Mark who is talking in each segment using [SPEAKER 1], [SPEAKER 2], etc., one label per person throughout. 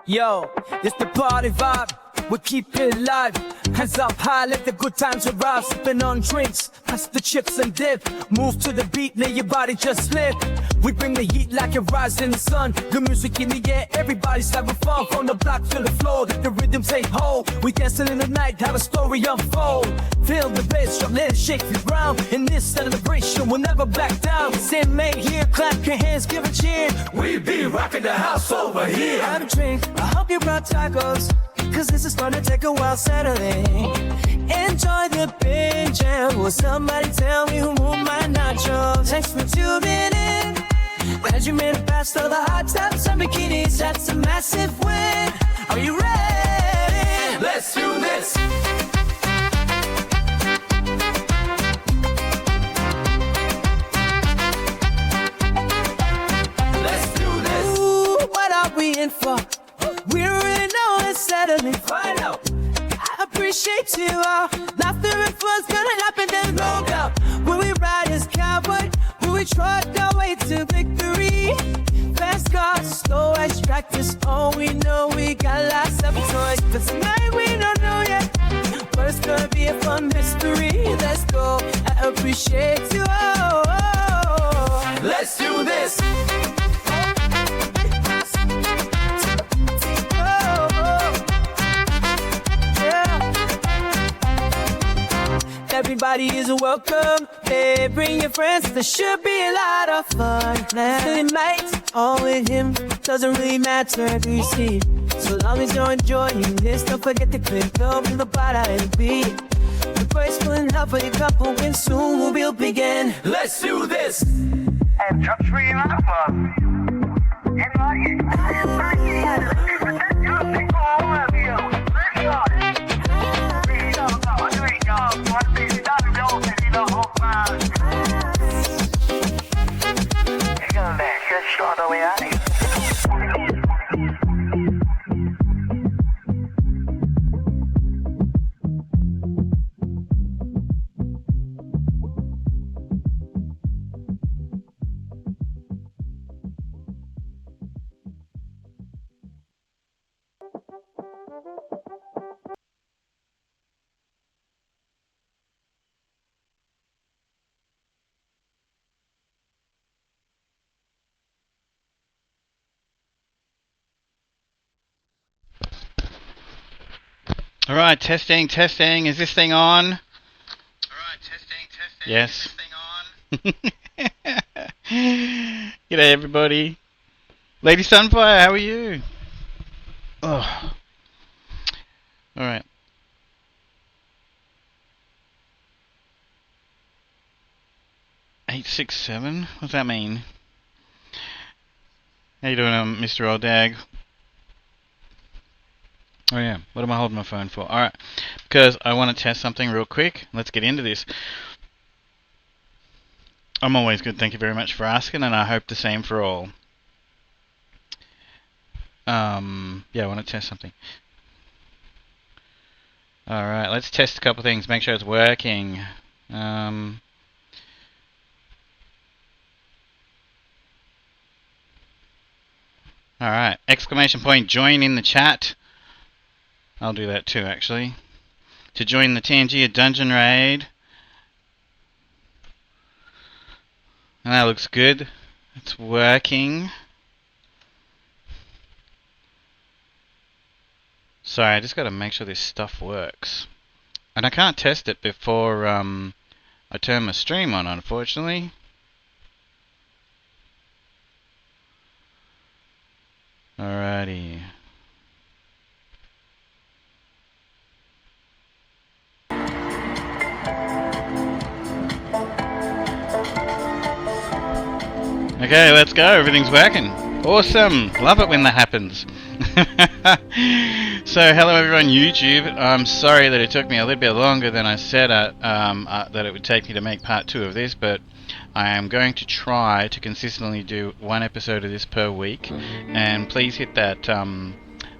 [SPEAKER 1] Yo, it's the party vibe, we keep it alive. Hands up high, let the good times arrive. Sipping on drinks, pass the chips and dip. Move to the beat, let your body just slip. We bring the heat like a rising sun. Good music in the air, everybody's having fun. From the block to the floor, let the rhythm take hold. We dancing in the night, have a story unfold. Feel the bass drum, let it shake the ground. In this celebration, we'll never back down. Same mate here, clap your hands, give a cheer. We be rocking the house over here. Have a drink, I hope you brought tacos, cause this is gonna take a while settling. Enjoy the big jam. Will somebody tell me who moved my nachos? Thanks for tuning in. Glad you made it past all the hot tubs and bikinis. That's a massive win. Are you ready? Let's do this. Let's do this. Ooh, what are we in for? We don't really know it's settling. Find out. I appreciate you all. Laughter and fun's gonna happen, then no doubt. When we ride as cowboy, when we trot our way to victory. Fast cars, slow as practice. Oh, we know we got lots of toys. But tonight we don't know yet, but it's gonna be a fun mystery. Let's go. I appreciate you all. Let's do this. Everybody is welcome. Hey, bring your friends. There should be a lot of fun. It might all with him. Doesn't really matter who you see. So long as you're enjoying this, don't forget to click up in the bottom and beat. The first one help for your couple, and soon we'll begin. Let's do this.
[SPEAKER 2] And jump screen alpha.
[SPEAKER 3] Alright, testing. Is this thing on?
[SPEAKER 4] Alright, testing.
[SPEAKER 3] Yes.
[SPEAKER 4] Is this thing on?
[SPEAKER 3] G'day everybody. Lady Sunfire, how are you? Oh. Alright. $867? What's that mean? How you doing, Mr. Old Dag? Oh yeah, what am I holding my phone for? Alright, because I want to test something real quick. Let's get into this. I'm always good, thank you very much for asking, and I hope the same for all. Yeah, I want to test something. Alright, let's test a couple things, make sure it's working. Alright, exclamation point, join in the chat. I'll do that too, actually. To join the Tangier Dungeon Raid. And that looks good. It's working. Sorry, I just got to make sure this stuff works. And I can't test it before I turn my stream on, unfortunately. Alrighty. Okay, let's go. Everything's working. Awesome. Love it when that happens. So, hello everyone, YouTube. I'm sorry that it took me a little bit longer than I said that it would take me to make part 2 of this, but I am going to try to consistently do one episode of this per week. And please hit that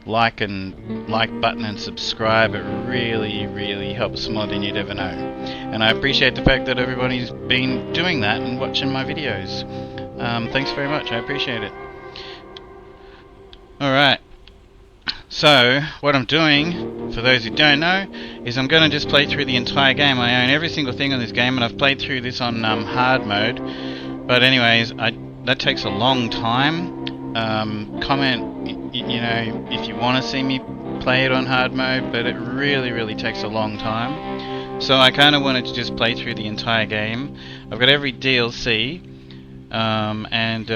[SPEAKER 3] like button and subscribe. It really helps more than you'd ever know. And I appreciate the fact that everybody's been doing that and watching my videos. Thanks very much, I appreciate it. Alright, so what I'm doing, for those who don't know, is I'm going to just play through the entire game. I own every single thing on this game, and I've played through this on hard mode. But anyways, that takes a long time. Comment, you know, if you want to see me play it on hard mode, but it really takes a long time. So I kind of wanted to just play through the entire game. I've got every DLC, so I'm going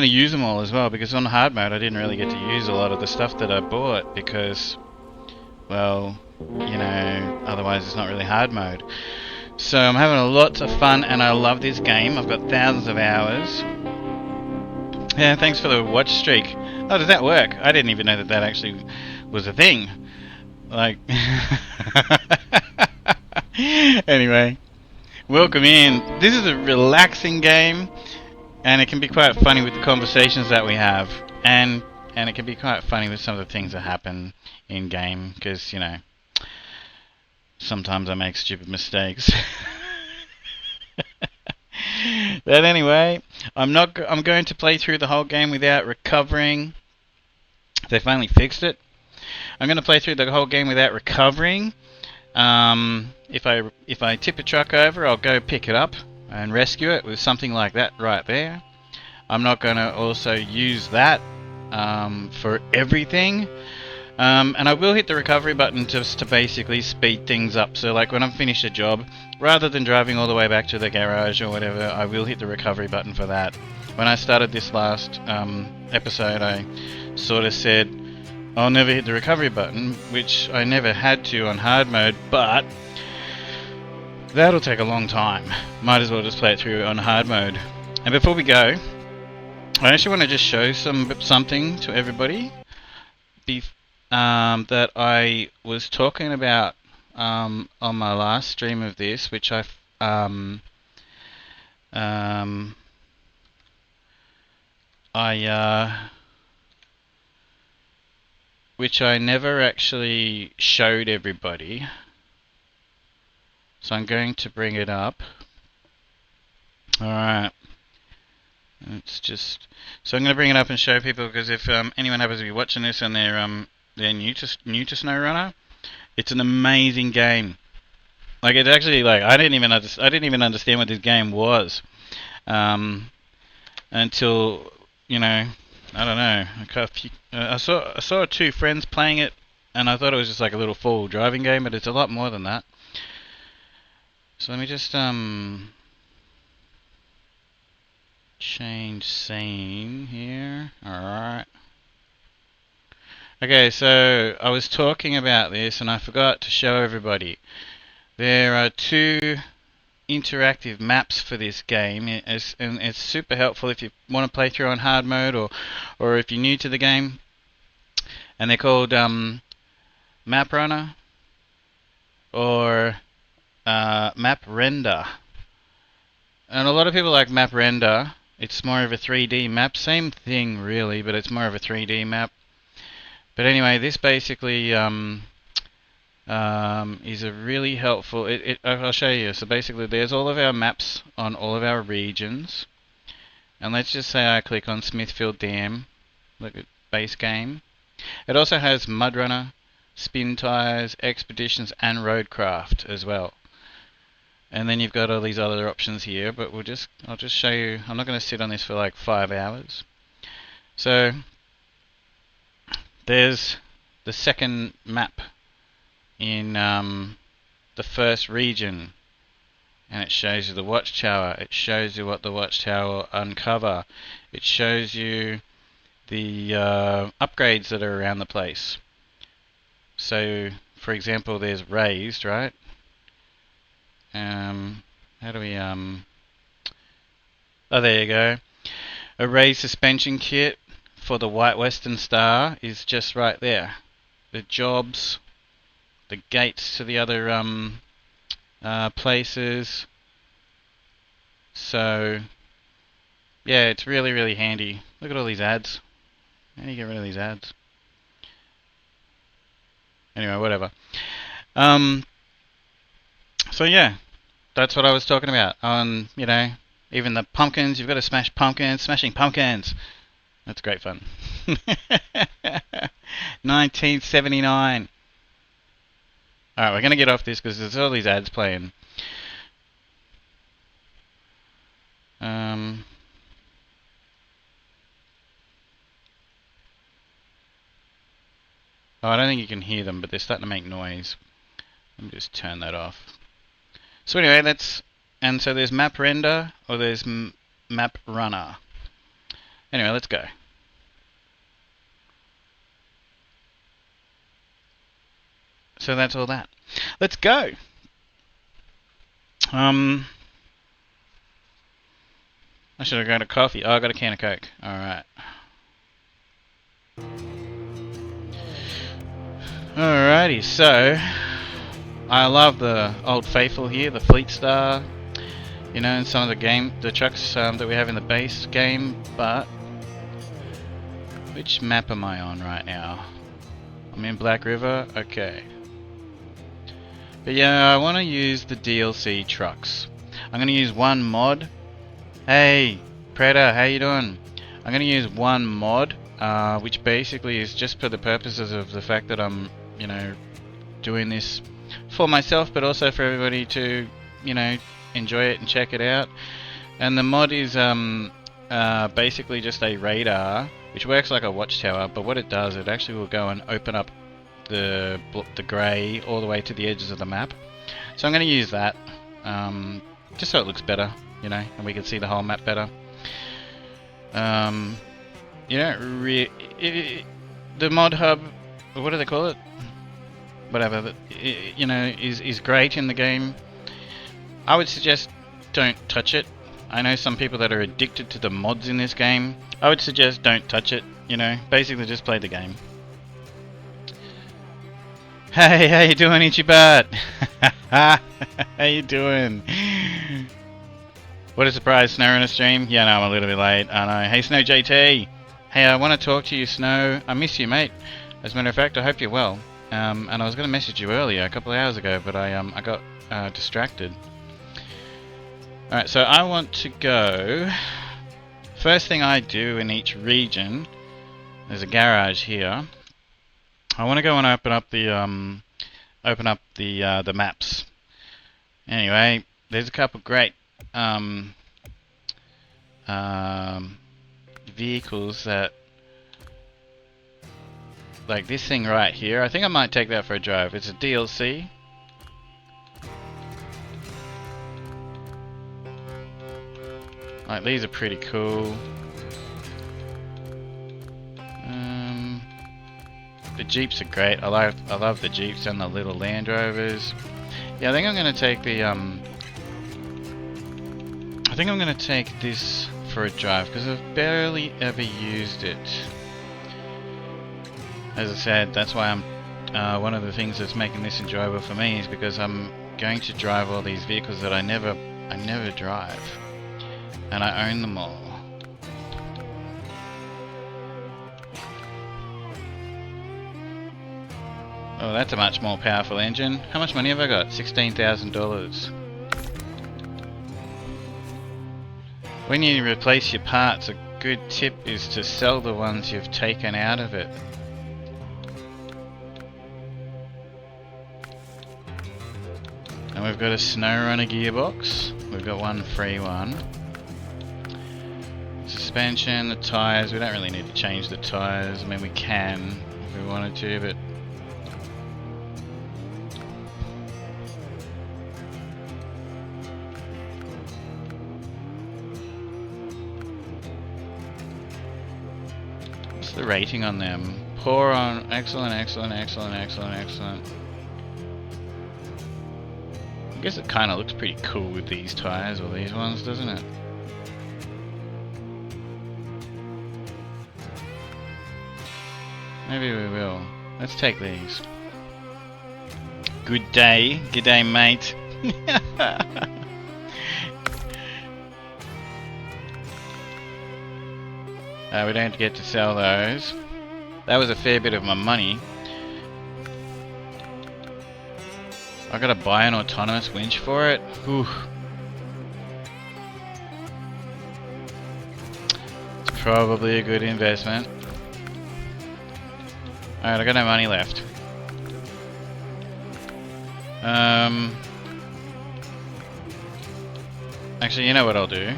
[SPEAKER 3] to use them all as well, because on hard mode I didn't really get to use a lot of the stuff that I bought, because, well, you know, otherwise it's not really hard mode. So I'm having lots of fun, and I love this game. I've got thousands of hours. Yeah, thanks for the watch streak. Oh, does that work? I didn't even know that that actually was a thing. Like, anyway, welcome in. This is a relaxing game, and it can be quite funny with the conversations that we have, and it can be quite funny with some of the things that happen in game, because, you know, sometimes I make stupid mistakes. But anyway, I'm going to play through the whole game without recovering. They finally fixed it. I'm going to play through the whole game without recovering. If I tip a truck over, I'll go pick it up and rescue it with something like that right there. I'm not going to also use that for everything. And I will hit the recovery button just to basically speed things up. So like when I'm finished a job, rather than driving all the way back to the garage or whatever, I will hit the recovery button for that. When I started this last episode, I sort of said I'll never hit the recovery button, which I never had to on hard mode, but that'll take a long time. Might as well just play it through on hard mode. And before we go, I actually want to just show something to everybody. That I was talking about on my last stream of this, which which I never actually showed everybody. So I'm going to bring it up. Alright. It's just, so I'm going to bring it up and show people, because if anyone happens to be watching this and they're new to SnowRunner, it's an amazing game. Like, it's actually, like, I didn't even understand what this game was until, you know, I don't know. I saw two friends playing it, and I thought it was just like a little full driving game, but it's a lot more than that. So let me just change scene here. Alright. Okay, so I was talking about this and I forgot to show everybody. There are two interactive maps for this game, and it's super helpful if you want to play through on hard mode, or if you're new to the game. And they're called Map Runner or Map Render. And a lot of people like Map Render. It's more of a 3D map. Same thing really, but it's more of a 3D map. But anyway, this basically is a really helpful. I'll show you. So basically, there's all of our maps on all of our regions. And let's just say I click on Smithfield Dam. Look at base game. It also has Mud Runner, Spin Tires, Expeditions, and Roadcraft as well. And then you've got all these other options here, but I'll just show you. I'm not going to sit on this for like 5 hours. So there's the second map in the first region, and it shows you the watchtower. It shows you what the watchtower will uncover. It shows you the upgrades that are around the place. So, for example, there's raised, right? How do we oh, there you go. A raised suspension kit for the White Western Star is just right there. The jobs, the gates to the other places. So yeah, it's really handy. Look at all these ads. How do you get rid of these ads? Anyway, whatever. So yeah, that's what I was talking about. You know, even the pumpkins, you've got to smash pumpkins, smashing pumpkins. That's great fun. 1979. Alright, we're going to get off this because there's all these ads playing. Oh, I don't think you can hear them, but they're starting to make noise. Let me just turn that off. So anyway, and so there's map render or there's map runner. Anyway, let's go. So that's all that. Let's go. I should have got a coffee. Oh, I got a can of Coke. Alright. Alrighty, so I love the Old Faithful here, the Fleet Star, you know, and some of the trucks that we have in the base game, but which map am I on right now? I'm in Black River, okay. But yeah, I want to use the DLC trucks. I'm going to use one mod. Hey, Predator, how you doing? I'm going to use one mod, which basically is just for the purposes of the fact that I'm, you know, doing this for myself, but also for everybody to, you know, enjoy it and check it out. And the mod is basically just a radar, which works like a watchtower, but what it does, it actually will go and open up the grey all the way to the edges of the map. So I'm going to use that, just so it looks better, you know, and we can see the whole map better. You don't the mod hub, what do they call it? Whatever, you know, is great in the game. I would suggest don't touch it. I know some people that are addicted to the mods in this game. I would suggest don't touch it, you know, basically just play the game. Hey, how you doing, Ichibat? How you doing? What a surprise, Snow in a stream. Yeah, no, I'm a little bit late. I know. Hey, Snow JT. Hey, I want to talk to you, Snow. I miss you, mate. As a matter of fact, I hope you're well. And I was going to message you earlier, a couple of hours ago, but I got distracted. Alright, so I want to go... First thing I do in each region, there's a garage here. I want to go and open up the maps. Anyway, there's a couple great vehicles that, like this thing right here. I think I might take that for a drive. It's a DLC. Like, these are pretty cool. The Jeeps are great. I love the Jeeps and the little Land Rovers. Yeah, I think I'm gonna take the I think I'm gonna take this for a drive because I've barely ever used it. As I said, that's why I'm one of the things that's making this enjoyable for me is because I'm going to drive all these vehicles that I never drive, and I own them all. Oh, that's a much more powerful engine. How much money have I got? $16,000. When you replace your parts, a good tip is to sell the ones you've taken out of it. And we've got a snowrunner gearbox. We've got one free one. Suspension, the tyres. We don't really need to change the tyres. I mean, we can if we wanted to, but the rating on them? Poor on excellent, excellent, excellent, excellent, excellent. I guess it kind of looks pretty cool with these tires or these ones, doesn't it? Maybe we will. Let's take these. Good day, mate. We don't get to sell those. That was a fair bit of my money. I gotta buy an autonomous winch for it. Whew. It's probably a good investment. Alright, I got no money left. Actually, you know what I'll do?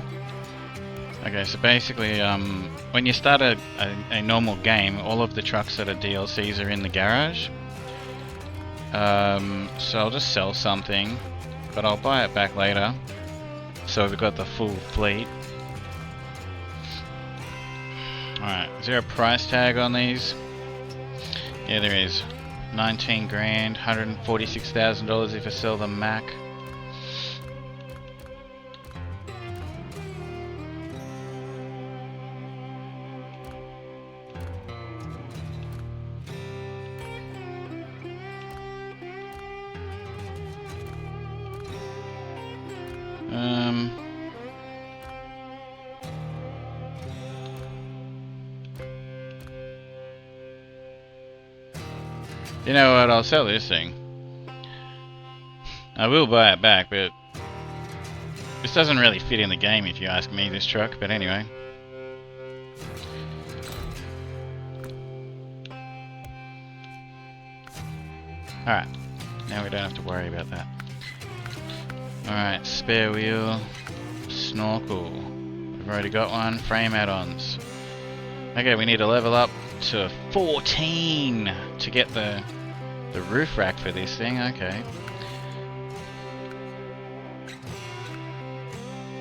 [SPEAKER 3] Okay, so basically, when you start a normal game, all of the trucks that are DLCs are in the garage. So I'll just sell something, but I'll buy it back later. So we've got the full fleet. Alright, is there a price tag on these? Yeah, there is. 19 grand, $146,000 if I sell the Mac. You know what, I'll sell this thing. I will buy it back, but this doesn't really fit in the game if you ask me, this truck, but anyway. Alright, now we don't have to worry about that. Alright, spare wheel, snorkel. We've already got one, frame add-ons. Okay, we need to level up to 14 to get the roof rack for this thing. Okay.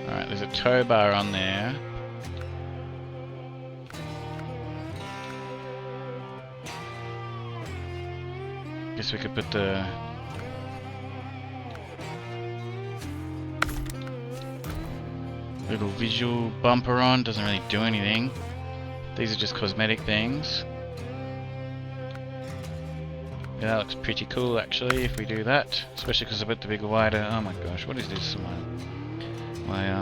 [SPEAKER 3] Alright, there's a tow bar on there. Guess we could put the little visual bumper on. Doesn't really do anything. These are just cosmetic things. Yeah, that looks pretty cool actually if we do that. Especially because I put the big wider. Oh my gosh, what is this? My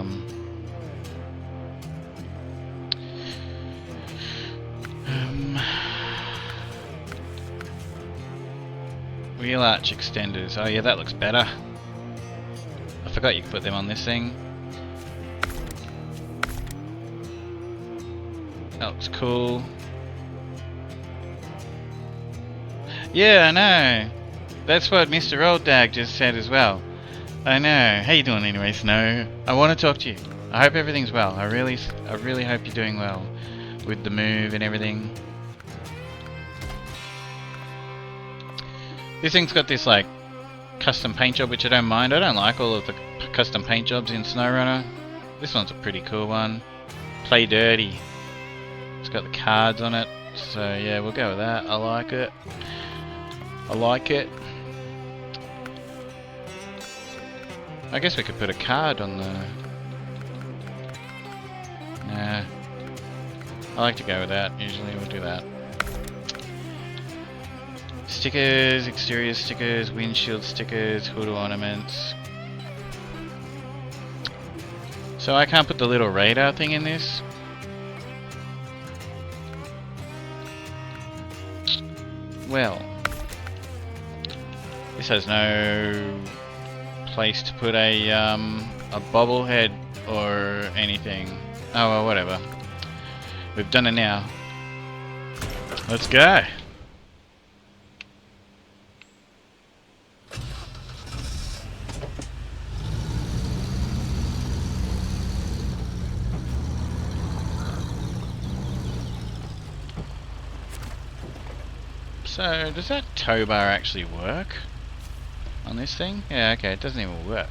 [SPEAKER 3] wheel arch extenders. Oh yeah, that looks better. I forgot you could put them on this thing. That looks cool. Yeah, I know. That's what Mr. Old Dag just said as well. I know. How you doing anyway, Snow? I want to talk to you. I hope everything's well. I really hope you're doing well with the move and everything. This thing's got this like custom paint job, which I don't mind. I don't like all of the custom paint jobs in SnowRunner. This one's a pretty cool one. Play dirty. It's got the cards on it, so yeah, we'll go with that. I like it. I like it. I guess we could put a card on the... Nah. I like to go with that. Usually we'll do that. Stickers, exterior stickers, windshield stickers, hood ornaments. So I can't put the little radar thing in this. Well, this has no place to put a bobblehead or anything. Oh well, whatever. We've done it now. Let's go. So, does that tow bar actually work on this thing? Yeah, okay, it doesn't even work.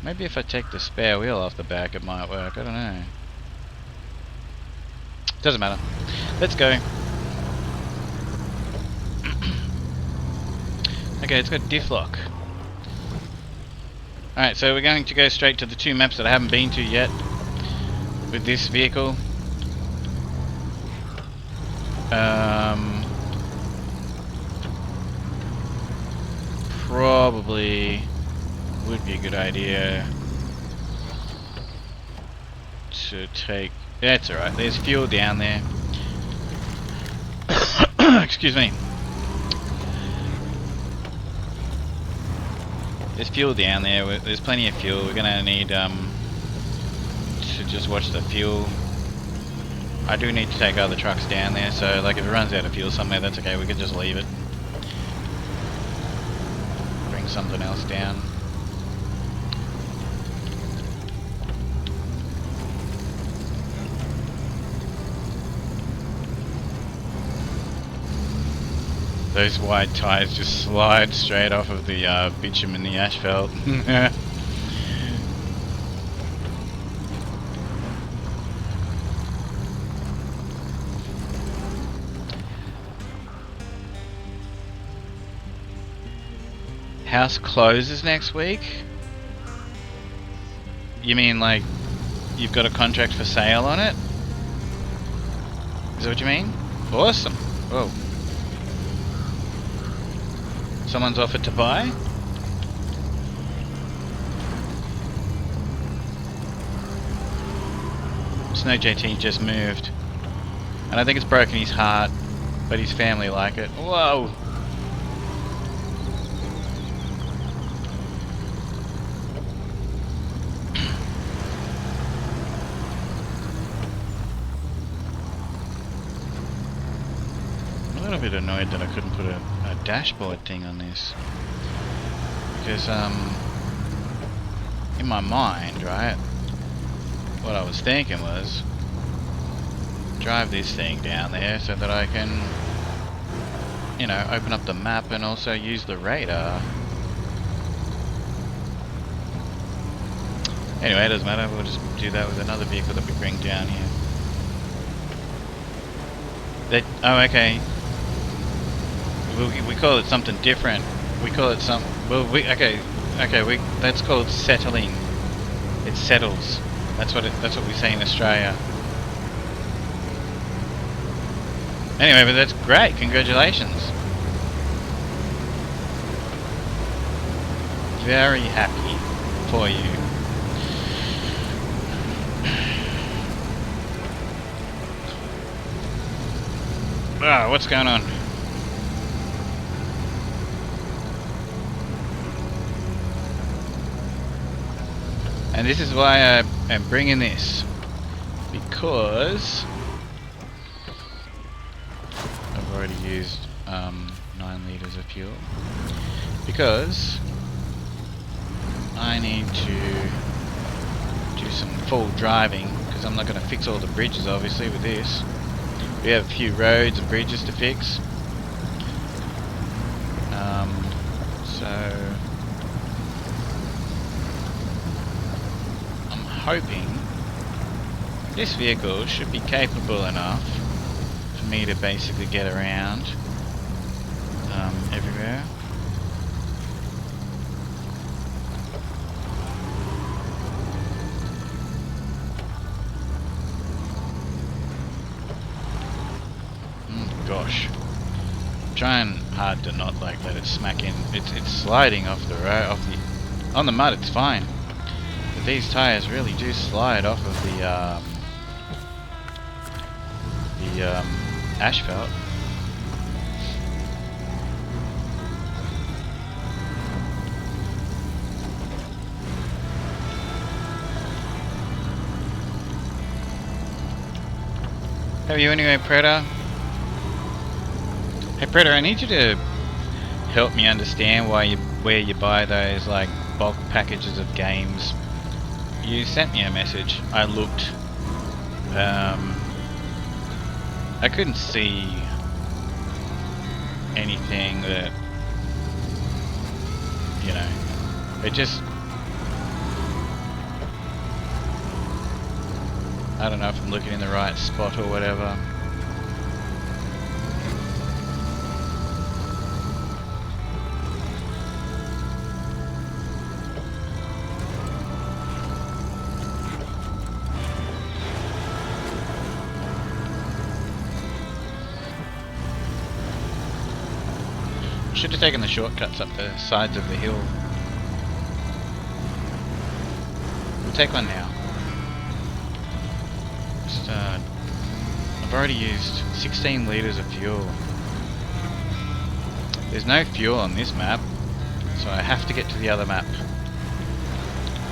[SPEAKER 3] Maybe if I take the spare wheel off the back it might work, I don't know. Doesn't matter. Let's go. Okay, it's got diff lock. Alright, so we're going to go straight to the two maps that I haven't been to yet with this vehicle. Probably would be a good idea to take... That's alright, there's fuel down there. Excuse me. There's fuel down there. There's plenty of fuel. We're gonna need to just watch the fuel. I do need to take other trucks down there, so like if it runs out of fuel somewhere, that's okay. We can just leave it. Bring something else down. Those wide tyres just slide straight off of the bitumen and the asphalt. House closes next week? You mean like you've got a contract for sale on it? Is that what you mean? Awesome. Whoa. Someone's offered to buy? Snow JT just moved. And I think it's broken his heart, but his family like it. Whoa! I'm a little bit annoyed that I couldn't put a dashboard thing on this. Because, in my mind, right, what I was thinking was drive this thing down there so that I can, you know, open up the map and also use the radar. Anyway, it doesn't matter, we'll just do that with another vehicle that we bring down here. Oh, okay. We call it something different. We call it some. Well, okay. That's called settling. It settles. That's what we say in Australia. Anyway, but that's great. Congratulations. Very happy for you. Ah, what's going on? And this is why I am bringing this, because I've already used 9 litres of fuel, because I need to do some full driving, because I'm not going to fix all the bridges obviously with this. We have a few roads and bridges to fix, so hoping this vehicle should be capable enough for me to basically get around everywhere. Gosh, trying hard to not like let it smack in. It's sliding off the road, on the mud. It's fine. These tires really do slide off of the asphalt. Have you anyway, Predator? Hey Predator, I need you to help me understand where you buy those like bulk packages of games. You sent me a message. I looked. I couldn't see anything that, you know, it just, I don't know if I'm looking in the right spot or whatever. Should have taken the shortcuts up the sides of the hill. We'll take one now. Just, I've already used 16 litres of fuel. There's no fuel on this map. So I have to get to the other map.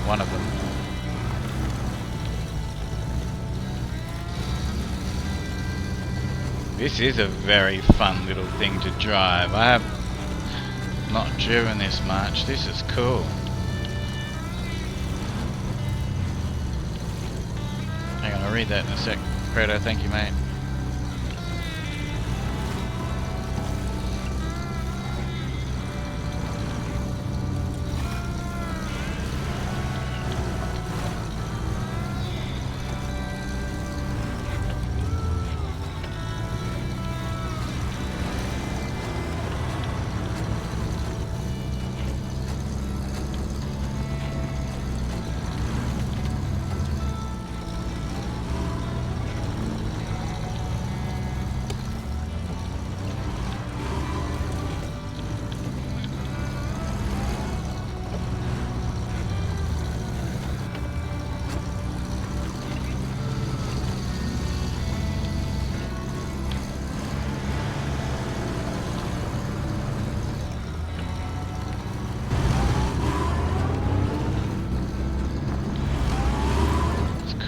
[SPEAKER 3] One of them. This is a very fun little thing to drive. I have not driven this much. This is cool. Hang on, I'll read that in a sec. Fredo, thank you, mate.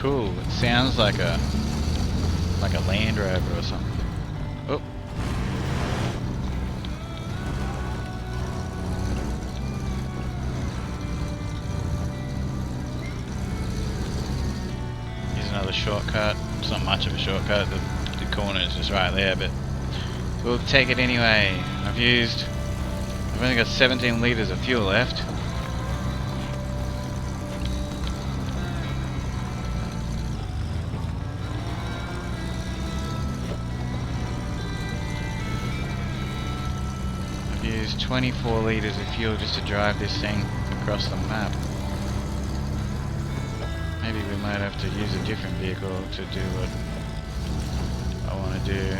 [SPEAKER 3] Cool. It sounds like a Land Rover or something. Oh. Here's another shortcut. It's not much of a shortcut. The corner is just right there, but we'll take it anyway. I've only got 17 litres of fuel left. Use 24 litres of fuel just to drive this thing across the map. Maybe we might have to use a different vehicle to do what I want to do.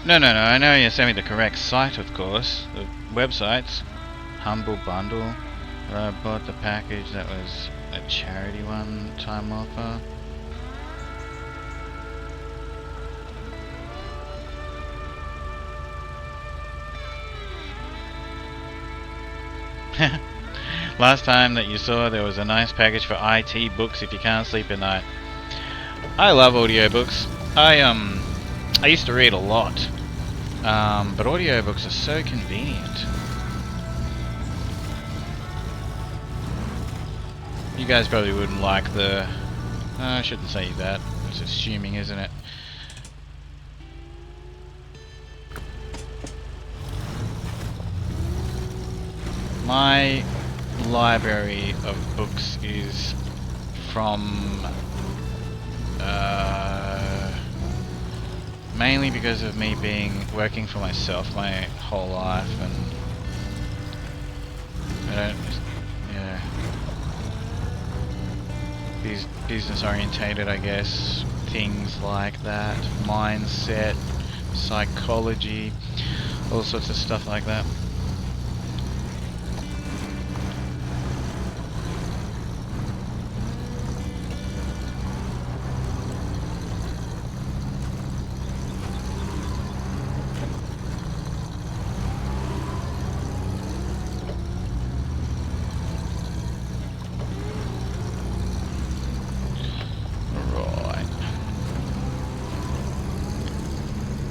[SPEAKER 3] No, I know you sent me the correct site, of course. The website's Humble Bundle. I bought the package that was a charity one time offer. Last time that you saw there was a nice package for IT books if you can't sleep at night. I love audiobooks. I used to read a lot. But audiobooks are so convenient. You guys probably wouldn't like the... I shouldn't say that. It's assuming, isn't it? My library of books is from... mainly because of me working for myself my whole life, and I don't, yeah, these business orientated, I guess, things like that, mindset, psychology, all sorts of stuff like that.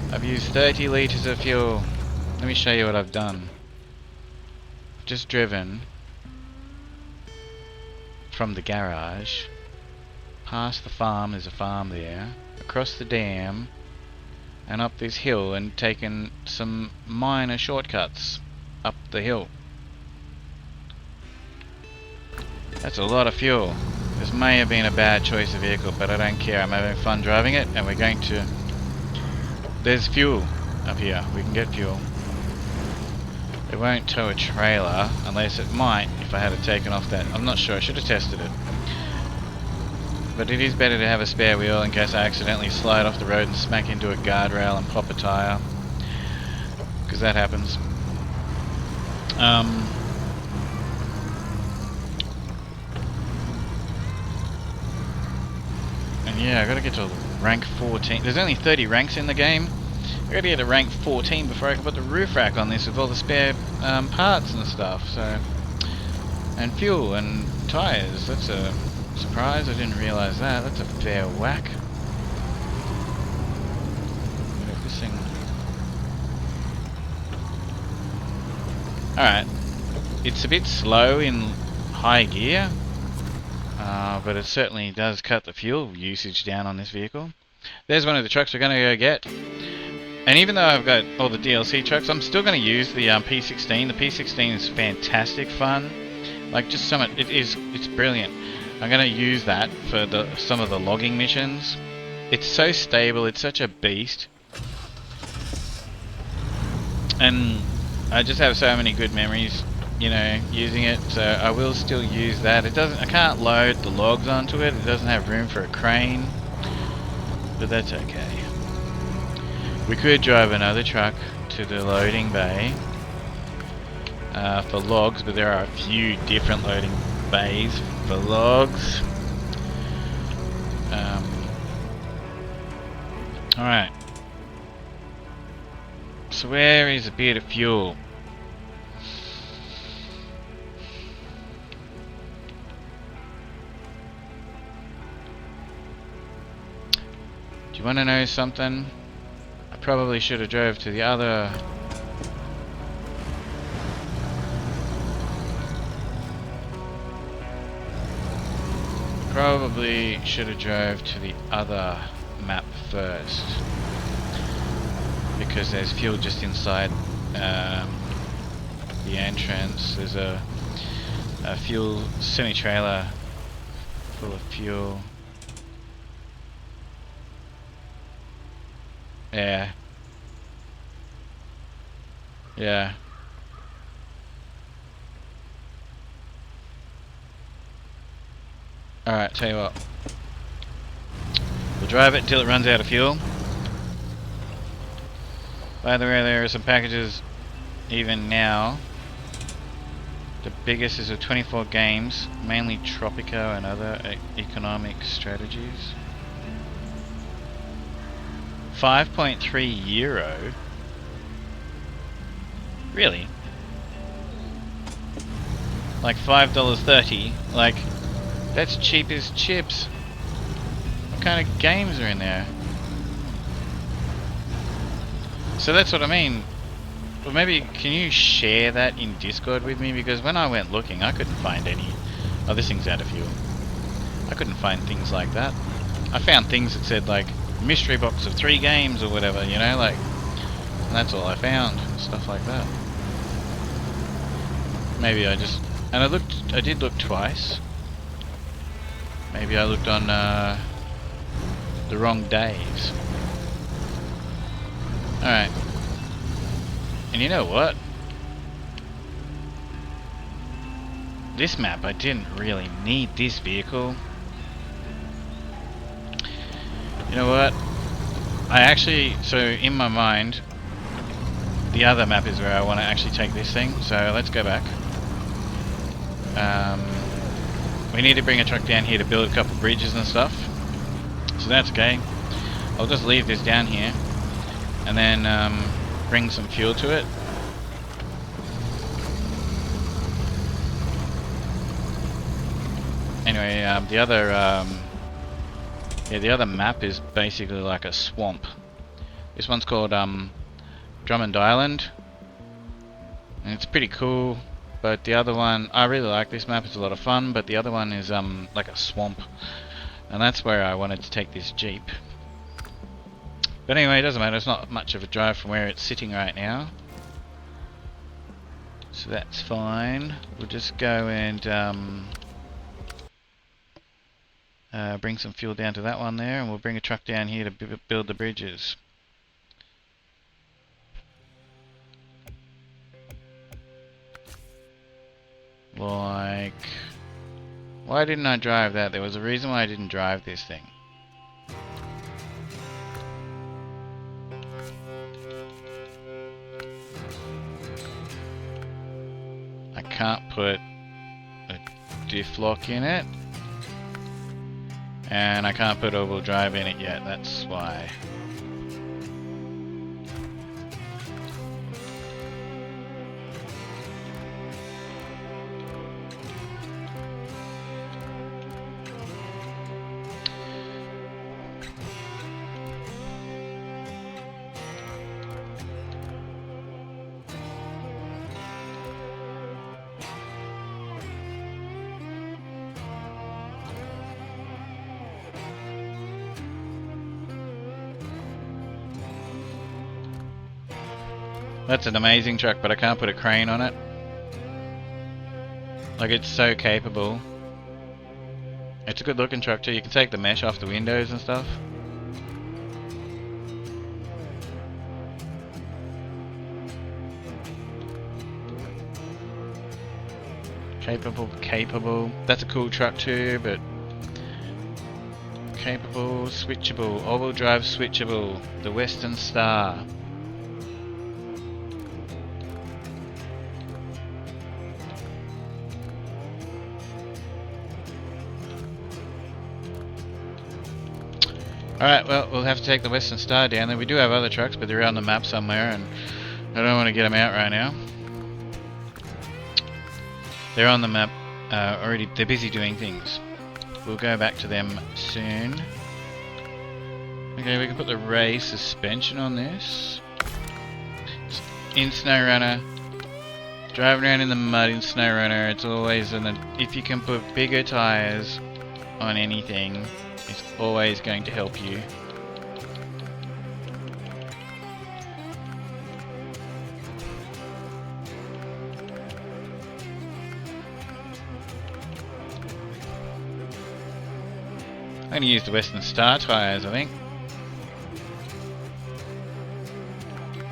[SPEAKER 3] I've used 30 litres of fuel. Let me show you what I've done. Just driven from the garage past the farm, there's a farm there, across the dam and up this hill, and taken some minor shortcuts up the hill. That's a lot of fuel. This may have been a bad choice of vehicle, but I don't care. I'm having fun driving it, and we're going to... There's fuel up here. We can get fuel. It won't tow a trailer, unless it might if I had it taken off that. I'm not sure. I should have tested it. But it is better to have a spare wheel in case I accidentally slide off the road and smack into a guardrail and pop a tyre. Because that happens. Um, and yeah, I gotta get to rank 14. There's only 30 ranks in the game. I gotta get to rank 14 before I can put the roof rack on this with all the spare parts and stuff. So, and fuel and tires. That's a surprise. I didn't realize that. That's a fair whack. This thing. Alright, it's a bit slow in high gear, but it certainly does cut the fuel usage down on this vehicle. There's one of the trucks we're going to go get. And even though I've got all the DLC trucks, I'm still going to use the P16. The P16 is fantastic fun. Like, just so much, it's brilliant. I'm going to use that for some of the logging missions. It's so stable, it's such a beast. And I just have so many good memories, you know, using it, so I will still use that. I can't load the logs onto it. It doesn't have room for a crane, but that's okay. We could drive another truck to the loading bay for logs, but there are a few different loading bays for logs. Alright. So where is a bit of fuel? Do you want to know something? I probably should have drove to the other... Probably should have drove to the other map first. Because there's fuel just inside the entrance. There's a fuel semi-trailer full of fuel. Yeah. Yeah. Alright, tell you what. We'll drive it until it runs out of fuel. By the way, there are some packages even now. The biggest is with 24 games, mainly Tropico and other economic strategies. 5.3 euro? Really? Like $5.30? Like, that's cheap as chips. What kind of games are in there? So that's what I mean. Well, maybe can you share that in Discord with me? Because when I went looking, I couldn't find any. Oh, this thing's out of fuel. I couldn't find things like that. I found things that said like mystery box of 3 games or whatever, you know, like. And that's all I found. Stuff like that. Maybe I just. And I did look twice. Maybe I looked on the wrong days. Alright. And you know what? This map, I didn't really need this vehicle. You know what? So in my mind, the other map is where I want to actually take this thing. So let's go back. We need to bring a truck down here to build a couple bridges and stuff. So that's okay. I'll just leave this down here. And then bring some fuel to it. Anyway, the other map is basically like a swamp. This one's called Drummond Island, and it's pretty cool. But the other one, I really like this map. It's a lot of fun. But the other one is like a swamp, and that's where I wanted to take this Jeep. But anyway, it doesn't matter. It's not much of a drive from where it's sitting right now. So that's fine. We'll just go and bring some fuel down to that one there, and we'll bring a truck down here to build the bridges. Like, why didn't I drive that? There was a reason why I didn't drive this thing. I can't put a diff lock in it. And I can't put all-wheel drive in it yet, that's why. That's an amazing truck, but I can't put a crane on it. Like, it's so capable. It's a good looking truck too. You can take the mesh off the windows and stuff. Capable. That's a cool truck too, but capable, switchable, all-wheel drive switchable. The Western Star. Alright, well, we'll have to take the Western Star down there. We do have other trucks, but they're on the map somewhere, and I don't want to get them out right now. They're on the map already. They're busy doing things. We'll go back to them soon. Okay, we can put the Ray suspension on this. In SnowRunner, driving around in the mud in SnowRunner, it's always if you can put bigger tires on anything, it's always going to help you. I'm going to use the Western Star tyres, I think.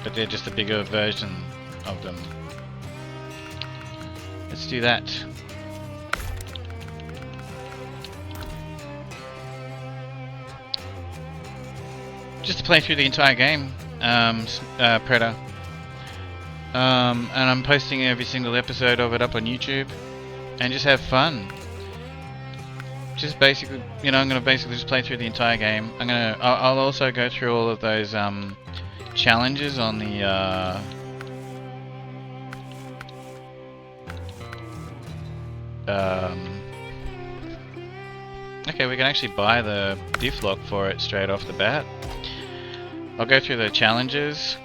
[SPEAKER 3] But they're just a bigger version of them. Let's do that. Just to play through the entire game, Predator. And I'm posting every single episode of it up on YouTube. And just have fun. Just basically, you know, I'm going to basically just play through the entire game. I'll also go through all of those challenges on the okay, we can actually buy the diff lock for it straight off the bat. I'll go through the challenges.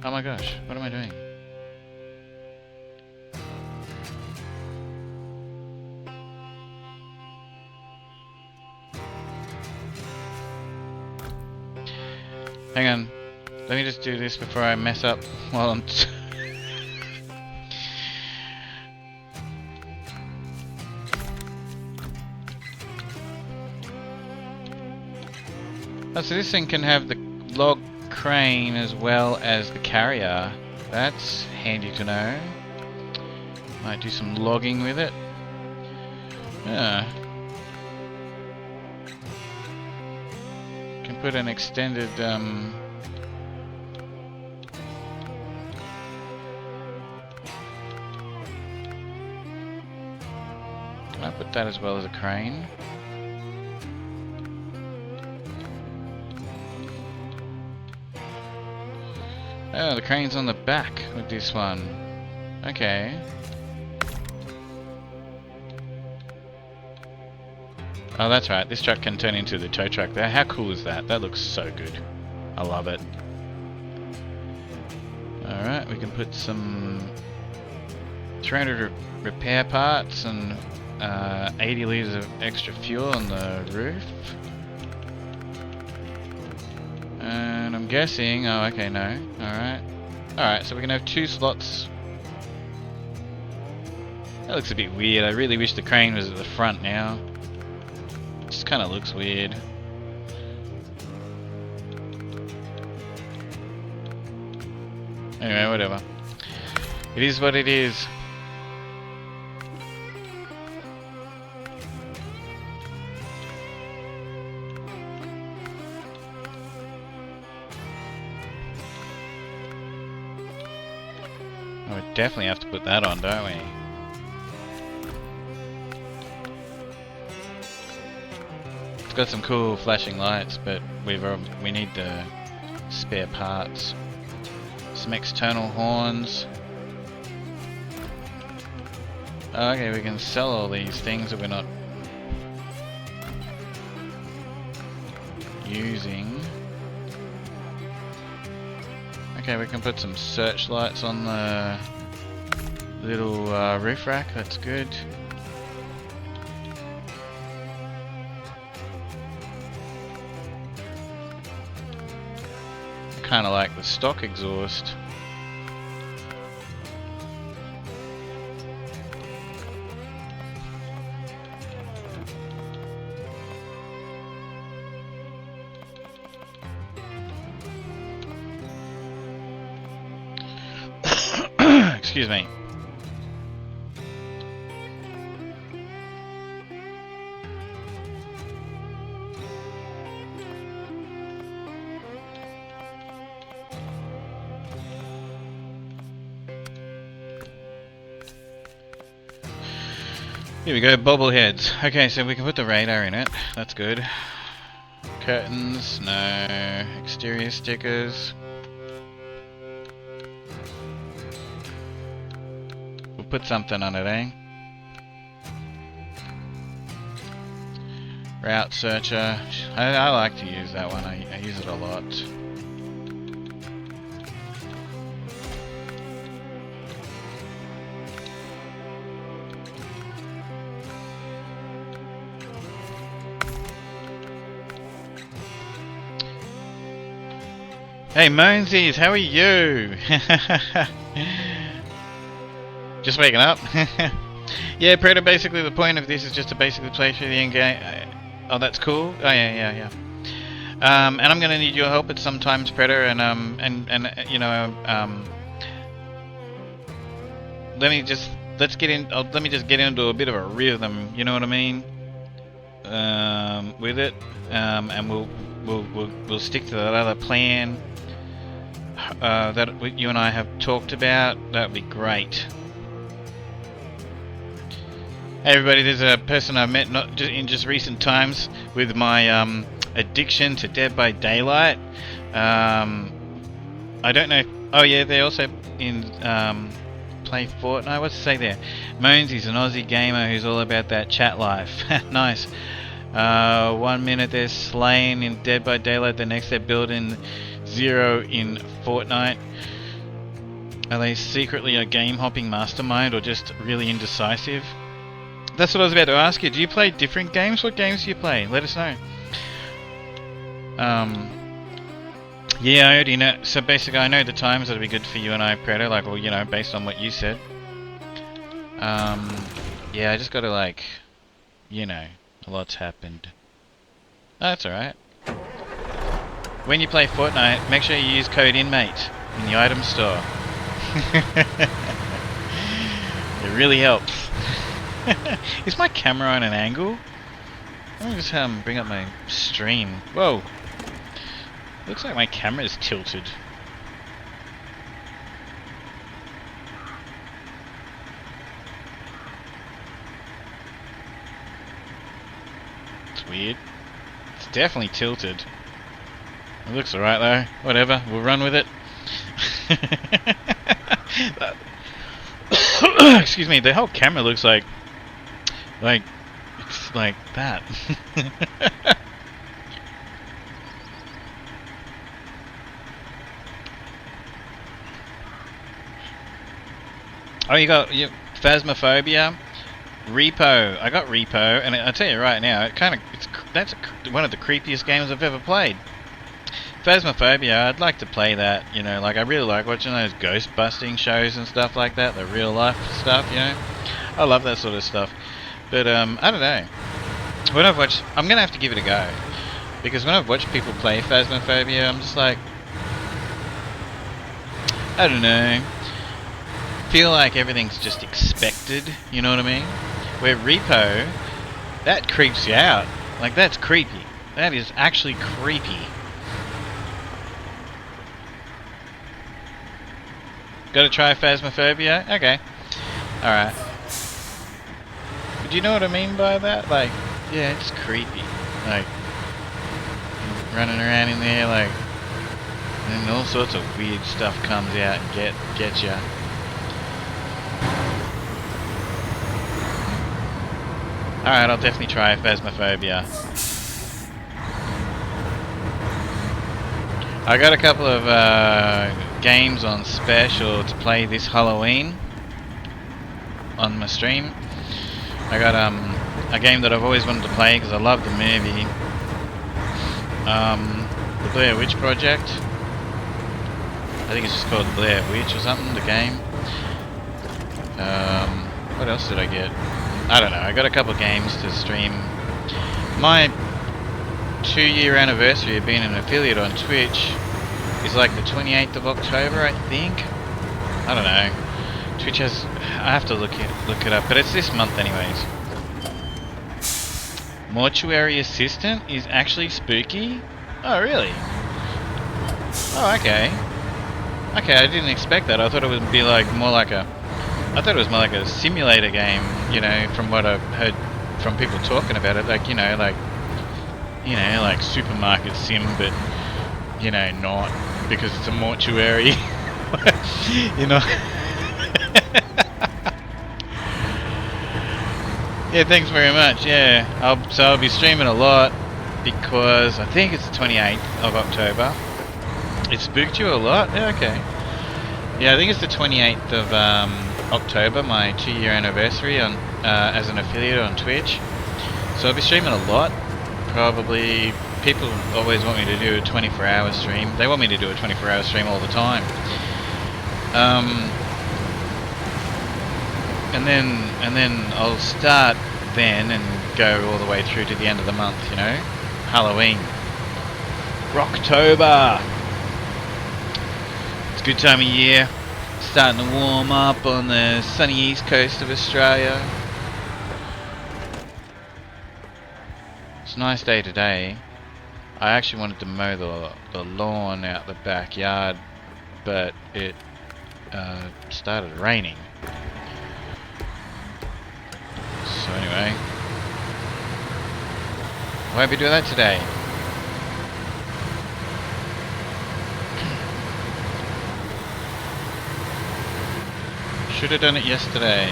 [SPEAKER 3] Oh my gosh, what am I doing? Hang on, let me just do this before I mess up while I'm oh, so this thing can have the log crane as well as the carrier. That's handy to know. Might do some logging with it. Yeah. Can put an extended can I put that as well as a crane? Oh, the crane's on the back with this one. Okay. Oh, that's right. This truck can turn into the tow truck there. How cool is that? That looks so good. I love it. Alright, we can put some 300 repair parts and 80 litres of extra fuel on the roof. And I'm guessing... oh, okay, no. Alright. Alright, so we can have 2 slots. That looks a bit weird. I really wish the crane was at the front now. Just kind of looks weird. Anyway, whatever. It is what it is. Oh, we definitely have to put that on, don't we? It's got some cool flashing lights, but we need the spare parts. Some external horns. Oh, okay, we can sell all these things that we're not using. Okay, we can put some searchlights on the little roof rack. That's good. Kind of like the stock exhaust. Excuse me. Here we go, bobbleheads. Okay, so we can put the radar in it. That's good. Curtains, no. Exterior stickers. We'll put something on it, eh? Route searcher. I like to use that one. I use it a lot. Hey Moansies, how are you? Just waking up? Yeah, Predator, basically the point of this is just to basically play through the in-game. Oh, that's cool. Oh, yeah. And I'm gonna need your help at some times, Predator, and you know, let me just get into a bit of a rhythm, you know what I mean? With it, and we'll stick to that other plan that you and I have talked about. That would be great. Hey everybody, there's a person I met in just recent times with my addiction to Dead by Daylight. I don't know. Oh yeah, they also play Fortnite. What's to say there? Moans, he's an Aussie gamer who's all about that chat life. Nice. 1 minute they're slaying in Dead by Daylight, the next they're building zero in Fortnite. Are they secretly a game hopping mastermind or just really indecisive? That's what I was about to ask you. Do you play different games? What games do you play? Let us know. Yeah, I already know. So basically, I know the times that'll be good for you and I, Predator. Like, well, you know, based on what you said. Yeah, I just gotta like, you know, a lot's happened. Oh, that's alright. When you play Fortnite, make sure you use code INMATE in the item store. It really helps. Is my camera on an angle? Let me just bring up my stream. Whoa! Looks like my camera is tilted. It's weird. It's definitely tilted. It looks alright though. Whatever, we'll run with it. Excuse me, the whole camera looks like it's like that. Oh, you got Phasmophobia, Repo. I got Repo, and I tell you right now, that's one of the creepiest games I've ever played. Phasmophobia, I'd like to play that. You know, like I really like watching those ghost busting shows and stuff like that, the real life stuff. You know, I love that sort of stuff. But I don't know. When I've watched, I'm gonna have to give it a go, because when I've watched people play Phasmophobia, I'm just like, I don't know. Feel like everything's just expected. You know what I mean? Where Repo, that creeps you out. Like that's creepy. That is actually creepy. Gotta try Phasmophobia? Okay. Alright. Do you know what I mean by that? Like, yeah, it's creepy. Like, running around in there, like, and all sorts of weird stuff comes out and get ya. Alright, I'll definitely try Phasmophobia. I got a couple of games on special to play this Halloween on my stream. I got a game that I've always wanted to play because I love the movie. The Blair Witch Project. I think it's just called Blair Witch or something, the game. What else did I get? I don't know, I got a couple games to stream. My 2-year anniversary of being an affiliate on Twitch is like the 28th of October, I think. I don't know. Twitch has... I have to look it up, but it's this month anyways. Mortuary Assistant is actually spooky? Oh, really? Oh, okay. Okay, I didn't expect that. I thought it would be like more like a... I thought it was more like a simulator game, you know, from what I've heard from people talking about it. Like, you know, like supermarket sim, but, you know, not, because it's a mortuary. You know? Yeah, thanks very much. Yeah, I'll be streaming a lot because I think it's the 28th of October. It spooked you a lot? Yeah, okay. Yeah, I think it's the 28th of October, my 2-year anniversary on as an affiliate on Twitch. So I'll be streaming a lot. Probably, people always want me to do a 24-hour stream. They want me to do a 24-hour stream all the time. And then I'll start then and go all the way through to the end of the month, you know? Halloween. Rocktober! It's a good time of year. Starting to warm up on the sunny east coast of Australia. It's a nice day today. I actually wanted to mow the lawn out the backyard, but it started raining. So anyway, won't be doing that today. Should have done it yesterday.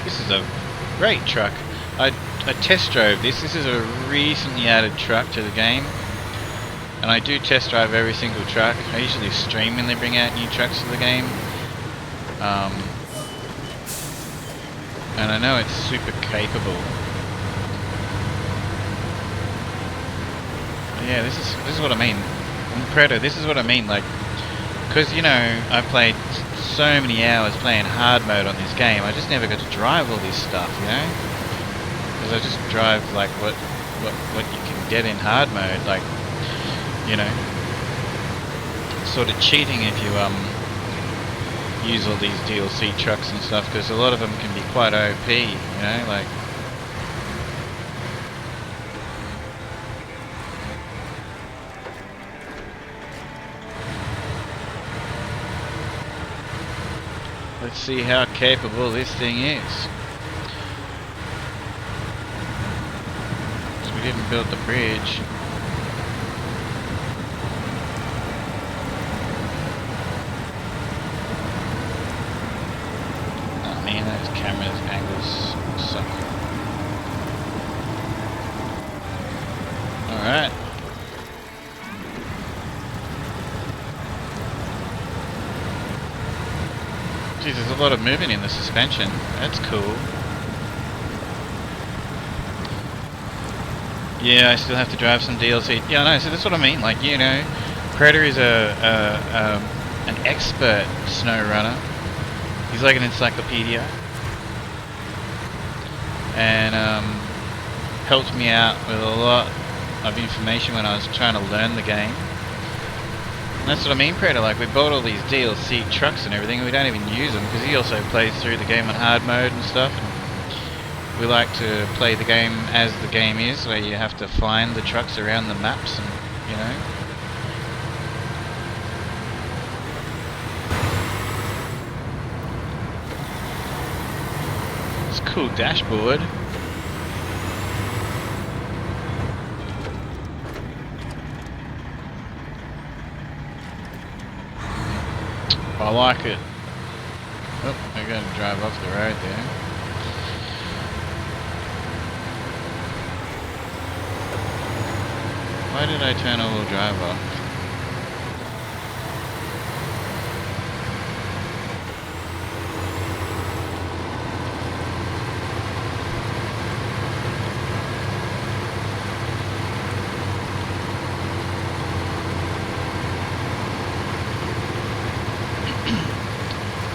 [SPEAKER 3] This is a great truck. I test drove this. This is a recently added truck to the game. And I do test drive every single truck. I usually stream when they bring out new trucks to the game. And I know it's super capable. Yeah, this is what I mean. In Predator, this is what I mean. Like, because, you know, I've played so many hours playing hard mode on this game, I just never got to drive all this stuff, you know? Because I just drive like what you can get in hard mode, like, you know, sort of cheating if you use all these DLC trucks and stuff, because a lot of them can be quite OP, you know, like. Let's see how capable this thing is. So we didn't build the bridge. Oh man, those cameras angles suck. Alright. Geez, there's a lot of movement in the suspension. That's cool. Yeah, I still have to drive some DLC. Yeah, no, so that's what I mean. Like, you know, Predator is an expert snowrunner. He's like an encyclopedia. And helped me out with a lot of information when I was trying to learn the game. And that's what I mean, Predator. Like, we bought all these DLC trucks and everything, and we don't even use them because he also plays through the game on hard mode and stuff. And we like to play the game as the game is, where you have to find the trucks around the maps and, you know. It's a cool dashboard. I like it. Oh, I'm going to drive off the road there. Why did I turn all-wheel drive off?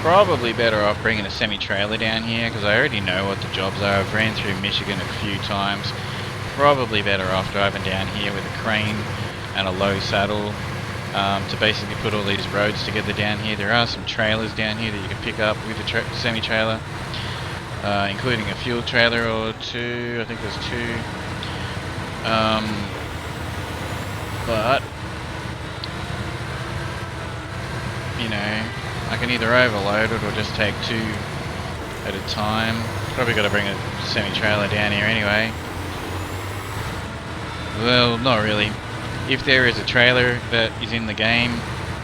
[SPEAKER 3] Probably better off bringing a semi-trailer down here because I already know what the jobs are. I've ran through Michigan a few times. Probably better off driving down here with a crane and a low saddle to basically put all these roads together down here. There are some trailers down here that you can pick up with a semi-trailer, including a fuel trailer or two. I think there's two. But you know, I can either overload it or just take two at a time. Probably got to bring a semi-trailer down here anyway. Well, not really. If there is a trailer that is in the game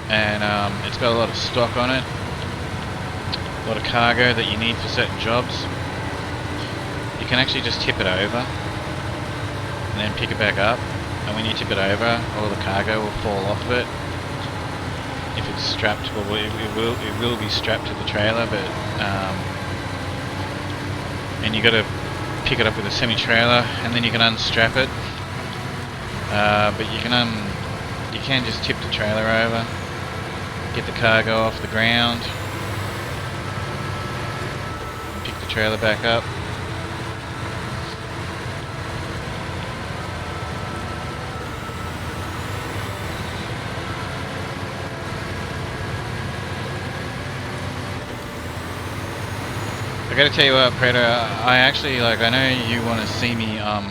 [SPEAKER 3] and it's got a lot of stock on it, a lot of cargo that you need for certain jobs, you can actually just tip it over and then pick it back up. And when you tip it over, all the cargo will fall off of it. If it's strapped, well, it will be strapped to the trailer, but and you got to pick it up with a semi-trailer, and then you can unstrap it. But you can just tip the trailer over, get the cargo off the ground, and pick the trailer back up. I gotta tell you what, Predator, I actually, like, I know you want to see me on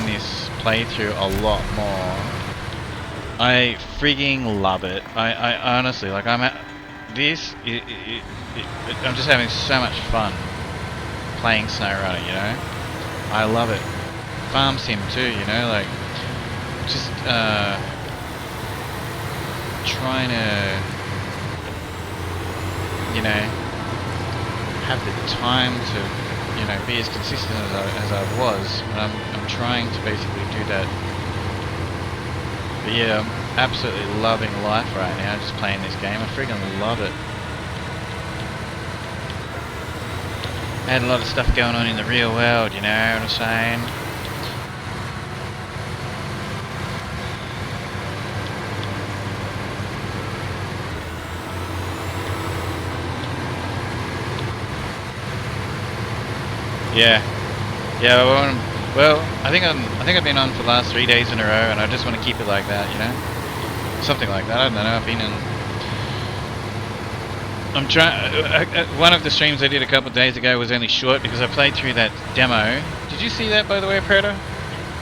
[SPEAKER 3] this playthrough a lot more. I frigging love it. I honestly, like, I'm just having so much fun playing SnowRunner, you know. I love it. Farm sim too, you know, like, just trying to, you know, have the time to, you know, be as consistent as I was. I'm trying to basically do that. But yeah, I'm absolutely loving life right now, just playing this game. I freaking love it. I had a lot of stuff going on in the real world, you know what I'm saying? Yeah, well, I think I've been on for the last 3 days in a row, and I just want to keep it like that, you know, something like that. I don't know. I've been in. I'm trying. One of the streams I did a couple of days ago was only short because I played through that demo. Did you see that, by the way, Predator?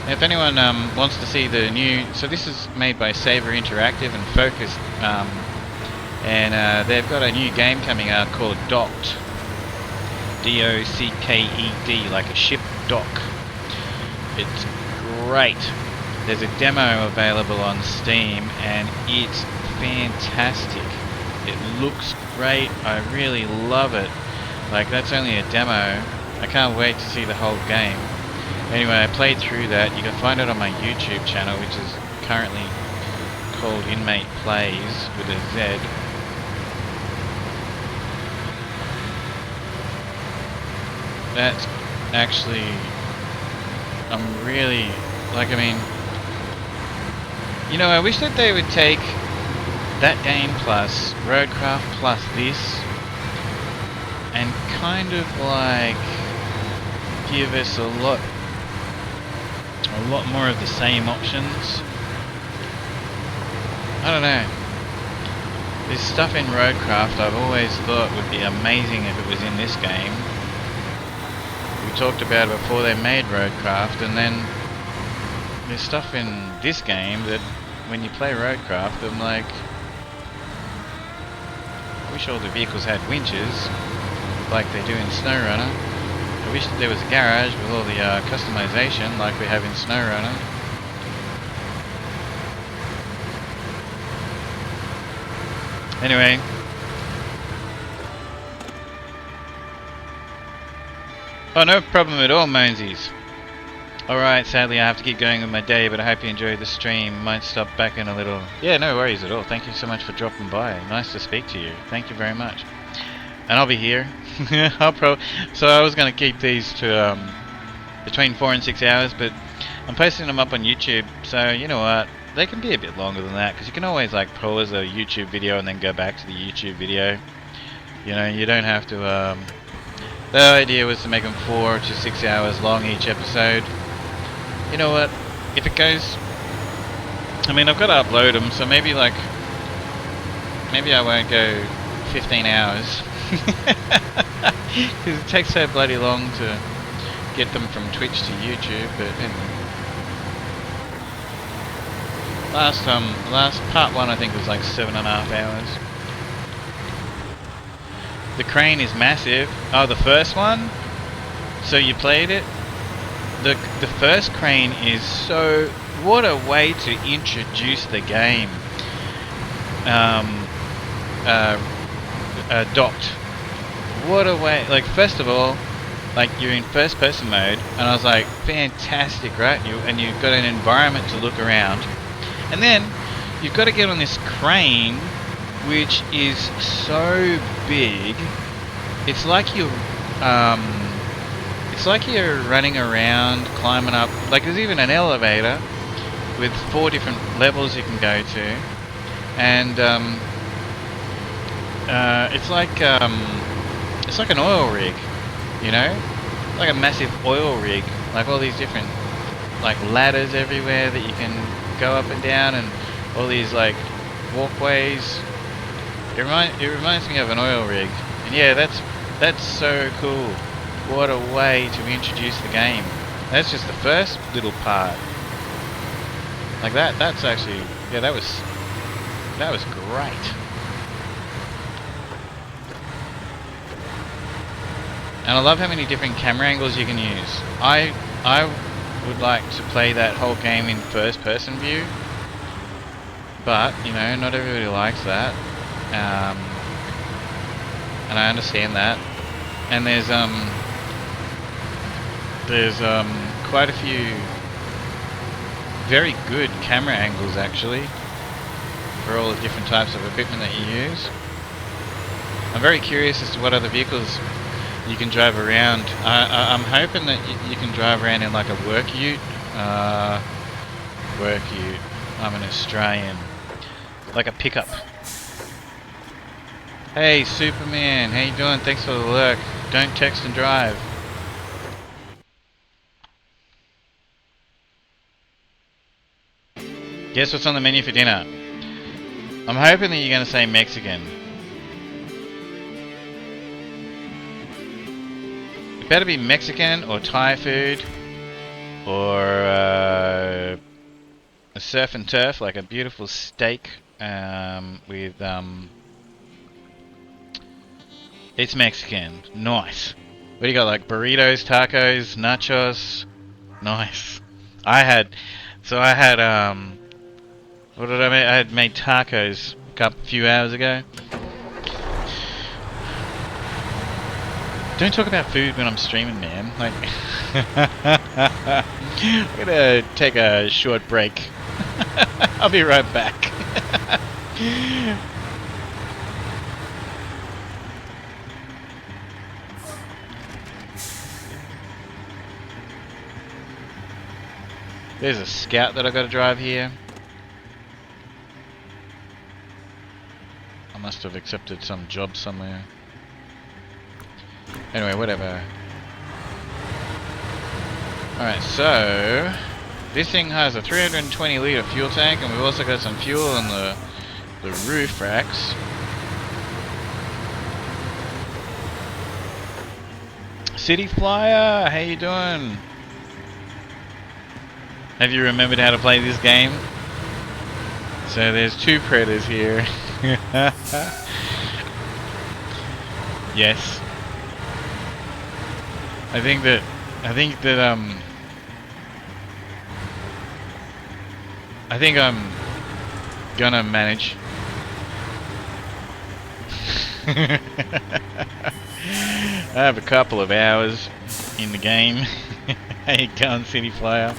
[SPEAKER 3] If anyone wants to see the new, so this is made by Saber Interactive and Focus, and they've got a new game coming out called Docked. D-O-C-K-E-D, like a ship dock. It's great. There's a demo available on Steam and it's fantastic. It looks great. I really love it. Like, that's only a demo. I can't wait to see the whole game. Anyway, I played through that. You can find it on my YouTube channel, which is currently called Inmate Plays with a Z. That's actually, I'm really, like, I mean, you know, I wish that they would take that game plus Roadcraft plus this and kind of like give us a lot more of the same options. I don't know. This stuff in Roadcraft I've always thought would be amazing if it was in this game. we talked about before they made Roadcraft, and then there's stuff in this game that when you play Roadcraft, I'm like, I wish all the vehicles had winches like they do in SnowRunner. I wish that there was a garage with all the customization like we have in SnowRunner. Anyway. Oh, no problem at all, Moansies. Alright, sadly I have to keep going with my day, but I hope you enjoyed the stream. Might stop back in a little. Yeah, no worries at all. Thank you so much for dropping by. Nice to speak to you. Thank you very much. And I'll be here. So I was going to keep these to between 4 and 6 hours, but I'm posting them up on YouTube, so you know what? They can be a bit longer than that, because you can always like pause a YouTube video and then go back to the YouTube video. You know, you don't have to... The idea was to make them 4 to 6 hours long each episode. You know what? If it goes... I mean, I've got to upload them, so maybe like... Maybe I won't go 15 hours. Because it takes so bloody long to get them from Twitch to YouTube, but anyway. Last part 1 I think was like 7.5 hours. The crane is massive. Oh, the first one? So you played it? The first crane is so... What a way to introduce the game. Docked. What a way... Like, first of all, like, you're in first person mode, and I was like, fantastic, right? And you've got an environment to look around. And then, you've got to get on this crane, which is so big. It's like you're running around, climbing up. Like there's even an elevator with 4 different levels you can go to, and it's like an oil rig, you know, like a massive oil rig. Like all these different like ladders everywhere that you can go up and down, and all these like walkways. It reminds me of an oil rig, and yeah, that's so cool. What a way to introduce the game. That's just the first little part. Like that's actually, yeah, that was great. And I love how many different camera angles you can use. I would like to play that whole game in first person view, but you know, not everybody likes that. And I understand that. And there's quite a few very good camera angles actually for all the different types of equipment that you use. I'm very curious as to what other vehicles you can drive around. I'm hoping that you can drive around in like a work ute. Work ute. I'm an Australian. Like a pickup. Hey Superman, how you doing? Thanks for the lurk. Don't text and drive. Guess what's on the menu for dinner? I'm hoping that you're going to say Mexican. It better be Mexican or Thai food or a surf and turf, like a beautiful steak with it's Mexican. Nice. What do you got, like burritos, tacos, nachos? Nice. I had what did I make? I had made tacos a few hours ago. Don't talk about food when I'm streaming, man. Like, I'm gonna take a short break. I'll be right back. There's a Scout that I got to drive here. I must have accepted some job somewhere. Anyway, whatever. Alright, so this thing has a 320 litre fuel tank, and we've also got some fuel on the roof racks. City Flyer, how you doing? Have you remembered how to play this game? So there's two predators here. Yes. I think that I think I'm gonna manage. I have a couple of hours in the game. How you going, City Flyer?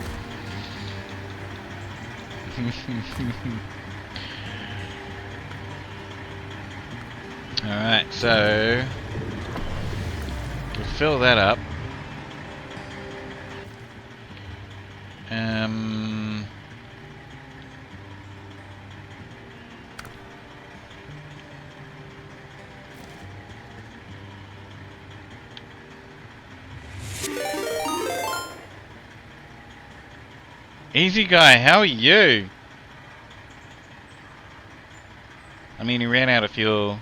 [SPEAKER 3] Alright, so we'll fill that up. Easy guy, how are you? I mean, he ran out of fuel,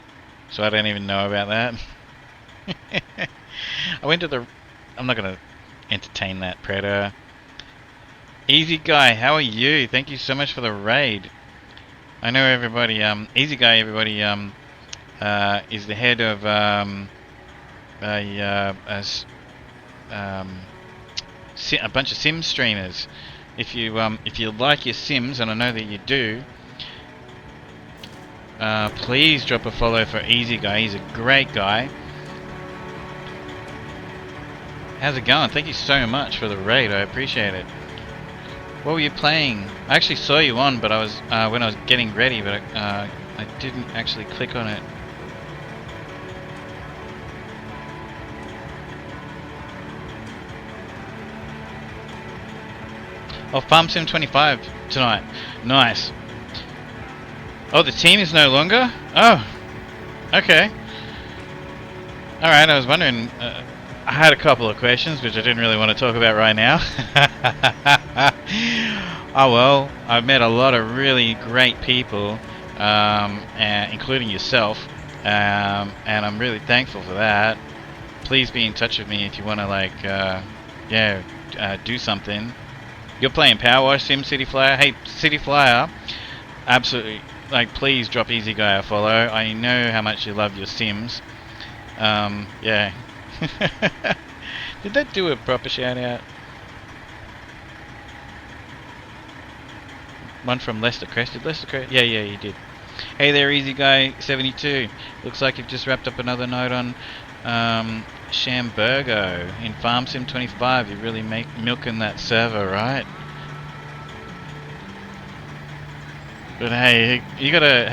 [SPEAKER 3] so I don't even know about that. I went to the... I'm not going to entertain that predator. Easy guy, how are you? Thank you so much for the raid. I know everybody, Easy guy, everybody, is the head of, a bunch of sim streamers. If you like your Sims, and I know that you do, please drop a follow for Easy Guy. He's a great guy. How's it going? Thank you so much for the raid. I appreciate it. What were you playing? I actually saw you on, but I was when I was getting ready, but I didn't actually click on it. Oh, Farm Sim 25 tonight. Nice. Oh, the team is no longer? Oh, okay. Alright, I was wondering, I had a couple of questions which I didn't really want to talk about right now. Oh well, I've met a lot of really great people, including yourself, and I'm really thankful for that. Please be in touch with me if you want to, like, do something. You're playing Power Wash Sim, City Flyer. Hey, City Flyer, absolutely, like, please drop Easy Guy a follow. I know how much you love your Sims. Yeah. Did that do a proper shout out? One from Lester Crest. Did Lester Crest? Yeah, you did. Hey there, Easy Guy 72. Looks like you've just wrapped up another note on Shamburgo in Farm Sim 25. You're really milking that server, right? But hey, have you got a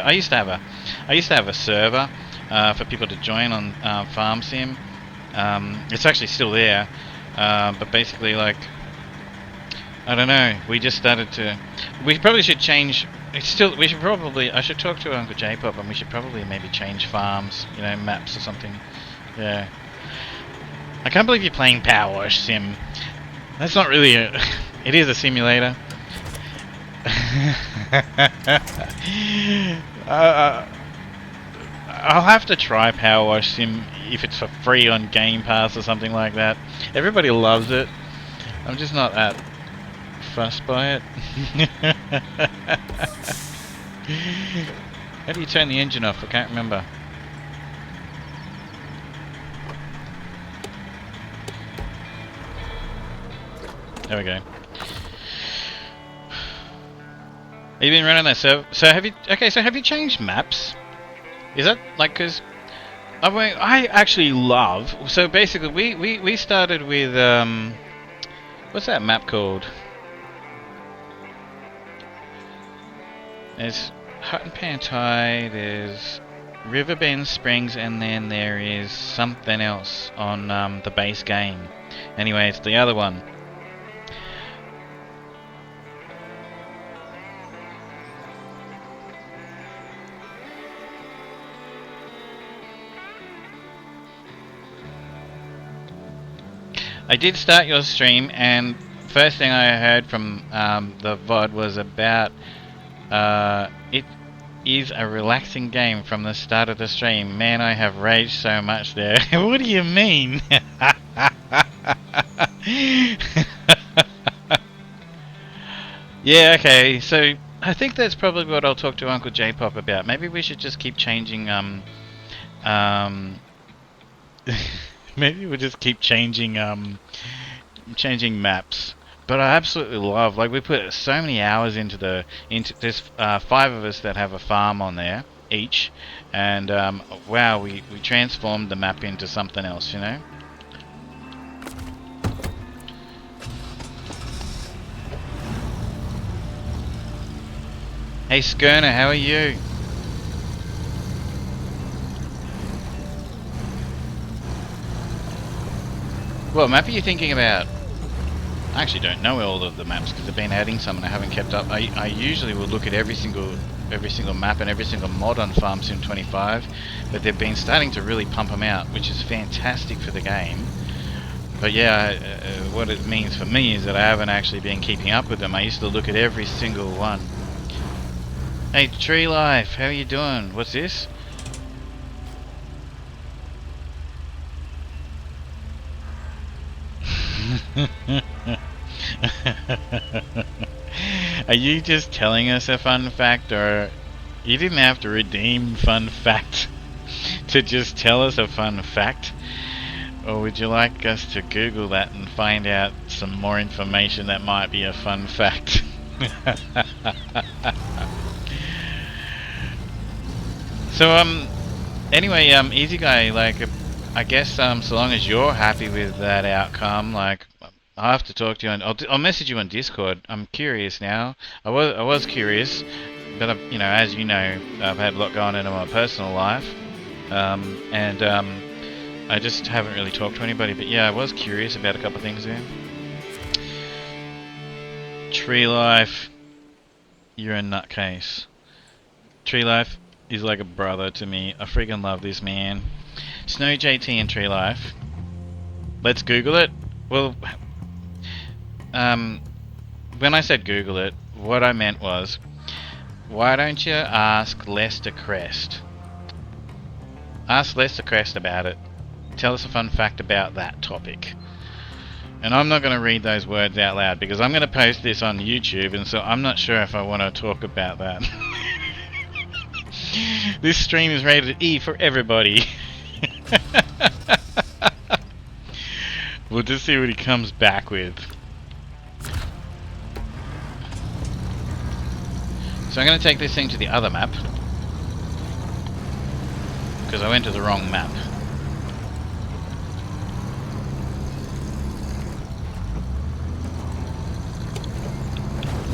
[SPEAKER 3] I used to have a server for people to join on Farm Sim. It's actually still there, but basically, like, I don't know. We just started to. We probably should change. It's still. We should probably. I should talk to Uncle J-Pop, and we should probably maybe change farms. You know, maps or something. Yeah. I can't believe you're playing Power Wash Sim. That's not really a. It is a simulator. I'll have to try Power Wash Sim if it's for free on Game Pass or something like that. Everybody loves it. I'm just not that fussed by it. How do you turn the engine off? I can't remember. There we go. Have you been running that server? So have you? Okay, so have you changed maps? Is that like, because I actually love. So basically, we started with what's that map called? There's Hut and Pantai, there's Riverbend Springs, and then there is something else on the base game. Anyway, it's the other one. I did start your stream, and first thing I heard from the VOD was about it is a relaxing game from the start of the stream. Man, I have raged so much there. What do you mean? Yeah, okay, so I think that's probably what I'll talk to Uncle J-Pop about. Maybe we should just keep changing, um, maybe we'll just keep changing maps. But I absolutely love, like, we put so many hours into there's 5 of us that have a farm on there, each, and, wow, we transformed the map into something else, you know? Hey Skerner, how are you? What map are you thinking about? I actually don't know all of the maps because I've been adding some and I haven't kept up. I usually will look at every single map and every single mod on Farm Sim 25, but they've been starting to really pump them out, which is fantastic for the game. But yeah, what it means for me is that I haven't actually been keeping up with them. I used to look at every single one. Hey Tree Life, how are you doing? What's this? Are you just telling us a fun fact, or you didn't have to redeem fun fact to just tell us a fun fact? Or would you like us to Google that and find out some more information that might be a fun fact? So anyway, Easy Guy, like, I guess so long as you're happy with that outcome, like, I'll have to talk to you, and I'll message you on Discord. I'm curious now. I was curious, but I've, you know, as you know, I've had a lot going on in my personal life, and I just haven't really talked to anybody. But yeah, I was curious about a couple of things there. Tree Life, you're a nutcase. Tree Life is like a brother to me. I freaking love this man. Snow JT and Tree Life. Let's Google it. Well, when I said Google it, what I meant was, why don't you ask Lester Crest? Ask Lester Crest about it. Tell us a fun fact about that topic. And I'm not going to read those words out loud because I'm going to post this on YouTube, and so I'm not sure if I want to talk about that. This stream is rated E for everybody. We'll just see what he comes back with. So I'm going to take this thing to the other map, because I went to the wrong map.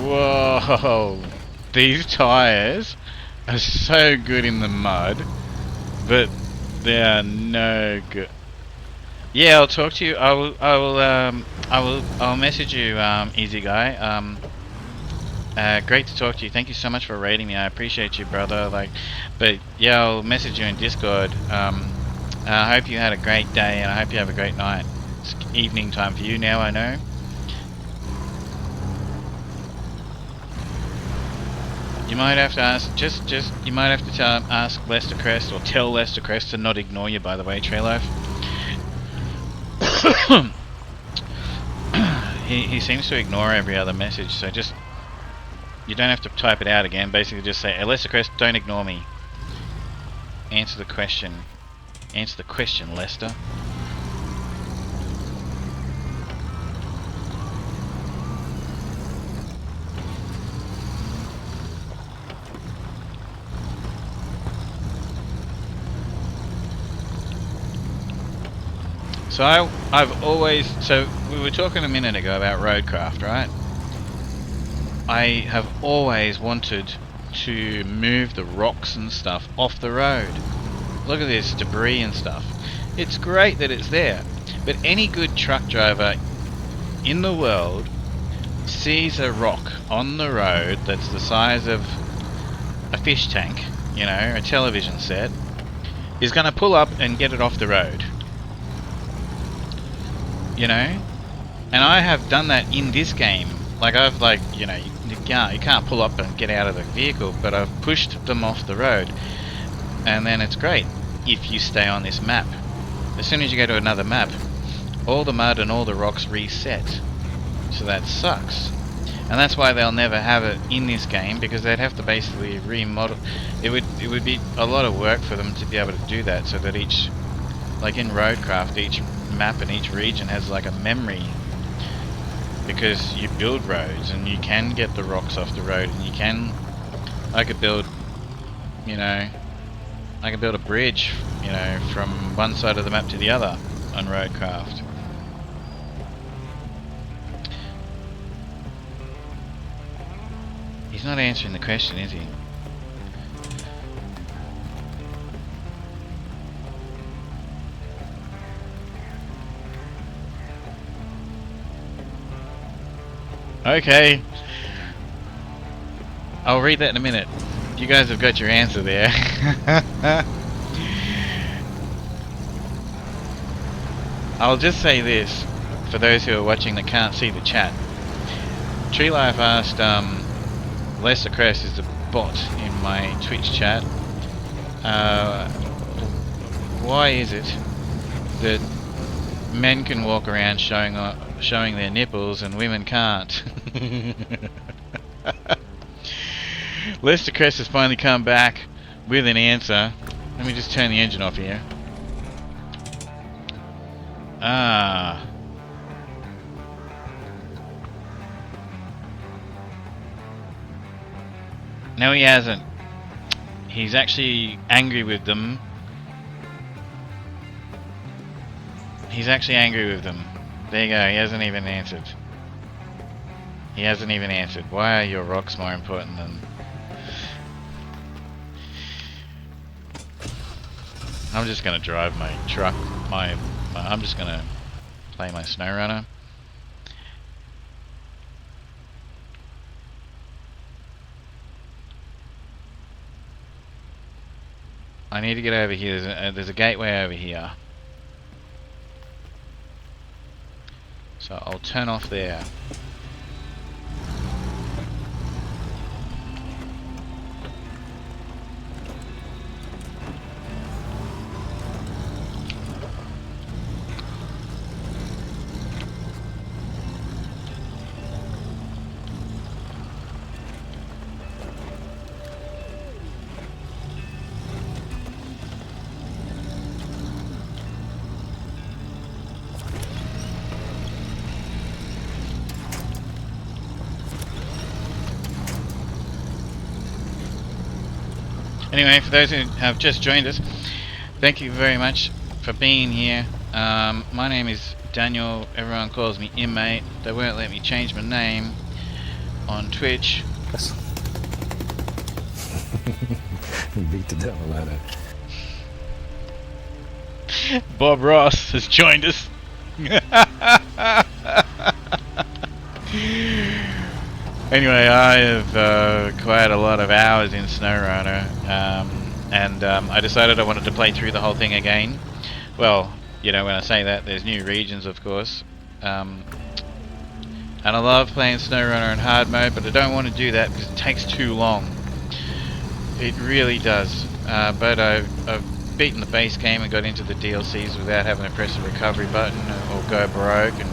[SPEAKER 3] Whoa! These tires are so good in the mud, but they are no good. Yeah, I'll talk to you. I'll message you, Easy Guy. Great to talk to you. Thank you so much for rating me. I appreciate you, brother. Like, but yeah, I'll message you in Discord. I hope you had a great day, and I hope you have a great night. It's evening time for you now, I know. You might have to ask, you might have to ask Lester Crest, or tell Lester Crest to not ignore you, by the way, Tree Life. he seems to ignore every other message, so just, you don't have to type it out again, basically just say, hey, Lester Crest, don't ignore me. Answer the question. Answer the question, Lester. So I've always, so we were talking a minute ago about roadcraft, right? I have always wanted to move the rocks and stuff off the road. Look at this debris and stuff. It's great that it's there, but any good truck driver in the world sees a rock on the road that's the size of a fish tank, you know, a television set, is going to pull up and get it off the road. You know? And I have done that in this game. Like, I've, like, you know, you can't pull up and get out of the vehicle, but I've pushed them off the road, and then it's great if you stay on this map. As soon as you go to another map, all the mud and all the rocks reset, so that sucks. And that's why they'll never have it in this game, because they'd have to basically remodel. It would be a lot of work for them to be able to do that, so that each, like in Roadcraft, each map and each region has like a memory, because you build roads and you can get the rocks off the road, and you can, I could build a bridge, from one side of the map to the other on Roadcraft. He's not answering the question, is he? Okay. I'll read that in a minute. You guys have got your answer there. I'll just say this, for those who are watching that can't see the chat. Tree Life asked, Lester Crest is a bot in my Twitch chat. Why is it that men can walk around showing their nipples and women can't? Lester Crest has finally come back with an answer. Let me just turn the engine off here. No, he hasn't. He's actually angry with them. He's actually angry with them. There you go, he hasn't even answered. He hasn't even answered. Why are your rocks more important than... I'm just gonna drive my truck, I'm just gonna play my SnowRunner. I need to get over here. There's a gateway over here. So I'll turn off there. Anyway, for those who have just joined us, thank you very much for being here. My name is Daniel. Everyone calls me Inmate. They won't let me change my name on Twitch.
[SPEAKER 5] Beat the devil out of.
[SPEAKER 3] Bob Ross has joined us. Anyway, I have quite a lot of hours in SnowRunner, and I decided I wanted to play through the whole thing again. Well, when I say that, there's new regions, of course. And I love playing SnowRunner in hard mode, but I don't want to do that because it takes too long. It really does. But I've beaten the base game and got into the DLCs without having to press the recovery button or go broke, and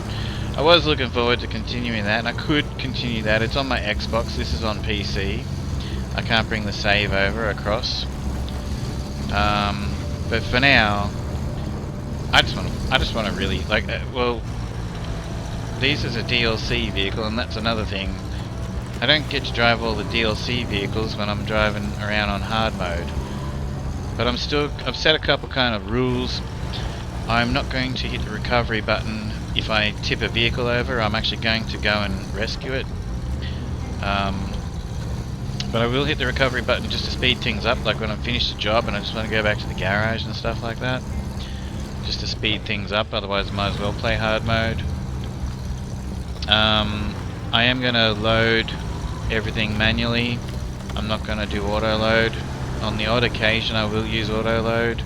[SPEAKER 3] I was looking forward to continuing that, and I could continue that. It's on my Xbox, this is on PC. I can't bring the save over across. But for now, I just want to really, well, this is a DLC vehicle, and that's another thing. I don't get to drive all the DLC vehicles when I'm driving around on hard mode. But I've set a couple kind of rules. I'm not going to hit the recovery button if I tip a vehicle over. I'm actually going to go and rescue it. But I will hit the recovery button just to speed things up, like when I'm finished the job and I just want to go back to the garage and stuff like that. Just to speed things up, otherwise I might as well play hard mode. I am going to load everything manually. I'm not going to do auto load. On the odd occasion I will use auto load.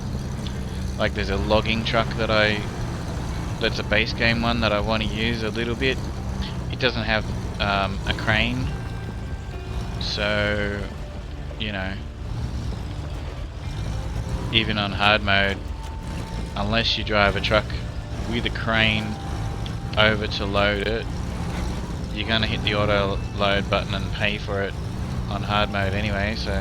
[SPEAKER 3] Like there's a logging truck that's a base game one that I want to use a little bit. It doesn't have a crane, So, you know, even on hard mode, unless you drive a truck with a crane over to load it, you're gonna hit the auto load button and pay for it on hard mode anyway. So,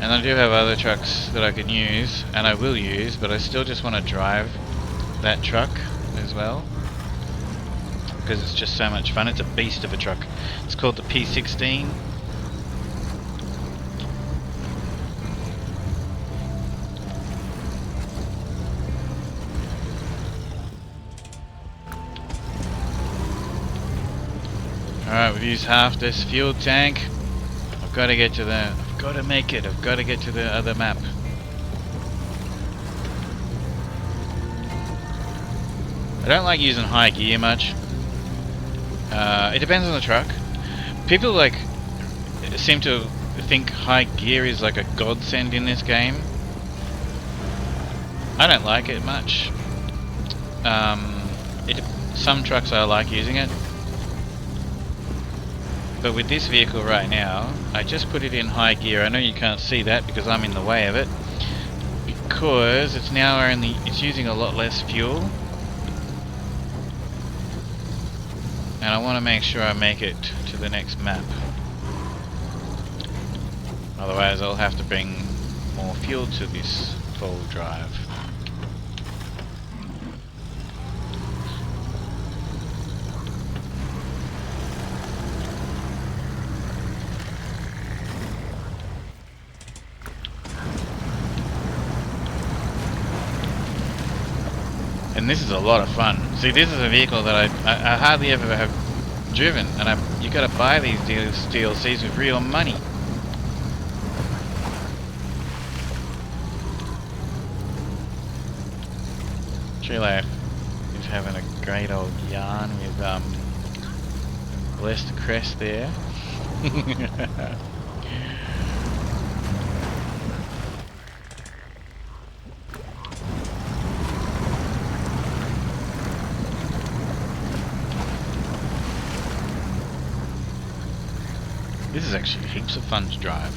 [SPEAKER 3] and I do have other trucks that I can use, and I will use, but I still just want to drive that truck as well because it's just so much fun. It's a beast of a truck. It's called the P16. Alright, we've used half this fuel tank. I've got to get to the... I've got to make it. I've got to get to the other map. I don't like using high gear much. It depends on the truck. People like seem to think high gear is like a godsend in this game. I don't like it much. Some trucks I like using it. But with this vehicle right now, I just put it in high gear. I know you can't see that because I'm in the way of it. Because it's now it's using a lot less fuel. And I want to make sure I make it to the next map. Otherwise I'll have to bring more fuel to this full drive. And this is a lot of fun. See, this is a vehicle that I hardly ever have driven, and you got to buy these DLCs with real money. Chile is having a great old yarn with Lester Crest there. This is actually heaps of fun to drive.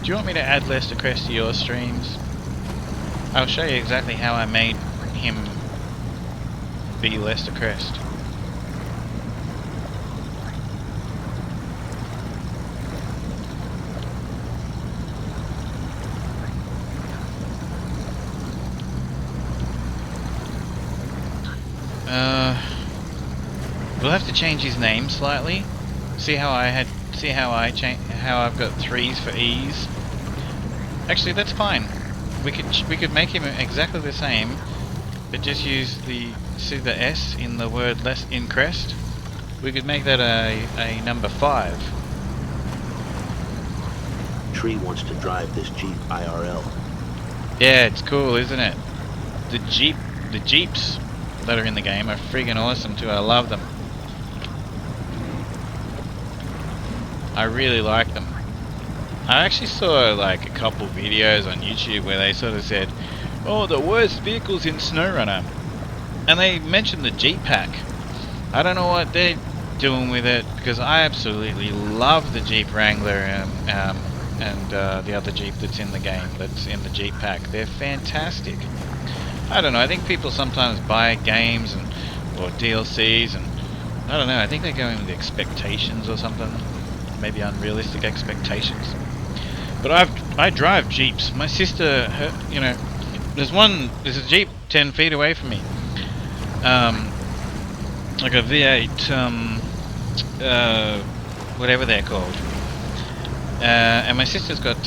[SPEAKER 3] Do you want me to add Lester Crest to your streams? I'll show you exactly how I made him be Lester Crest. We'll have to change his name slightly. See how I've got 3s for E's. Actually, that's fine. We could make him exactly the same, but just use the S in the word less in crest. We could make that a number 5.
[SPEAKER 6] Tree wants to drive this Jeep IRL.
[SPEAKER 3] Yeah, it's cool, isn't it? The Jeeps that are in the game are friggin' awesome too. I love them. I really like them. I actually saw like a couple videos on YouTube where they sort of said, oh, the worst vehicles in SnowRunner, and they mentioned the Jeep pack. I don't know what they're doing with it, because I absolutely love the Jeep Wrangler and the other Jeep that's in the game, that's in the Jeep pack. They're fantastic. I don't know, I think people sometimes buy games or DLCs, and I don't know, I think they go in with expectations or something, maybe unrealistic expectations. But I drive Jeeps. My sister, you know, there's a Jeep 10 feet away from me, like a V8, whatever they're called, and my sister's got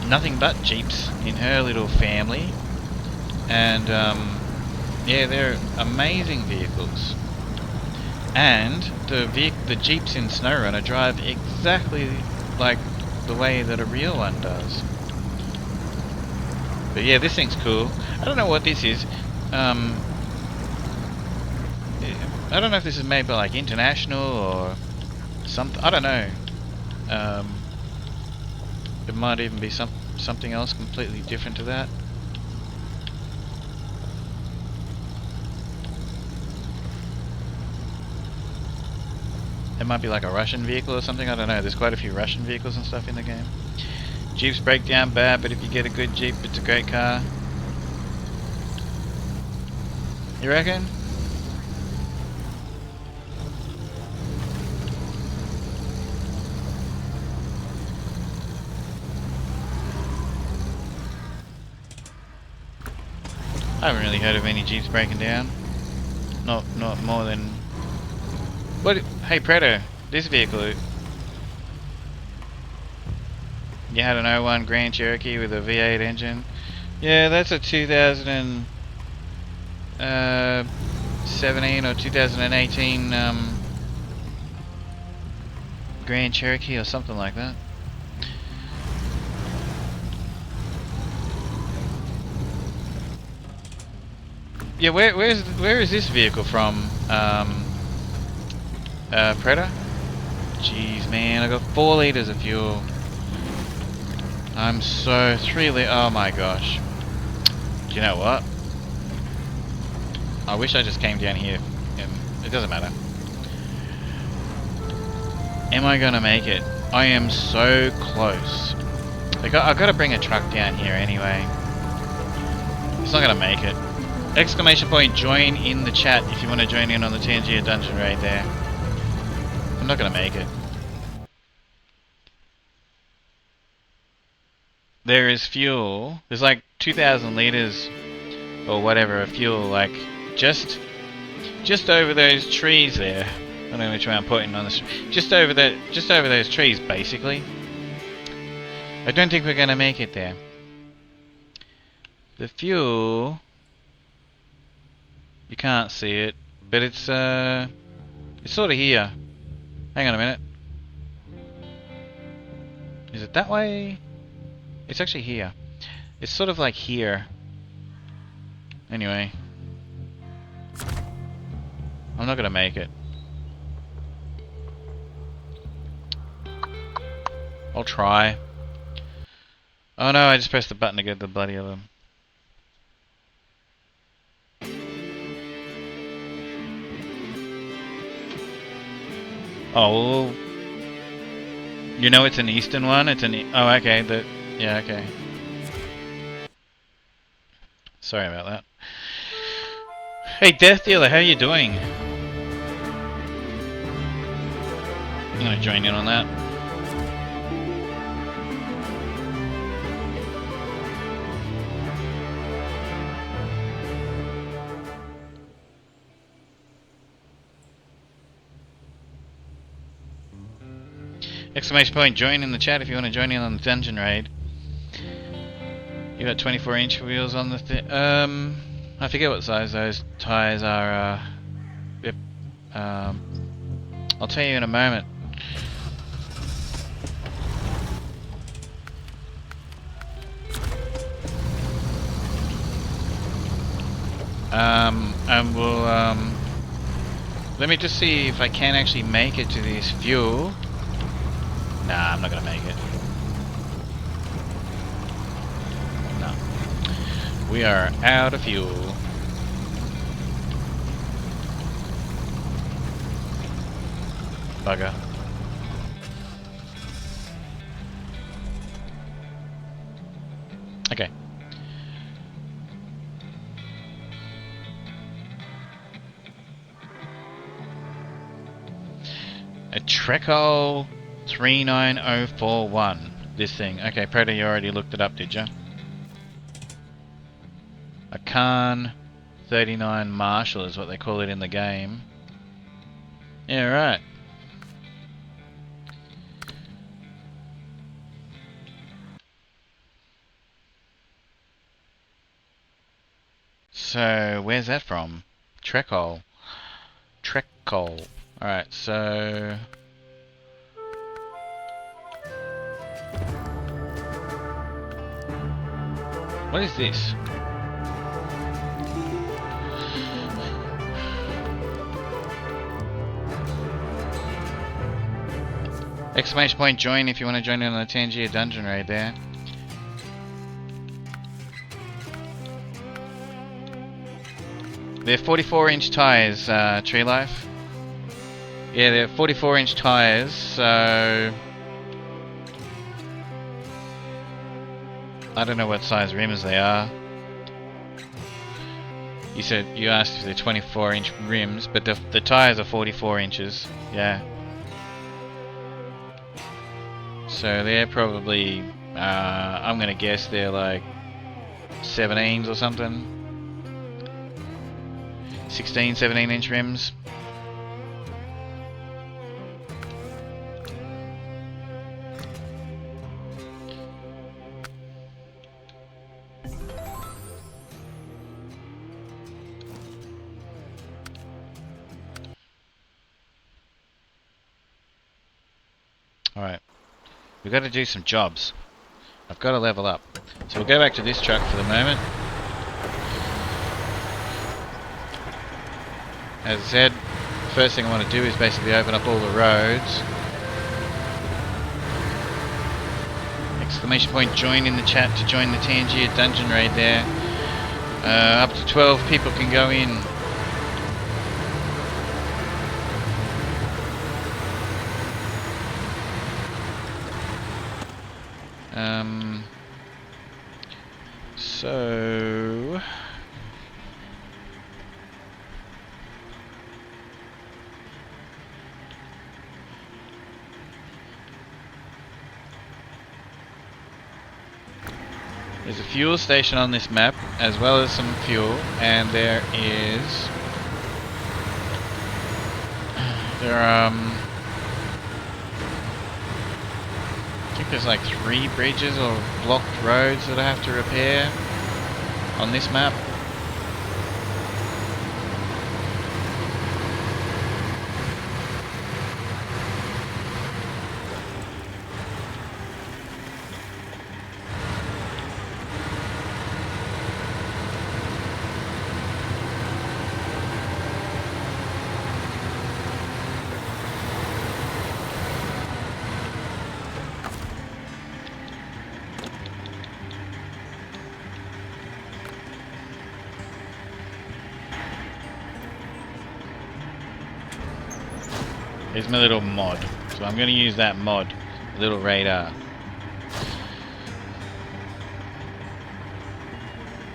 [SPEAKER 3] nothing but Jeeps in her little family, and yeah, they're amazing vehicles. And the Jeeps in SnowRunner drive exactly like the way that a real one does. But yeah, this thing's cool. I don't know what this is. I don't know if this is made by like International or something. I don't know. It might even be something else completely different to that. It might be like a Russian vehicle or something. I don't know. There's quite a few Russian vehicles and stuff in the game. Jeeps break down bad, but if you get a good Jeep, it's a great car. You reckon? I haven't really heard of any Jeeps breaking down. Not more than... What? Hey Predator, this vehicle... You had an '01 Grand Cherokee with a V8 engine. Yeah, that's a 2017 or 2018 Grand Cherokee or something like that. Yeah, where is this vehicle from? Predator? Jeez, man, I got 4 liters of fuel. I'm so 3 liters. Oh my gosh. Do you know what? I wish I just came down here. It doesn't matter. Am I gonna make it? I am so close. I got to bring a truck down here anyway. It's not gonna make it. Exclamation point join in the chat if you want to join in on the Tangier dungeon raid there. I'm not gonna make it. There is fuel. There's like 2,000 liters or whatever of fuel, like just over those trees there. I don't know which way I'm putting on this. Just over those trees, basically. I don't think we're gonna make it there. The fuel, you can't see it, but it's sort of here. Hang on a minute. Is it that way? It's actually here. It's sort of like here. Anyway. I'm not gonna make it. I'll try. Oh no, I just pressed the button to get the bloody other. Oh, well, you know it's an eastern one? It's an oh, okay, yeah, okay. Sorry about that. Hey, Death Dealer, how you doing? I'm gonna join in on that. Exclamation point, join in the chat if you want to join in on the dungeon raid. You got 24-inch wheels on the I forget what size those tires are. Yep. I'll tell you in a moment. And we'll let me just see if I can actually make it to this fuel. Nah, I'm not gonna make it. No. We are out of fuel. Bugger. Okay. A Trekol 39041. This thing. Okay, Predator, you already looked it up, did you? A Khan 39 Marshall is what they call it in the game. Yeah, right. So, where's that from? Trekol. Trekol. Alright, so... What is this? Exclamation point join if you want to join in on the Tangier dungeon raid there. They're 44-inch tires, Tree Life. Yeah, they're 44-inch tires, so... I don't know what size rims they are. You asked if they're 24-inch rims, but the tires are 44 inches. Yeah. So they're probably, I'm gonna guess they're like 17s or something. 16, 17-inch rims. Alright. We've got to do some jobs. I've got to level up. So we'll go back to this truck for the moment. As I said, first thing I want to do is basically open up all the roads. Exclamation point join in the chat to join the Tangier dungeon raid there. Up to 12 people can go in. So... There's a fuel station on this map, as well as some fuel, and there is... I think there's like 3 bridges or blocked roads that I have to repair on this map. Here's my little mod. So I'm going to use that mod, the little radar.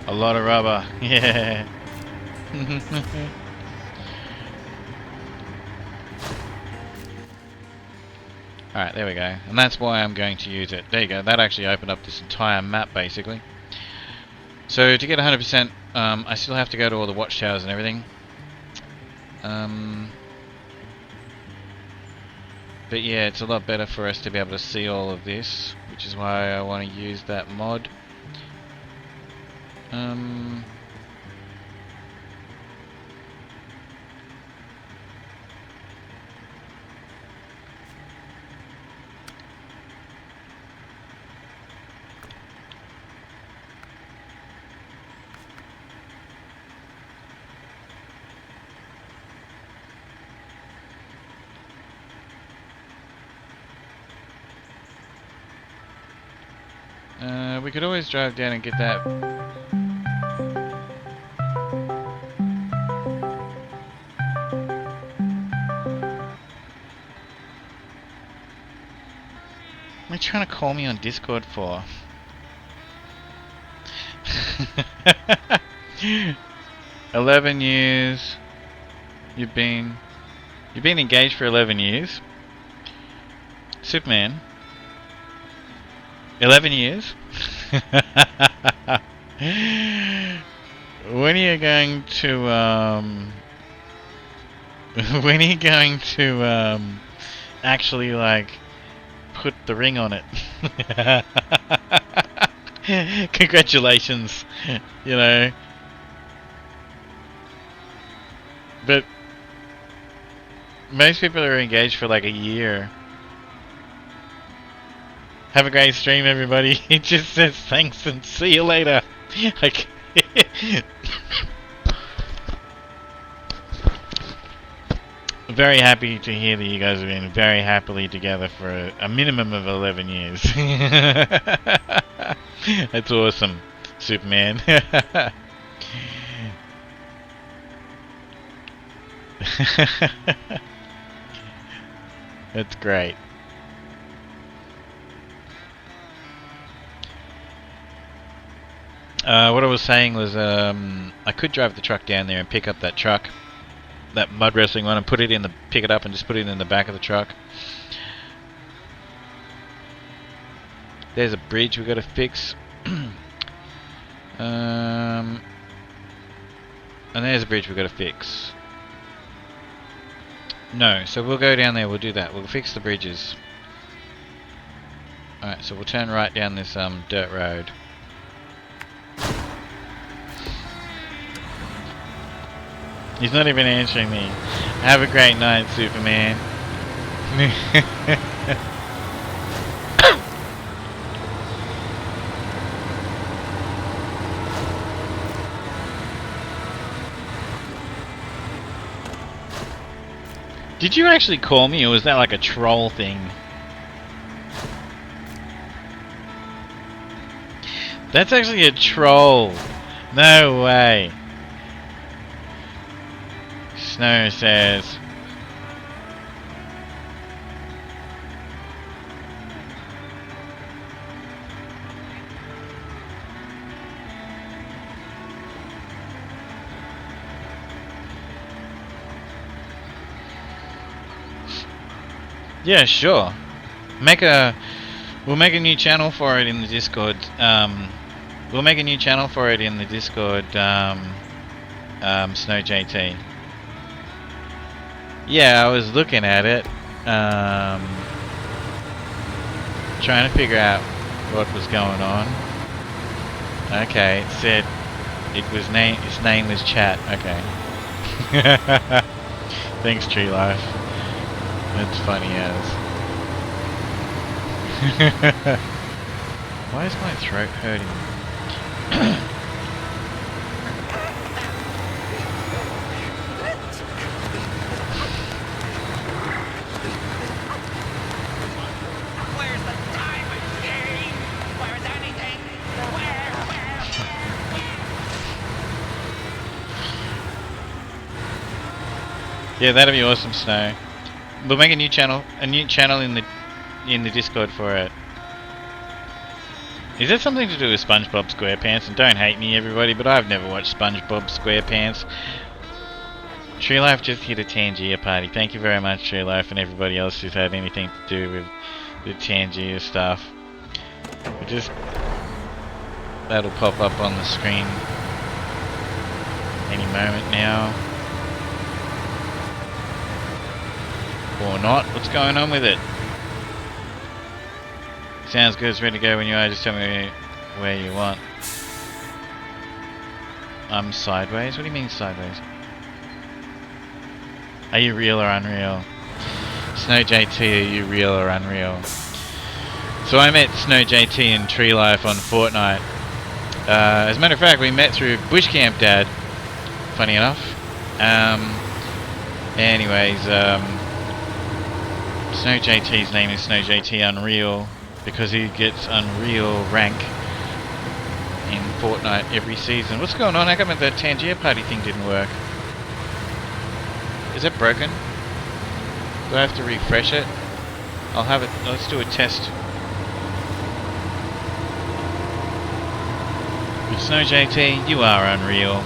[SPEAKER 3] A lot of rubber, yeah. Alright, there we go. And that's why I'm going to use it. There you go, that actually opened up this entire map basically. So to get 100%, I still have to go to all the watchtowers and everything. But yeah, it's a lot better for us to be able to see all of this, which is why I want to use that mod. We could always drive down and get that. What are you trying to call me on Discord for? 11 years. You've been engaged for 11 years. Superman. 11 years? When are you going to when are you going to actually like put the ring on it? Congratulations, you know. But Most people are engaged for like a year. Have a great stream, everybody. He just says thanks and see you later. Okay. Very happy to hear that you guys have been very happily together for a minimum of 11 years. That's awesome, Superman. That's great. What I was saying was I could drive the truck down there and pick up that truck, that mud wrestling one, and pick it up and just put it in the back of the truck. There's a bridge we've got to fix. And there's a bridge we've got to fix. No, so we'll go down there, we'll do that. We'll fix the bridges. Alright, so we'll turn right down this dirt road. He's not even answering me. Have a great night, Superman. Did you actually call me, or was that like a troll thing? That's actually a troll. No way. Snow says. Yeah, sure. We'll make a new channel for it in the Discord. We'll make a new channel for it in the Discord. Snow JT. Yeah, I was looking at it, trying to figure out what was going on. Okay, it said his name was Chat. Okay. Thanks, Tree Life. That's funny as. Why is my throat hurting? Yeah, that'd be awesome, Snow. We'll make a new channel in the Discord for it. Is that something to do with SpongeBob SquarePants? And don't hate me, everybody, but I've never watched SpongeBob SquarePants. Tree Life just hit a Tangier party. Thank you very much, Tree Life, and everybody else who's had anything to do with the Tangier stuff. That'll pop up on the screen any moment now. Or not. What's going on with it? Sounds good. It's ready to go when you are. Just tell me where you want. I'm sideways? What do you mean sideways? Are you real or unreal? Snow JT, are you real or unreal? So I met Snow JT and Tree Life on Fortnite. As a matter of fact, we met through Bush Camp Dad. Funny enough. Snow JT's name is Snow JT Unreal because he gets Unreal rank in Fortnite every season. What's going on? How come the Tangier party thing didn't work? Is it broken? Do I have to refresh it? I'll have it. Let's do a test. With Snow JT, you are unreal.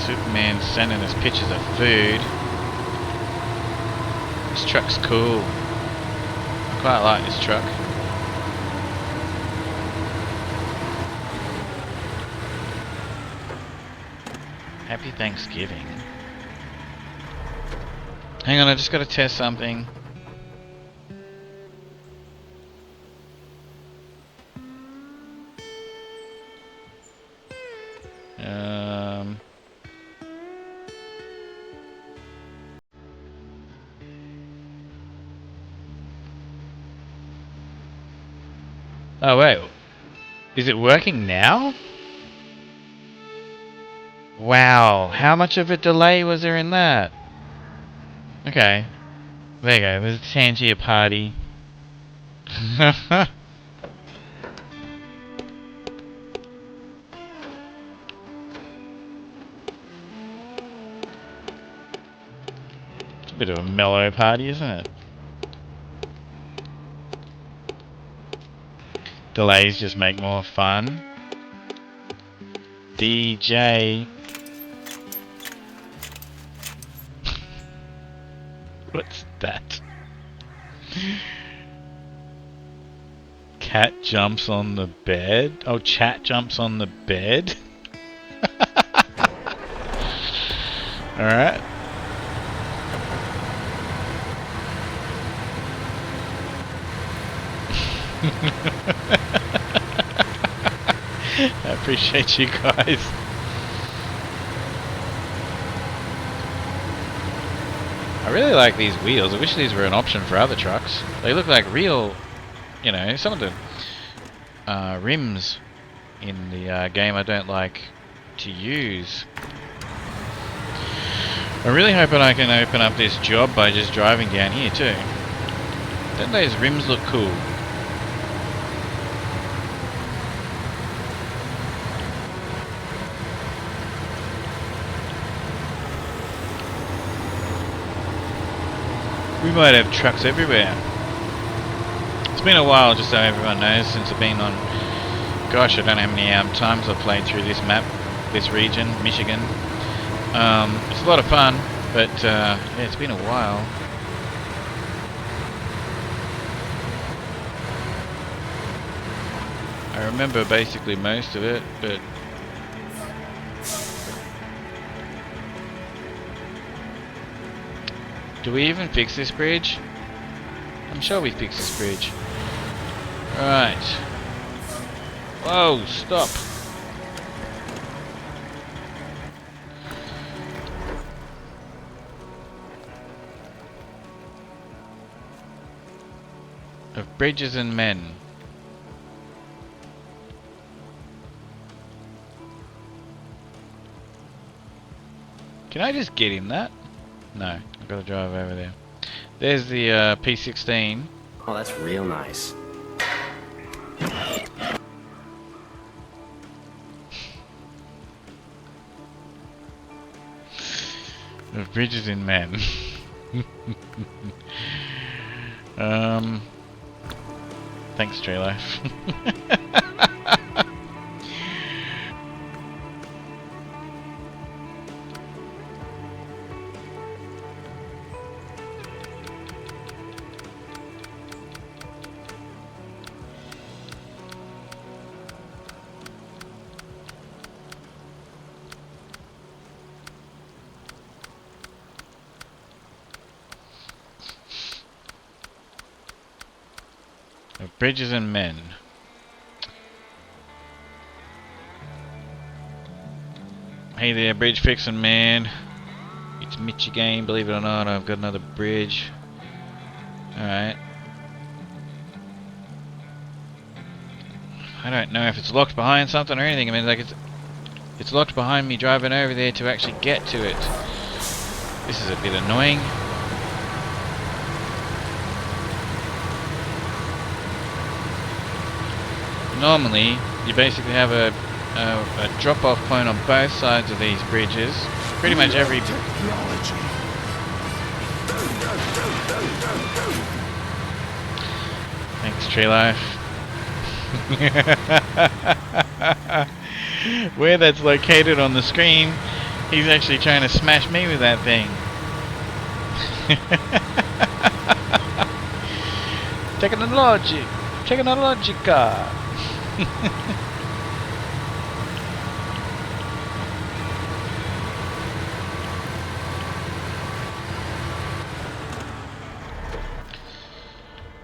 [SPEAKER 3] Superman sending us pictures of food. This truck's cool. I quite like this truck. Happy Thanksgiving. Hang on, I just got to test something. Oh wait, is it working now? Wow, how much of a delay was there in that? Okay, there you go, there's a Tangier party. It's a bit of a mellow party, isn't it? Delays just make more fun. DJ. What's that? Cat jumps on the bed. Oh, chat jumps on the bed. Alright. I appreciate you guys. I really like these wheels. I wish these were an option for other trucks. They look like real, you know, some of the rims in the game I don't like to use. I'm really hoping I can open up this job by just driving down here too. Don't those rims look cool? We might have trucks everywhere. It's been a while, just so everyone knows, since I've been on... Gosh, I don't know how many times I've played through this map, this region, Michigan. It's a lot of fun, but yeah, it's been a while. I remember basically most of it, but... Do we even fix this bridge? I'm sure we fixed this bridge. Right. Whoa, stop. Of bridges and men. Can I just get in that? No, I've got to drive over there. There's the P16.
[SPEAKER 7] Oh, that's real nice.
[SPEAKER 3] Of bridges in men. Thanks, Tree Life. Of bridges and men. Hey there, bridge fixing man. It's Mitch again, believe it or not, I've got another bridge. Alright. I don't know if it's locked behind something or anything. I mean, like it's locked behind me driving over there to actually get to it. This is a bit annoying. Normally, you basically have a drop-off point on both sides of these bridges. Pretty much every... Thanks, Tree Life. Where that's located on the screen, he's actually trying to smash me with that thing. Technologica.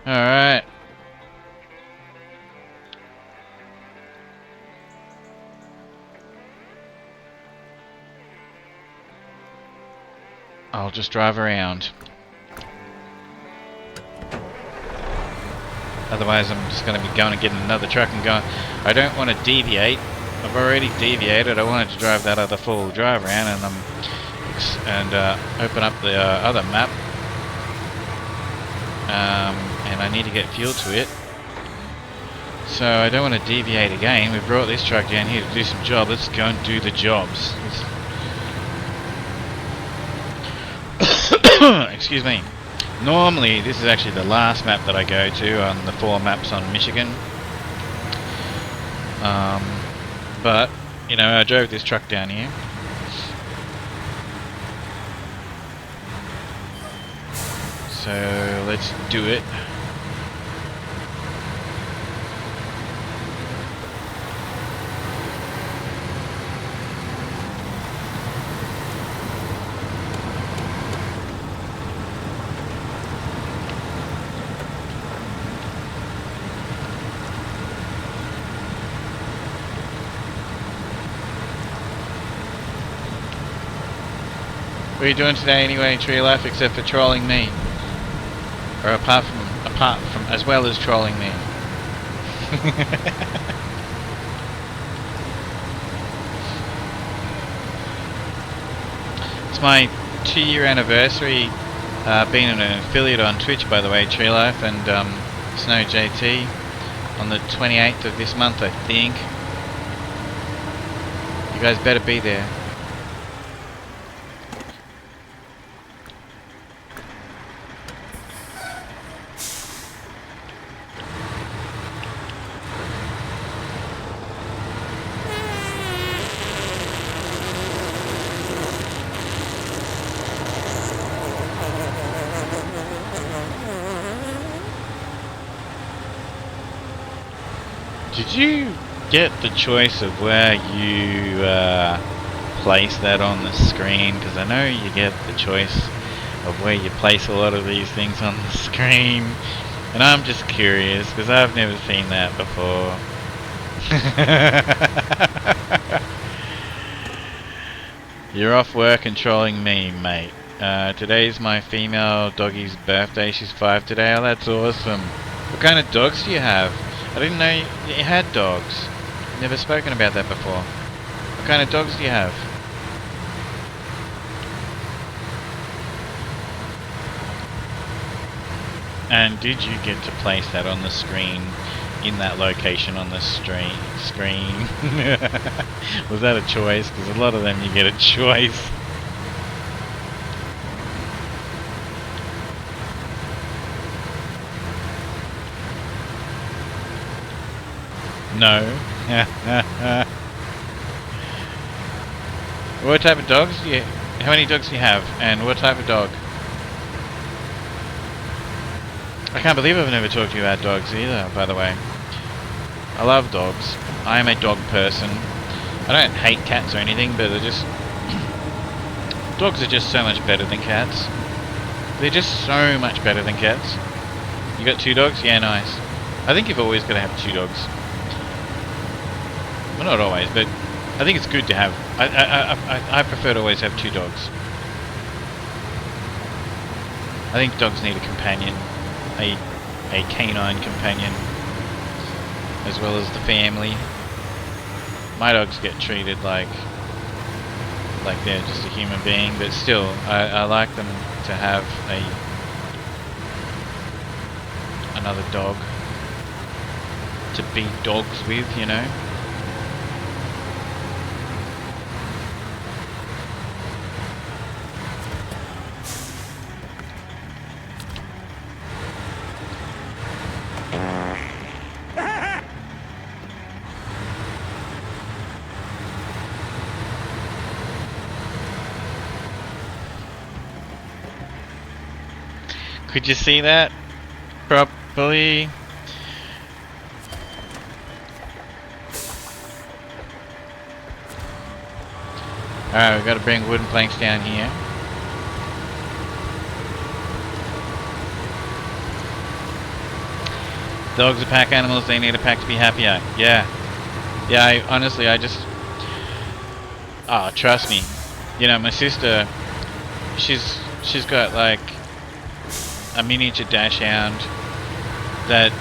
[SPEAKER 3] Alright. I'll just drive around. Otherwise I'm just going to be going and getting another truck and going. I don't want to deviate. I've already deviated. I wanted to drive that other full drive around and open up the other map. And I need to get fuel to it. So I don't want to deviate again. We brought this truck down here to do some job. Let's go and do the jobs. Excuse me. Normally, this is actually the last map that I go to on the 4 maps on Michigan. But, you know, I drove this truck down here. So, let's do it. What are you doing today anyway, Tree Life, except for trolling me? Or apart from, as well as trolling me. It's my 2-year anniversary being an affiliate on Twitch, by the way, Tree Life and Snow JT on the 28th of this month, I think. You guys better be there. Did you get the choice of where you place that on the screen? Because I know you get the choice of where you place a lot of these things on the screen. And I'm just curious, because I've never seen that before. You're off work and trolling me, mate. Today's my female doggy's birthday. She's 5 today. Oh, that's awesome. What kind of dogs do you have? I didn't know you had dogs. Never spoken about that before. What kind of dogs do you have? And did you get to place that on the screen, in that location on the screen? Was that a choice? Because a lot of them you get a choice. No. What type of dogs do you... How many dogs do you have? And what type of dog? I can't believe I've never talked to you about dogs either, by the way. I love dogs. I am a dog person. I don't hate cats or anything, but they're just... Dogs are just so much better than cats. They're just so much better than cats. You got 2 dogs? Yeah, nice. I think you've always got to have 2 dogs. Well, not always, but I think it's good to have. I prefer to always have 2 dogs. I think dogs need a companion, a canine companion, as well as the family. My dogs get treated like they're just a human being, but still, I like them to have another dog to be dogs with, you know. Could you see that properly? Alright, we've got to bring wooden planks down here. Dogs are pack animals, they need a pack to be happier. Yeah. Yeah, honestly, I just... Oh, trust me. You know, my sister, she's got like a miniature dachshund that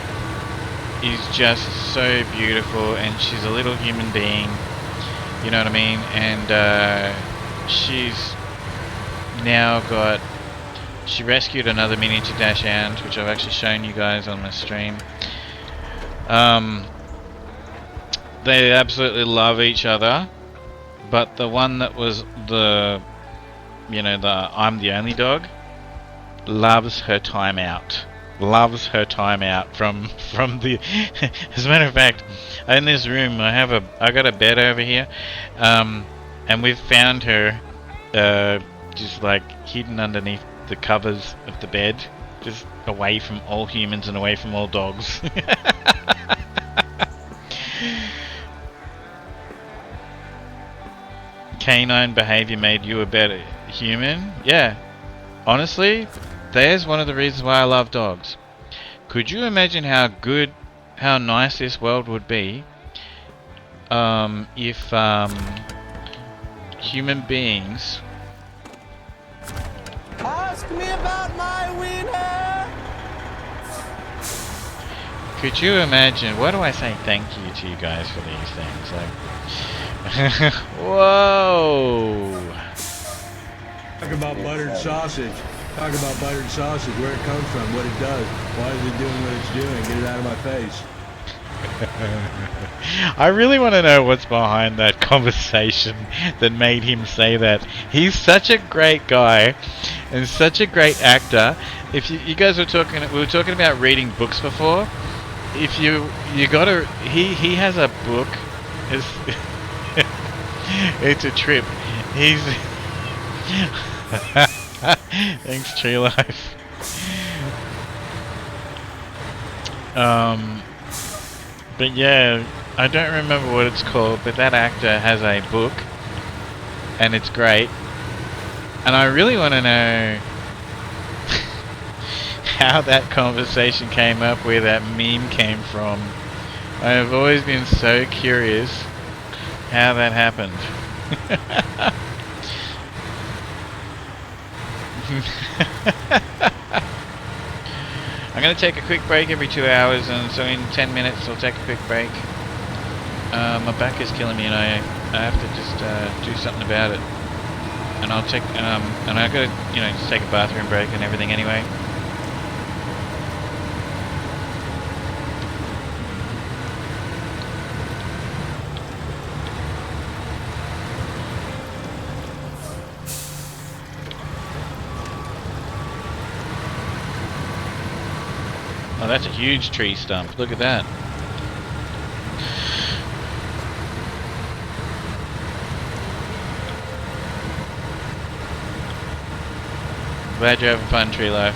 [SPEAKER 3] is just so beautiful, and she's a little human being, you know what I mean? And she's now got, she rescued another miniature dachshund, which I've actually shown you guys on my stream. They absolutely love each other, but the one that was the, you know, the I'm the only dog, loves her time out. Loves her time out from the. As a matter of fact, in this room I got a bed over here, and we've found her just like hidden underneath the covers of the bed, just away from all humans and away from all dogs. Canine behavior made you a better human? Yeah. Honestly, there's one of the reasons why I love dogs. Could you imagine how nice this world would be if human beings...
[SPEAKER 1] Ask me about my wiener!
[SPEAKER 3] Could you imagine... Why do I say thank you to you guys for these things? Like... Whoa!
[SPEAKER 8] Talk about buttered sausage. Talk about buttered sausage, where it comes from, what it does. Why is it doing what it's doing? Get it out of my face.
[SPEAKER 3] I really want to know what's behind that conversation that made him say that. He's such a great guy and such a great actor. If you guys were talking, we were talking about reading books before. If you gotta, he has a book. It's a trip. He's thanks, Tree Life. But yeah, I don't remember what it's called, but that actor has a book, and it's great. And I really want to know how that conversation came up, where that meme came from. I've always been so curious how that happened. I'm going to take a quick break every 2 hours, and so in 10 minutes I'll take a quick break. My back is killing me, and I have to just do something about it. And I'll check, and I've got to, just take a bathroom break and everything anyway. Oh, that's a huge tree stump. Look at that. Glad you're having fun, Tree Life.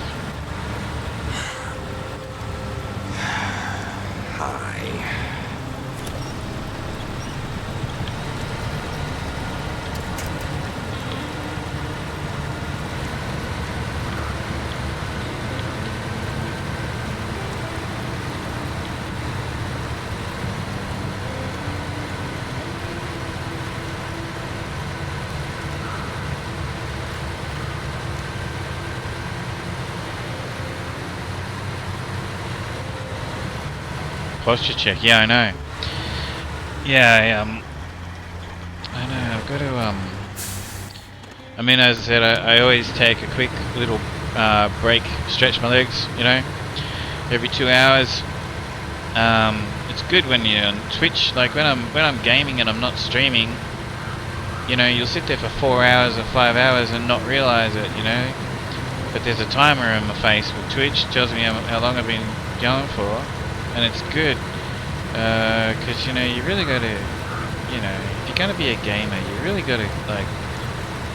[SPEAKER 3] Posture check, yeah, I know. Yeah, I know, I've got to, I mean, as I said, I always take a quick little break, stretch my legs, every 2 hours. It's good when you're on Twitch, like when I'm gaming and I'm not streaming, you'll sit there for 4 hours or 5 hours and not realize it, But there's a timer in my face with Twitch, tells me how long I've been going for. And it's good, because you really got to, if you're going to be a gamer, you really got to like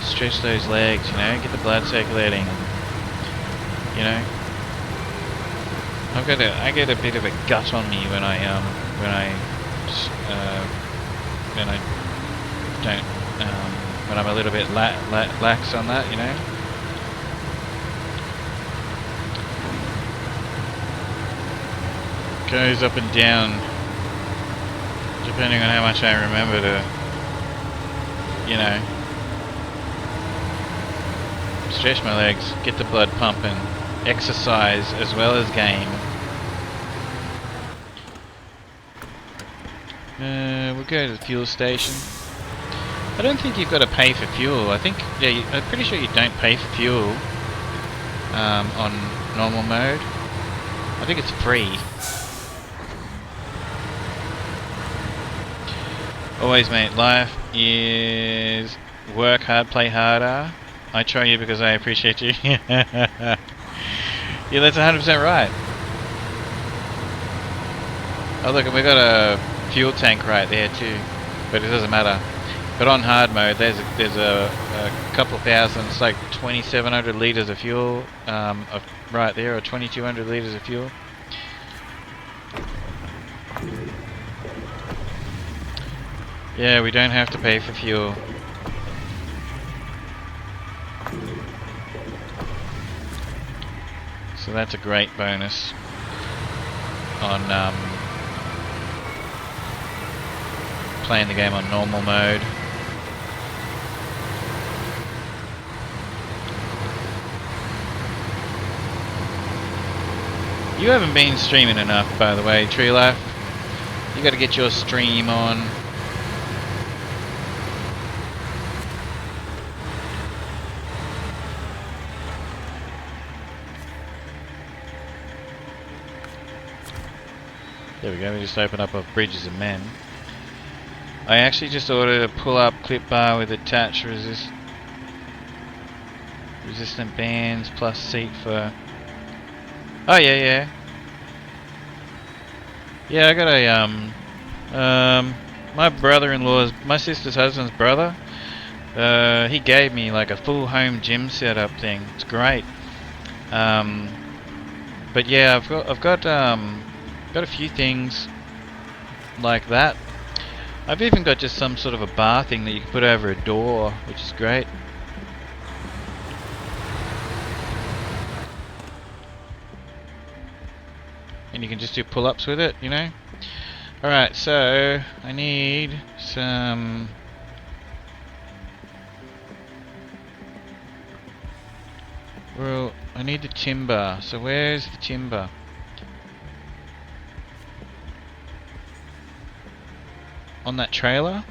[SPEAKER 3] stretch those legs, get the blood circulating. I get a bit of a gut on me when I don't, when I'm a little bit lax on that, Goes up and down depending on how much I remember to, stretch my legs, get the blood pumping, exercise as well as game. We'll go to the fuel station. I don't think you've got to pay for fuel. I think, yeah, I'm pretty sure you don't pay for fuel on normal mode. I think it's free. Always, mate, life is work hard, play harder. I try you because I appreciate you. Yeah, that's 100% right. Oh look, and we got a fuel tank right there too, but it doesn't matter. But on hard mode, there's a couple thousand, it's like 2,700 liters of fuel right there, or 2,200 liters of fuel. Yeah, we don't have to pay for fuel. So that's a great bonus on playing the game on normal mode. You haven't been streaming enough, by the way, Tree Life. You gotta get your stream on. There we go, we just opened up off Bridges of Men. I actually just ordered a pull-up clip bar with attached resistant bands plus seat for... Oh yeah. Yeah, I got a my brother-in-law's, my sister's husband's brother. He gave me like a full home gym setup thing. It's great. But yeah, I've got a few things like that. I've even got just some sort of a bar thing that you can put over a door, which is great. And you can just do pull-ups with it, you know. Alright, so I need some... Well, I need the timber. So where's the timber? On that trailer?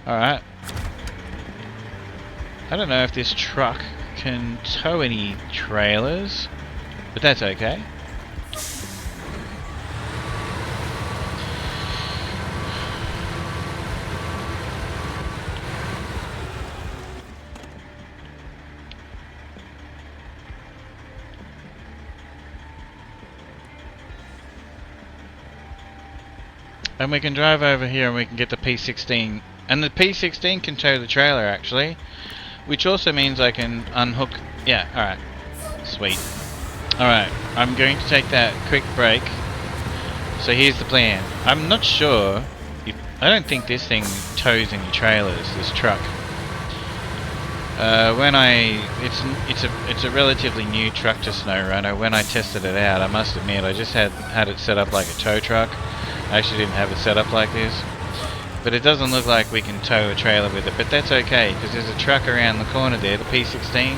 [SPEAKER 3] Alright. I don't know if this truck can tow any trailers, but that's okay. And we can drive over here and we can get the P16. And the P16 can tow the trailer actually. Which also means I can unhook... Yeah, alright. Sweet. Alright, I'm going to take that quick break. So here's the plan. I'm not sure if... I don't think this thing tows any trailers, this truck. It's a relatively new truck to SnowRunner. When I tested it out, I must admit, I just had it set up like a tow truck. I actually didn't have it set up like this. But it doesn't look like we can tow a trailer with it, but that's okay, because there's a truck around the corner there, the P16,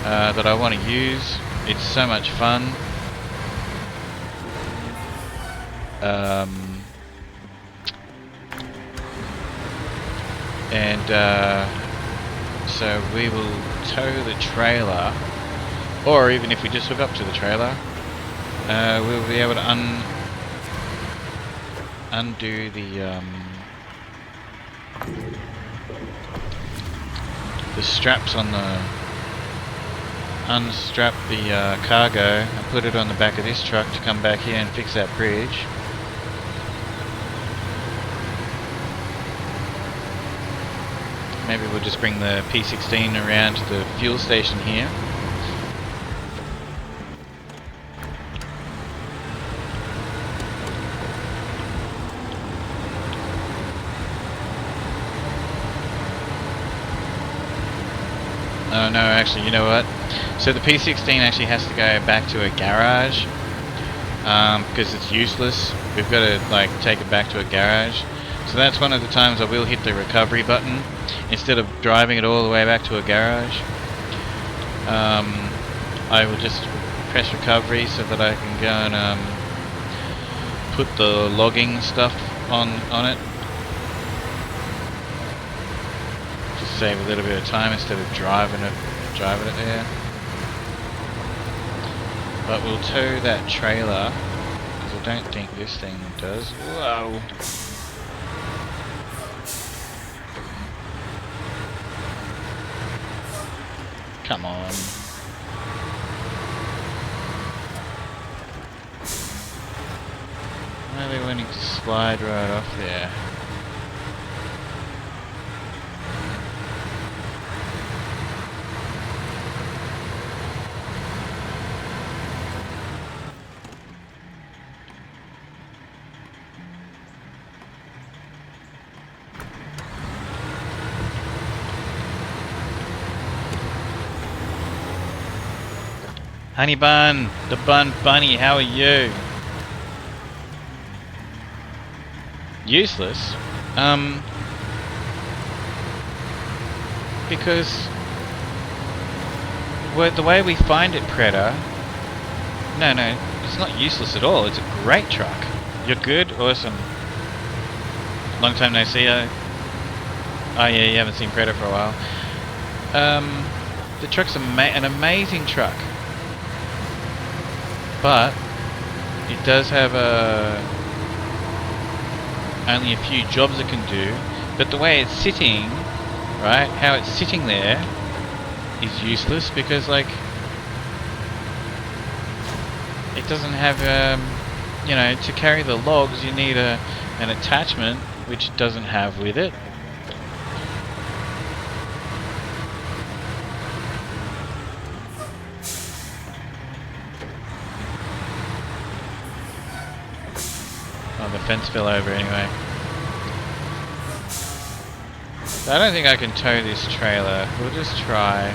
[SPEAKER 3] that I want to use. It's so much fun. So we will tow the trailer, or even if we just hook up to the trailer, we'll be able to undo the straps on the... unstrap the cargo and put it on the back of this truck to come back here and fix that bridge. Maybe we'll just bring the P16 around to the fuel station here. Oh no, actually, you know what? So the P16 actually has to go back to a garage because it's useless we've got to like take it back to a garage. So that's one of the times I will hit the recovery button instead of driving it all the way back to a garage. I will just press recovery so that I can go and put the logging stuff on it. Just save a little bit of time instead of driving it there. But we'll tow that trailer because I don't think this thing does. Whoa! Come on. Why are they wanting to slide right off there? Honey Bun, the Bun Bunny, how are you? Useless? Because the way we find it, Predator. No, it's not useless at all. It's a great truck. You're good? Awesome. Long time no see. Oh yeah, you haven't seen Predator for a while. The truck's an amazing truck. But it does have only a few jobs it can do. But the way it's sitting, right? How it's sitting there is useless because, like, it doesn't have, you know, to carry the logs you need an attachment which it doesn't have with it. The fence fell over anyway. So I don't think I can tow this trailer. We'll just try.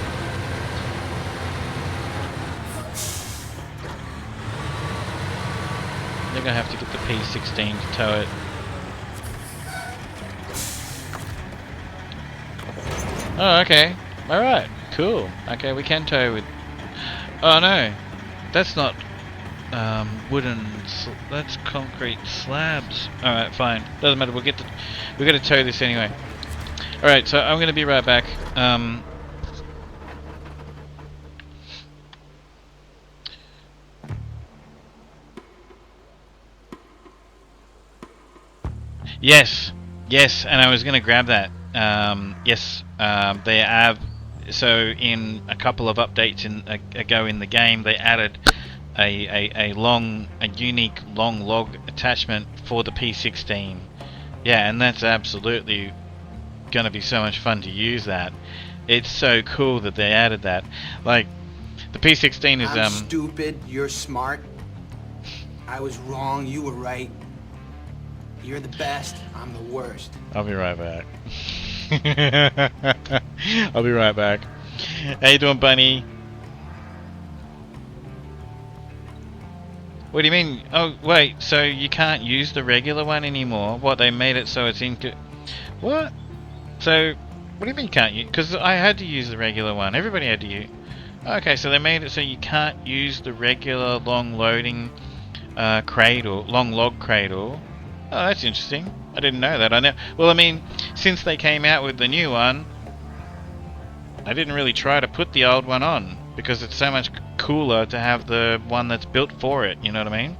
[SPEAKER 3] I think I have to get the P16 to tow it. Oh, okay. Alright, cool. Okay, we can tow with... Oh no, that's not wooden, that's concrete slabs. Alright, fine. Doesn't matter, we're gonna tow this anyway. Alright, so I'm gonna be right back. Yes, and I was gonna grab that. Yes, they have. So in a couple of updates ago in the game, they added a unique long log attachment for the P16. Yeah, and that's absolutely gonna be so much fun to use that. It's so cool that they added that. Like, the P16 is
[SPEAKER 9] I'm stupid, you're smart. I was wrong, you were right. You're the best, I'm the worst.
[SPEAKER 3] I'll be right back. I'll be right back. How you doing, Bunny? What do you mean? Oh, wait, so you can't use the regular one anymore? What, they made it so it's What? So, what do you mean you can't use? Because I had to use the regular one. Everybody had to use... Okay, so they made it so you can't use the regular long loading long log cradle. Oh, that's interesting. I didn't know that. Well, I mean, since they came out with the new one, I didn't really try to put the old one on because it's so much cooler to have the one that's built for it, you know what I mean?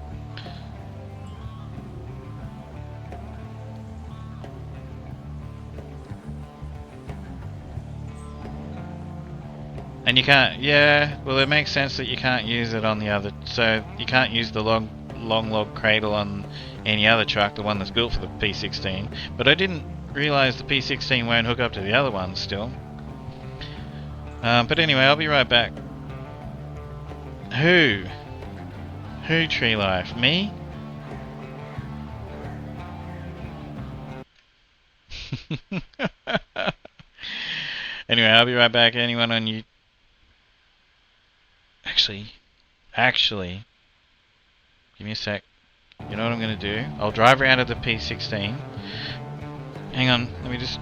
[SPEAKER 3] And you can't, yeah, well, it makes sense that you can't use it on the other, so you can't use the long log cradle on any other truck, the one that's built for the P16, but I didn't realise the P16 won't hook up to the other ones still. But anyway, I'll be right back. Who Tree Life? Me? Anyway, I'll be right back. Anyone on you? Actually, give me a sec. You know what I'm gonna do? I'll drive around to the P16. Hang on, let me just...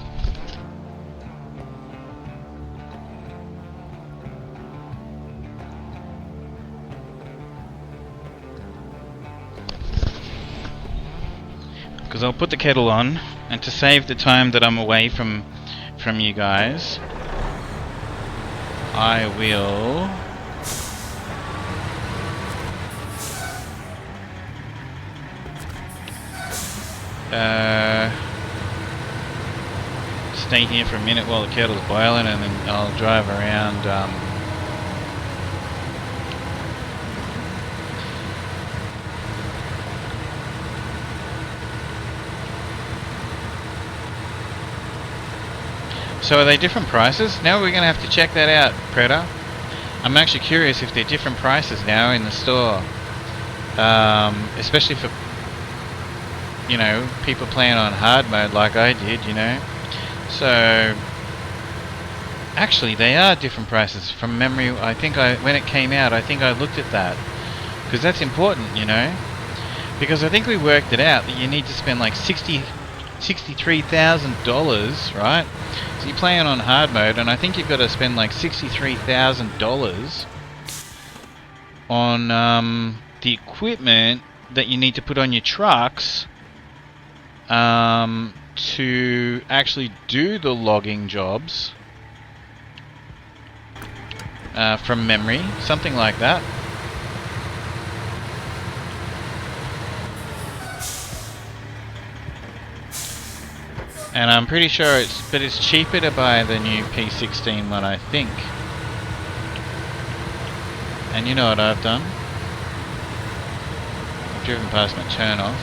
[SPEAKER 3] Because I'll put the kettle on, and to save the time that I'm away from you guys, I will stay here for a minute while the kettle's boiling, and then I'll drive around. So are they different prices? Now we're going to have to check that out, Predator. I'm actually curious if they're different prices now in the store. Especially for, you know, people playing on hard mode like I did, you know. So, actually they are different prices from memory. I think when it came out, I think I looked at that. Because that's important, you know. Because I think we worked it out that you need to spend like $63,000, right? So you're playing on hard mode, and I think you've got to spend like $63,000 on the equipment that you need to put on your trucks to actually do the logging jobs from memory, something like that. And I'm pretty sure it's cheaper to buy the new P16 one, I think. And you know what I've done? I've driven past my turn off.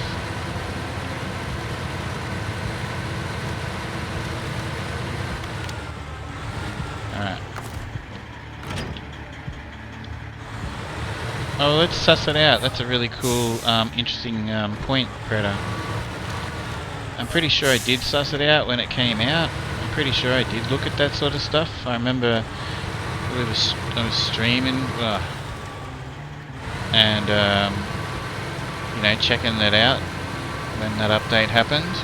[SPEAKER 3] Alright. Oh, let's suss it out. That's a really cool, interesting point, Predator. I'm pretty sure I did suss it out when it came out. I'm pretty sure I did look at that sort of stuff. I remember I was streaming and you know, checking that out when that update happened.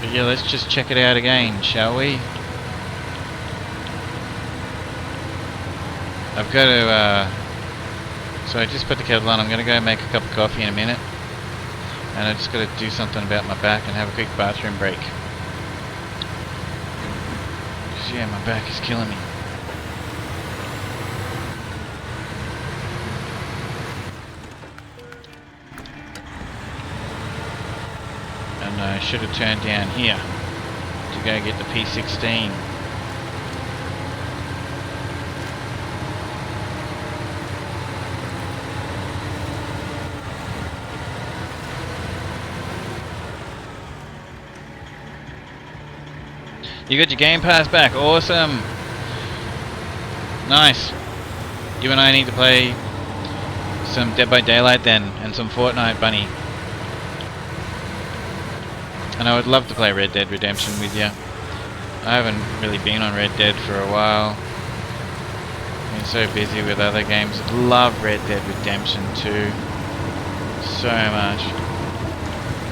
[SPEAKER 3] But yeah, let's just check it out again, shall we? I've got to so I just put the kettle on. I'm going to go make a cup of coffee in a minute. And I just got to do something about my back and have a quick bathroom break. Because yeah, my back is killing me. And I should have turned down here to go get the P16. You got your Game Pass back, awesome! Nice. You and I need to play some Dead by Daylight then, and some Fortnite, Bunny. And I would love to play Red Dead Redemption with you. I haven't really been on Red Dead for a while. Been so busy with other games. Love Red Dead Redemption 2 so much.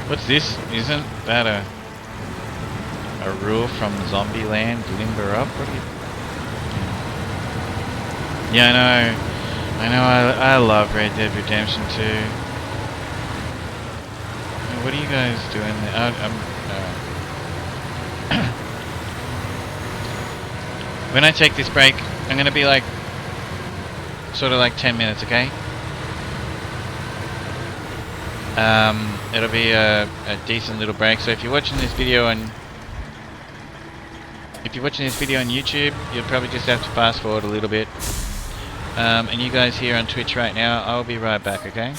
[SPEAKER 3] What's this? Isn't that a rule from Zombieland? Limber up? What are you... Yeah, I know I love Red Dead Redemption 2. What are you guys doing there? When I take this break, I'm gonna be like, sort of like 10 minutes, okay? It'll be a decent little break. So if you're watching this video on YouTube, you'll probably just have to fast forward a little bit. And you guys here on Twitch right now, I'll be right back, okay?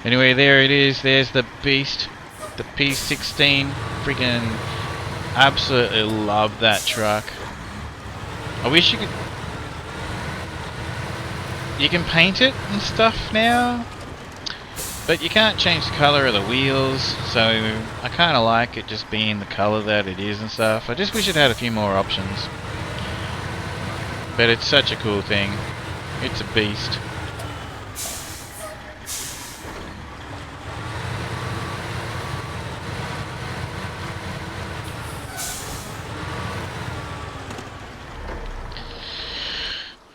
[SPEAKER 3] Anyway, there it is. There's the beast, the P16. Freaking absolutely love that truck. I wish you could... You can paint it and stuff now, but you can't change the color of the wheels, so I kind of like it just being the color that it is and stuff. I just wish it had a few more options. But it's such a cool thing. It's a beast.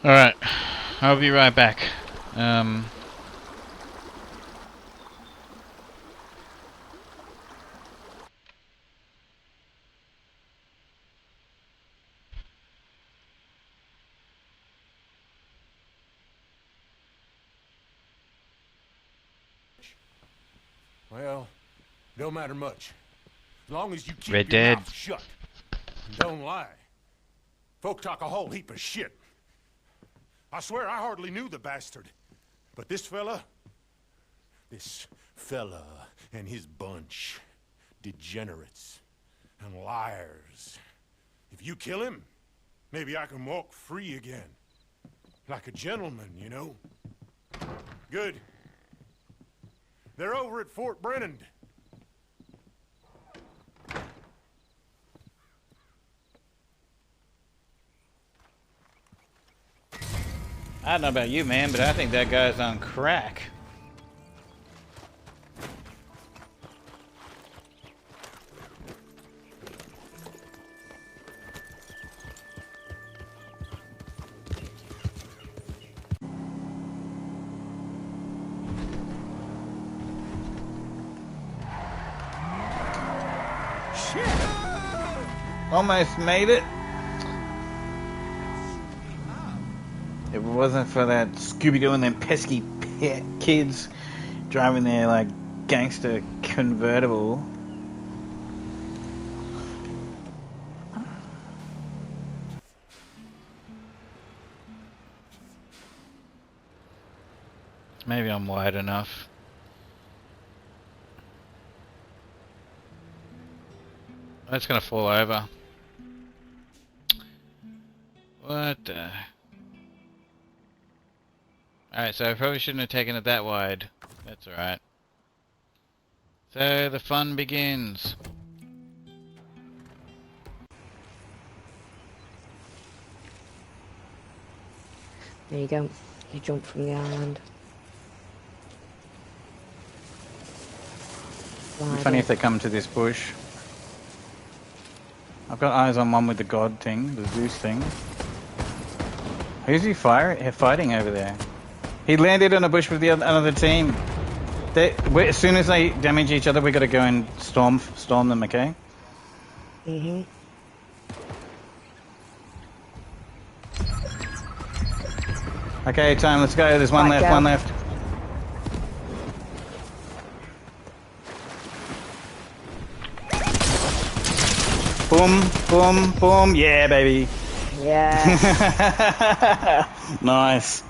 [SPEAKER 3] Alright, I'll be right back.
[SPEAKER 10] Well, don't matter much. As long as you keep
[SPEAKER 3] Red
[SPEAKER 10] your
[SPEAKER 3] Dead.
[SPEAKER 10] mouth shut. And don't lie. Folk talk a whole heap of shit. I swear I hardly knew the bastard. But this fella and his bunch, degenerates and liars. If you kill him, maybe I can walk free again. Like a gentleman, you know? Good. They're over at Fort Brennan.
[SPEAKER 3] I don't know about you, man, but I think that guy's on crack. Almost made it. If it wasn't for that Scooby-Doo and them pesky kids driving their like gangster convertible. Maybe I'm wide enough. That's gonna fall over. What the... Alright, so I probably shouldn't have taken it that wide. That's alright. So the fun begins.
[SPEAKER 11] There you go. You jump from the island.
[SPEAKER 3] It'd be funny if they come to this bush. I've got eyes on one with the god thing, the Zeus thing. Who's he fighting over there? He landed on a bush with the another team. As soon as they damage each other, we got to go and storm them. Okay.
[SPEAKER 11] Mhm.
[SPEAKER 3] Okay, time. Let's go. There's one left. One left. Boom, boom, boom. Yeah, baby.
[SPEAKER 11] Yeah.
[SPEAKER 3] Nice.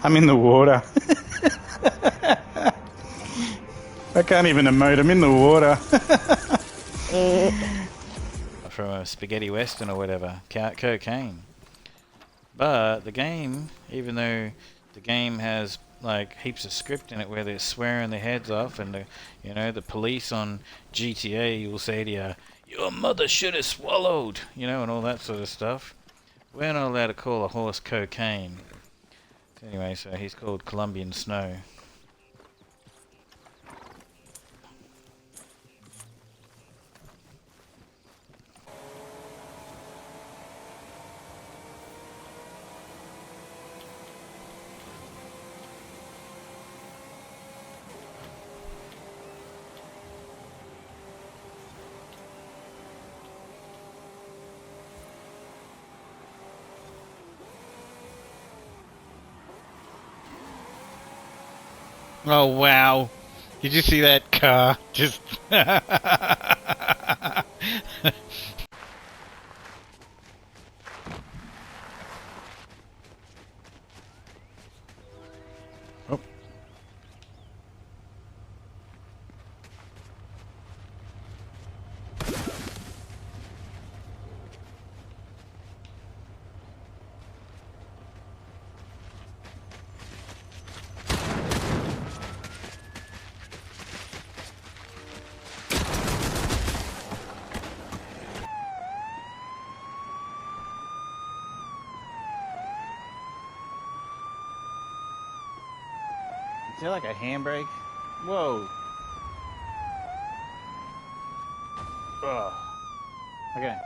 [SPEAKER 3] I'm in the water. I can't even emote. I'm in the water. From a spaghetti western or whatever. Cocaine. But the game, even though the game has like heaps of script in it where they're swearing their heads off, and the police on GTA will say to you, "Your mother should have swallowed," and all that sort of stuff. We're not allowed to call a horse cocaine. Anyway, so he's called Colombian Snow. Oh wow. Did you see that car? Just oh. Is there like a handbrake? Whoa. Oh. Okay.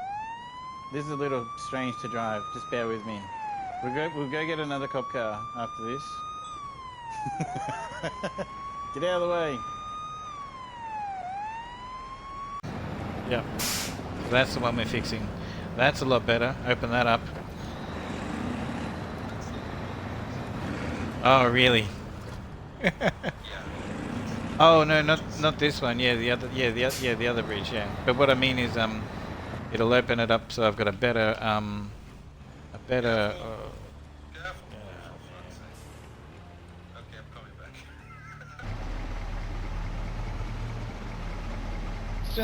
[SPEAKER 3] This is a little strange to drive. Just bear with me. We'll go get another cop car after this. Get out of the way. Yep. That's the one we're fixing. That's a lot better. Open that up. Oh, really? Oh no, not this one. Yeah, the other. Yeah, the other bridge. Yeah. But what I mean is, it'll open it up so I've got a better.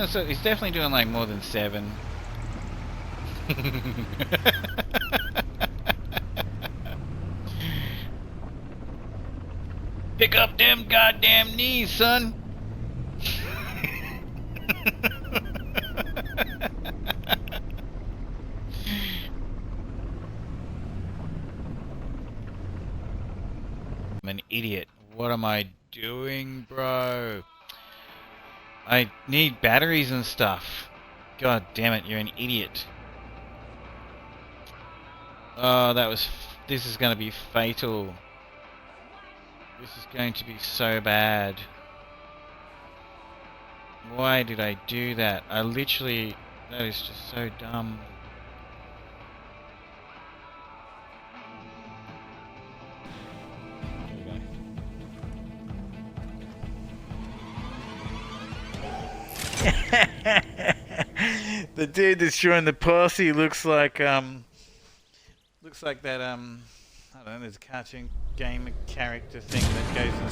[SPEAKER 3] So he's definitely doing like more than 7. Pick up them goddamn knees, son. I'm an idiot. What am I doing, bro? I need batteries and stuff. God damn it, you're an idiot. Oh, this is going to be fatal. This is going to be so bad. Why did I do that? That is just so dumb. The dude that's showing the posse looks like that I don't know, there's a cartoon game character thing that goes and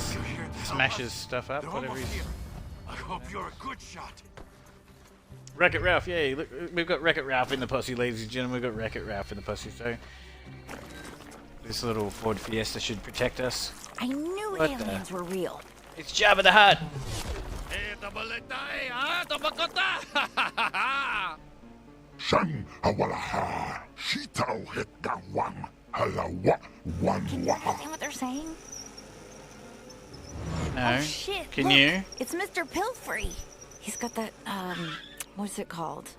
[SPEAKER 3] smashes stuff up, whatever he's...
[SPEAKER 10] I hope you're a good shot.
[SPEAKER 3] Wreck-It Ralph, yeah, look, we've got Wreck-It Ralph in the posse, ladies and gentlemen, we've got Wreck-It Ralph in the posse, so this little Ford Fiesta should protect us.
[SPEAKER 12] I knew aliens were real.
[SPEAKER 3] It's Jabba the Hutt!
[SPEAKER 13] Shan awalaha, shitao hetawam, halawa, wanwa.
[SPEAKER 12] Is that what they're saying?
[SPEAKER 3] No.
[SPEAKER 12] Oh shit!
[SPEAKER 3] Can
[SPEAKER 12] look,
[SPEAKER 3] you?
[SPEAKER 12] It's Mr. Pilfrey. He's got that what's it called?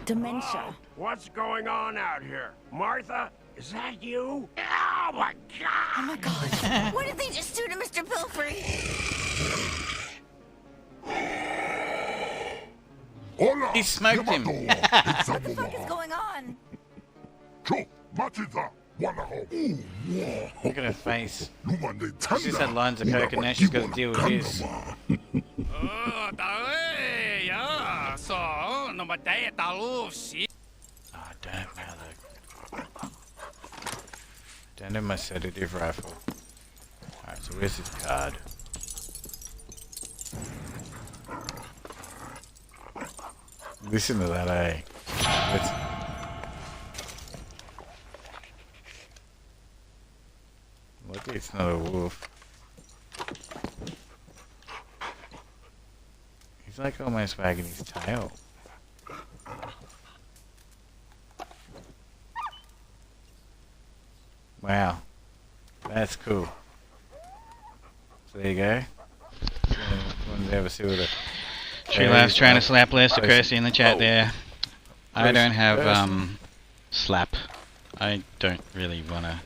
[SPEAKER 12] Dementia.
[SPEAKER 2] Oh, what's going on out here? Martha, is that you? Oh my god!
[SPEAKER 12] Oh my god! What did they just do to Mr. Pilfrey?
[SPEAKER 3] He smoked him.
[SPEAKER 12] What the fuck is going on?
[SPEAKER 3] Look at her face. She just had lines of coke and now she's got to deal with this. Oh, don't have my sedative rifle. Alright, so where's his card? Listen to that, eh? Lucky it's not a wolf. He's like almost wagging his tail. Wow. That's cool. So there you go. Wanted to ever see what a... Tree Life's trying to slap Lester Kersey in the chat there. I don't have, slap. I don't really want to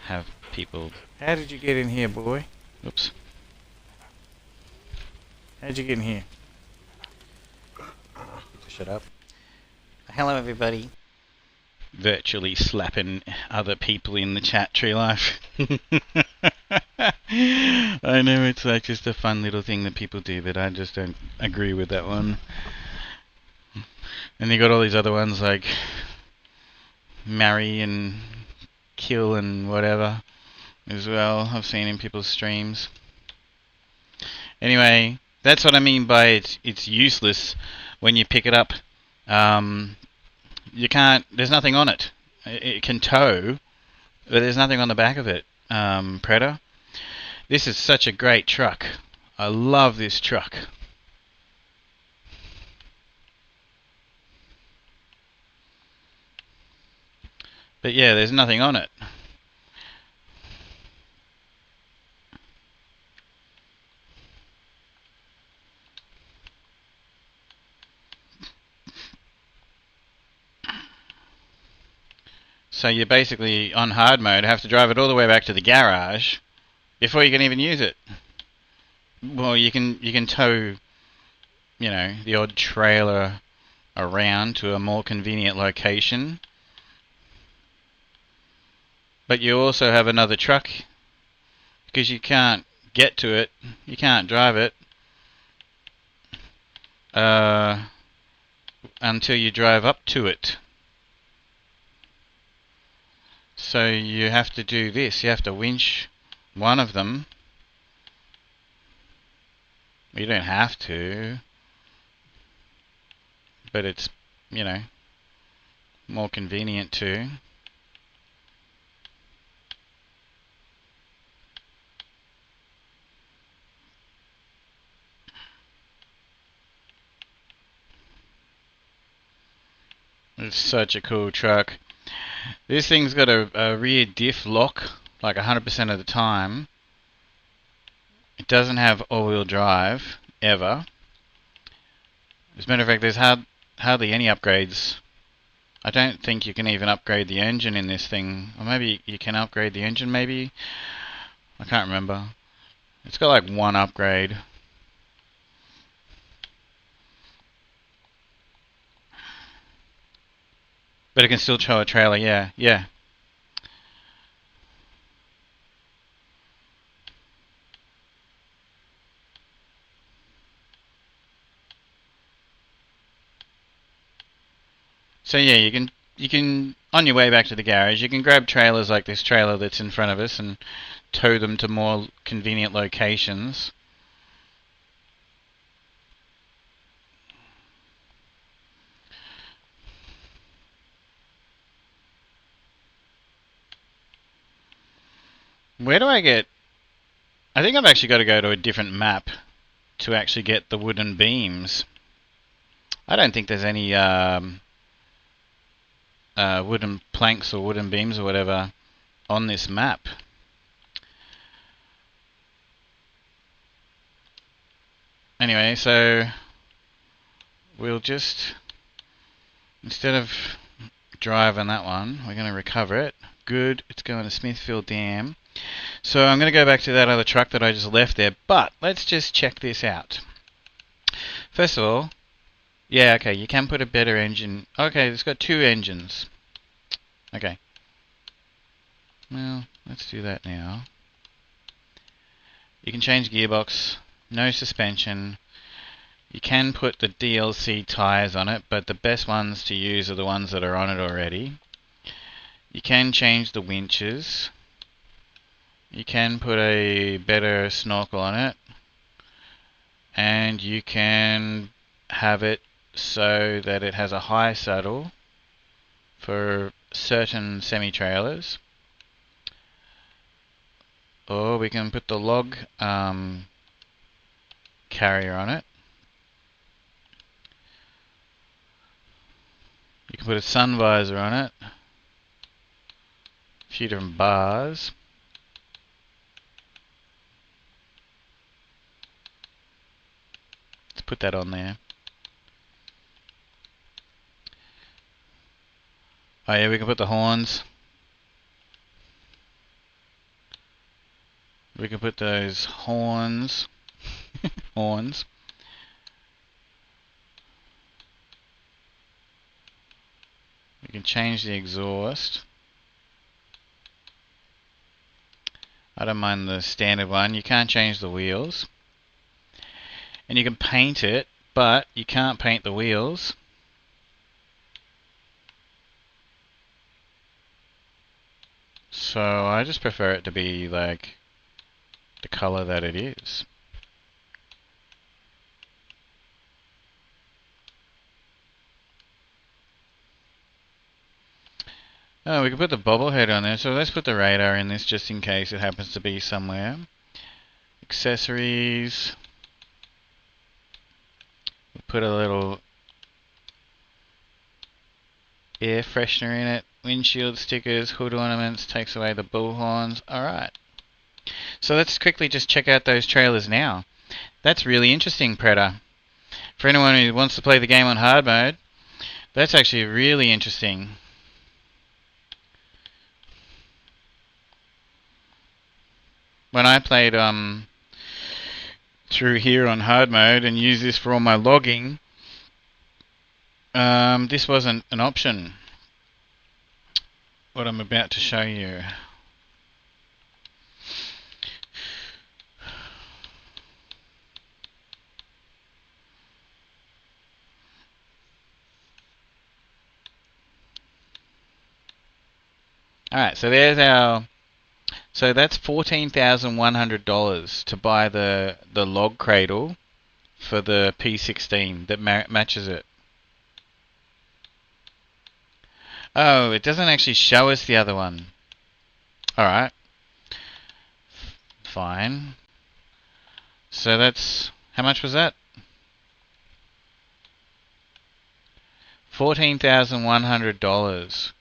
[SPEAKER 3] have people... How did you get in here, boy? Oops. How'd you get in here? Shut up. Hello, everybody. Virtually slapping other people in the chat, Tree Life. I know it's like just a fun little thing that people do, but I just don't agree with that one. And you got all these other ones like marry and kill and whatever as well. I've seen in people's streams. Anyway, that's what I mean by it's useless when you pick it up. You can't. There's nothing on it. It can tow, but there's nothing on the back of it. Predator. This is such a great truck. I love this truck. But yeah, there's nothing on it. So you basically, on hard mode, have to drive it all the way back to the garage before you can even use it. Well, you can tow, you know, the odd trailer around to a more convenient location. But you also have another truck, because you can't get to it, you can't drive it until you drive up to it. So you have to do this, you have to winch one of them. You don't have to, but it's, you know, more convenient to. It's such a cool truck. This thing's got a rear diff lock like 100% of the time. It doesn't have all-wheel drive ever. As a matter of fact, there's hardly any upgrades. I don't think you can even upgrade the engine in this thing. Or maybe you can upgrade the engine, maybe? I can't remember. It's got like one upgrade. But it can still tow a trailer, yeah, yeah. So yeah, you can on your way back to the garage, you can grab trailers like this trailer that's in front of us and tow them to more convenient locations. Where do I get... I think I've actually got to go to a different map to actually get the wooden beams. I don't think there's any wooden planks or wooden beams or whatever on this map. Anyway, so we'll just, instead of driving that one, we're going to recover it. Good, it's going to Smithfield Dam. So I'm going to go back to that other truck that I just left there, but let's just check this out. First of all, yeah, okay, you can put a better engine. Okay, it's got two engines. Okay. Well, let's do that now. You can change gearbox, no suspension. You can put the DLC tyres on it, but the best ones to use are the ones that are on it already. You can change the winches. You can put a better snorkel on it. And you can have it so that it has a high saddle for certain semi-trailers. Or we can put the log carrier on it. You can put a sun visor on it. A few different bars. Let's put that on there. Oh yeah, we can put the horns. We can put those horns. Horns. We can change the exhaust. I don't mind the standard one. You can't change the wheels. And you can paint it, but you can't paint the wheels. So I just prefer it to be like the color that it is. Oh, we can put the bobblehead on there, so let's put the radar in this just in case it happens to be somewhere. Accessories. We'll put a little air freshener in it. Windshield stickers, hood ornaments, takes away the bullhorns. Alright. So let's quickly just check out those trailers now. That's really interesting, Predator. For anyone who wants to play the game on hard mode, that's actually really interesting. when I played through here on hard mode and used this for all my logging, this wasn't an option. What I'm about to show you. Alright, so there's our... So that's $14,100 to buy the log cradle for the P16 that matches it. Oh, it doesn't actually show us the other one. Alright. Fine. So that's... How much was that? $14,100.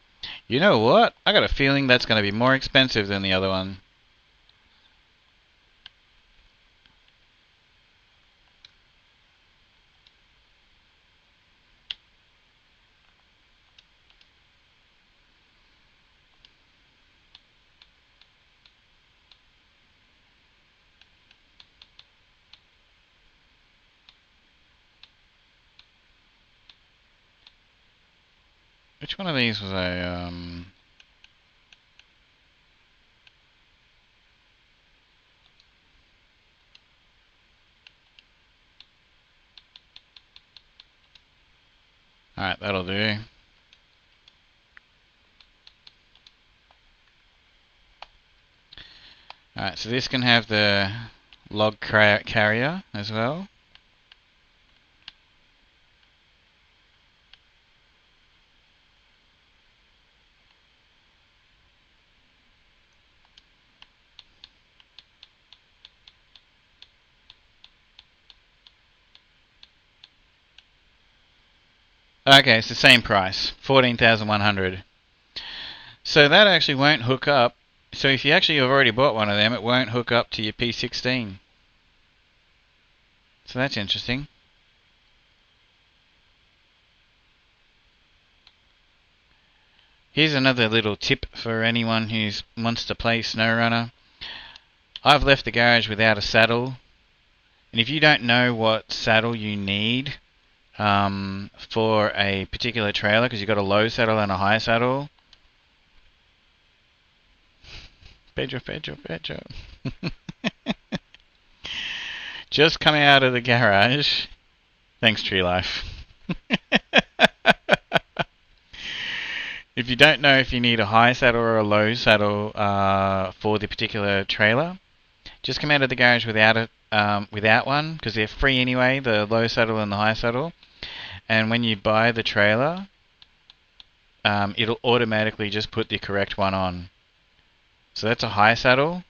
[SPEAKER 3] You know what? I got a feeling that's going to be more expensive than the other one. Which one of these was I, Alright, that'll do. Alright, so this can have the log carrier as well. Okay, it's the same price, 14,100. So that actually won't hook up. So if you actually have already bought one of them, it won't hook up to your P16. So that's interesting. Here's another little tip for anyone who wants to play SnowRunner. I've left the garage without a saddle, and if you don't know what saddle you need for a particular trailer, because you've got a low saddle and a high saddle. Pedro. Just come out of the garage. Thanks, Tree Life. If you don't know if you need a high saddle or a low saddle for the particular trailer, just come out of the garage without one, because they're free anyway, the low saddle and the high saddle. And when you buy the trailer, it'll automatically just put the correct one on. So that's a high saddle,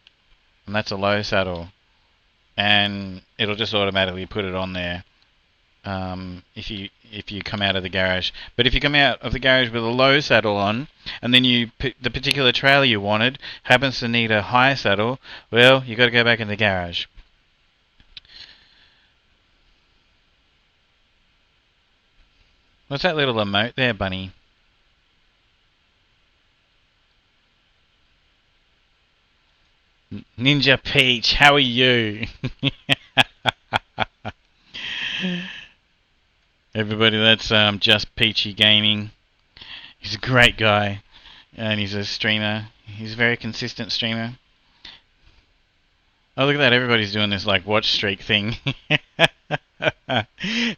[SPEAKER 3] and that's a low saddle, and it'll just automatically put it on there if you come out of the garage. But if you come out of the garage with a low saddle on, and then the particular trailer you wanted happens to need a high saddle, well, you got to go back in the garage. What's that little emote there, bunny? Ninja Peach, how are you? Everybody, that's Just Peachy Gaming. He's a great guy, and he's a streamer. He's a very consistent streamer. Oh, look at that, everybody's doing this like watch streak thing.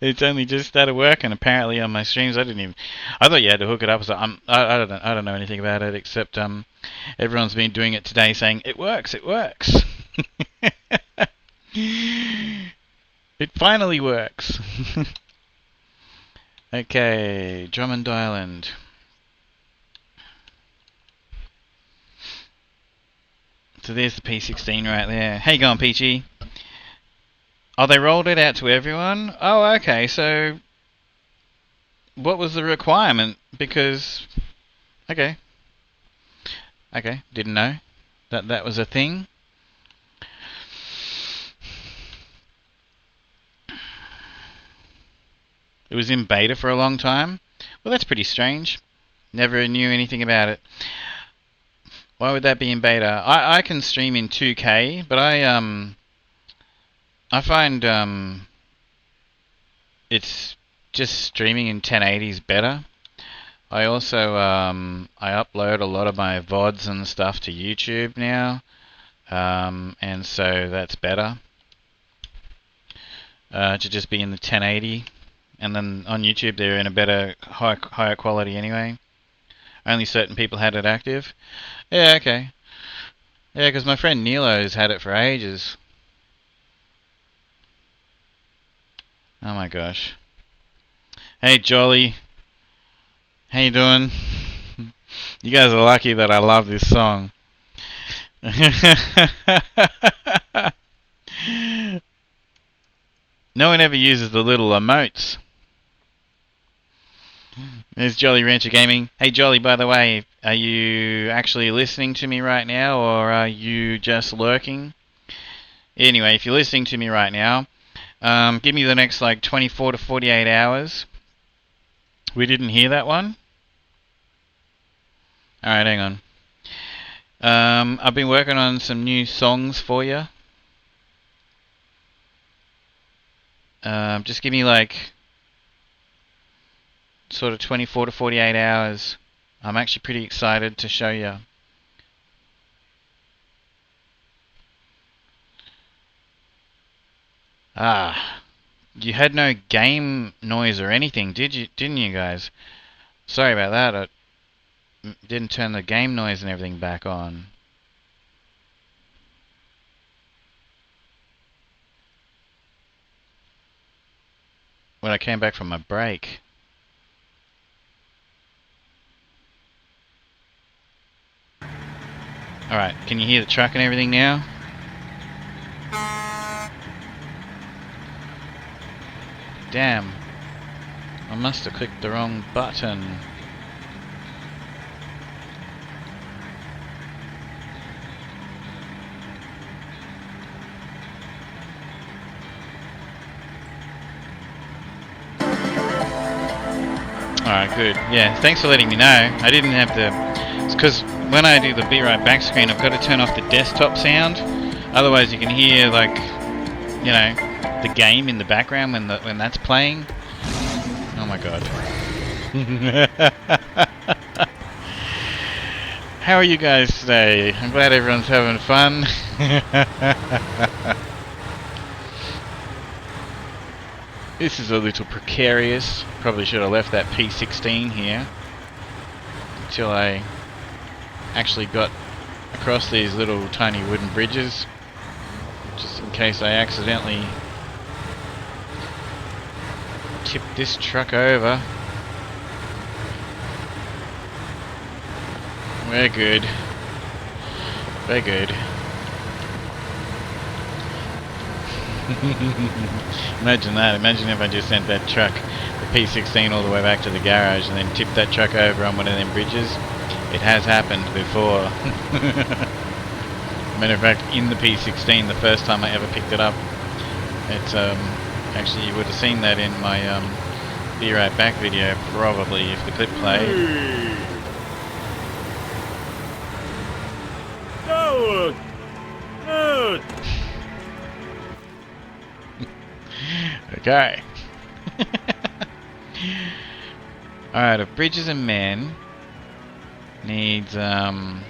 [SPEAKER 3] It's only just started working apparently on my streams. I thought you had to hook it up. So I don't know anything about it, except everyone's been doing it today saying it works. It finally works. Okay, Drummond Island. So there's the P16 right there. How you going, Peachy? Oh, they rolled it out to everyone? Oh, okay, so what was the requirement? Because... Okay, didn't know that was a thing. It was in beta for a long time. Well, that's pretty strange. Never knew anything about it. Why would that be in beta? I can stream in 2K, but I find it's just streaming in 1080 is better. I also I upload a lot of my VODs and stuff to YouTube now, and so that's better to just be in the 1080. And then on YouTube they're in a better, higher quality anyway. Only certain people had it active. Yeah, okay. Yeah, because my friend Nilo's had it for ages. Oh my gosh. Hey Jolly. How you doing? You guys are lucky that I love this song. No one ever uses the little emotes. There's Jolly Rancher Gaming. Hey Jolly, by the way, are you actually listening to me right now, or are you just lurking? Anyway, if you're listening to me right now, give me the next like 24 to 48 hours. We didn't hear that one? Alright, hang on. I've been working on some new songs for you. Just give me like sort of 24 to 48 hours. I'm actually pretty excited to show you. Ah, you had no game noise or anything, didn't you guys? Sorry about that. I didn't turn the game noise and everything back on. When I came back from my break. Alright, can you hear the truck and everything now? Damn. I must have clicked the wrong button. Alright, good. Yeah, thanks for letting me know. I didn't have to... It's because when I do the Be Right Back screen, I've got to turn off the desktop sound. Otherwise you can hear, like, you know, the game in the background when that's playing. Oh my god. How are you guys today? I'm glad everyone's having fun. This is a little precarious. Probably should have left that P16 here until I actually got across these little tiny wooden bridges, just in case I accidentally tip this truck over. We're good. We're good. Imagine that. Imagine if I just sent that truck, the P16, all the way back to the garage and then tipped that truck over on one of them bridges. It has happened before. Matter of fact, in the P16, the first time I ever picked it up, it's actually, you would have seen that in my Be Right Back video, probably, if the clip played. Okay. Alright, if Bridges and Men needs alright,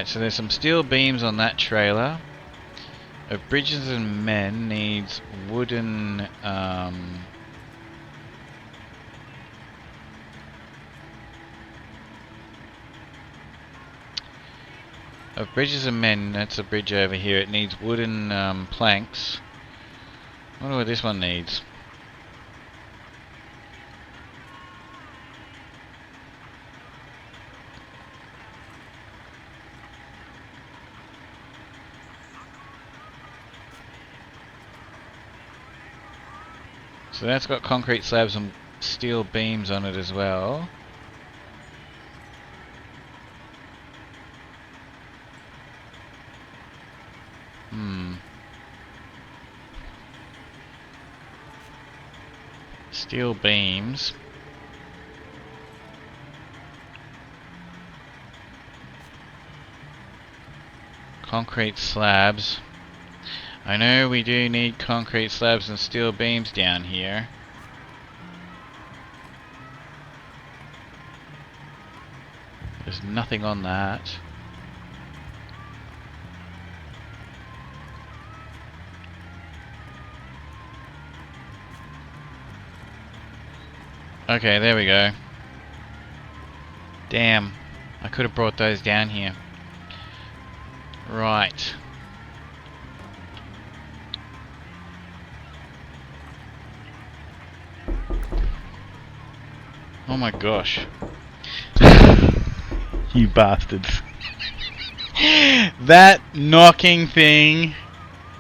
[SPEAKER 3] so there's some steel beams on that trailer. If Bridges and Men needs wooden of Bridges and Men, that's a bridge over here. It needs wooden planks. I wonder what this one needs. So that's got concrete slabs and steel beams on it as well. Steel beams. Concrete slabs. I know we do need concrete slabs and steel beams down here. There's nothing on that. Okay, there we go. Damn, I could have brought those down here. Right. Oh my gosh. You bastards. That knocking thing,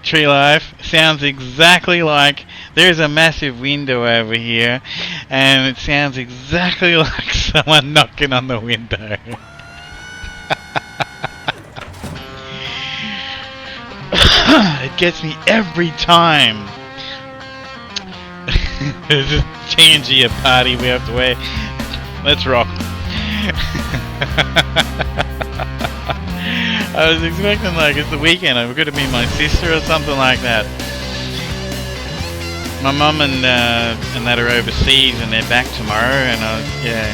[SPEAKER 3] Tree Life, sounds exactly like there's a massive window over here, and it sounds exactly like someone knocking on the window. It gets me every time. There's a TNG a party we have to wear. Let's rock. I was expecting like it's the weekend. It could have been my sister or something like that. My mum and that are overseas and they're back tomorrow, and yeah,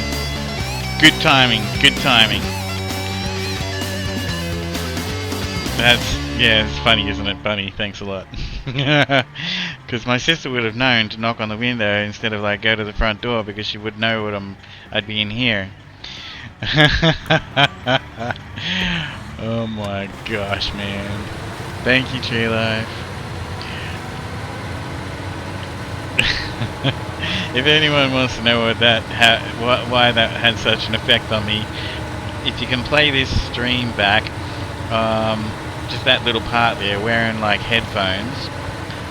[SPEAKER 3] good timing, good timing. Yeah, it's funny, isn't it, Bunny? Thanks a lot. Because my sister would have known to knock on the window instead of like go to the front door, because she would know what I'd be in here. Oh my gosh, man! Thank you, Tree Life. If anyone wants to know what why that had such an effect on me, if you can play this stream back, just that little part there, wearing like headphones,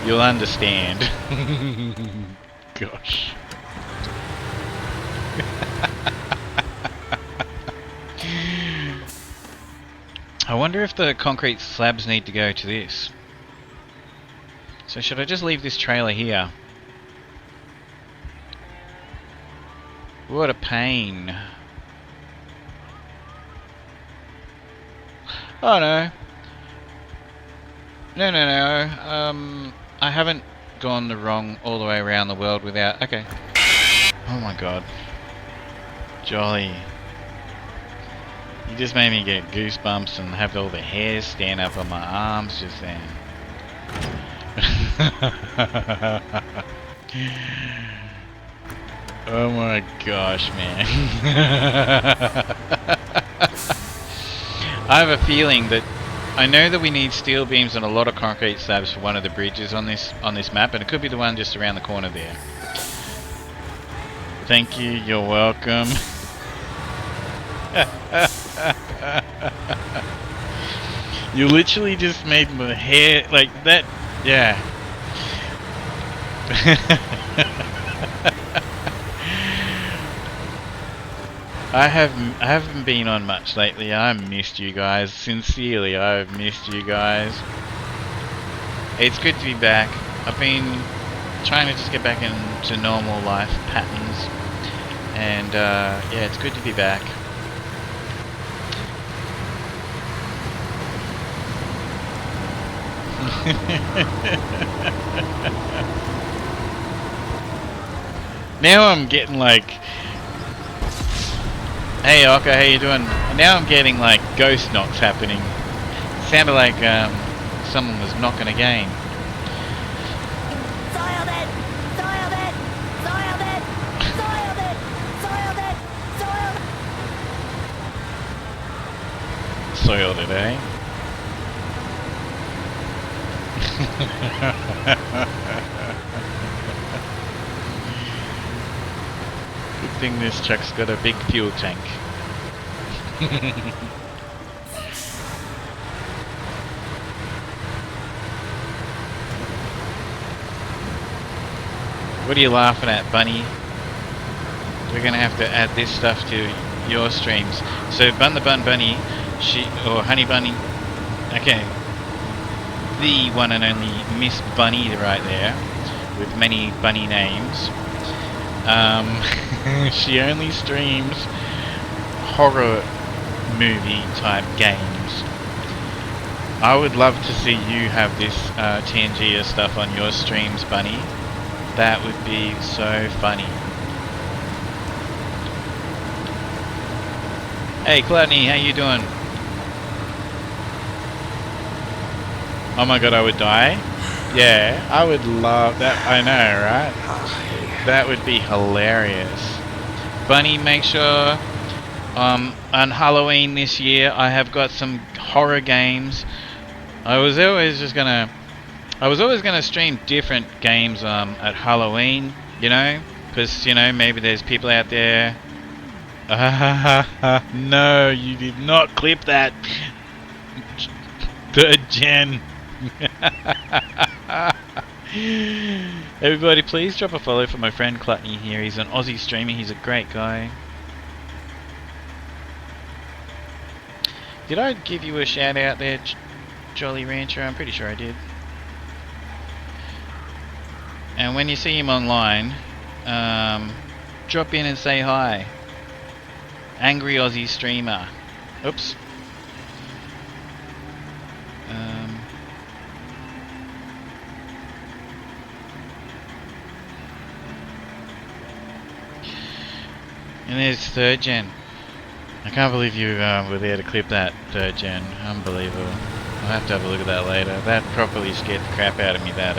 [SPEAKER 3] you'll understand. Gosh. I wonder if the concrete slabs need to go to this. So should I just leave this trailer here? What a pain. Oh no. No. I haven't gone all the way around the world without... Okay. Oh my god. Jolly. You just made me get goosebumps and have all the hairs stand up on my arms just then. Oh my gosh, man. I have a feeling that I know that we need steel beams and a lot of concrete slabs for one of the bridges on this map, and it could be the one just around the corner there. Thank you, you're welcome. You literally just made my hair like that. Yeah. I haven't been on much lately. I missed you guys. Sincerely, I've missed you guys. It's good to be back. I've been trying to just get back into normal life patterns, and yeah, it's good to be back. Now I'm getting like, hey Oka, how you doing? Now I'm getting like ghost knocks happening. It sounded like someone was knocking again.
[SPEAKER 12] Soiled it! Soiled it! Soiled it! Soiled it! Soiled it! Soiled it!
[SPEAKER 3] Soiled it, eh? Good thing this truck's got a big fuel tank. What are you laughing at, Bunny? We're gonna have to add this stuff to your streams. So Bun the Bun Bunny, or Honey Bunny, okay. The one and only Miss Bunny right there, with many bunny names. She only streams horror movie type games. I would love to see you have this TNG stuff on your streams, Bunny. That would be so funny. Hey Gluttony, how you doing? Oh my god, I would die? Yeah, I would love that. I know, right? That would be hilarious. Bunny, make sure on Halloween this year I have got some horror games. I was always gonna stream different games at Halloween, you know, because you know maybe there's people out there. No, you did not clip that. Third gen. Everybody, please drop a follow for my friend Clutney here. He's an Aussie streamer. He's a great guy. Did I give you a shout out there, Jolly Rancher? I'm pretty sure I did. And when you see him online, drop in and say hi. Angry Aussie streamer. Oops. And there's third gen. I can't believe you were there to clip that, third gen. Unbelievable. I'll have to have a look at that later. That properly scared the crap out of me, that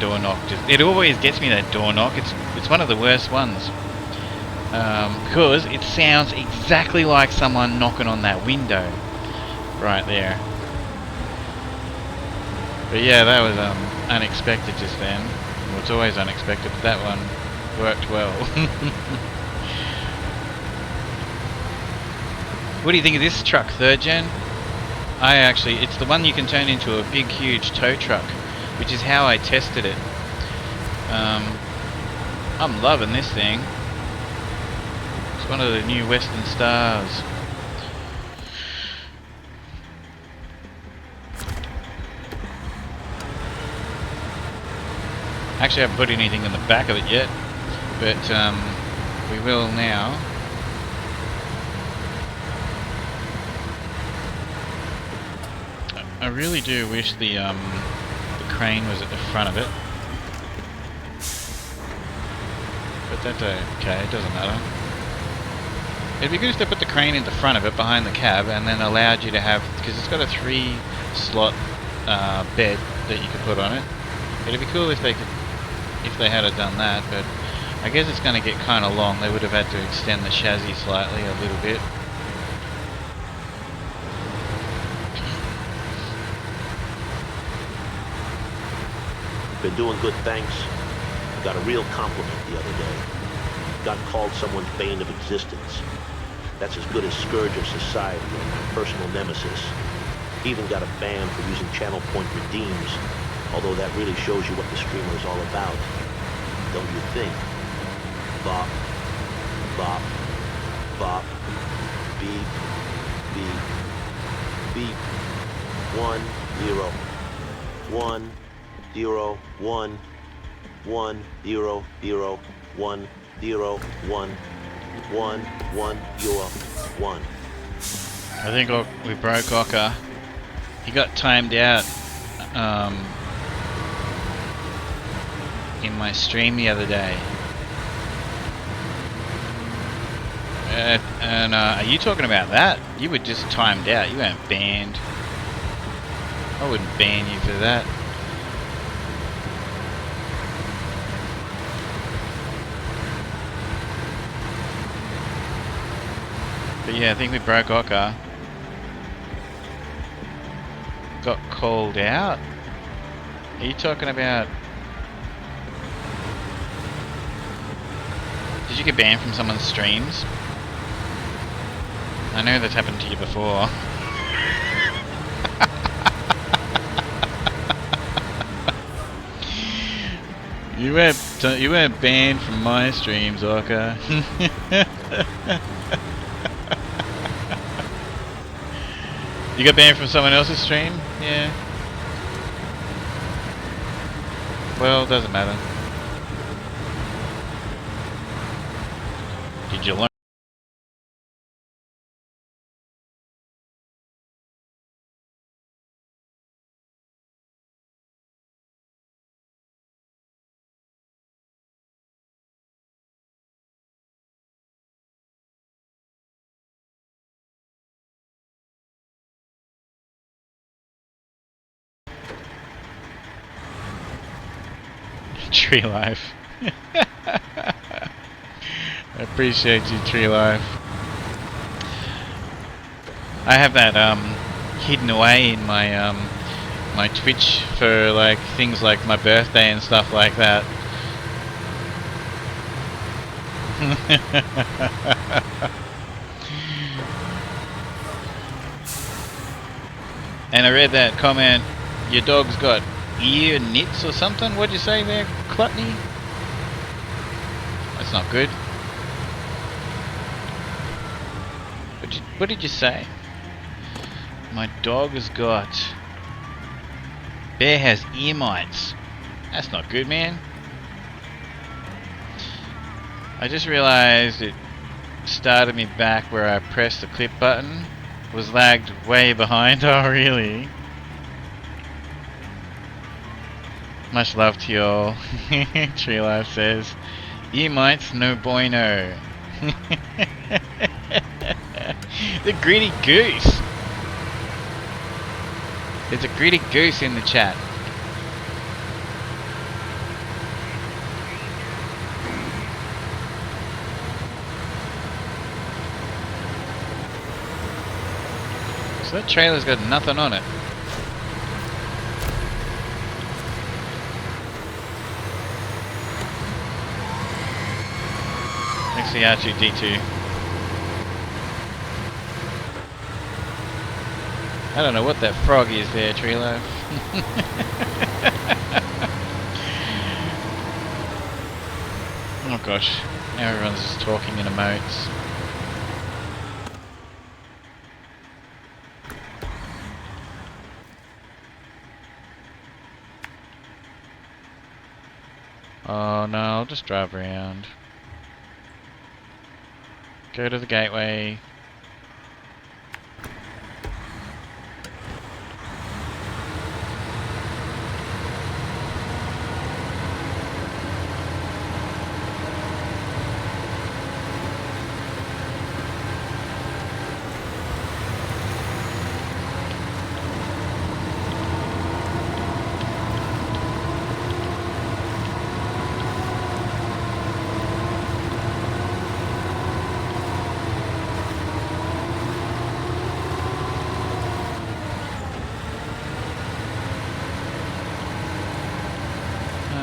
[SPEAKER 3] door knock. It always gets me, that door knock. It's one of the worst ones. Because it sounds exactly like someone knocking on that window. Right there. But yeah, that was unexpected just then. Well, it's always unexpected, but that one worked well. What do you think of this truck, third gen? It's the one you can turn into a big huge tow truck, which is how I tested it. I'm loving this thing. It's one of the new Western Stars. Actually, I haven't put anything in the back of it yet, but we will now. I really do wish the crane was at the front of it, but that's okay. It doesn't matter. It'd be good if they put the crane in the front of it, behind the cab, and then allowed you to have, because it's got a 3-slot bed that you could put on it. It'd be cool if they had done that, but I guess it's going to get kind of long. They would have had to extend the chassis slightly a little bit.
[SPEAKER 6] Been doing good, thanks. I got a real compliment the other day. Got called someone's bane of existence. That's as good as scourge of society or my personal nemesis. Even got a ban for using channel point redeems, although that really shows you what the streamer is all about. Don't you think? Bop, bop, bop, beep, beep, beep. 1 0 1 0 1 1 0 0 1 0 1 1 1 0 1.
[SPEAKER 3] I think we broke Ocker. He got timed out in my stream the other day. And are you talking about that? You were just timed out. You weren't banned. I wouldn't ban you for that. But yeah, I think we broke Ocker. Got called out? Are you talking about... Did you get banned from someone's streams? I know that's happened to you before. You weren't banned from my streams, Ocker. You got banned from someone else's stream? Yeah. Well, doesn't matter. Did you learn? Tree life. I appreciate you, Tree Life. I have that hidden away in my my Twitch for like things like my birthday and stuff like that. And I read that comment, your dog's got ear nits or something. What'd you say there, Clutney? That's not good. What did you say? My dog has got... Bear has ear mites. That's not good, man. I just realized it started me back where I pressed the clip button. Was lagged way behind. Oh, really? Much love to y'all. Tree Life says, ear mites no bueno. The greedy goose. There's a greedy goose in the chat. So that trailer's got nothing on it. Thanks for the R2D2. I don't know what that frog is there, Tree Life. Oh gosh, now everyone's just talking in emotes. Oh no, I'll just drive around. Go to the gateway.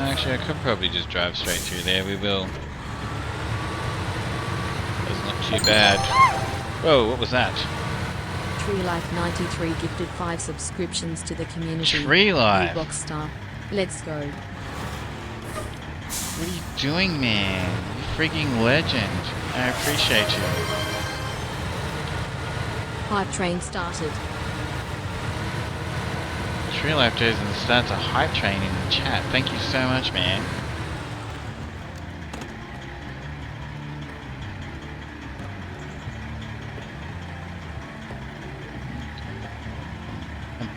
[SPEAKER 3] Actually, I could probably just drive straight through there. We will. That's not too bad. Whoa, what was that?
[SPEAKER 14] Tree Life 93 gifted 5 subscriptions to the community.
[SPEAKER 3] Tree Life.
[SPEAKER 14] You Rockstar. Let's go.
[SPEAKER 3] What are you doing, man? You freaking legend. I appreciate you.
[SPEAKER 14] Hype train started.
[SPEAKER 3] Tree Life Jason starts a hype train in the chat. Thank you so much, man.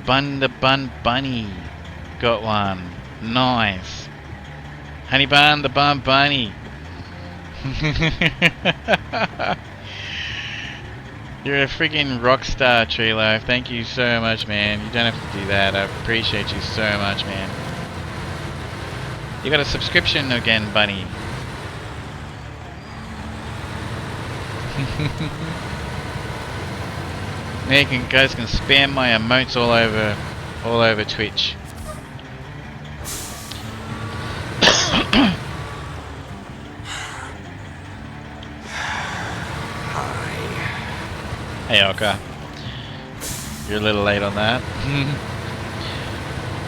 [SPEAKER 3] Bun the Bun Bunny got one. Nice. Honey Bun the Bun Bunny. You're a freaking rock star, Tree Life. Thank you so much, man. You don't have to do that. I appreciate you so much, man. You got a subscription again, Bunny. Now you guys can spam my emotes all over Twitch. Hey, Oka. You're a little late on that.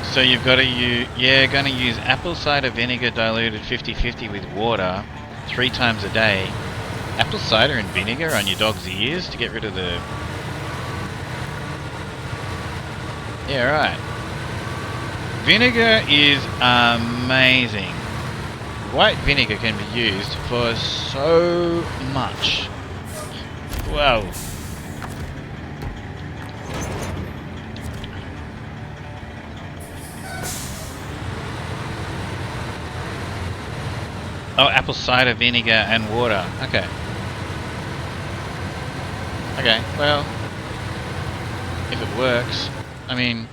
[SPEAKER 3] So you've got to gonna use apple cider vinegar diluted 50-50 with water 3 times a day. Apple cider and vinegar on your dog's ears to get rid of the... Yeah, right. Vinegar is amazing. white vinegar can be used for so much. Wow. Oh, apple cider vinegar and water. Okay. Okay, well, if it works, I mean...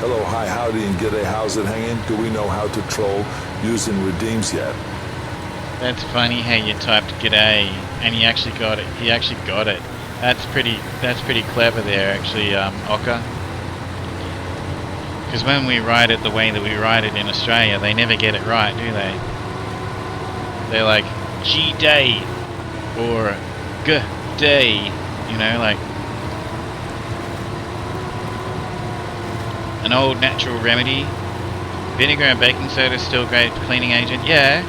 [SPEAKER 13] Hello, hi, howdy, and g'day, how's it hanging? Do we know how to troll using redeems yet?
[SPEAKER 3] That's funny how you typed g'day and he actually got it. He actually got it. That's pretty clever there actually, Oka. Because when we write it the way that we write it in Australia, they never get it right, do they? They're like G-day or G-day, you know, like an old natural remedy. Vinegar and baking soda is still great cleaning agent. Yeah,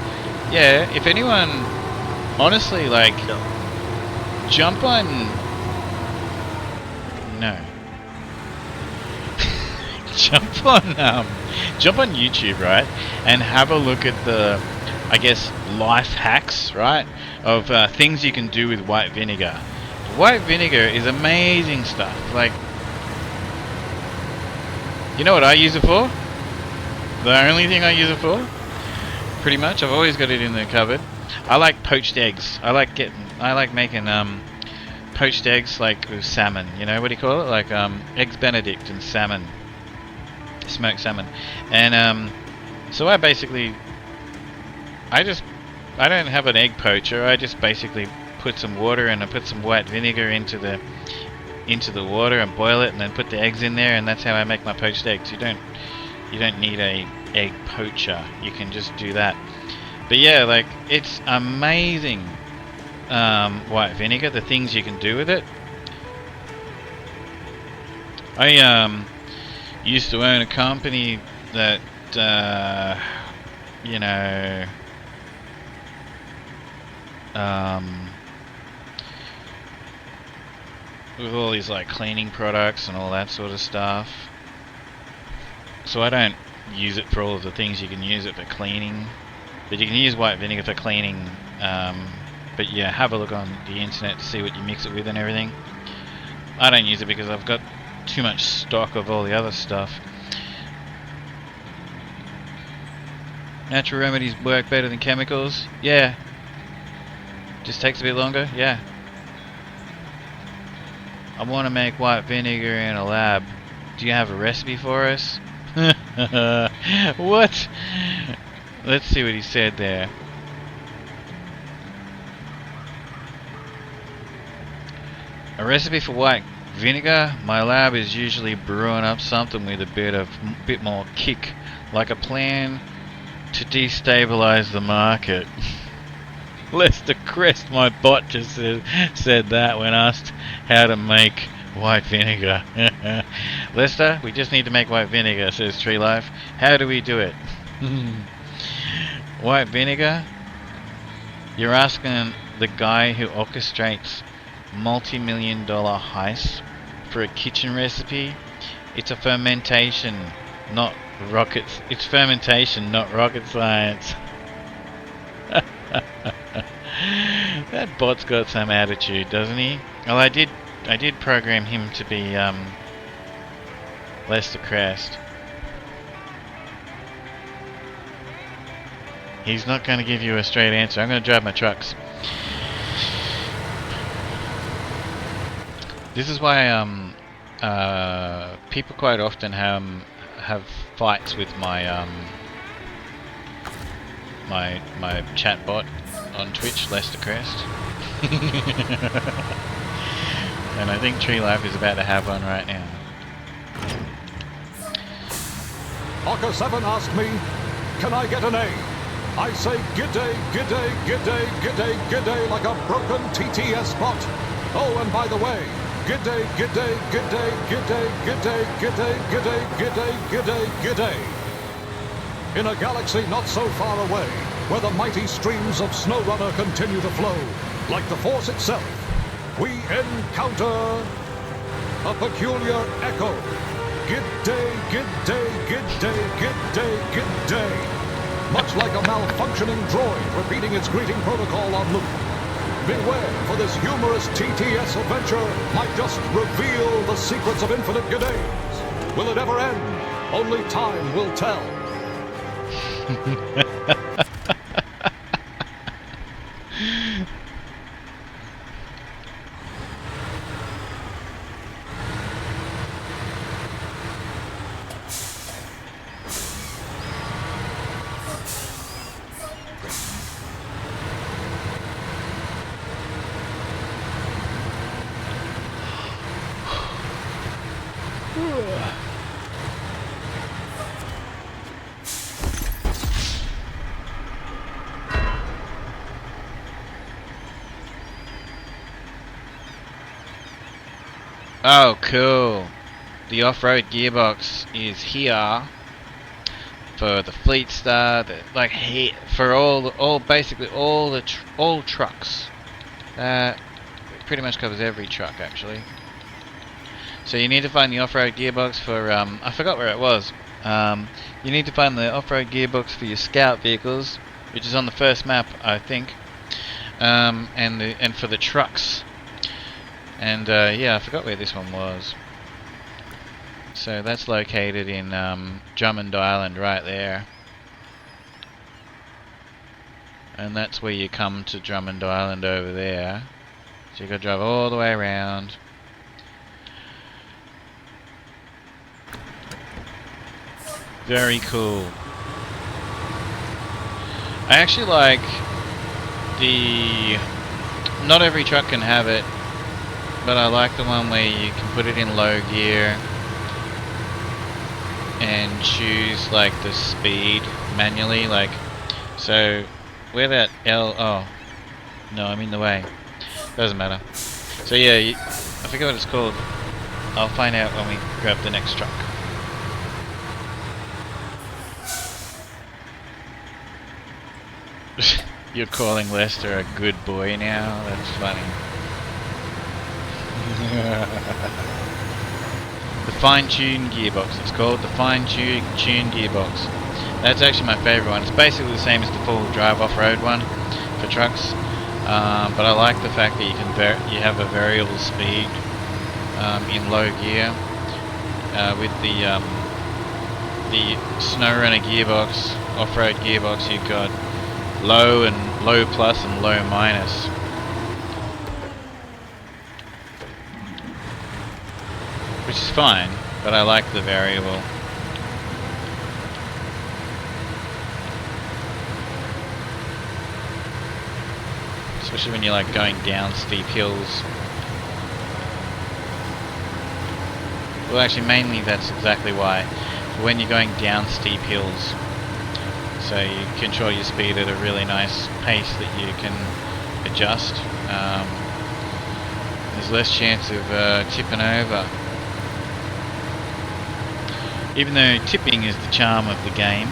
[SPEAKER 3] if anyone, honestly, like, jump on... No. jump on YouTube, right? And have a look at the, I guess, life hacks, right? Of things you can do with white vinegar. White vinegar is amazing stuff. Like, you know what I use it for? The only thing I use it for? Pretty much. I've always got it in the cupboard. I like poached eggs. I like making poached eggs like with salmon. You know what do you call it? Like eggs Benedict and salmon. Smoked salmon. And so I basically I don't have an egg poacher. I just basically put some water and I put some white vinegar into the water and boil it and then put the eggs in there, and that's how I make my poached eggs. You don't need a egg poacher. You can just do that. But yeah, like, it's amazing white vinegar, the things you can do with it. I used to own a company that you know, with all these like cleaning products and all that sort of stuff. So I don't use it for all of the things you can use it for cleaning, but you can use white vinegar for cleaning. But yeah, have a look on the internet to see what you mix it with and everything. I don't use it because I've got too much stock of all the other stuff. Natural remedies work better than chemicals. Yeah. Just takes a bit longer. Yeah. I want to make white vinegar in a lab. Do you have a recipe for us? What? Let's see what he said there. A recipe for white vinegar? My lab is usually brewing up something with a bit more kick, like a plan to destabilize the market. Lester Crest, my bot, just said that when asked how to make white vinegar. Lester, we just need to make white vinegar, says Tree Life. How do we do it? White vinegar? You're asking the guy who orchestrates multi-million-dollar heists for a kitchen recipe? It's a fermentation, not rockets. It's fermentation, not rocket science. That bot's got some attitude, doesn't he? Well, I did program him to be Lester Crest. He's not going to give you a straight answer. I'm going to drive my trucks. This is why people quite often have fights with my my chat bot on Twitch, Lester Crest. And I think Tree Life is about to have one right now.
[SPEAKER 15] Oka 7 asked me, can I get an A? I say g'day, g'day, g'day, g'day, g'day like a broken TTS bot. Oh, and by the way, g'day, g'day, g'day, g'day, g'day, g'day, g'day, g'day, g'day, g'day. In a galaxy not so far away, where the mighty streams of SnowRunner continue to flow, like the Force itself, we encounter a peculiar echo. G'day, g'day, g'day, g'day, g'day. Much like a malfunctioning droid repeating its greeting protocol on loop. Beware, for this humorous TTS adventure might just reveal the secrets of infinite g'days. Will it ever end? Only time will tell.
[SPEAKER 3] Oh, cool. The off-road gearbox is here for the Fleet Star, like for basically all trucks. It pretty much covers every truck actually. So you need to find the off-road gearbox for I forgot where it was. You need to find the off-road gearbox for your scout vehicles, which is on the first map, I think, and for the trucks. And yeah, I forgot where this one was. So that's located in Drummond Island right there. And that's where you come to Drummond Island over there. So you gotta drive all the way around. Very cool. I actually like the... Not every truck can have it, but I like the one where you can put it in low gear and choose like the speed manually, like, so where that oh no, I'm in the way, doesn't matter. So yeah, I forget what it's called. I'll find out when we grab the next truck. You're calling Lester a good boy now? That's funny. The fine-tuned gearbox. It's called the fine-tuned gearbox. That's actually my favorite one. It's basically the same as the full drive off-road one for trucks, but I like the fact that you have a variable speed in low gear with the SnowRunner gearbox, off-road gearbox. You've got low and low plus and low minus. Which is fine, but I like the variable. Especially when you're like going down steep hills. Well, actually mainly that's exactly why. When you're going down steep hills, so you control your speed at a really nice pace that you can adjust. There's less chance of tipping over. Even though tipping is the charm of the game.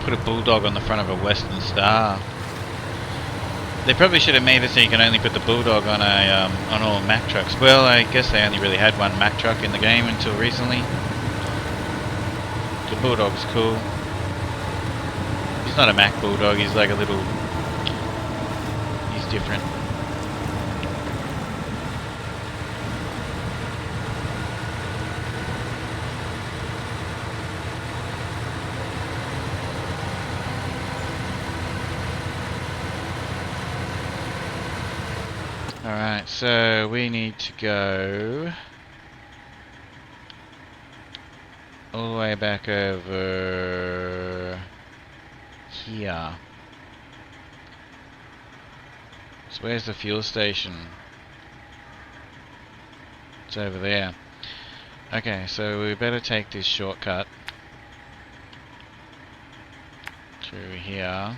[SPEAKER 3] Put a bulldog on the front of a Western Star. They probably should have made it so you can only put the Bulldog on a on all Mack trucks. Well, I guess they only really had one Mack truck in the game until recently. The Bulldog's cool. He's not a Mack Bulldog. He's like a little. He's different. Alright, so we need to go all the way back over here. So where's the fuel station? It's over there. Okay, so we better take this shortcut through here.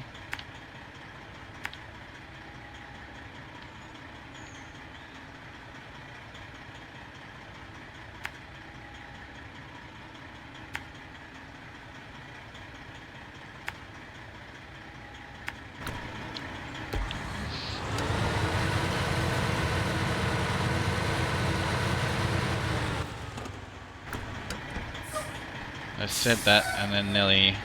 [SPEAKER 3] I said that and then Nelly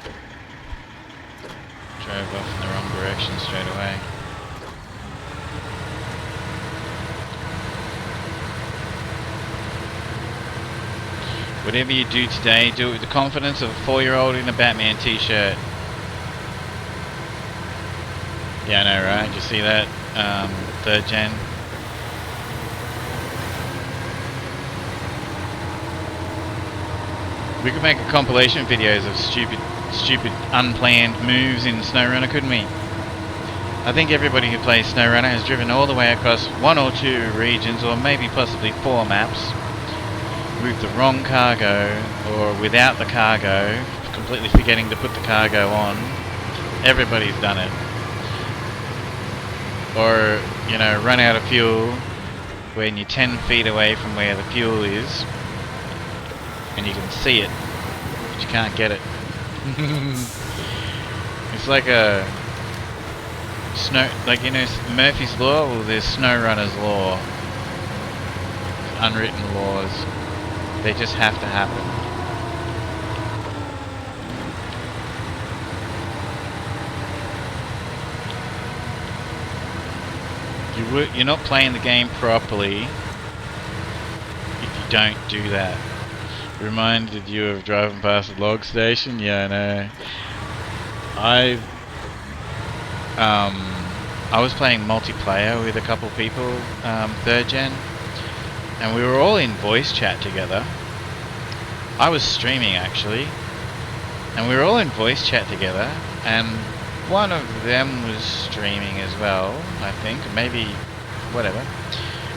[SPEAKER 3] drove off in the wrong direction straight away. Whatever you do today, do it with the confidence of a 4-year-old in a Batman t-shirt. Yeah, I know, right? Did you see that? 3rd gen. We could make a compilation videos of stupid unplanned moves in SnowRunner, couldn't we? I think everybody who plays SnowRunner has driven all the way across 1 or 2 regions, or maybe possibly 4 maps, with the wrong cargo, or without the cargo, completely forgetting to put the cargo on. Everybody's done it. Or, you know, run out of fuel when you're 10 feet away from where the fuel is. And you can see it, but you can't get it. It's like a like, you know, Murphy's Law. Well, there's SnowRunner's law, unwritten laws. They just have to happen. You're not playing the game properly if you don't do that. Reminded you of driving past the log station? Yeah, I know. I was playing multiplayer with a couple people, 3rd gen, and we were all in voice chat together. I was streaming actually, and we were all in voice chat together, and one of them was streaming as well, I think, maybe, whatever.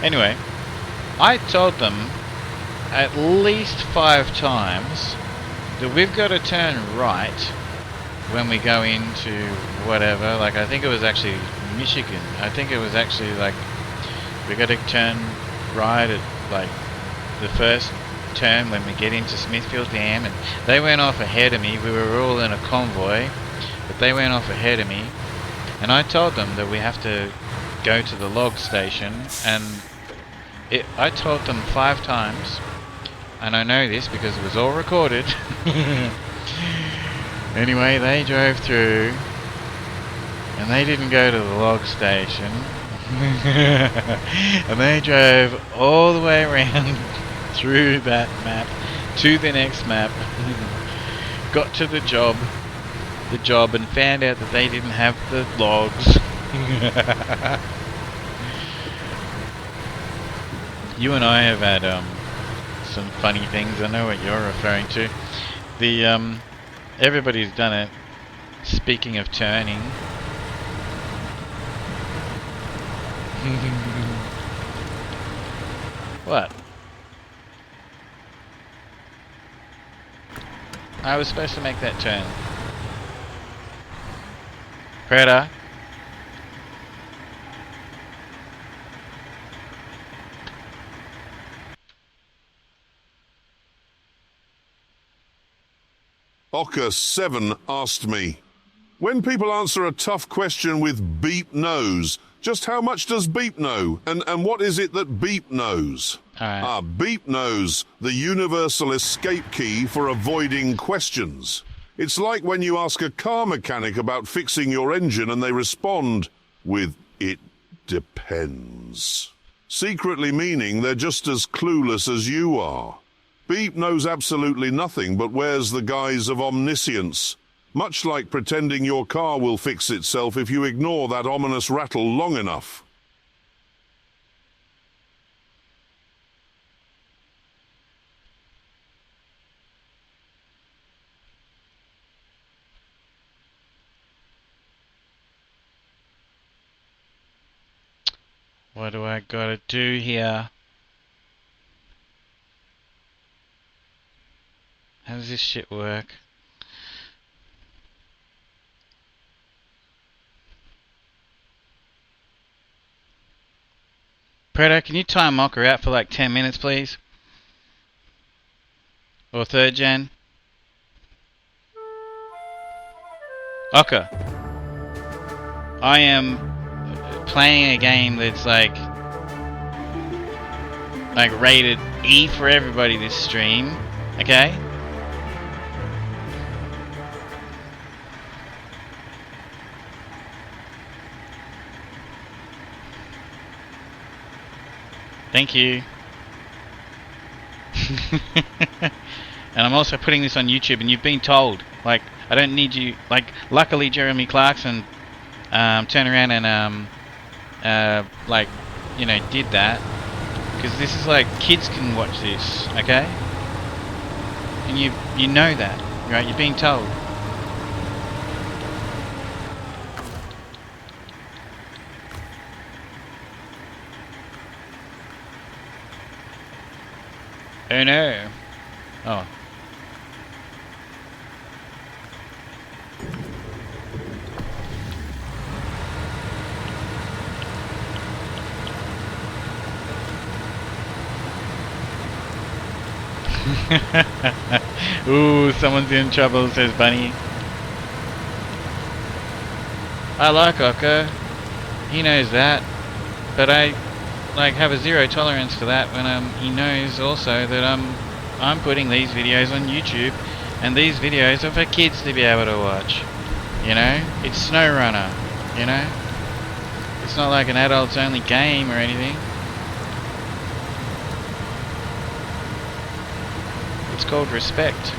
[SPEAKER 3] Anyway, I told them at least 5 times that we've got to turn right when we go into whatever, like I think it was actually Michigan. I think it was actually like we got to turn right at like the first turn when we get into Smithfield Dam, and they went off ahead of me. We were all in a convoy, but they went off ahead of me, and I told them that we have to go to the log station, and I told them 5 times. And I know this because it was all recorded. Anyway, they drove through, and they didn't go to the log station. And they drove all the way around through that map to the next map. Got to the job and found out that they didn't have the logs. You and I have had some funny things. I know what you're referring to. The everybody's done it. Speaking of turning, what? I was supposed to make that turn. Predator.
[SPEAKER 13] Ocker7 asked me, when people answer a tough question with beep nose, Just how much does Beep know? And what is it that Beep knows? Beep knows the universal escape key for avoiding questions. It's like when you ask a car mechanic about fixing your engine and they respond with, "It depends." Secretly meaning they're just as clueless as you are. Beep knows absolutely nothing but wears the guise of omniscience, much like pretending your car will fix itself if you ignore that ominous rattle long enough.
[SPEAKER 3] What do I gotta do here? How does this shit work? Predator, can you time Mocker out for like 10 minutes, please? Or 3rd gen? Ocker. I am playing a game that's like rated E for everybody this stream, okay? Thank you. And I'm also putting this on YouTube, and you've been told, like, I don't need you, like, luckily Jeremy Clarkson turned around and like, you know, did that, because this is like, kids can watch this, okay? And you know that, right? You're being told. Oh no. Oh. Ooh, someone's in trouble, says Bunny. I like Ocker. He knows that. But I like have a zero tolerance for that when he knows also that I'm putting these videos on YouTube, and these videos are for kids to be able to watch. You know? It's SnowRunner, you know? It's not like an adults only game or anything. It's called respect.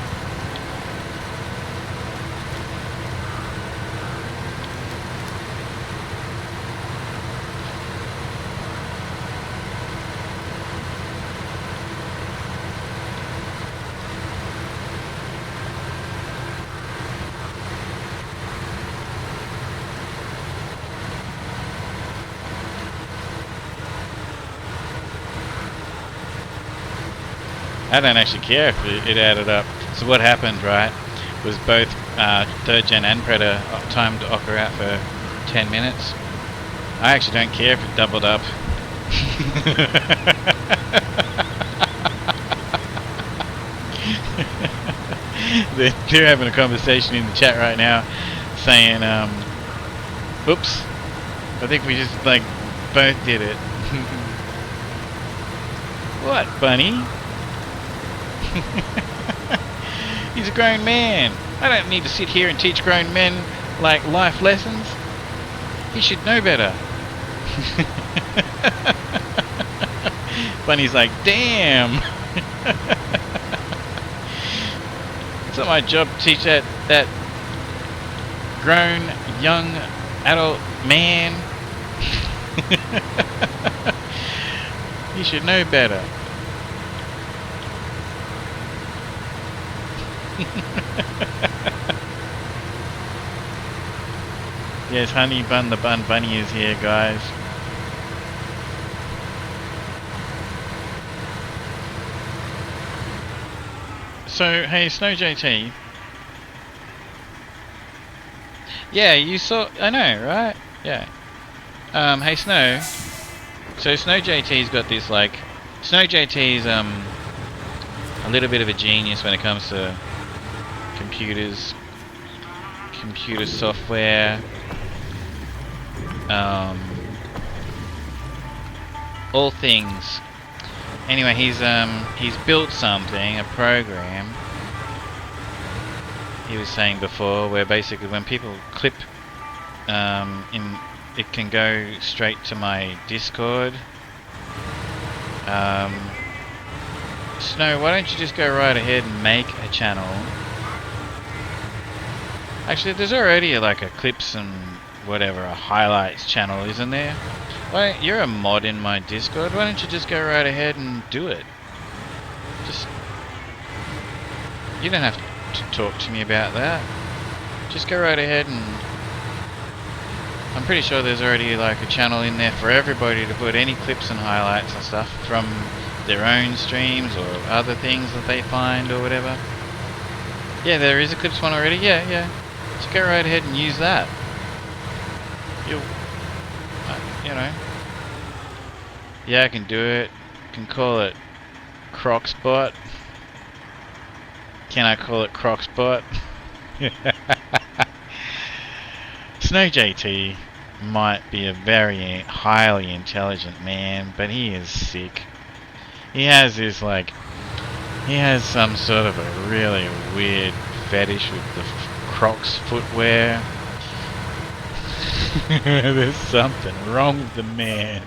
[SPEAKER 3] I don't actually care if it added up. So what happened, right, was both 3rd gen and Predator timed Ocker out for 10 minutes. I actually don't care if it doubled up. They're having a conversation in the chat right now saying, oops, I think we just like both did it. What, Bunny? He's a grown man. I don't need to sit here and teach grown men like life lessons. He should know better. Bunny's like, damn. It's not my job to teach that grown young adult man. He should know better. Yes, Honey Bun the Bun Bunny is here, guys. So, hey, Snow JT. Yeah, you saw. I know, right? Yeah. Hey, Snow. So, Snow JT's got this, like. Snow JT's, a little bit of a genius when it comes to computers, computer software, all things. Anyway, he's built something, a program. He was saying before, where basically when people clip it can go straight to my Discord. Snow, why don't you just go right ahead and make a channel? Actually, there's already like a clips and whatever, a highlights channel, isn't there? Why, you're a mod in my Discord, why don't you just go right ahead and do it? Just... You don't have to talk to me about that. Just go right ahead and... I'm pretty sure there's already like a channel in there for everybody to put any clips and highlights and stuff from their own streams or other things that they find or whatever. Yeah, there is a clips one already. Yeah. Just go right ahead and use that. You'll, you know. Yeah, I can do it. Can call it Crocspot. Can I call it Crocspot? Snow JT might be a very highly intelligent man, but he is sick. He has this like, he has some sort of a really weird fetish with the Crocs footwear. There's something wrong with the man.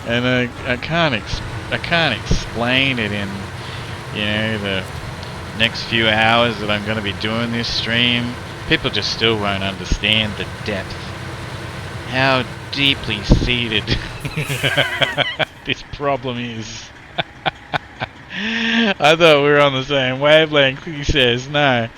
[SPEAKER 3] And I can't explain it in, you know, the next few hours that I'm going to be doing this stream. People just still won't understand the depth, how deeply seated this problem is. I thought we were on the same wavelength, he says. No.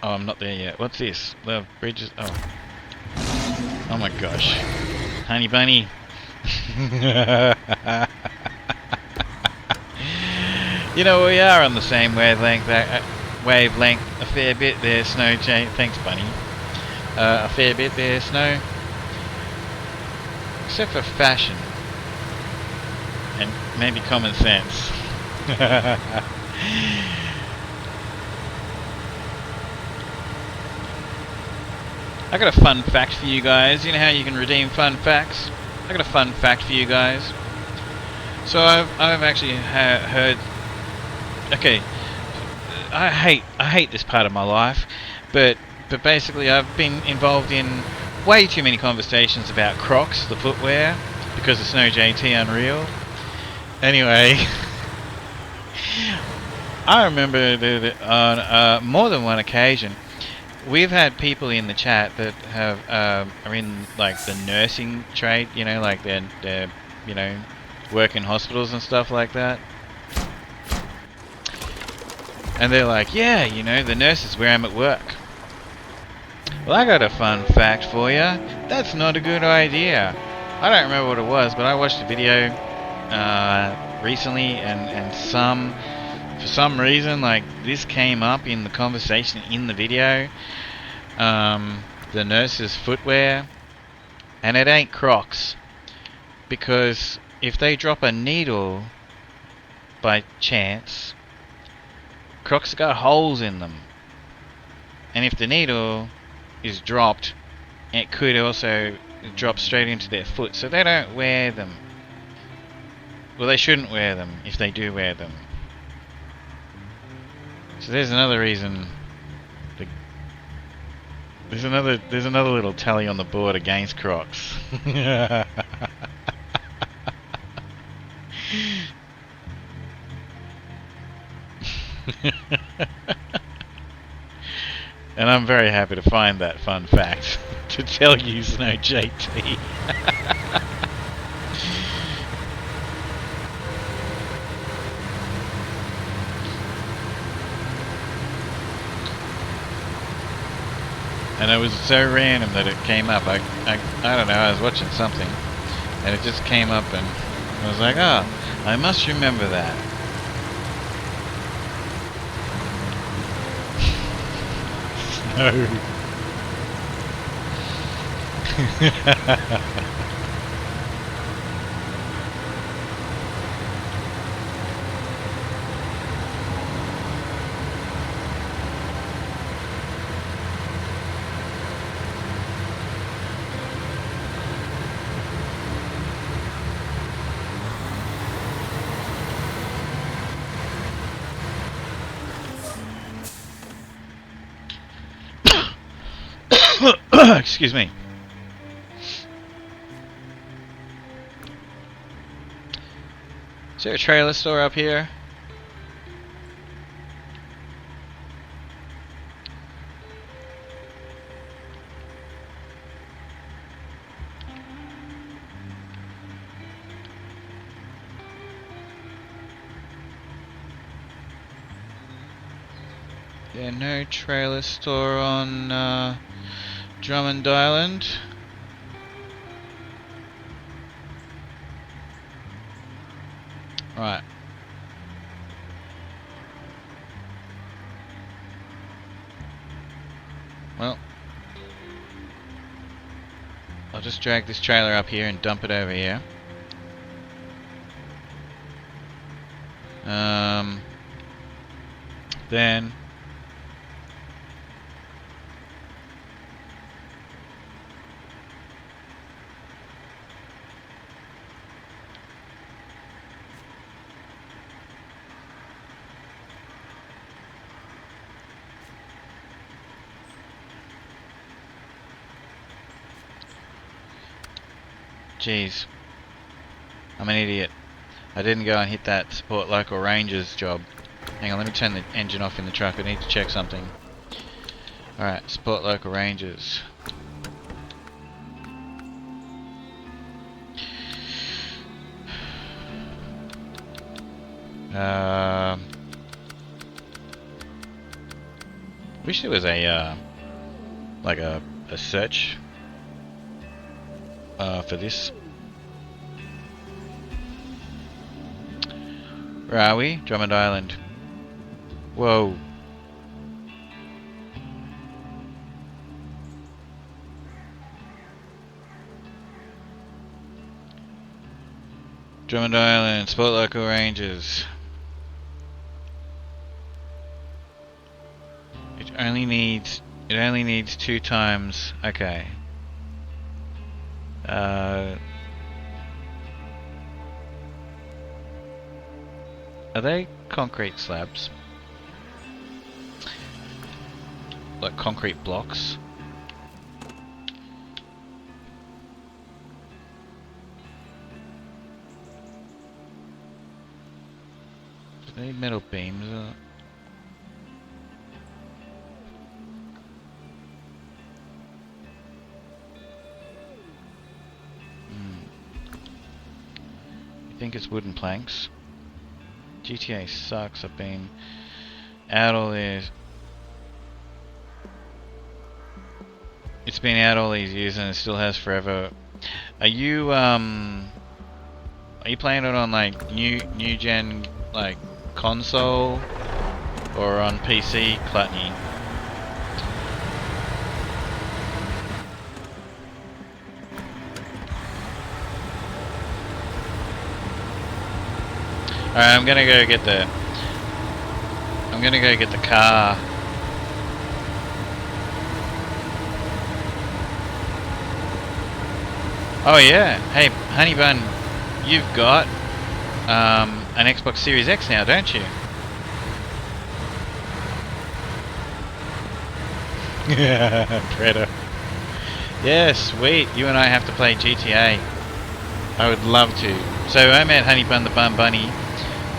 [SPEAKER 3] Oh, I'm not there yet. What's this? The bridges. Oh my gosh. Honey bunny. You know, we are on the same wavelength a fair bit there, Snow J. Thanks, bunny. A fair bit there, Snow. Except for fashion. And maybe common sense. I got a fun fact for you guys. You know how you can redeem fun facts? I got a fun fact for you guys. So I've actually heard. Okay, I hate this part of my life, but basically I've been involved in way too many conversations about Crocs, the footwear, because of Snow JT Unreal. Anyway, I remember on more than one occasion. We've had people in the chat that have are in like the nursing trade, you know, like they're you know, work in hospitals and stuff like that. And they're like, yeah, you know, the nurses wear them at work. Well, I got a fun fact for you. That's not a good idea. I don't remember what it was, but I watched a video recently, and for some reason, like, this came up in the conversation in the video. The nurses' footwear, and it ain't Crocs, because if they drop a needle by chance, Crocs got holes in them, and if the needle is dropped, it could also drop straight into their foot, so they don't wear them. Well, they shouldn't wear them if they do wear them. So there's another reason. There's another little tally on the board against Crocs. And I'm very happy to find that fun fact to tell you, Snow JT. And it was so random that it came up. I don't know, I was watching something and it just came up and I was like, oh, I must remember that. Snow. Excuse me. Is there a trailer store up here? Yeah, no trailer store on Drummond Island. Right. Well, I'll just drag this trailer up here and dump it over here. Then jeez, I'm an idiot. I didn't go and hit that support local rangers job. Hang on, let me turn the engine off in the truck. I need to check something. Alright, support local rangers. Wish there was a like a search for this. Where are we? Drummond Island. Whoa. Drummond Island, support local rangers. It only needs 2 times. Okay. Are they concrete slabs? Like concrete blocks? Do they need metal beams? I think it's wooden planks. GTA sucks. I've been out all these. It's been out all these years and it still has forever. Are you playing it on like new gen like console or on PC, Clutney? Alright, I'm gonna go get the car. Oh yeah, hey Honey Bun, you've got an Xbox Series X now, don't you? Predator. Yeah, sweet. You and I have to play GTA. I would love to. So I met Honey Bun the Bun Bunny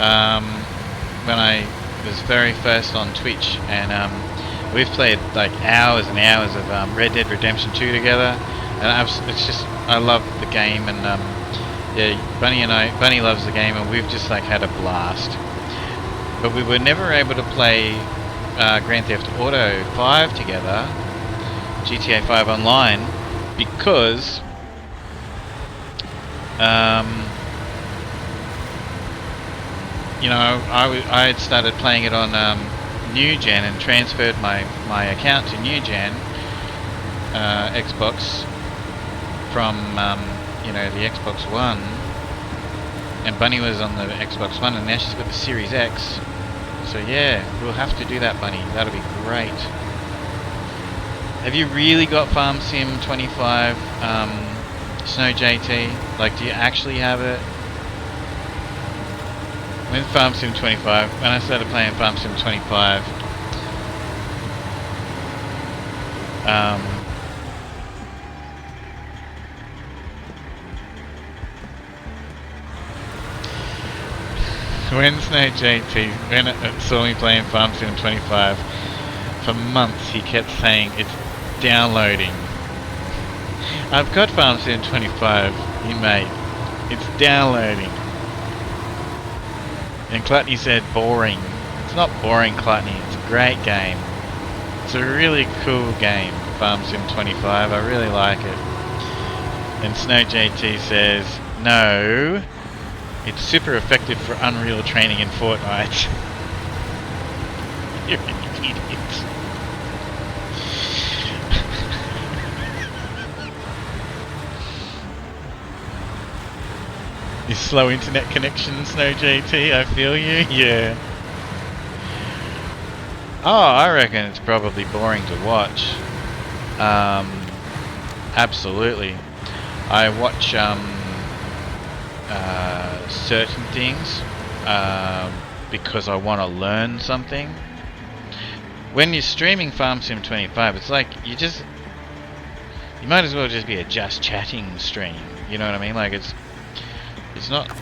[SPEAKER 3] when I was very first on Twitch, and we've played like hours and hours of Red Dead Redemption 2 together, and it's just, I love the game, and yeah, Bunny loves the game, and we've just like had a blast. But we were never able to play Grand Theft Auto 5 together, GTA 5 online, because you know, I had started playing it on New Gen and transferred my account to New Gen Xbox from you know, the Xbox One, and Bunny was on the Xbox One, and now she's got the Series X. So yeah, we'll have to do that, Bunny. That'll be great. Have you really got Farm Sim 25 Snow JT? Like, do you actually have it? When Farm Sim 25, when I started playing Farm Sim 25, when Snow JT saw me playing Farm Sim 25, for months he kept saying it's downloading. I've got Farm Sim 25, mate. It's downloading. And Clutney said boring. It's not boring, Clutney. It's a great game. It's a really cool game, Farm Sim 25. I really like it. And Snow JT says, no, it's super effective for Unreal training in Fortnite. You're an idiot. Your slow internet connection, Snow JT, I feel you, yeah. Oh, I reckon it's probably boring to watch. Absolutely. I watch certain things because I want to learn something. When you're streaming Farm Sim 25, it's like you might as well just be a just chatting stream. You know what I mean? Like it's not.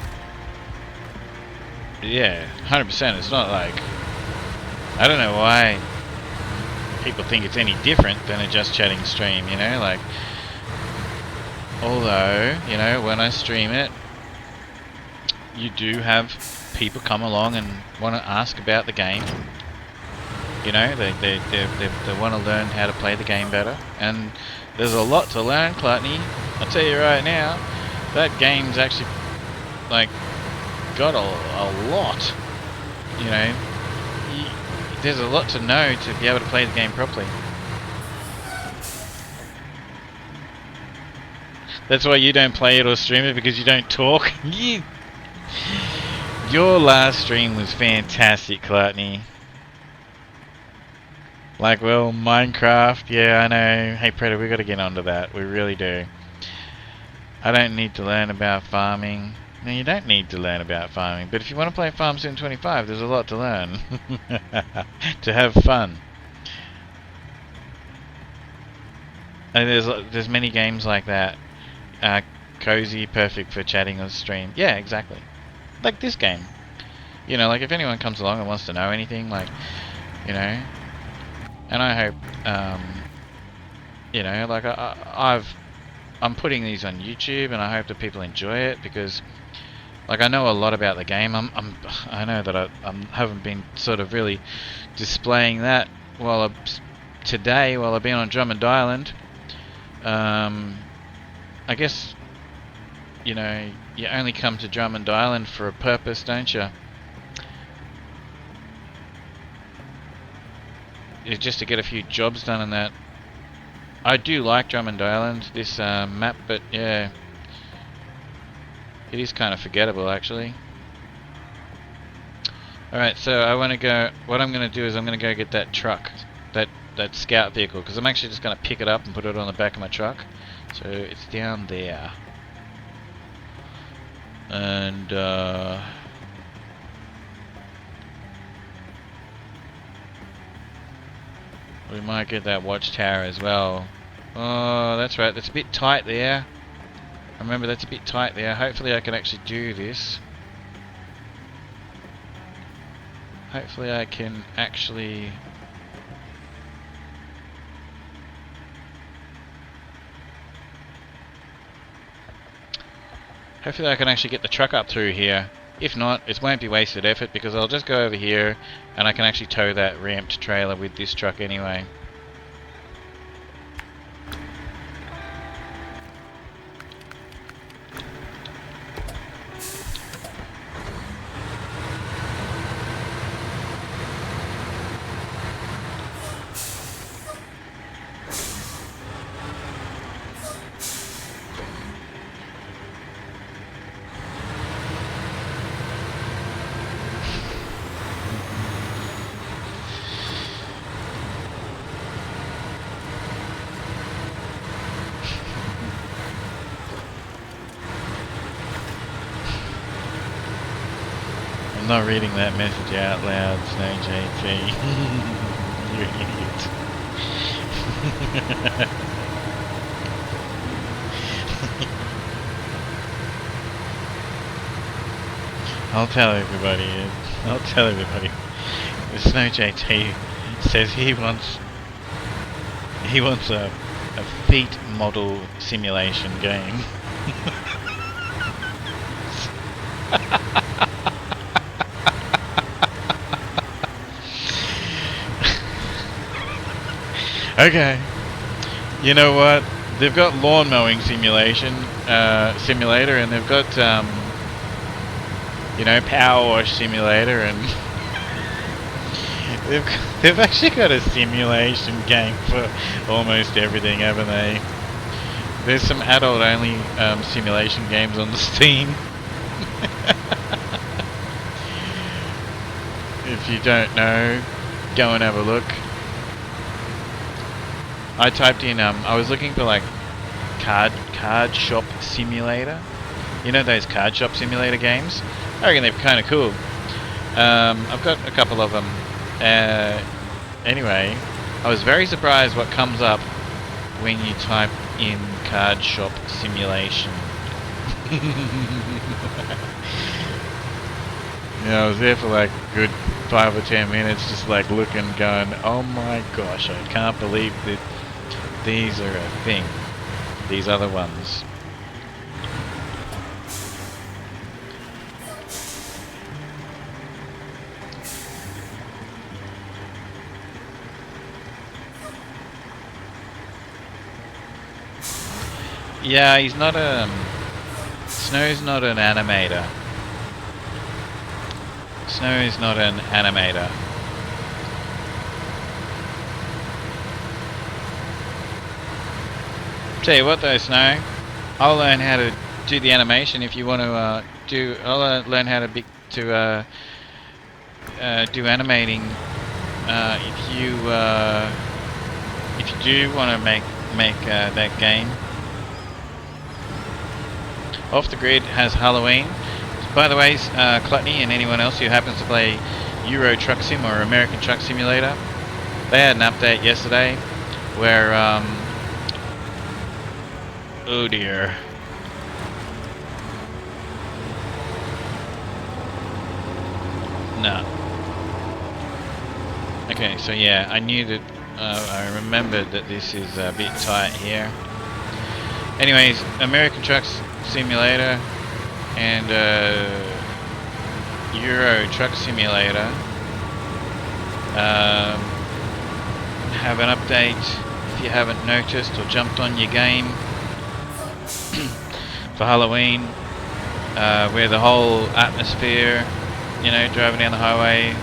[SPEAKER 3] Yeah, 100%. It's not like. I don't know why people think it's any different than a just chatting stream, you know, like, although, you know, when I stream it, you do have people come along and want to ask about the game, you know, they want to learn how to play the game better, and there's a lot to learn, Clutney. I'll tell you right now, that game's actually, like, got a lot, you know. There's a lot to know to be able to play the game properly. That's why you don't play it or stream it, because you don't talk. Your last stream was fantastic, Clutney. Like, well, Minecraft, yeah, I know. Hey, Predator, we got to get onto that. We really do. I don't need to learn about farming. No, you don't need to learn about farming, but if you want to play Farm Sim 25, there's a lot to learn. To have fun. And there's many games like that. Cozy, perfect for chatting or stream. Yeah, exactly. Like this game. You know, like if anyone comes along and wants to know anything, like, you know. And I hope, you know, like I'm putting these on YouTube, and I hope that people enjoy it, because like I know a lot about the game. I know that I haven't been sort of really displaying that today while I've been on Drummond Island. I guess, you know, you only come to Drummond Island for a purpose, don't you? It's just to get a few jobs done and that. I do like Drummond Island, this map, but yeah. It is kind of forgettable, actually. Alright, so I want to go... What I'm going to do is I'm going to go get that truck. That scout vehicle. Because I'm actually just going to pick it up and put it on the back of my truck. So it's down there. And... we might get that watchtower as well. Oh, that's right. That's a bit tight there. Remember, that's a bit tight there. Hopefully I can actually do this. Hopefully I can actually... Hopefully I can actually get the truck up through here. If not, it won't be wasted effort, because I'll just go over here and I can actually tow that ramped trailer with this truck anyway. I'm not reading that message out loud, Snow JT. You idiot. I'll tell everybody. I'll tell everybody. The Snow JT says he wants a feet model simulation game. Okay. You know what? They've got lawn mowing simulator, and they've got you know, power wash simulator, and they've actually got a simulation game for almost everything, haven't they? There's some adult-only simulation games on the Steam. If you don't know, go and have a look. I typed in, I was looking for like card shop simulator. You know those card shop simulator games? I reckon they're kind of cool. I've got a couple of them. Anyway, I was very surprised what comes up when you type in card shop simulation. Yeah, I was there for like a good 5 or 10 minutes just like looking, going, oh my gosh, I can't believe that these are a thing. These other ones. Yeah, he's not Snow's not an animator. Snow is not an animator. Tell you what though, Snow, I'll learn how to do the animation if you want to I'll learn how to do animating if you do want to make that game. Off the Grid has Halloween. By the way, Clutney and anyone else who happens to play Euro Truck Sim or American Truck Simulator, they had an update yesterday where oh dear. No. Okay, so yeah, I knew that, I remembered that this is a bit tight here. Anyways, American Truck Simulator and Euro Truck Simulator have an update. If you haven't noticed or jumped on your game for Halloween, where the whole atmosphere, you know, driving down the highway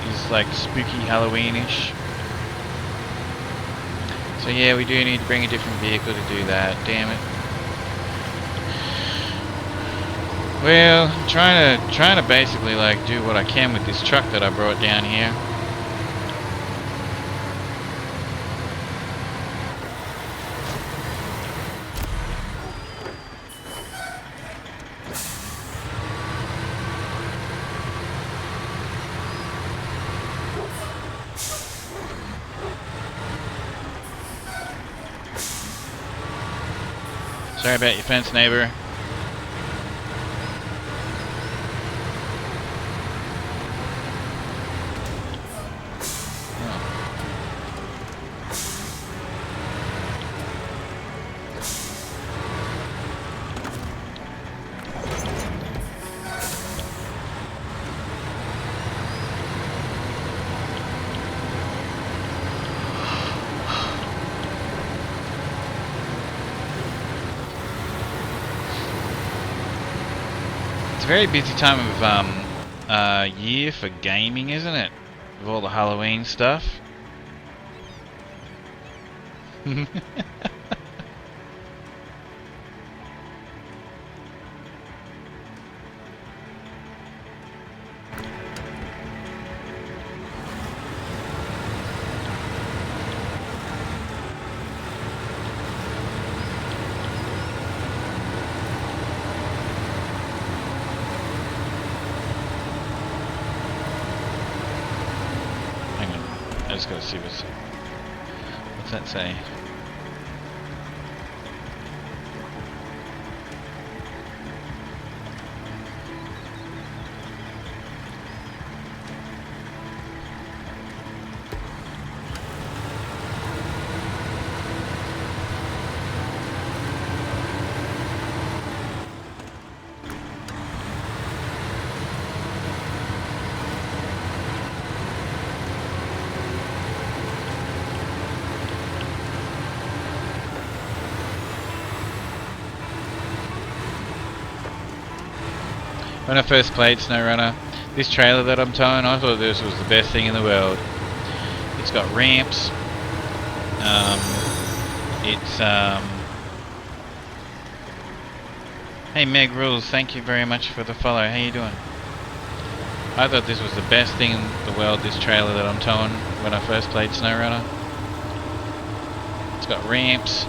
[SPEAKER 3] is like spooky Halloweenish. So yeah, we do need to bring a different vehicle to do that. Damn it. Well, I'm trying to basically like do what I can with this truck that I brought down here. Sorry about your fence, neighbor. Very busy time of year for gaming, isn't it? With all the Halloween stuff. I just gotta see what's that say? when I first played SnowRunner, this trailer that I'm towing, I thought this was the best thing in the world. It's got ramps. Hey Meg Rules, thank you very much for the follow. How you doing? I thought this was the best thing in the world, this trailer that I'm towing when I first played SnowRunner. It's got ramps,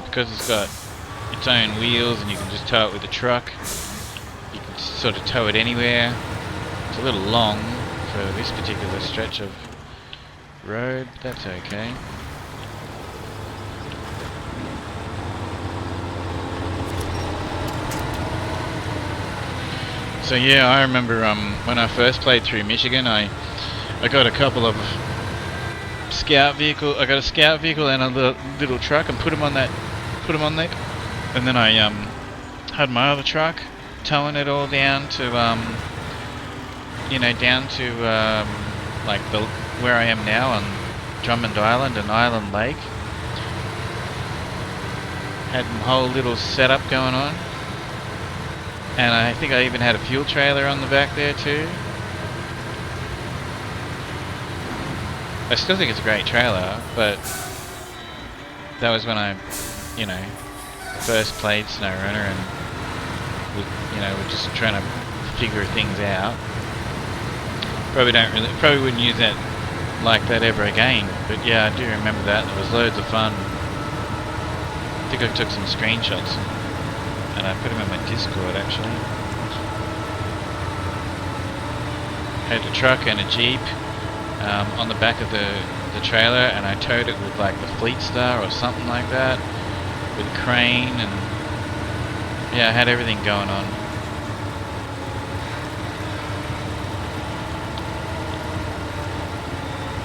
[SPEAKER 3] because it's got its own wheels and you can just tow it with a truck. You can sort of tow it anywhere. It's a little long for this particular stretch of road, but that's okay. So yeah, I remember when I first played through Michigan, I got a couple of scout vehicle. I got a scout vehicle and a little truck, and put them on there, and then I had my other truck towing it all down to down to like where I am now on Drummond Island and Island Lake. Had my whole little setup going on. And I think I even had a fuel trailer on the back there too. I still think it's a great trailer, but that was when I, first played SnowRunner and we're just trying to figure things out. Probably wouldn't use that like that ever again. But yeah, I do remember that. It was loads of fun. I think I took some screenshots. And I put them in my Discord actually. Had a truck and a Jeep on the back of the trailer, and I towed it with like the Fleet Star or something like that, with a crane, and yeah, I had everything going on.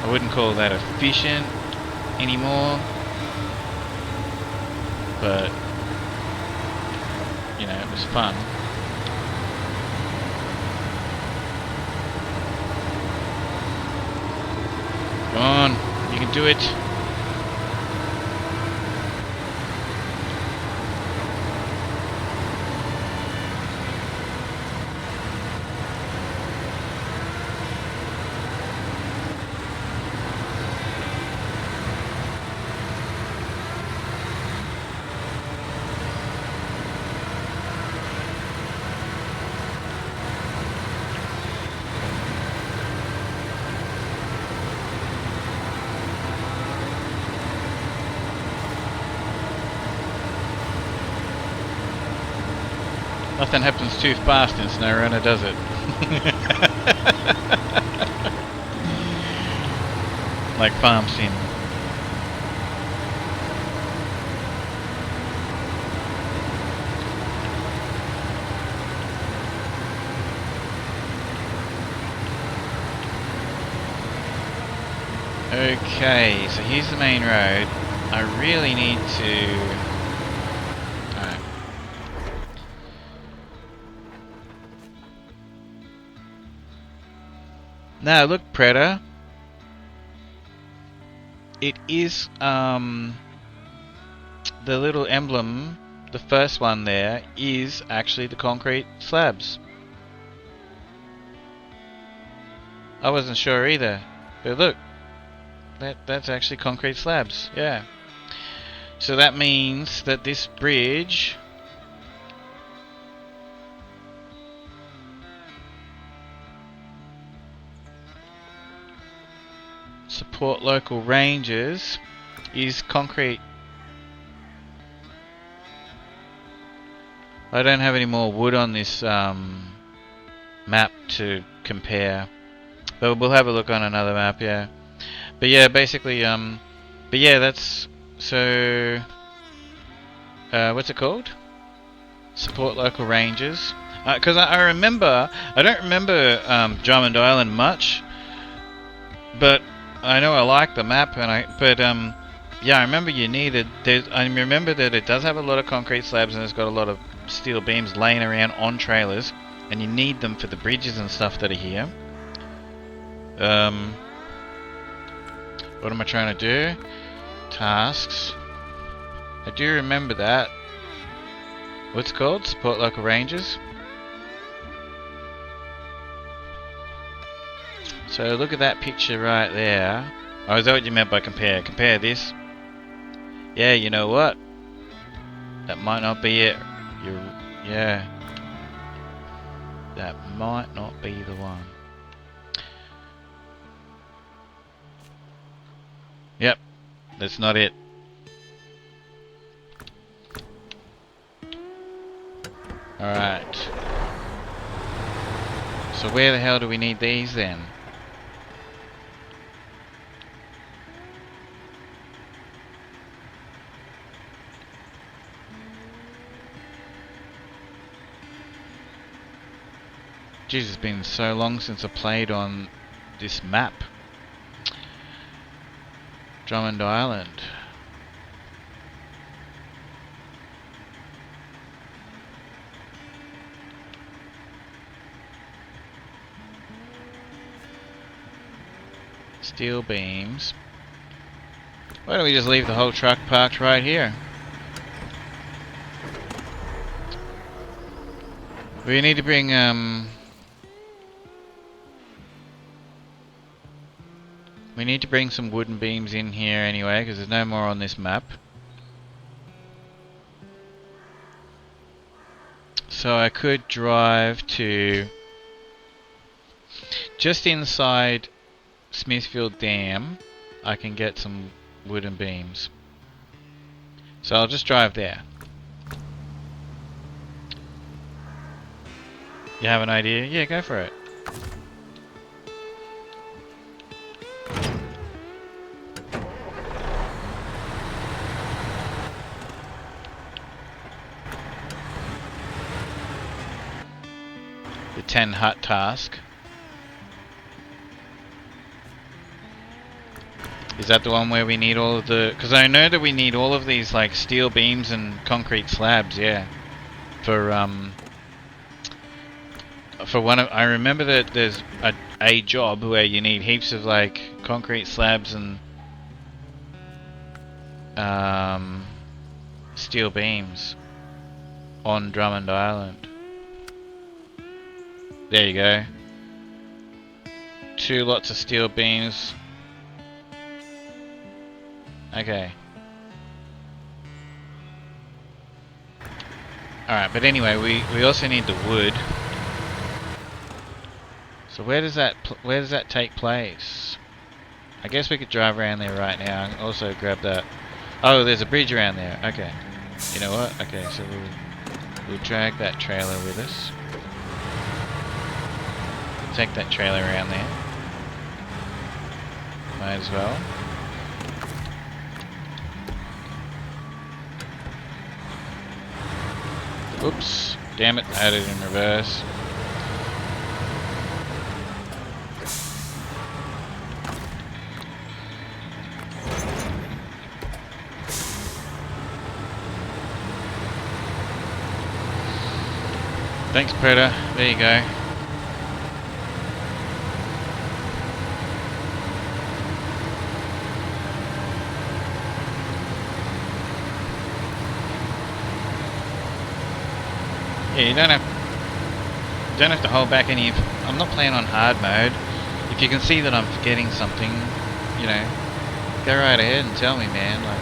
[SPEAKER 3] I wouldn't call that efficient anymore, but it was fun. Come on, you can do it. Nothing happens too fast in SnowRunner, does it? Like Farm Sim. Okay, so here's the main road. I really need to... Now look, Predator. It is the little emblem, the first one there, is actually the concrete slabs. I wasn't sure either, but look, that's actually concrete slabs. Yeah. So that means that this bridge support local rangers is concrete. I don't have any more wood on this map to compare, but we'll have a look on another map. Yeah, but yeah, basically but yeah, that's so what's it called? Support local rangers, because I remember, I don't remember Drummond Island much, but I know I like the map, and yeah, I remember you needed. I remember that it does have a lot of concrete slabs, and it's got a lot of steel beams laying around on trailers, and you need them for the bridges and stuff that are here. What am I trying to do? Tasks. I do remember that. What's it called? Support local rangers. So look at that picture right there. Oh, is that what you meant by compare? Compare this. Yeah, you know what? That might not be it. Yeah. That might not be the one. Yep, that's not it. Alright. So where the hell do we need these then? Jeez, it's been so long since I played on this map. Drummond Island. Steel beams. Why don't we just leave the whole truck parked right here? We need to bring we need to bring some wooden beams in here anyway, because there's no more on this map. So I could drive to just inside Smithfield Dam. I can get some wooden beams. So I'll just drive there. You have an idea? Yeah, go for it. The 10 hut task. Is that the one where we need all of the... Because I know that we need all of these like steel beams and concrete slabs, yeah. For one of... I remember that there's a job where you need heaps of like concrete slabs and steel beams on Drummond Island. There you go. 2 lots of steel beams. Okay. Alright, but anyway, we also need the wood. So where does that take place? I guess we could drive around there right now and also grab that. Oh, there's a bridge around there. Okay. You know what? Okay, so we'll drag that trailer with us. Take that trailer around there. Might as well. Oops. Damn it, I had it in reverse. Thanks, Predator. There you go. Yeah, you don't have to hold back any. I'm not playing on hard mode. If you can see that I'm forgetting something, you know, go right ahead and tell me, man. Like,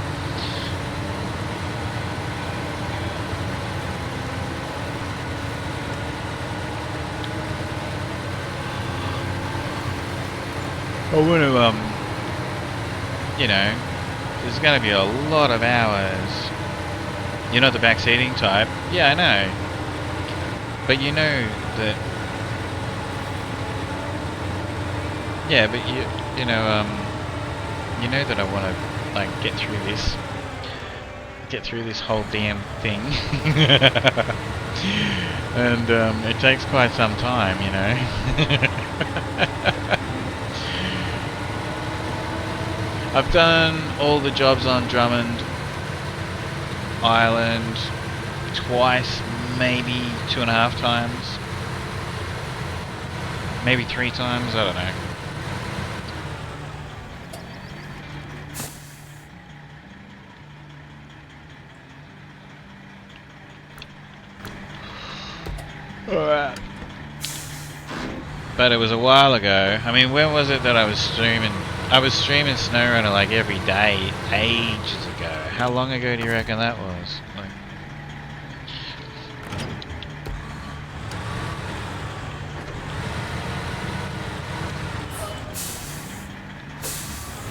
[SPEAKER 3] I want to, you know, there's going to be a lot of hours. You're not the backseating type. Yeah, I know. But you know that... Yeah, but you know that I want to, like, get through this whole damn thing. And, it takes quite some time, you know. I've done all the jobs on Drummond Island twice, maybe 2.5 times, maybe 3 times, I don't know. Alright. but it was a while ago. I mean, when was it that I was streaming? I was streaming SnowRunner like every day, ages ago. How long ago do you reckon that was? Like,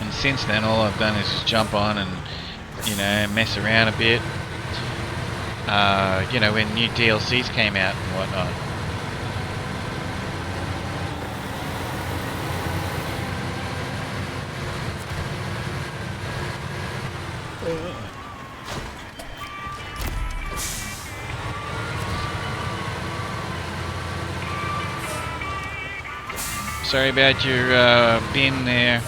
[SPEAKER 3] and since then, all I've done is just jump on and, you know, mess around a bit. You know, when new DLCs came out and whatnot. Sorry about your bin there.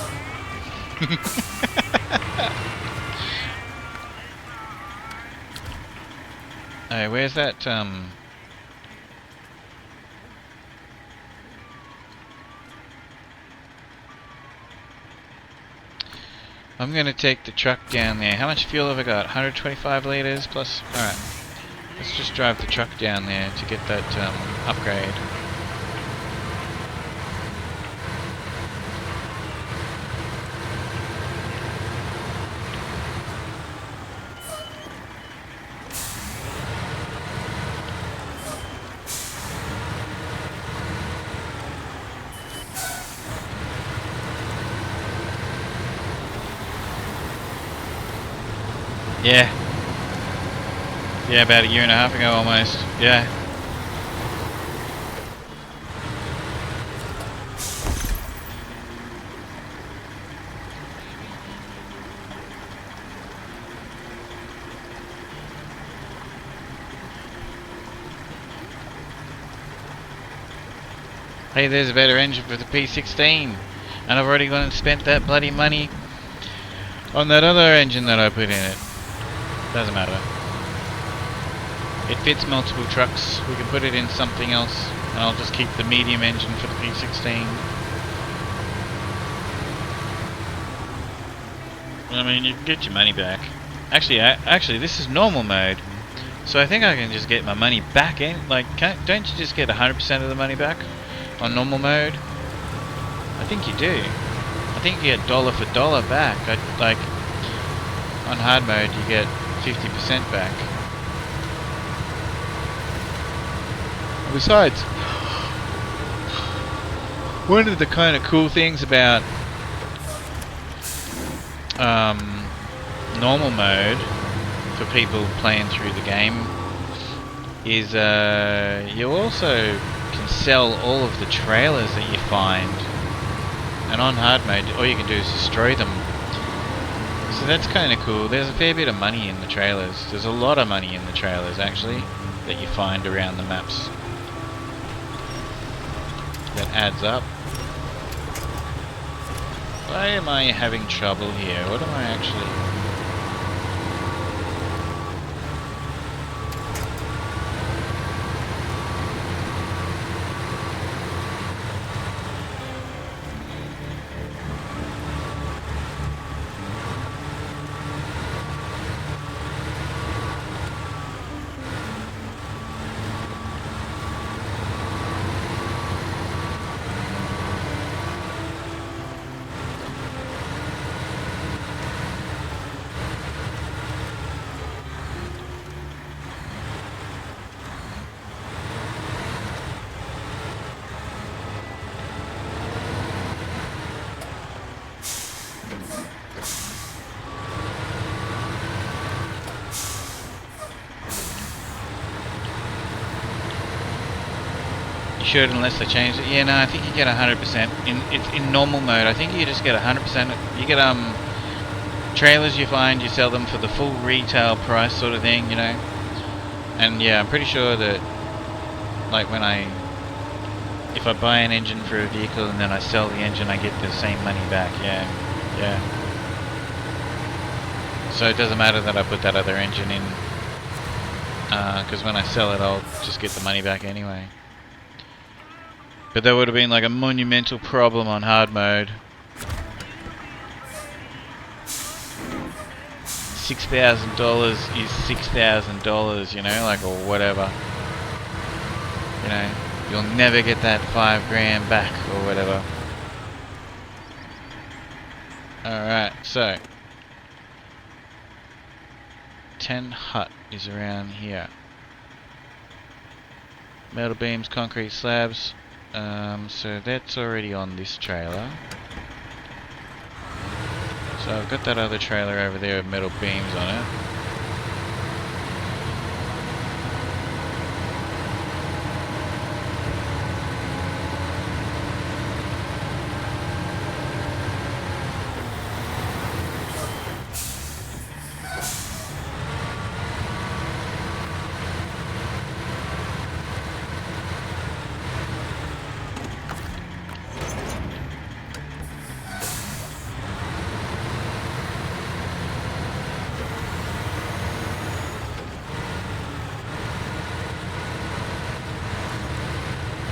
[SPEAKER 3] Hey, where's that I'm gonna take the truck down there. How much fuel have I got? 125 liters plus. Alright. Let's just drive the truck down there to get that upgrade. Yeah. Yeah, about a year and a half ago almost. Yeah. Hey, there's a better engine for the P16. And I've already gone and spent that bloody money on that other engine that I put in it. Doesn't matter. It fits multiple trucks. We can put it in something else, and I'll just keep the medium engine for the P16. I mean, you can get your money back. Actually, this is normal mode, so I think I can just get my money back in. Like, don't you just get 100% of the money back on normal mode? I think you do. I think you get dollar for dollar back. Like on hard mode, you get 50% back. Besides, one of the kind of cool things about normal mode for people playing through the game is you also can sell all of the trailers that you find, and on hard mode all you can do is destroy them. So that's kind of cool. There's a fair bit of money in the trailers. There's a lot of money in the trailers actually that you find around the maps. That adds up. Why am I having trouble here? What am I actually... Should, unless they change it. Yeah, no, I think you get 100% it's in normal mode. I think you just get 100%. You get trailers you find, you sell them for the full retail price, sort of thing, you know. And yeah, I'm pretty sure that, like, if I buy an engine for a vehicle and then I sell the engine, I get the same money back. Yeah. So it doesn't matter that I put that other engine in, because when I sell it, I'll just get the money back anyway. But that would have been like a monumental problem on hard mode. $6,000 is $6,000, you know, like, or whatever. You know. You'll never get that 5 grand back or whatever. Alright, so 10 hut is around here. Metal beams, concrete slabs. So that's already on this trailer. So I've got that other trailer over there with metal beams on it.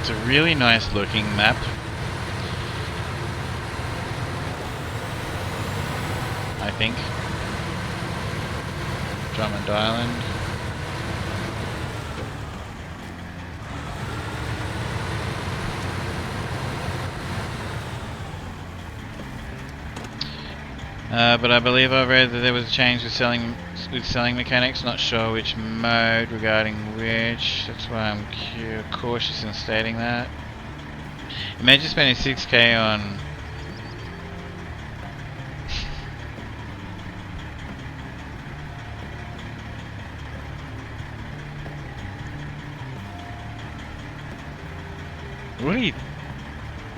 [SPEAKER 3] It's a really nice looking map. I think. Drummond Island. But I believe I read that there was a change with selling mechanics. Not sure which mode regarding which. That's why I'm cautious in stating that. Imagine spending 6k on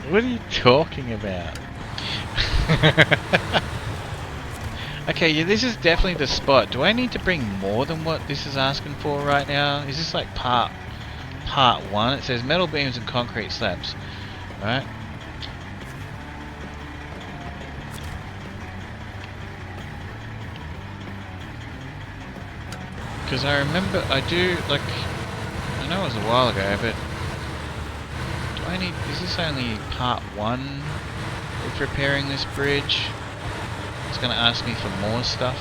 [SPEAKER 3] What are you talking about? Okay, yeah, this is definitely the spot. Do I need to bring more than what this is asking for right now? Is this like part 1? It says metal beams and concrete slabs, right? Because I remember, I know it was a while ago, but is this only part 1 of repairing this bridge? It's going to ask me for more stuff.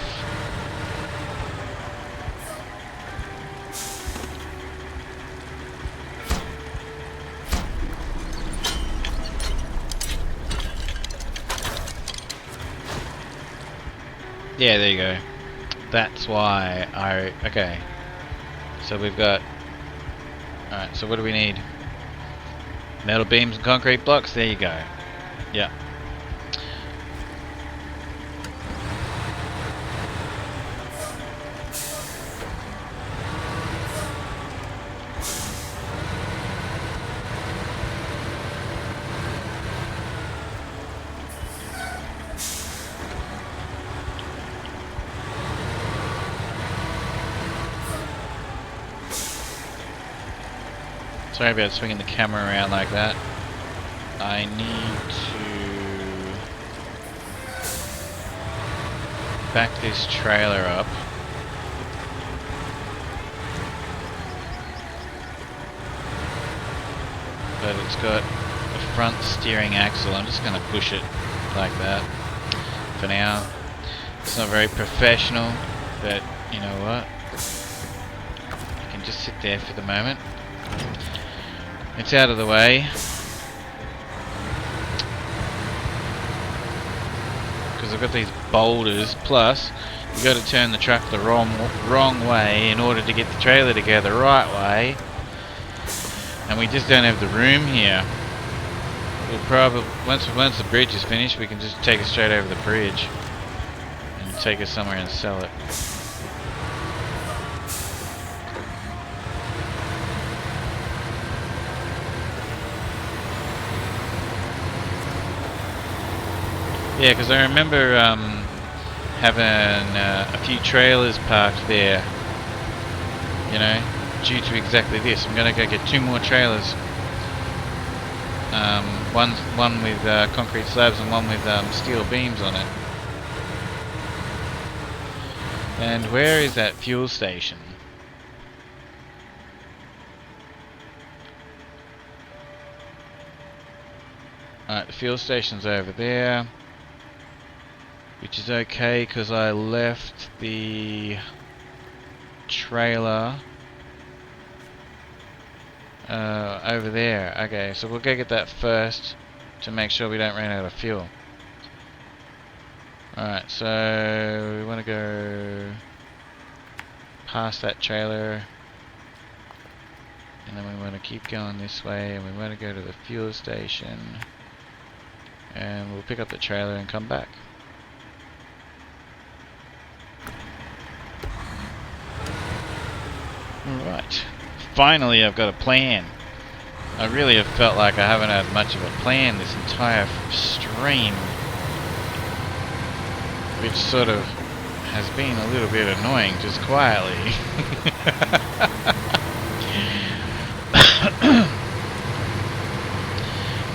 [SPEAKER 3] Yeah, there you go. That's why okay. So we've got... Alright, so what do we need? Metal beams and concrete blocks, there you go. Yeah. Sorry about swinging the camera around like that. I need to back this trailer up. But it's got the front steering axle. I'm just going to push it like that for now. It's not very professional, but you know what? I can just sit there for the moment. It's out of the way. Because I've got these boulders, plus you've got to turn the truck the wrong way in order to get the trailer together the right way. And we just don't have the room here. We'll probably, once the bridge is finished, we can just take it straight over the bridge and take it somewhere and sell it. Yeah, because I remember having a few trailers parked there, you know, due to exactly this. I'm going to go get 2 more trailers. One with concrete slabs and one with steel beams on it. And where is that fuel station? Alright, the fuel station's over there. Which is okay, because I left the trailer Over there. Okay, so we'll go get that first to make sure we don't run out of fuel. Alright, so we want to go past that trailer, and then we want to keep going this way, and we want to go to the fuel station, and we'll pick up the trailer and come back. Alright, finally I've got a plan. I really have felt like I haven't had much of a plan this entire stream, which sort of has been a little bit annoying, just quietly.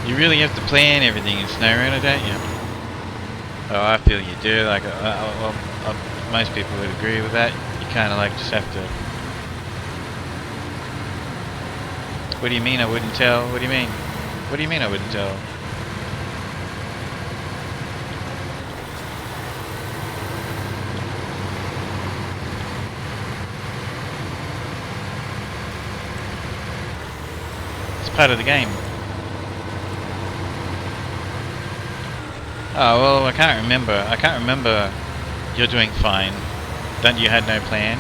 [SPEAKER 3] You really have to plan everything in SnowRunner, don't you? Oh, I feel you do. Like, most people would agree with that. You kind of like just have to. What do you mean I wouldn't tell? What do you mean? What do you mean I wouldn't tell? It's part of the game. Oh, well, I can't remember. I can't remember. You're doing fine. That you had no plan?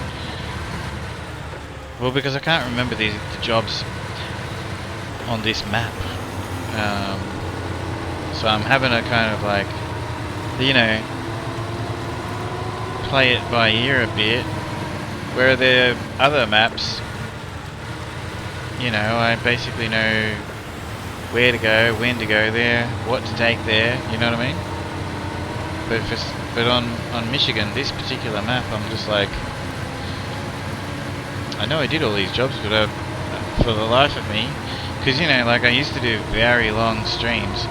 [SPEAKER 3] Well, because I can't remember the jobs on this map. So I'm having a kind of like, you know, play it by ear a bit. Where there are other maps, you know, I basically know where to go, when to go there, what to take there, you know what I mean? But on Michigan, this particular map, I'm just like, I know I did all these jobs, but for the life of me, because, you know, like I used to do very long streams,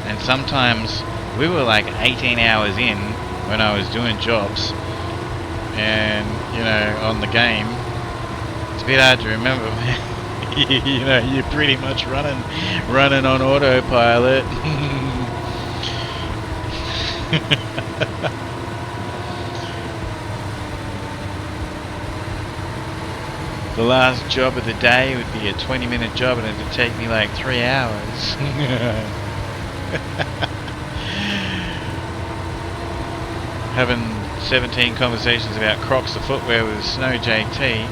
[SPEAKER 3] and sometimes we were like 18 hours in when I was doing jobs, and, you know, on the game, it's a bit hard to remember. You know, you're pretty much running on autopilot. The last job of the day would be a 20-minute job, and it would take me like 3 hours. Having 17 conversations about Crocs of footwear with Snow JT,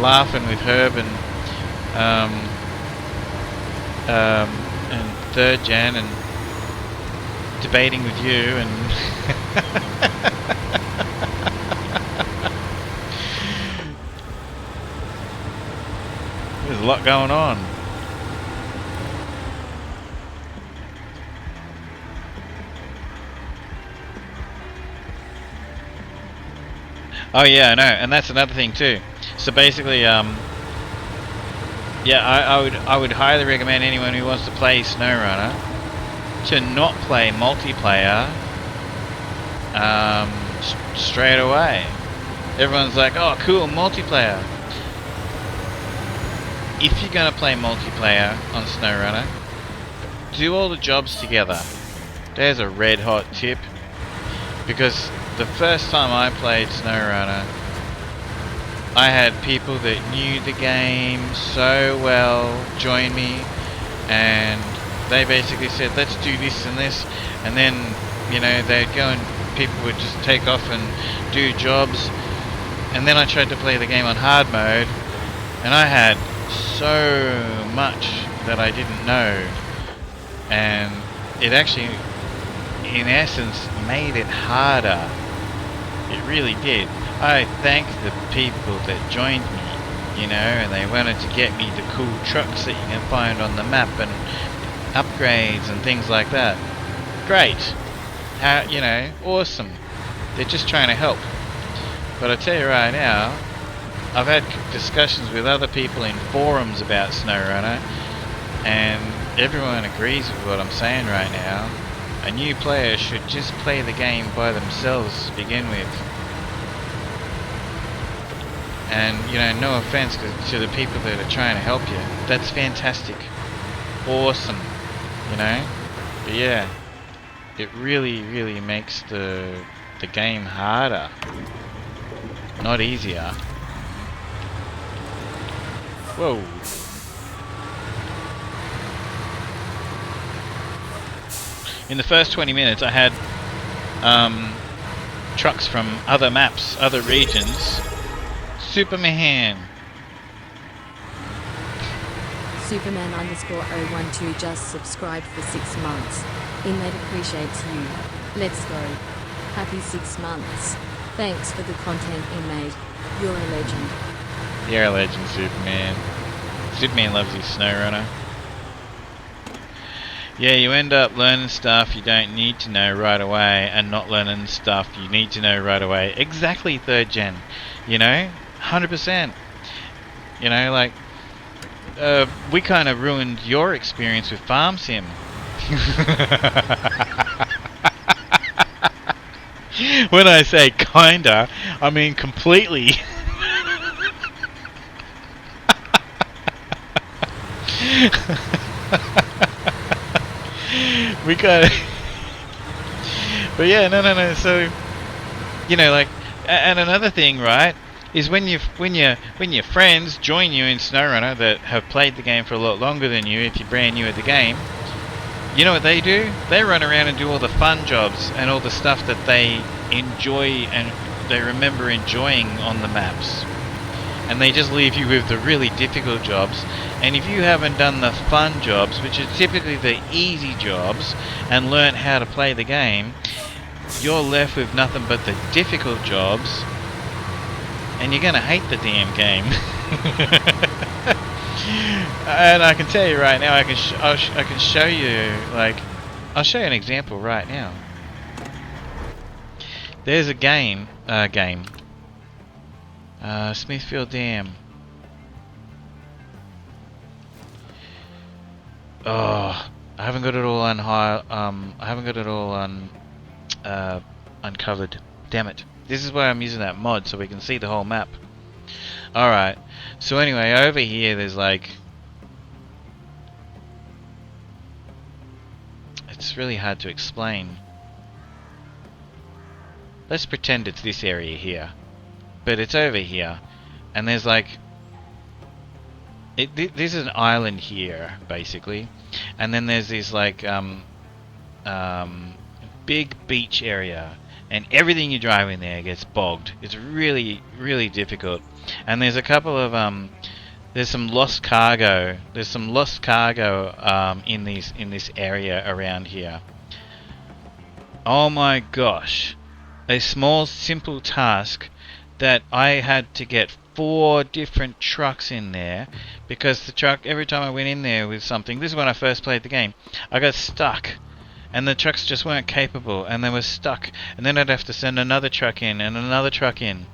[SPEAKER 3] laughing with Herb and Third Jan, and debating with you, and there's a lot going on. Oh yeah, I know, and that's another thing too. So basically, yeah, I would highly recommend anyone who wants to play SnowRunner to not play multiplayer straight away. Everyone's like, oh cool, multiplayer. If you're going to play multiplayer on SnowRunner, do all the jobs together. There's a red hot tip. Because the first time I played SnowRunner, I had people that knew the game so well join me, and they basically said, let's do this and this, and then, you know, they'd go and people would just take off and do jobs, and then I tried to play the game on hard mode, and I had so much that I didn't know, and it actually, in essence, made it harder. It really did. I thank the people that joined me, you know, and they wanted to get me the cool trucks that you can find on the map and upgrades and things like that. Great. How, you know, awesome. They're just trying to help. But I tell you right now, I've had discussions with other people in forums about SnowRunner, and everyone agrees with what I'm saying right now. A new player should just play the game by themselves to begin with. And, you know, no offense to the people that are trying to help you. That's fantastic. Awesome. You know? But yeah, it really, really makes the game harder. Not easier. Whoa. In the first 20 minutes, I had trucks from other maps, other regions. Superman.
[SPEAKER 14] Superman_012 just subscribed for 6 months. Inmate appreciates you. Let's go. Happy 6 months. Thanks for the content, Inmate. You're a legend.
[SPEAKER 3] You're a legend, Superman. Superman loves you, SnowRunner. Yeah, you end up learning stuff you don't need to know right away, and not learning stuff you need to know right away. Exactly, 3rd gen. You know? 100%. You know, like, we kind of ruined your experience with Farm Sim. When I say kinda, I mean completely. We got it. But yeah, no. So, you know, like, and another thing, right, is when your friends join you in SnowRunner that have played the game for a lot longer than you, if you're brand new at the game, you know what they do? They run around and do all the fun jobs and all the stuff that they enjoy and they remember enjoying on the maps. And they just leave you with the really difficult jobs. And if you haven't done the fun jobs, which are typically the easy jobs, and learn how to play the game, you're left with nothing but the difficult jobs, and you're gonna hate the damn game. And I can tell you right now, I can show you, like, I'll show you an example right now. There's a game, Smithfield Dam. Oh, I haven't got it all uncovered. Damn it. This is why I'm using that mod, so we can see the whole map. Alright, so anyway, over here there's like... It's really hard to explain. Let's pretend it's this area here. But it's over here. And there's like... This is an island here, basically. And then there's this like... big beach area. And everything you drive in there gets bogged. It's really, really difficult. And there's a couple of there's some lost cargo. There's some lost cargo in this area around here. Oh my gosh! A small, simple task that I had to get 4 different trucks in there because the truck, every time I went in there with something, this is when I first played the game, I got stuck. And the trucks just weren't capable, and they were stuck. And then I'd have to send another truck in, and another truck in.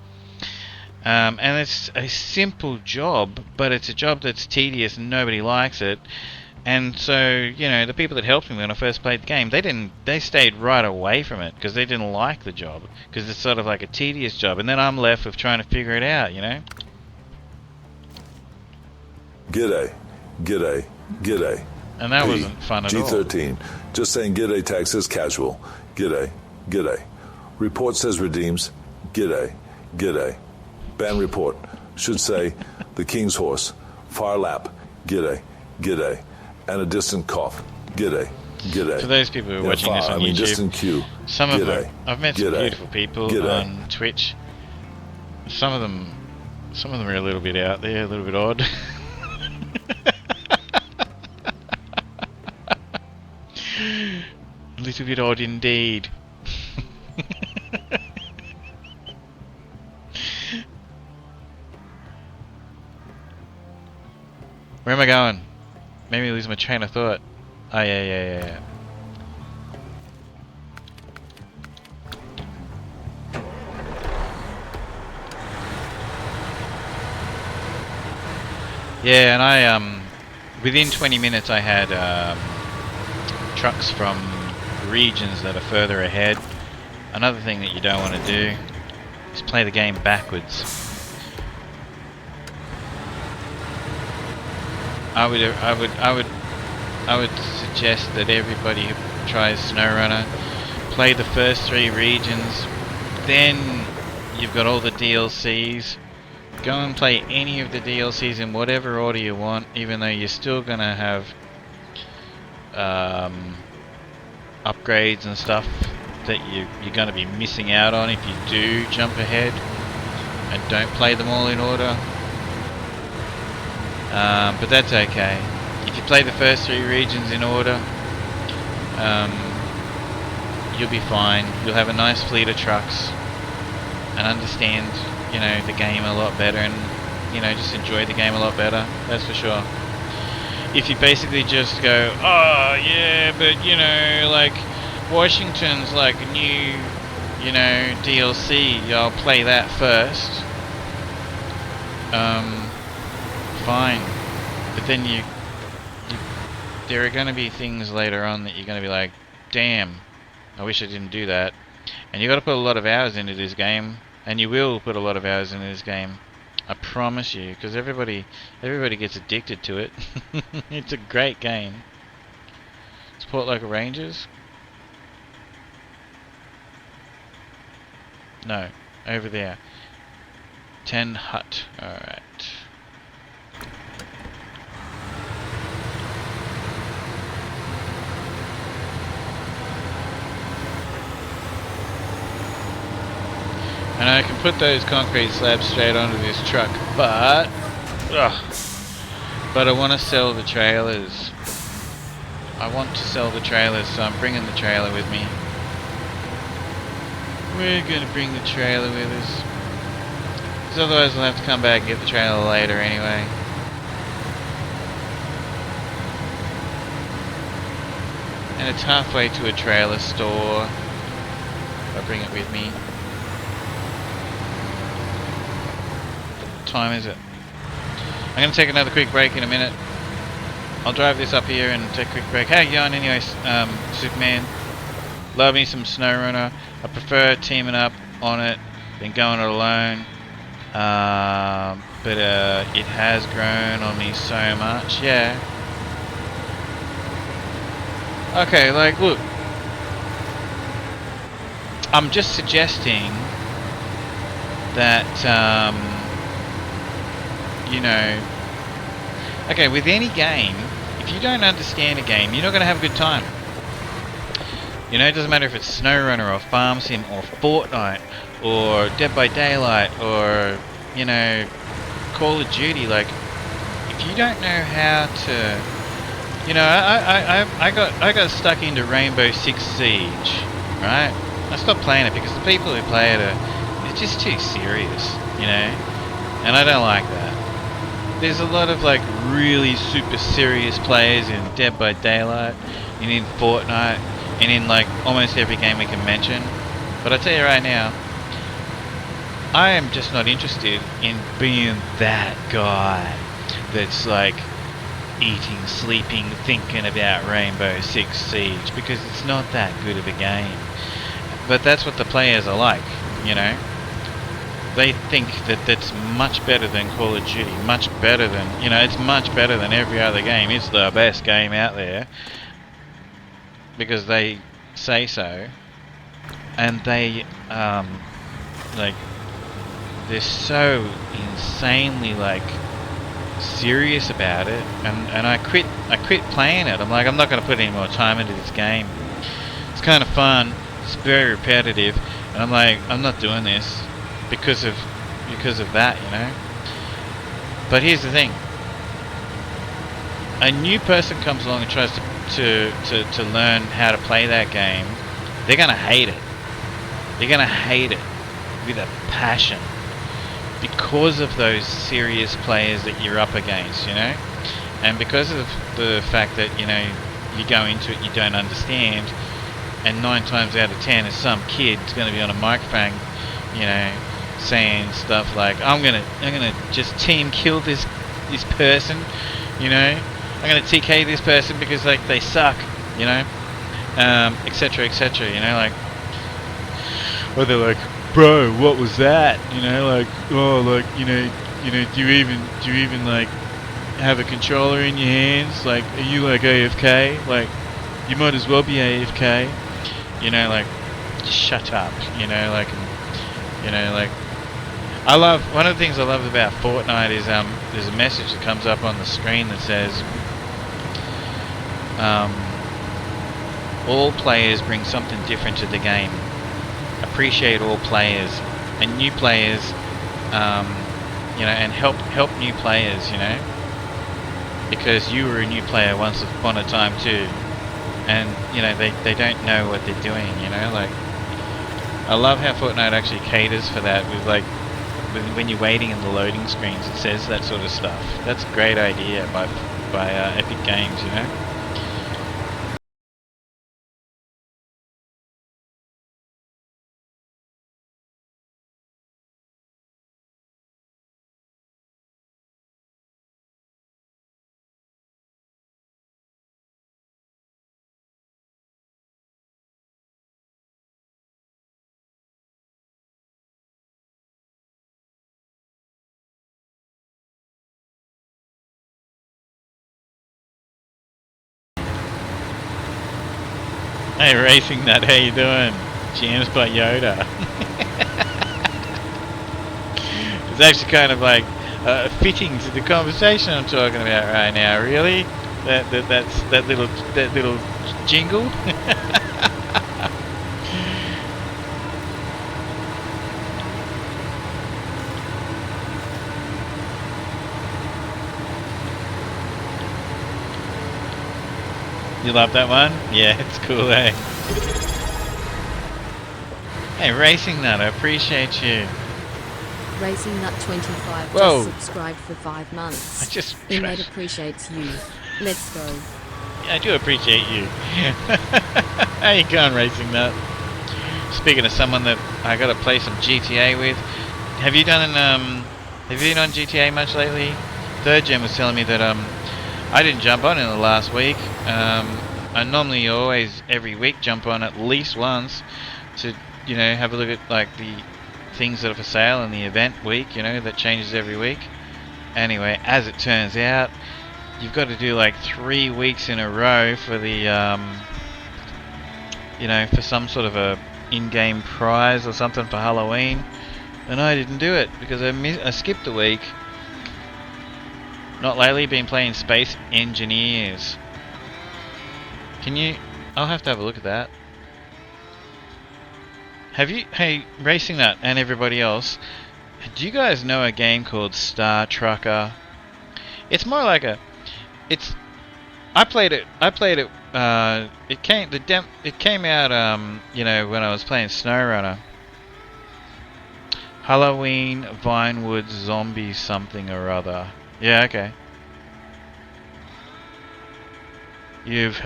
[SPEAKER 3] And it's a simple job, but it's a job that's tedious and nobody likes it. And so, you know, the people that helped me when I first played the game, they stayed right away from it, because they didn't like the job. Because it's sort of like a tedious job, and then I'm left with trying to figure it out, you know?
[SPEAKER 16] G'day. G'day. G'day.
[SPEAKER 3] And that wasn't fun at all.
[SPEAKER 16] G13. Just saying g'day tag says casual. G'day. G'day. Report says redeems. G'day. G'day. Ban report. Should say the king's horse. Fire lap. G'day. G'day. And a distant cough. G'day. G'day.
[SPEAKER 3] For those people who are watching this on YouTube,
[SPEAKER 16] distant Q.
[SPEAKER 3] Some of them, I've met some beautiful people on Twitch. Some of them are a little bit out there, a little bit odd. A little bit odd indeed. Where am I going? Made me lose my train of thought. Oh yeah. Yeah, and I within 20 minutes I had trucks from regions that are further ahead. Another thing that you don't want to do is play the game backwards. I would suggest that everybody who tries SnowRunner play the first 3 regions, then you've got all the DLCs. Go and play any of the DLCs in whatever order you want, even though you're still gonna have upgrades and stuff that you're going to be missing out on if you do jump ahead and don't play them all in order. But that's okay. If you play the first 3 regions in order, you'll be fine. You'll have a nice fleet of trucks and understand, you know, the game a lot better, and, you know, just enjoy the game a lot better. That's for sure. If you basically just go, oh yeah, but you know, like Washington's like a new, you know, DLC, I'll play that first. Fine. But then there are going to be things later on that you're going to be like, damn, I wish I didn't do that. And you got to put a lot of hours into this game, and you will put a lot of hours into this game. I promise you, because everybody gets addicted to it. It's a great game. Support local rangers? No, over there. 10 hut. Alright. And I can put those concrete slabs straight onto this truck, but I want to sell the trailers. I want to sell the trailers, so I'm bringing the trailer with me. We're going to bring the trailer with us, because otherwise we'll have to come back and get the trailer later anyway. And it's halfway to a trailer store. I'll bring it with me. Time is it? I'm going to take another quick break in a minute. I'll drive this up here and take a quick break. How you going anyway, Superman? Love me some SnowRunner. I prefer teaming up on it than going it alone. But it has grown on me so much. Yeah. Okay, like, look. I'm just suggesting that, you know, okay, with any game, if you don't understand a game, you're not going to have a good time. You know, it doesn't matter if it's SnowRunner or Farm Sim or Fortnite or Dead by Daylight or, you know, Call of Duty. Like, if you don't know how to, you know, I got stuck into Rainbow Six Siege, right? I stopped playing it because the people who play it are just too serious, you know, and I don't like that. There's a lot of like really super serious players in Dead by Daylight and in Fortnite and in like almost every game we can mention. But I tell you right now, I am just not interested in being that guy that's like eating, sleeping, thinking about Rainbow Six Siege, because it's not that good of a game. But that's what the players are like, you know. They think that that's much better than Call of Duty, much better than, you know, it's much better than every other game. It's the best game out there because they say so, and they like, they're so insanely like serious about it, and I quit playing it. I'm like, I'm not going to put any more time into this game. It's kind of fun, it's very repetitive, and I'm like, I'm not doing this because of that, you know. But here's the thing: a new person comes along and tries to learn how to play that game, they're gonna hate it. They're gonna hate it with a passion because of those serious players that you're up against, you know, and because of the fact that, you know, you go into it, you don't understand, and 9 times out of 10 is some kid's gonna be on a microphone, you know, saying stuff like, I'm gonna just team kill this person, you know, I'm gonna TK this person because like they suck, you know, etc, etc, you know, like, or they're like, bro, what was that, you know, like, oh, like, you know, do you even like have a controller in your hands, like, are you like AFK, like, you might as well be AFK, you know, like, just shut up, you know, like, you know, like, I love, one of the things I love about Fortnite is there's a message that comes up on the screen that says, all players bring something different to the game. Appreciate all players and new players, you know, and help new players, you know, because you were a new player once upon a time too, and you know they don't know what they're doing, you know. Like, I love how Fortnite actually caters for that with like when you're waiting in the loading screens, it says that sort of stuff. That's a great idea by Epic Games, you know. Hey, Racing Nut, how you doing? James by Yoda. It's actually kind of like fitting to the conversation I'm talking about right now. Really, that little jingle. You love that one? Yeah, it's cool, eh? Hey, Racing Nut, I appreciate you.
[SPEAKER 14] Racing Nut 25
[SPEAKER 3] Whoa.
[SPEAKER 14] just subscribed for 5 months.
[SPEAKER 3] I just
[SPEAKER 14] Inmate appreciates you. Let's go.
[SPEAKER 3] Yeah, I do appreciate you. How you going, Racing Nut? Speaking of someone that I gotta play some GTA with, have you been on GTA much lately? Third Gen was telling me that I didn't jump on in the last week. I normally always every week jump on at least once to, you know, have a look at like the things that are for sale in the event week, you know, that changes every week. Anyway, as it turns out, you've got to do like 3 weeks in a row for the you know, for some sort of a in-game prize or something for Halloween, and I didn't do it because I skipped a week. Not lately, been playing Space Engineers. Can you... I'll have to have a look at that. Have you... Hey, Racing Nut and everybody else, do you guys know a game called Star Trucker? It's more like a... It's... I played it... it came out, you know, when I was playing SnowRunner. Halloween, Vinewood, Zombie something or other. Yeah, okay. You've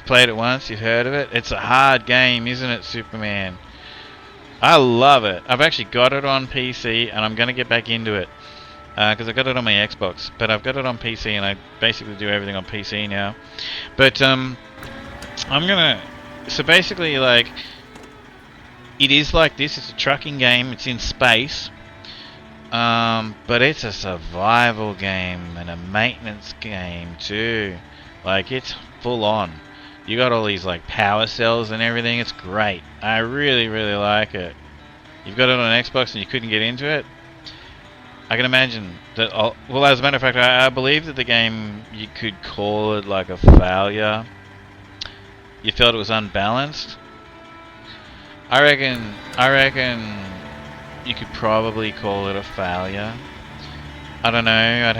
[SPEAKER 3] played it once, you've heard of it. It's a hard game, isn't it, Superman? I love it. I've actually got it on PC, and I'm going to get back into it. Because I got it on my Xbox, but I've got it on PC, and I basically do everything on PC now. But, I'm going to... So basically, like... It is like this, it's a trucking game, it's in space. But it's a survival game, and a maintenance game, too. Like, it's full on. You got all these like power cells and everything. It's great. I really, really like it. You've got it on Xbox and you couldn't get into it. I can imagine that. Well, as a matter of fact, I believe that the game, you could call it like a failure. You felt it was unbalanced. I reckon you could probably call it a failure. I don't know.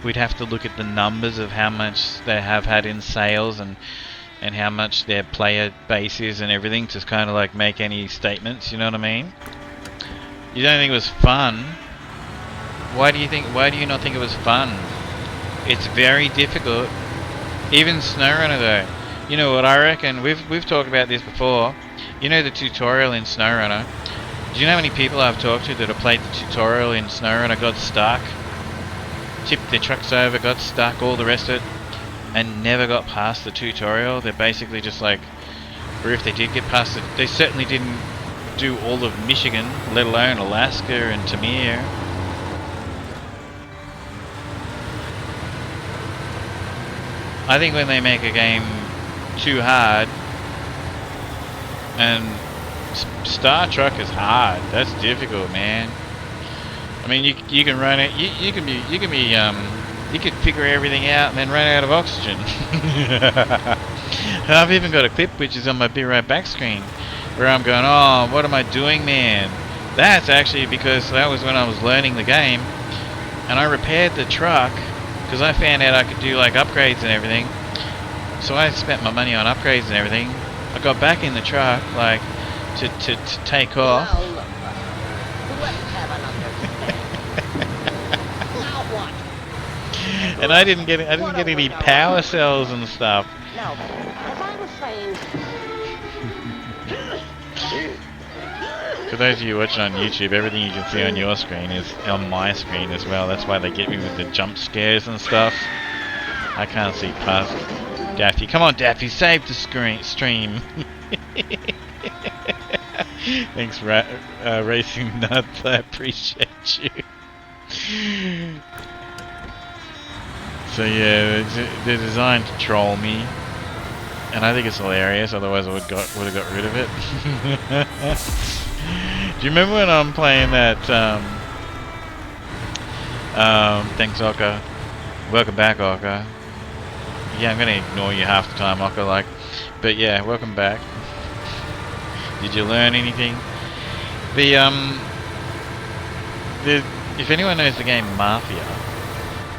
[SPEAKER 3] We'd have to look at the numbers of how much they have had in sales and how much their player base is and everything to kind of like make any statements. You know what I mean? You don't think it was fun? Why do you not think it was fun? It's very difficult. Even SnowRunner though. You know what I reckon? We've talked about this before. You know the tutorial in SnowRunner. Do you know how many people I've talked to that have played the tutorial in SnowRunner, got stuck, tipped their trucks over, got stuck, all the rest of it, and never got past the tutorial? They're basically just like, or if they did get past it, they certainly didn't do all of Michigan, let alone Alaska and Tamir. I think when they make a game too hard, and Star Truck is hard. That's difficult, man. I mean, you can run it. You can figure everything out and then run out of oxygen. I've even got a clip which is on my Be Right Back screen where I'm going, oh, what am I doing, man? That's actually because that was when I was learning the game, and I repaired the truck because I found out I could do like upgrades and everything. So I spent my money on upgrades and everything. I got back in the truck like to take off. And I didn't get any power cells and stuff.
[SPEAKER 2] Now, as I was saying...
[SPEAKER 3] For those of you watching on YouTube, everything you can see on your screen is on my screen as well. That's why they get me with the jump scares and stuff. I can't see past Daffy. Come on, Daffy, save the stream. Thanks, Racing Nuts. I appreciate you. So yeah, they're designed to troll me, and I think it's hilarious. Otherwise, I would have got rid of it. Do you remember when I'm playing that? Thanks, Oka. Welcome back, Oka. Yeah, I'm gonna ignore you half the time, Oka. Like, but yeah, welcome back. Did you learn anything? If anyone knows the game Mafia,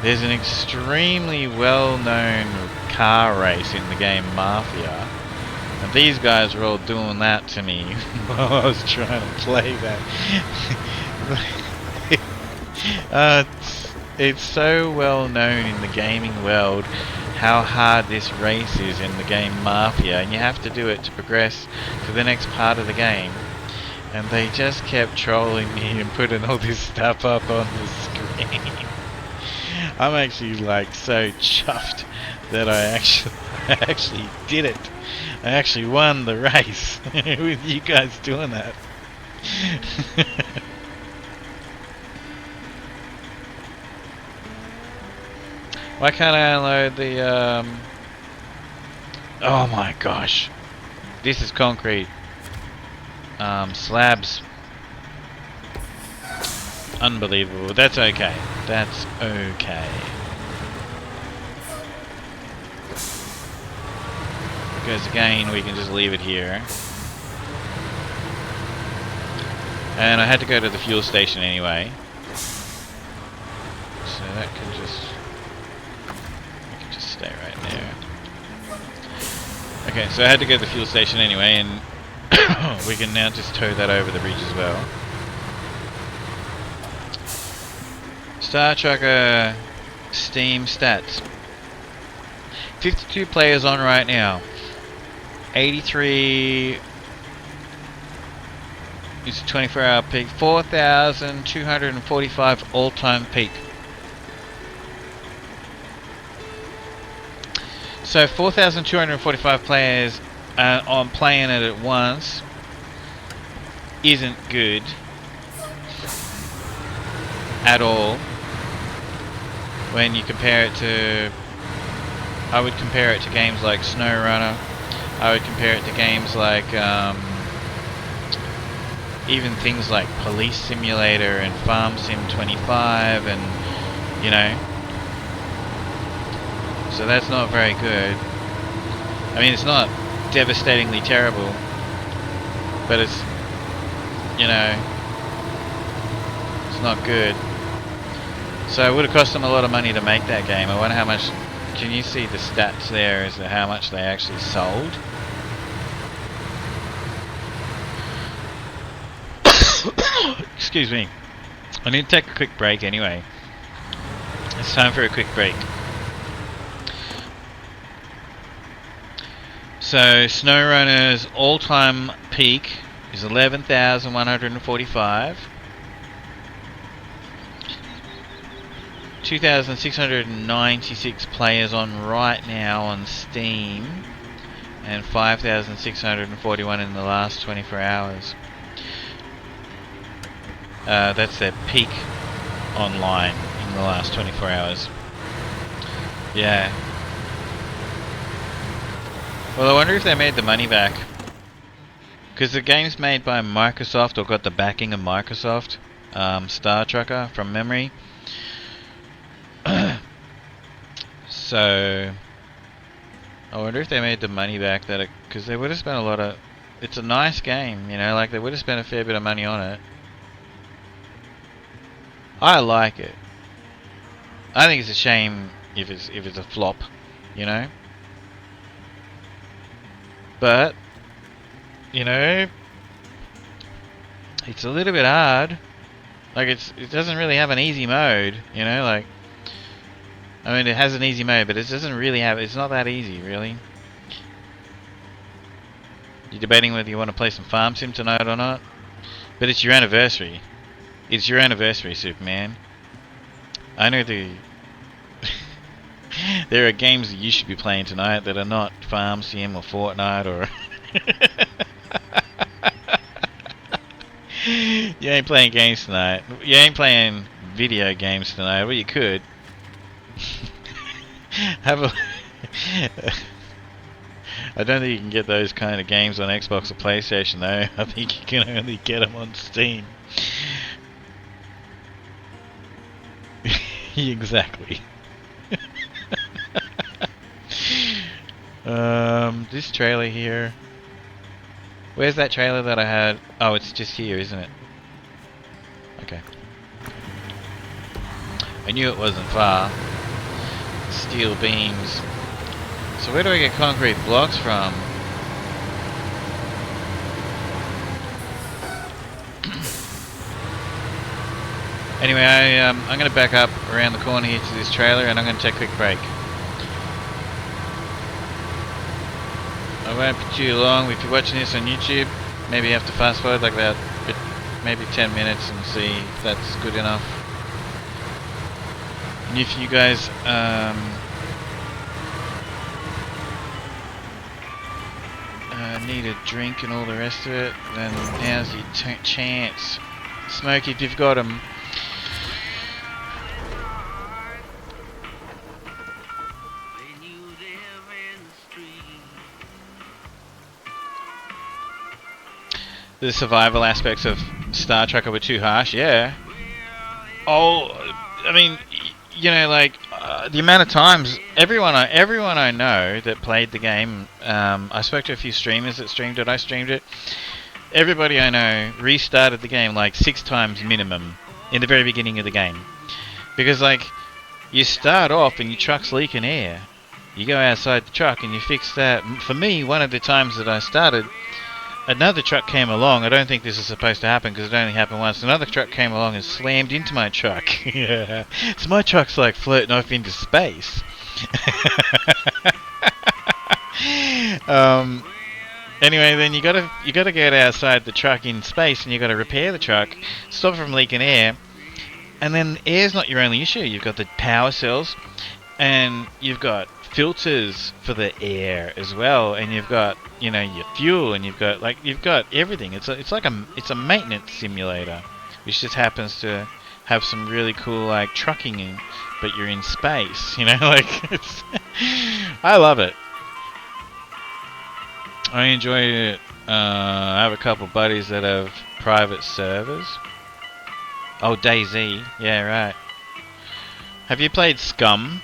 [SPEAKER 3] there's an extremely well-known car race in the game Mafia, and these guys were all doing that to me while I was trying to play that. It's so well known in the gaming world how hard this race is in the game Mafia, and you have to do it to progress to the next part of the game. And they just kept trolling me and putting all this stuff up on the screen. I'm actually like so chuffed that I actually did it. I actually won the race with you guys doing that. Why can't I unload the oh my gosh. This is concrete. Slabs. Unbelievable. That's okay. That's okay. Because again, we can just leave it here. And I had to go to the fuel station anyway. So that can just stay right there. Okay, so I had to go to the fuel station anyway, and we can now just tow that over the bridge as well. Star Trucker Steam stats. 52 players on right now. 83 is a 24-hour peak. 4,245 all-time peak. So 4,245 players on playing it at once isn't good at all. When you compare it to, I would compare it to games like SnowRunner. I would compare it to games like even things like Police Simulator and Farm Sim 25, and you know. So that's not very good. I mean, it's not devastatingly terrible, but it's, you know, it's not good. So it would have cost them a lot of money to make that game. I wonder how much. Can you see the stats there as to how much they actually sold? Excuse me. I need to take a quick break anyway. It's time for a quick break. So SnowRunner's all-time peak is 11,145. 2,696 players on right now on Steam, and 5,641 in the last 24 hours. That's their peak online in the last 24 hours. Yeah. Well, I wonder if they made the money back. Because the game's made by Microsoft, or got the backing of Microsoft. Star Trucker, from memory. So I wonder if they made the money back that because they would have spent a lot of. It's a nice game, you know, like they would have spent a fair bit of money on it. I like it. I think it's a shame if it's a flop, you know. But you know, it's a little bit hard. Like it doesn't really have an easy mode, you know. Like I mean, it has an easy mode, but it doesn't really have. It's not that easy, really. You're debating whether you want to play some Farm Sim tonight or not. But it's your anniversary. It's your anniversary, Superman. I know there are games that you should be playing tonight that are not Farm Sim or Fortnite or... You ain't playing games tonight. You ain't playing video games tonight. Well, you could. Have a... I don't think you can get those kind of games on Xbox or PlayStation though. I think you can only get them on Steam. Exactly. This trailer here. Where's that trailer that I had? Oh, it's just here, isn't it? Okay. I knew it wasn't far. Steel beams. So where do I get concrete blocks from? Anyway, I'm going to back up around the corner here to this trailer and I'm going to take a quick break. I won't be too long. If you're watching this on YouTube, maybe you have to fast forward like about maybe 10 minutes and see if that's good enough. And if you guys need a drink and all the rest of it, then now's your chance. Smoke if you've got them. The survival aspects of Star Trek were too harsh, yeah. Oh, I mean, you know, like the amount of times everyone I know that played the game, I spoke to a few streamers that streamed it. I streamed it. Everybody I know restarted the game like 6 times minimum in the very beginning of the game, because like you start off and your truck's leaking air. You go outside the truck and you fix that. For me, one of the times that I started, another truck came along. I don't think this is supposed to happen because it only happened once. Another truck came along and slammed into my truck. Yeah. So my truck's like floating off into space. Anyway, then you gotta get outside the truck in space and you gotta repair the truck, stop it from leaking air, and then air's not your only issue. You've got the power cells, and you've got filters for the air as well, and you've got, you know, your fuel, and you've got everything. It's a maintenance simulator, which just happens to have some really cool like trucking in, but you're in space, you know, like it's I love it. I enjoy it. I have a couple buddies that have private servers. Oh, DayZ, yeah, right. Have you played Scum?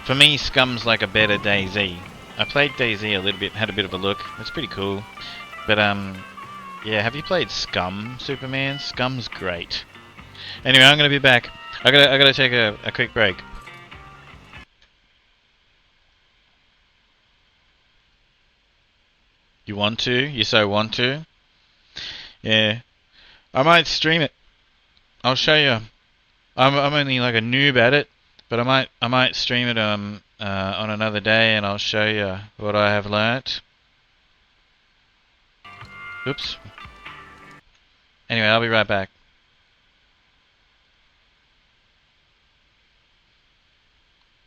[SPEAKER 3] For me, Scum's like a better DayZ. I played DayZ a little bit, had a bit of a look. It's pretty cool. But yeah, have you played Scum, Superman? Scum's great. Anyway, I'm gonna be back. I gotta take a quick break. You want to? You so want to? Yeah. I might stream it. I'll show you. I'm only like a noob at it, but I might stream it on another day, and I'll show you what I have learnt. Oops. Anyway, I'll be right back.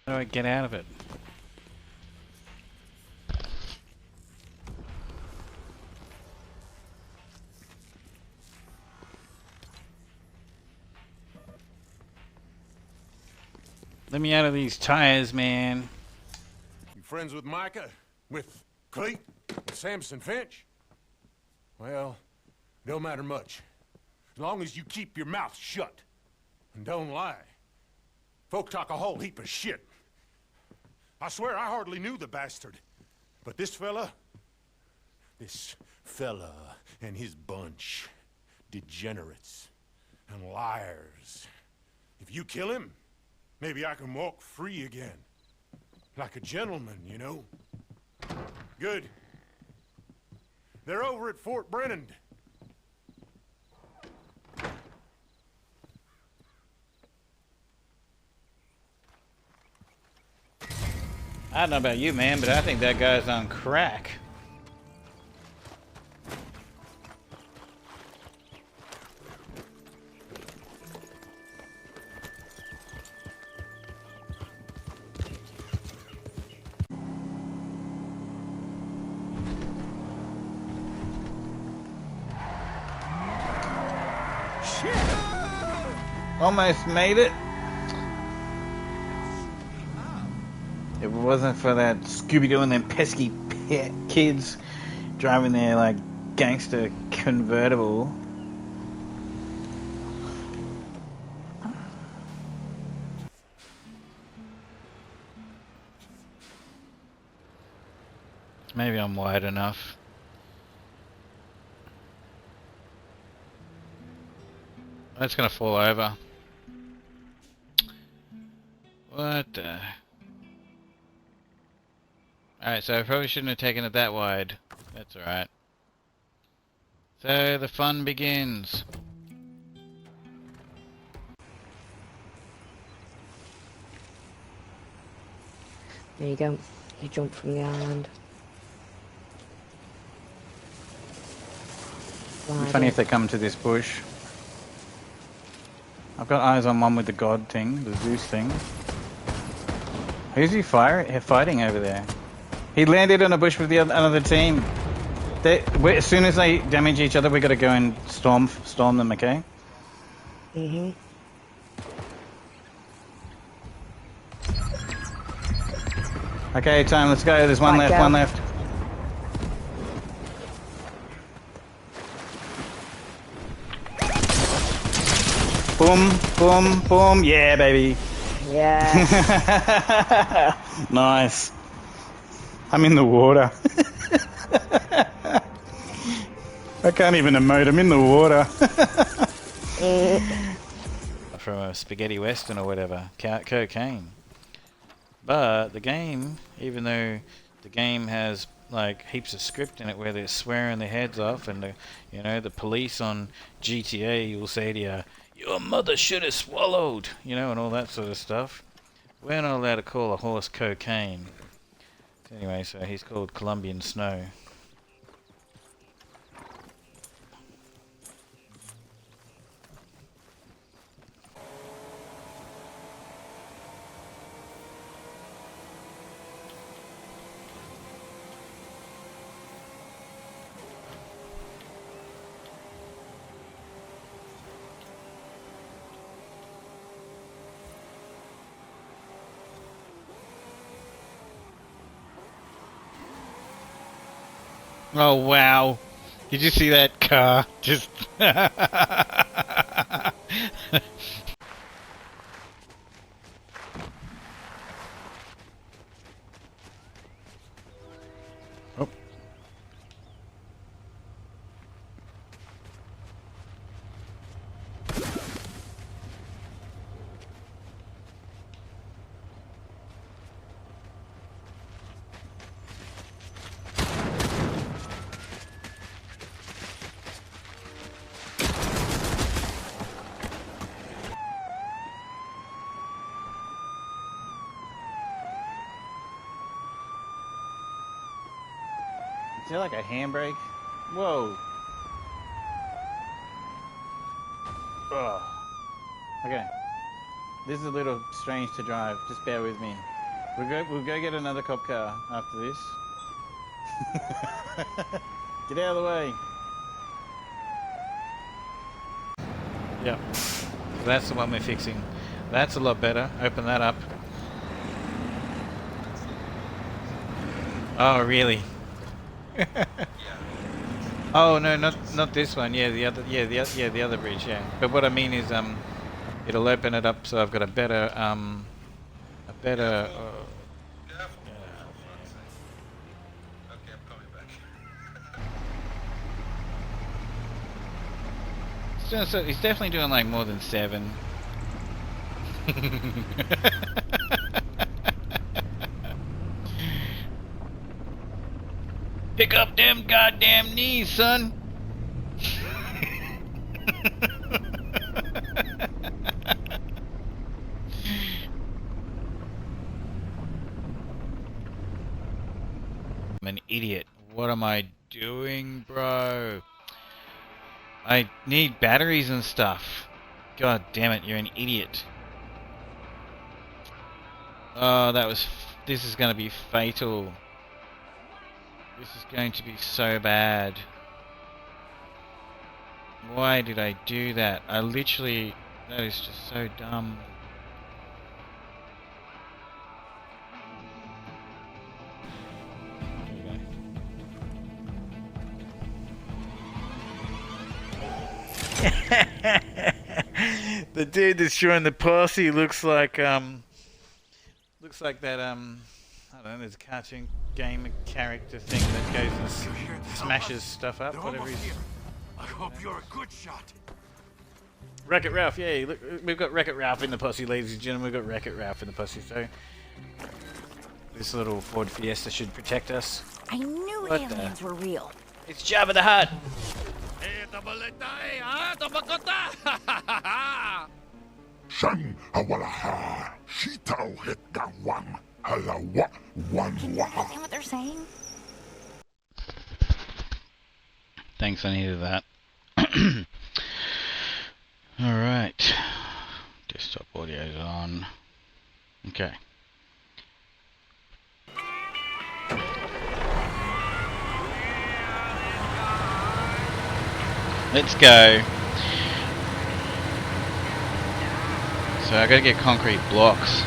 [SPEAKER 3] How do I get out of it? Let me out of these tires, man.
[SPEAKER 10] You friends with Micah? With Cleet? With Samson Finch? Well, don't matter much. As long as you keep your mouth shut. And don't lie. Folk talk a whole heap of shit. I swear I hardly knew the bastard. But this fella and his bunch, degenerates and liars. If you kill him, maybe I can walk free again. Like a gentleman, you know? Good. They're over at Fort Brennan.
[SPEAKER 3] I don't know about you, man, but I think that guy's on crack. Almost made it. If it wasn't for that Scooby-Doo and them pesky kids driving their like gangster convertible. Maybe I'm wide enough. That's gonna fall over. What the... Alright, so I probably shouldn't have taken it that wide. That's alright. So the fun begins.
[SPEAKER 11] There you go. You jump from the island.
[SPEAKER 3] It'd be funny if they come to this bush. I've got eyes on one with the god thing, the Zeus thing. Who's he fighting over there? He landed on a bush with the another team. As soon as they damage each other, we got to go and storm them. Okay.
[SPEAKER 11] Mhm.
[SPEAKER 3] Okay, time. Let's go. There's one left.
[SPEAKER 11] Down.
[SPEAKER 3] One left. Boom, boom, boom. Yeah, baby.
[SPEAKER 11] Yeah.
[SPEAKER 3] Nice. I'm in the water. I can't even emote. I'm in the water. From a spaghetti western or whatever. Cocaine. But the game, even though the game has like heaps of script in it where they're swearing their heads off, and the police on GTA will say to you, "Your mother should have swallowed," and all that sort of stuff. We're not allowed to call a horse cocaine. Anyway, so he's called Colombian Snow. Oh wow. Did you see that car? Just oh. Is there like a handbrake? Whoa. Ugh. Okay. This is a little strange to drive. Just bear with me. We'll go get another cop car after this. Get out of the way. Yep. So that's the one we're fixing. That's a lot better. Open that up. Oh, really? Oh no, not this one. Yeah, the other. Yeah, the other bridge. Yeah. But what I mean is, it'll open it up so I've got a better He's definitely doing like more than 7. Pick up them goddamn knees, son. I'm an idiot. What am I doing, bro? I need batteries and stuff. God damn it, you're an idiot. Oh, this is going to be fatal. This is going to be so bad. Why did I do that? That is just so dumb. The dude that's drawing the posse looks like that I don't know, there's a cartoon game character thing that goes and smashes stuff up, whatever he's...
[SPEAKER 2] I hope you're a good shot.
[SPEAKER 3] Wreck-It Ralph, yeah, look, we've got Wreck-It Ralph in the posse, ladies and gentlemen, we've got Wreck-It Ralph in the posse, so this little Ford Fiesta should protect us.
[SPEAKER 12] I knew aliens were real.
[SPEAKER 3] It's Jabba the Hutt!
[SPEAKER 17] Shan awalaha, shitao hetawang, alawa, wanwa.
[SPEAKER 12] Understand what they're saying?
[SPEAKER 3] Thanks, I needed that. Alright. Desktop audio's on. Okay. Let's go. So I gotta get concrete blocks.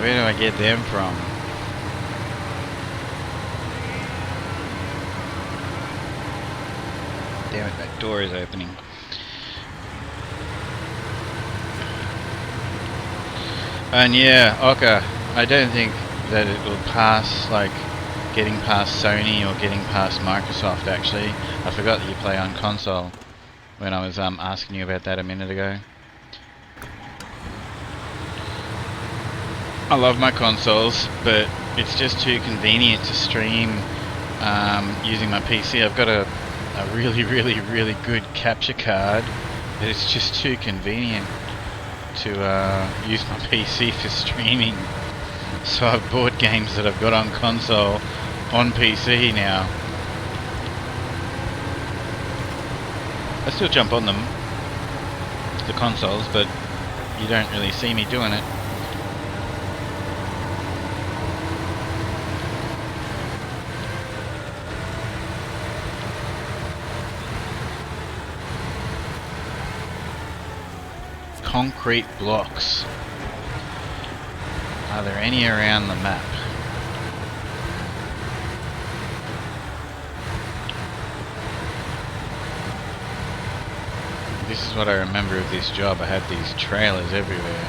[SPEAKER 3] Where do I get them from? Damn it, that door is opening. And yeah, Oka, I don't think that it will pass, like, getting past Sony or getting past Microsoft, actually. I forgot that you play on console when I was asking you about that a minute ago. I love my consoles, but it's just too convenient to stream using my PC. I've got a really, really, really good capture card, but it's just too convenient to use my PC for streaming. So I've bought games that I've got on console on PC now. I still jump on them, the consoles, but you don't really see me doing it. Concrete blocks. Are there any around the map? This is what I remember of this job. I had these trailers everywhere.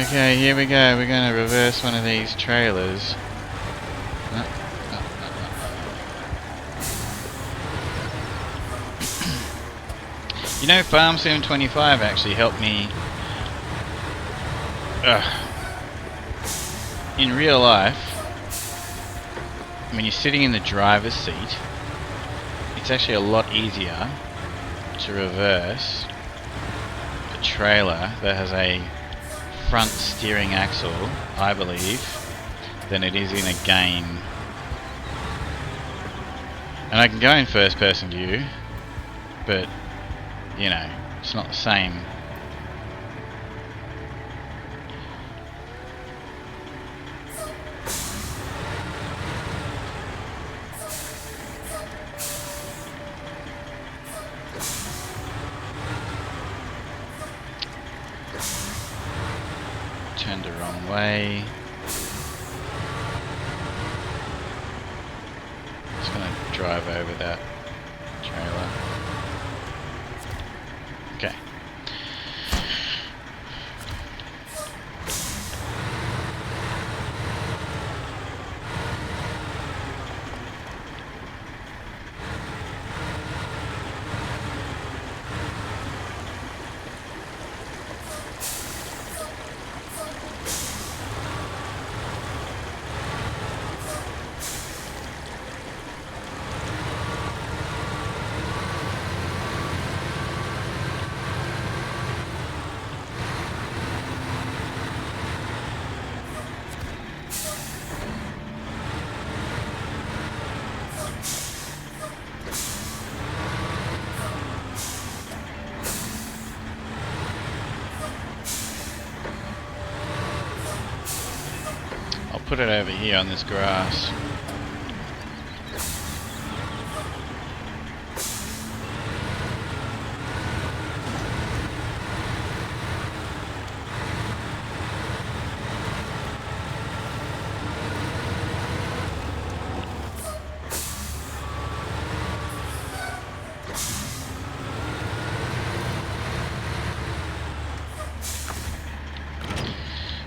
[SPEAKER 3] Okay, here we go. We're going to reverse one of these trailers. You know, Farm Sim 25 actually helped me in real life. When you're sitting in the driver's seat, it's actually a lot easier to reverse a trailer that has a front steering axle, I believe, than it is in a game. And I can go in first person view, but you know, it's not the same. Turned the wrong way. Just gonna drive over that trailer. Okay. I'll put it over here on this grass.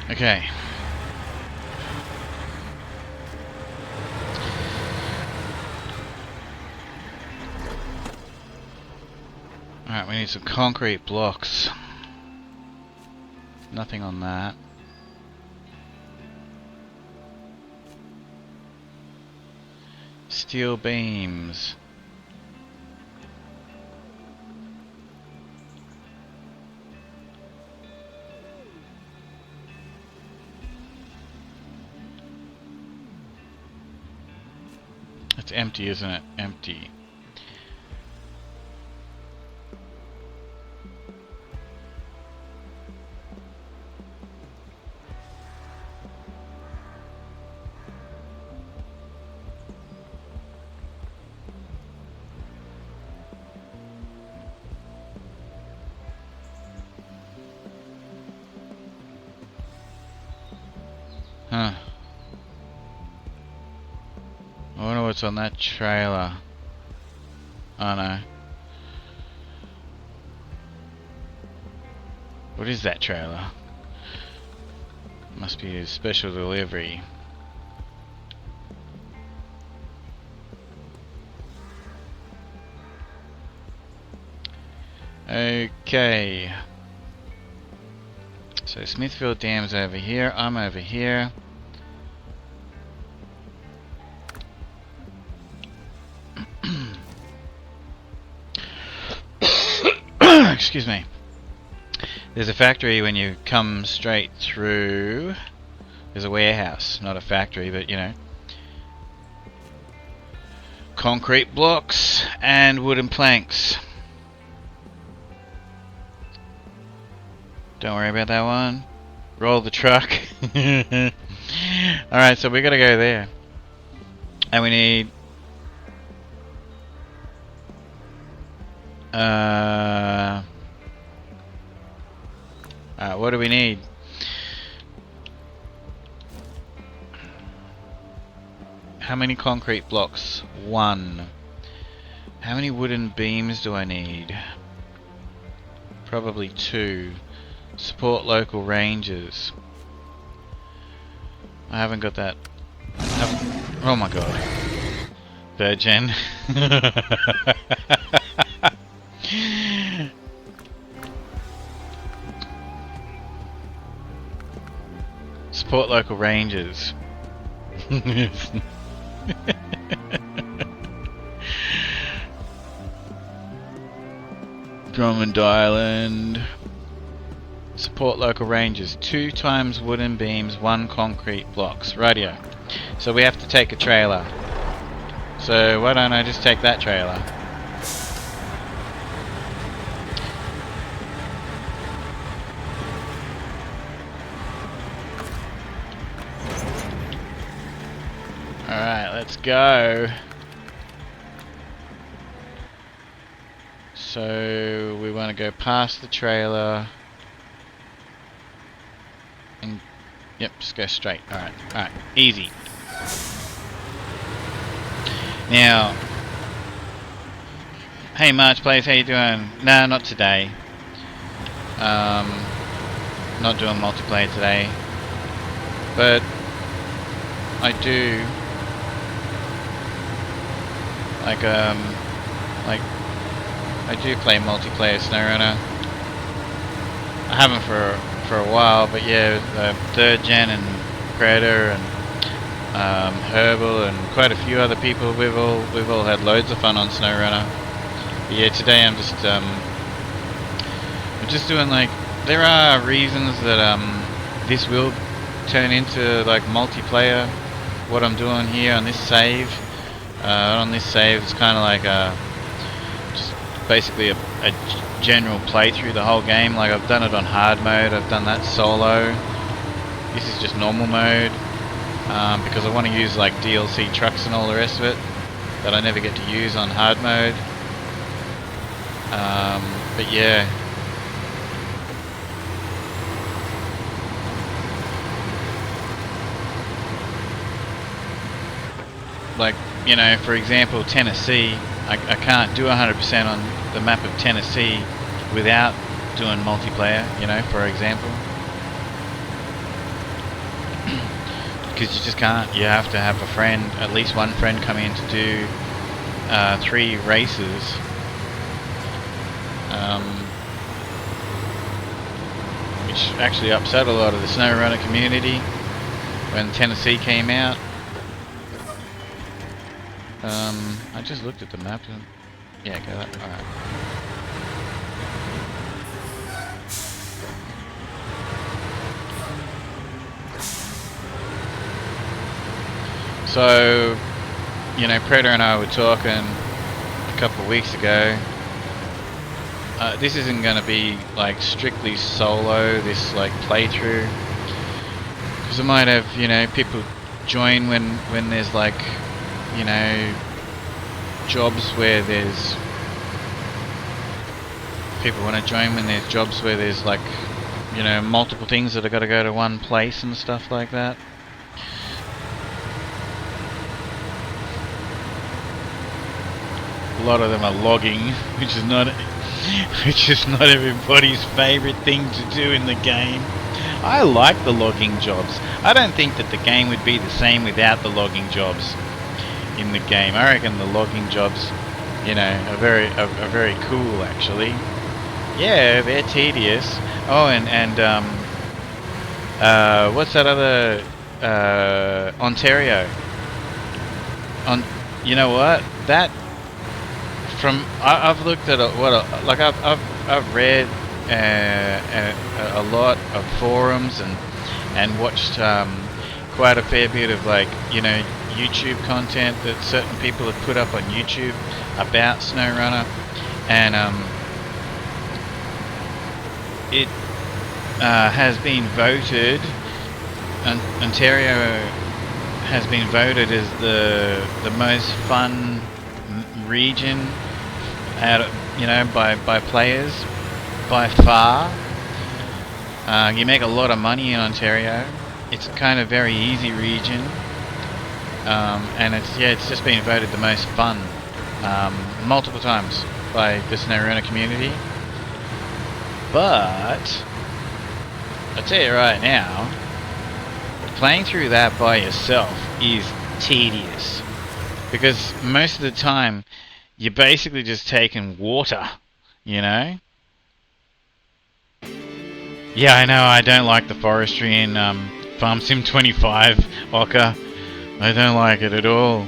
[SPEAKER 3] Okay. Alright, we need some concrete blocks. Nothing on that. Steel beams. It's empty, isn't it? Empty. Huh. I wonder what's on that trailer. Oh no. What is that trailer? Must be a special delivery. Okay. So Smithfield Dam's over here, I'm over here. Excuse me. There's a factory when you come straight through. There's a warehouse, not a factory, but you know. Concrete blocks and wooden planks. Don't worry about that one. Roll the truck. Alright, so we gotta go there. And we need what do we need? How many concrete blocks? 1. How many wooden beams do I need? Probably 2. Support local rangers. I haven't got that. Oh my god. Third gen. Support local rangers. Drummond Island. Support local rangers. 2 times wooden beams, 1 concrete blocks. Rightio. So we have to take a trailer. So why don't I just take that trailer? Alright, let's go. So we want to go past the trailer. And yep, just go straight. Alright, alright, easy. Now, hey March Plays, how you doing? Nah, not today. Not doing multiplayer today. But I do like I do play multiplayer SnowRunner. I haven't for a while, but yeah, 3rd Gen and Predator and Herbal and quite a few other people. We've all had loads of fun on SnowRunner. But yeah, today I'm just doing like, there are reasons that this will turn into like multiplayer. What I'm doing here on this save, it's kind of like just basically a general playthrough the whole game. Like I've done it on hard mode, I've done that solo. This is just normal mode. because I want to use like DLC trucks and all the rest of it that I never get to use on hard mode. But yeah. Like, you know, for example, Tennessee, I can't do 100% on the map of Tennessee without doing multiplayer, you know, for example. Because you just can't. You have to have a friend, at least one friend, come in to do 3 races. Which actually upset a lot of the snowrunner community when Tennessee came out. I just looked at the map and yeah, go that. Alright. So, you know, Predator and I were talking a couple of weeks ago. This isn't going to be like strictly solo, this like playthrough, because I might have, you know, people join when there's like, you know, jobs where there's people want to join when there's jobs where there's like, you know, multiple things that have got to go to one place and stuff like that. A lot of them are logging, which is not everybody's favorite thing to do in the game. I like the logging jobs. I don't think that the game would be the same without the logging jobs in the game. I reckon the logging jobs, you know, are very cool actually. Yeah, they're tedious. Oh, and what's that other Ontario? You know what? That I've looked at I've read a lot of forums and watched quite a fair bit of, like, you know, YouTube content that certain people have put up on YouTube about SnowRunner, and it has been voted, Ontario has been voted as the most fun region out of, you know, by players by far. You make a lot of money in Ontario. It's kind of very easy region, and it's just been voted the most fun multiple times by the SnowRunner community. But I'll tell you right now, playing through that by yourself is tedious, because most of the time you're basically just taking water, you know? Yeah, I know, I don't like the forestry in Farm Sim 25, Oka. I don't like it at all.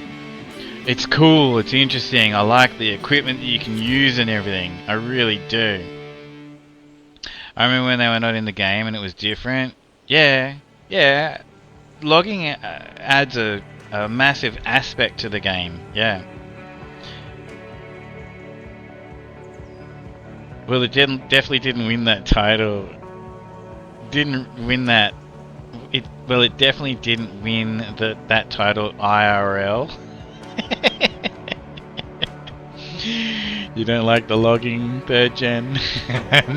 [SPEAKER 3] It's cool, it's interesting, I like the equipment that you can use and everything. I really do. I remember when they were not in the game and it was different. Yeah. Logging adds a massive aspect to the game, yeah. Well, it definitely didn't win that title. Didn't win that. It definitely didn't win that title IRL. You don't like the logging, 3rd gen?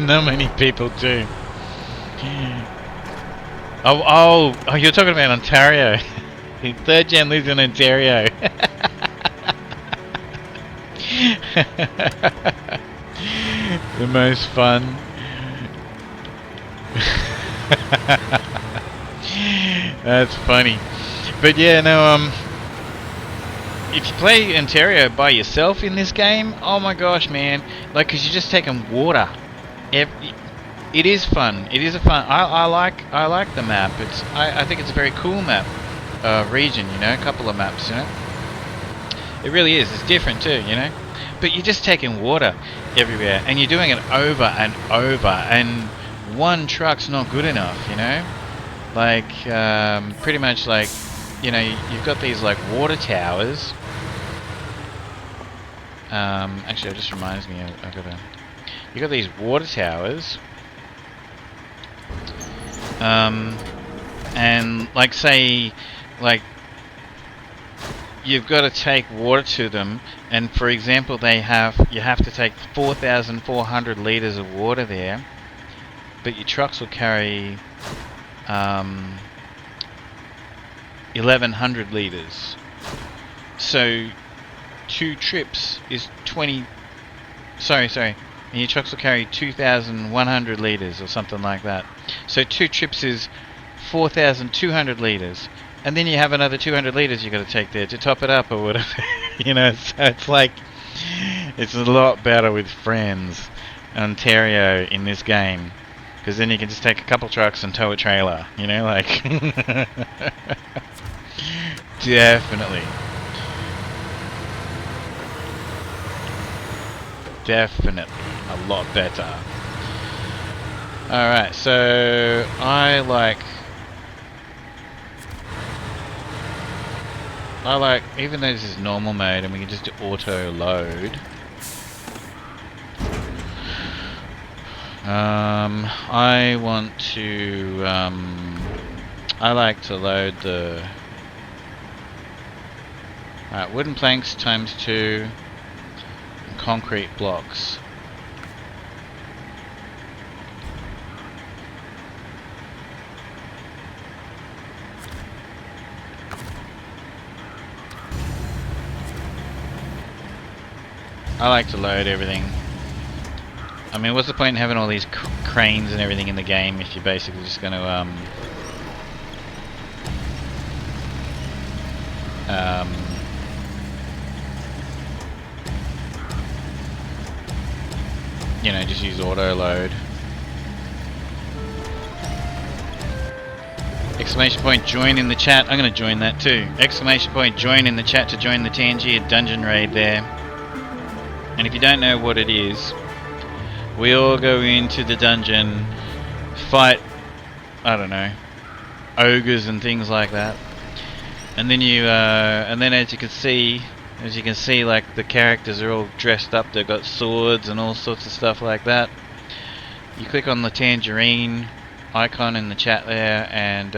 [SPEAKER 3] Not many people do. Oh, you're talking about Ontario. 3rd gen lives in Ontario. The most fun. That's funny. But yeah, no, if you play Ontario by yourself in this game, oh my gosh, man, like, cause you're just taking water. It is fun. It is a fun. I like the map. I think it's a very cool map, region. You know, a couple of maps. You know, it really is. It's different too. You know, but you're just taking water everywhere, and you're doing it over and over, and one truck's not good enough. You know, like pretty much like, you know, you've got these like water towers. Actually, it just reminds me. You got these water towers. And like, say, like, you've got to take water to them, and for example, you have to take 4,400 liters of water there, but your trucks will carry 1,100 liters. So 2 trips is 20. Sorry. And your trucks will carry 2,100 liters or something like that. So 2 trips is 4,200 liters. And then you have another 200 liters you got to take there to top it up or whatever. You know, so it's like, it's a lot better with friends, Ontario, in this game. Because then you can just take a couple trucks and tow a trailer. You know, like... Definitely. Definitely a lot better. Alright, so I like, even though this is normal mode and we can just do auto load, I want to, I like to load the wooden planks times 2 and concrete blocks. I like to load everything. I mean, what's the point in having all these cranes and everything in the game if you're basically just going to you know, just use auto load. Exclamation point join in the chat. I'm going to join that too. Exclamation point join in the chat to join the TNG dungeon raid there. And if you don't know what it is, we all go into the dungeon, fight, I don't know, ogres and things like that. And then you, and then as you can see, like the characters are all dressed up. They've got swords and all sorts of stuff like that. You click on the tangerine icon in the chat there, and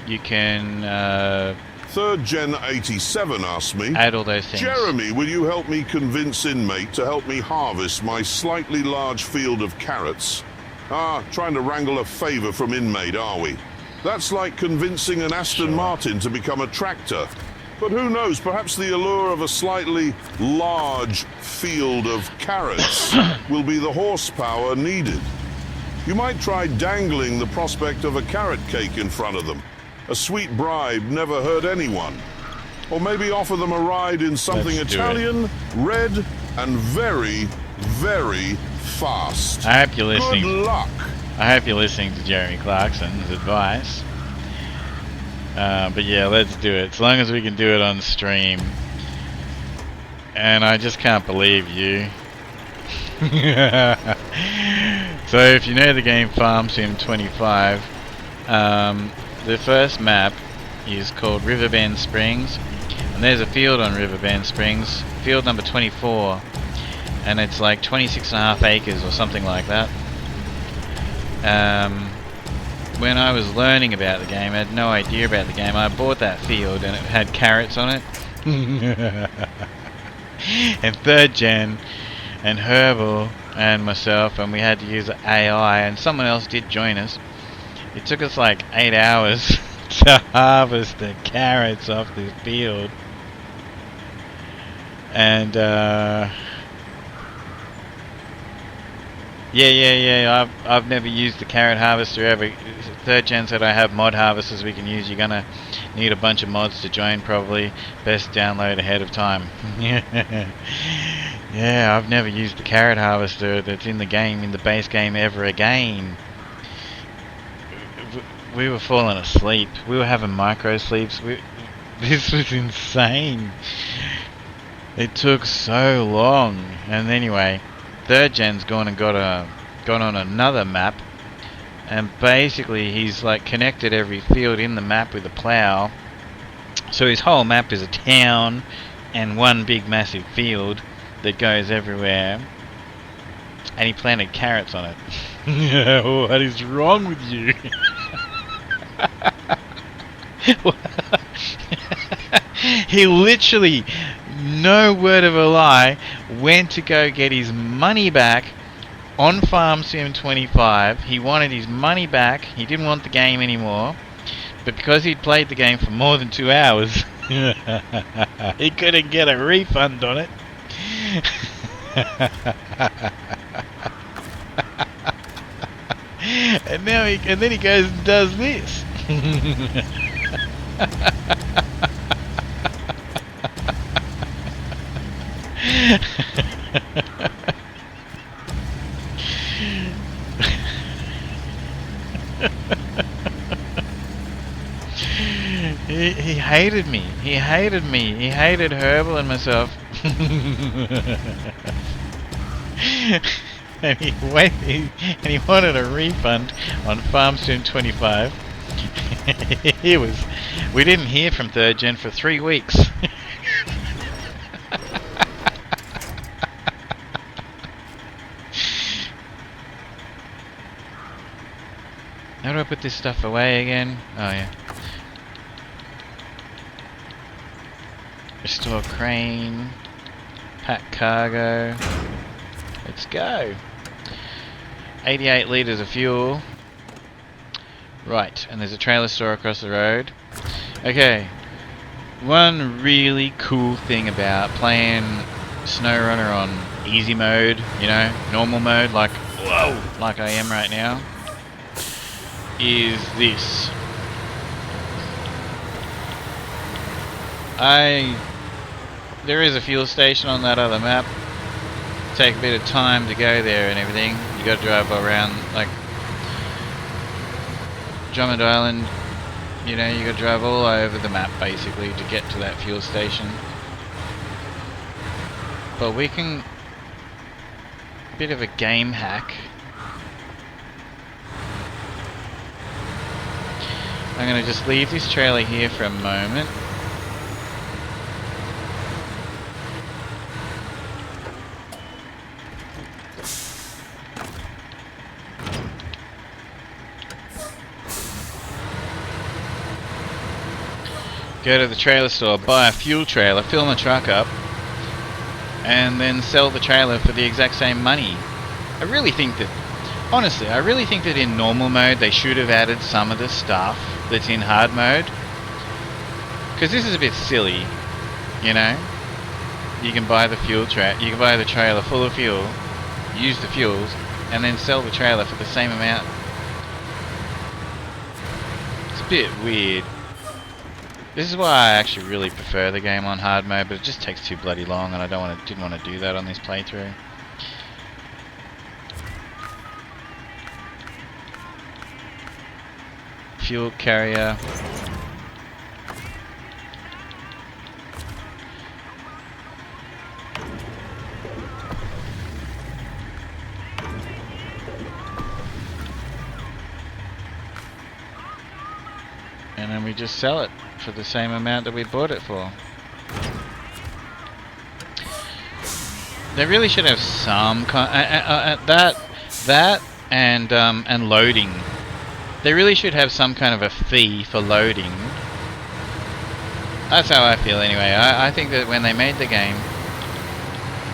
[SPEAKER 3] you can.
[SPEAKER 13] Third Gen 87 asked me,
[SPEAKER 3] add all those things.
[SPEAKER 13] Jeremy, will you help me convince Inmate to help me harvest my slightly large field of carrots? Trying to wrangle a favour from Inmate, are we? That's like convincing an Aston Martin to become a tractor. But who knows, perhaps the allure of a slightly large field of carrots will be the horsepower needed. You might try dangling the prospect of a carrot cake in front of them. A sweet bribe never hurt anyone. Or maybe offer them a ride in something Italian, red, and very, very fast.
[SPEAKER 3] I hope you're listening.
[SPEAKER 13] Good luck.
[SPEAKER 3] I hope you're listening to Jeremy Clarkson's advice. But yeah, let's do it. As long as we can do it on stream. And I just can't believe you. So if you know the game Farm Sim 25, the first map is called Riverbend Springs, and there's a field on Riverbend Springs, field number 24, and it's like 26.5 acres or something like that. When I was learning about the game, I had no idea about the game. I bought that field and it had carrots on it. And third gen and Herbal and myself, and we had to use AI, and someone else did join us. It took us like 8 hours to harvest the carrots off this field. And yeah, I've never used the carrot harvester ever. Third gen said I have mod harvesters we can use. You're gonna need a bunch of mods to join probably. Best download ahead of time. Yeah, I've never used the carrot harvester that's in the game, in the base game ever again. We were falling asleep. We were having micro sleeps. This was insane. It took so long. And anyway, third gen's gone on another map, and basically he's like connected every field in the map with a plow. So his whole map is a town and one big massive field that goes everywhere. And he planted carrots on it. What is wrong with you? He literally, no word of a lie, went to go get his money back on Farm Sim 25. He wanted his money back. He didn't want the game anymore. But because he'd played the game for more than 2 hours, he couldn't get a refund on it. And then he goes and does this. He hated me. He hated me. He hated Herbal and myself. And he wanted a refund on Farm Sim 25. We didn't hear from 3rd Gen for 3 weeks. How do I put this stuff away again? Oh yeah. Restore crane. Pack cargo. Let's go. 88 litres of fuel. Right, and there's a trailer store across the road. Okay. One really cool thing about playing SnowRunner on easy mode, you know, normal mode, like I am right now, is this. There is a fuel station on that other map. Take a bit of time to go there and everything. You got to drive around like Drummond Island. You know, you got to drive all over the map basically to get to that fuel station. But we can, bit of a game hack. I'm gonna just leave this trailer here for a moment. Go to the trailer store, buy a fuel trailer, fill my truck up, and then sell the trailer for the exact same money. I really think that, honestly, I really think that in normal mode they should have added some of the stuff that's in hard mode. Because this is a bit silly, you know? You can buy the you can buy the trailer full of fuel, use the fuels, and then sell the trailer for the same amount. It's a bit weird. This is why I actually really prefer the game on hard mode, but it just takes too bloody long, and I didn't want to do that on this playthrough. Fuel carrier. And then we just sell it for the same amount that we bought it for. They really should have some that and loading. They really should have some kind of a fee for loading. That's how I feel anyway. I think that when they made the game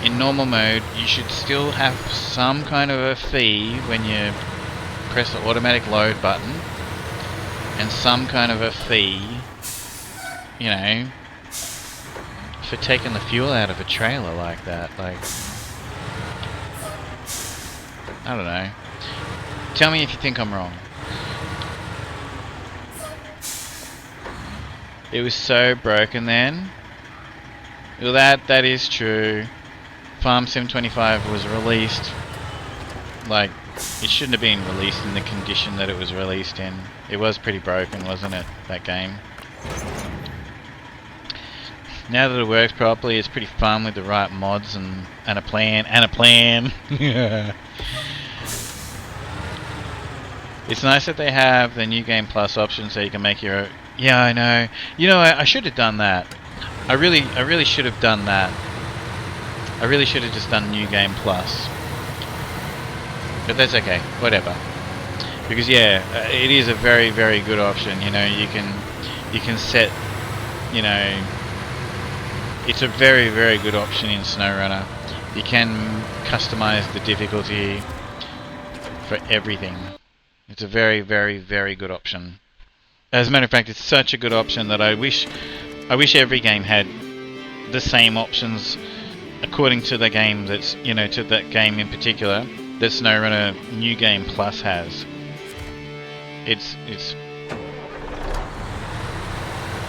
[SPEAKER 3] in normal mode, you should still have some kind of a fee when you press the automatic load button, and some kind of a fee, you know, for taking the fuel out of a trailer like that. Like, I don't know. Tell me if you think I'm wrong. It was so broken then. Well, that is true. Farm Sim 25 was released, like, it shouldn't have been released in the condition that it was released in. It was pretty broken, wasn't it, that game? Now that it works properly, it's pretty fun with the right mods and a plan. It's nice that they have the New Game Plus option so you can make your own. Yeah, I know. You know, I should have done that. I really should have done that. I really should have just done New Game Plus. But that's okay, whatever. Because yeah, it is a very, very good option. You know, you can set, you know, it's a very, very good option in SnowRunner. You can customize the difficulty for everything. It's a very, very, very good option. As a matter of fact, it's such a good option that I wish every game had the same options according to the game that's, you know, to that game in particular that SnowRunner New Game Plus has. It's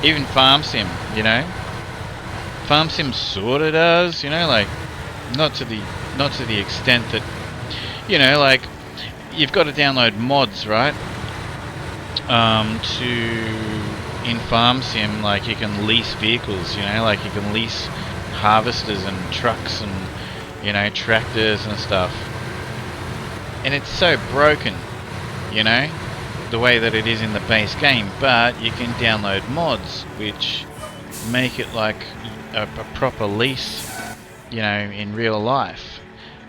[SPEAKER 3] even Farm Sim, you know. Farm Sim sorta does, you know, like not to the extent that, you know, like you've got to download mods, right? In Farm Sim, like you can lease vehicles, you know, like you can lease harvesters and trucks and, you know, tractors and stuff. And it's so broken, you know, the way that it is in the base game, but you can download mods which make it like a proper lease, you know, in real life.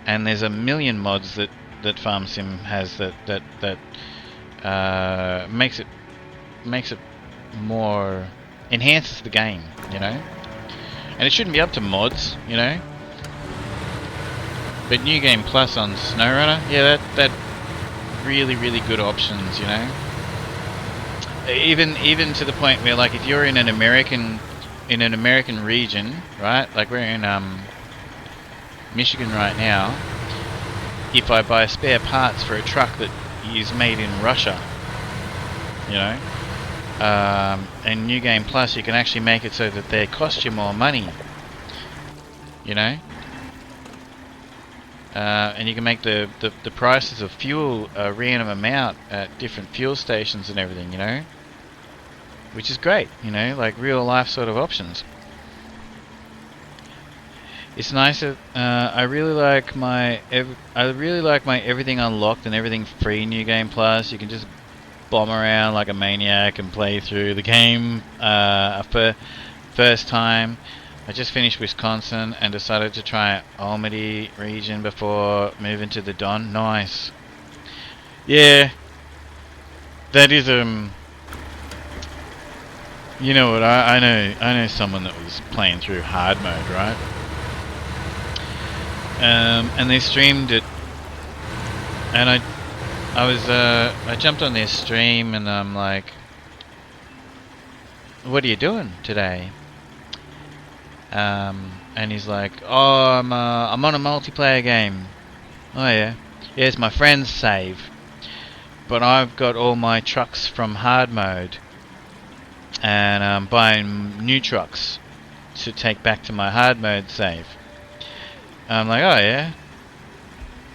[SPEAKER 3] And there's a million mods that Farm Sim has that makes it more, enhances the game, you know. And it shouldn't be up to mods, you know. But New Game Plus on SnowRunner, yeah, that really, really good options, you know. Even to the point where, like, if you're in an American region, right? Like we're in Michigan right now. If I buy spare parts for a truck that is made in Russia, you know, and New Game Plus, you can actually make it so that they cost you more money, you know. And you can make the prices of fuel a random amount at different fuel stations and everything, you know, which is great, you know, like real life sort of options. It's nice that I really like my everything unlocked and everything free New Game Plus. You can just bomb around like a maniac and play through the game for first time. I just finished Wisconsin and decided to try Almaty region before moving to the Don. Nice. Yeah, that is you know what? I know someone that was playing through hard mode, right? And they streamed it, and I jumped on their stream and I'm like, "What are you doing today?" And he's like, "Oh, I'm on a multiplayer game." Oh yeah, yeah, it's my friend's save, but I've got all my trucks from hard mode, and I'm buying new trucks to take back to my hard mode save. I'm like, oh yeah?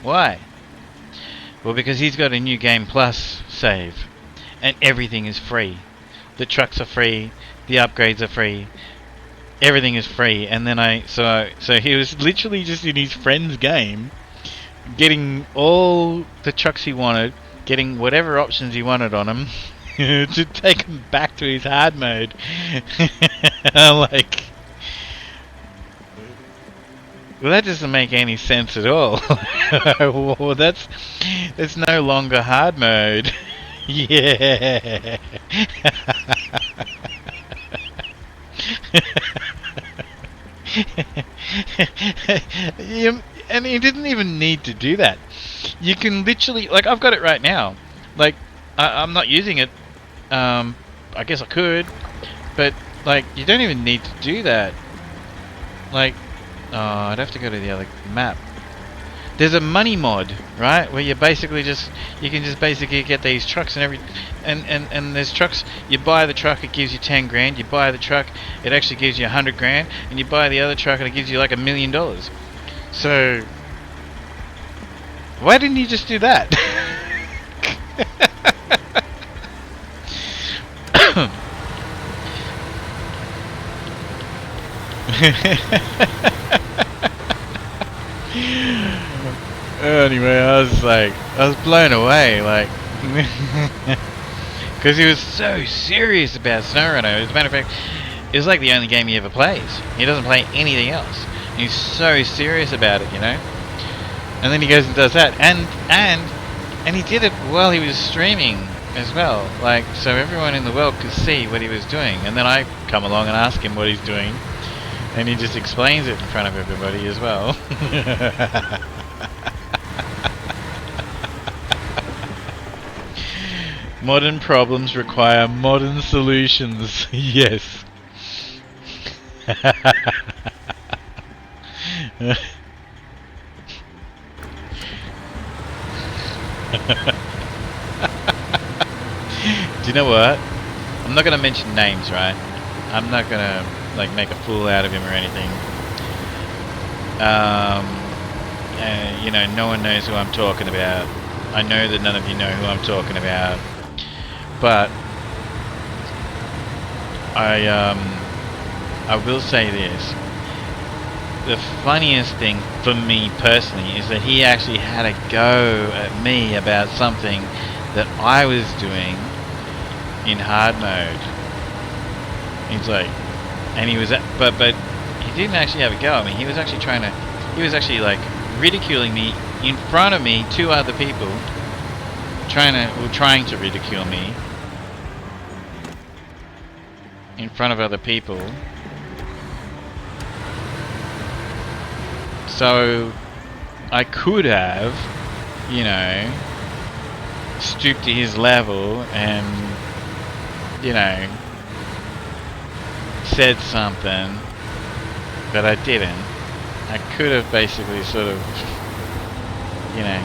[SPEAKER 3] Why? Well, because he's got a New Game Plus save, and everything is free. The trucks are free, the upgrades are free, everything is free. And then so he was literally just in his friend's game, getting all the trucks he wanted, getting whatever options he wanted on them, to take him back to his hard mode. I'm like, well, that doesn't make any sense at all. Well, that's no longer hard mode. Yeah. And you didn't even need to do that. You can literally, like, I've got it right now. Like, I'm not using it. I guess I could, but like, you don't even need to do that. Like, oh, I'd have to go to the other map. There's a money mod, right, where you basically you can just basically get these trucks and there's trucks. You buy the truck, it gives you 10 grand. You buy the truck, it actually gives you 100 grand, and you buy the other truck and it gives you like $1 million. So why didn't you just do that? Anyway, I was blown away, like, because he was so serious about SnowRunner. As a matter of fact, it was like the only game he ever plays. He doesn't play anything else. He's so serious about it, you know. And then he goes and does that, and he did it while he was streaming as well, like, so everyone in the world could see what he was doing. And then I come along and ask him what he's doing, and he just explains it in front of everybody as well. Modern problems require modern solutions. Yes. Do you know what? I'm not gonna mention names, right? I'm not gonna like make a fool out of him or anything. You know, no one knows who I'm talking about. I know that none of you know who I'm talking about, but I will say this. The funniest thing for me personally is that he actually had a go at me about something that I was doing in hard mode. He's like, and he was, but he didn't actually have a go at me. He was actually like ridiculing me in front of me, two other people, trying to ridicule me in front of other people. So I could have, you know, stooped to his level and, you know, said something, but I didn't. I could have basically sort of, you know,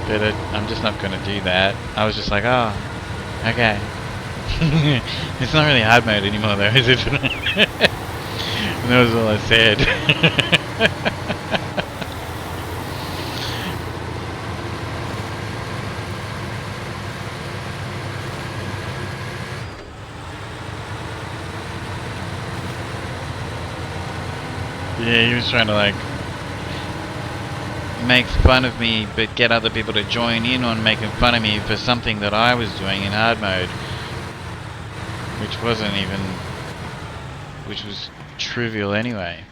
[SPEAKER 3] but I'm just not going to do that. I was just like, oh, okay. It's not really hard mode anymore though, is it? And that was all I said. Yeah, he was trying to like make fun of me, but get other people to join in on making fun of me for something that I was doing in hard mode, which was trivial anyway.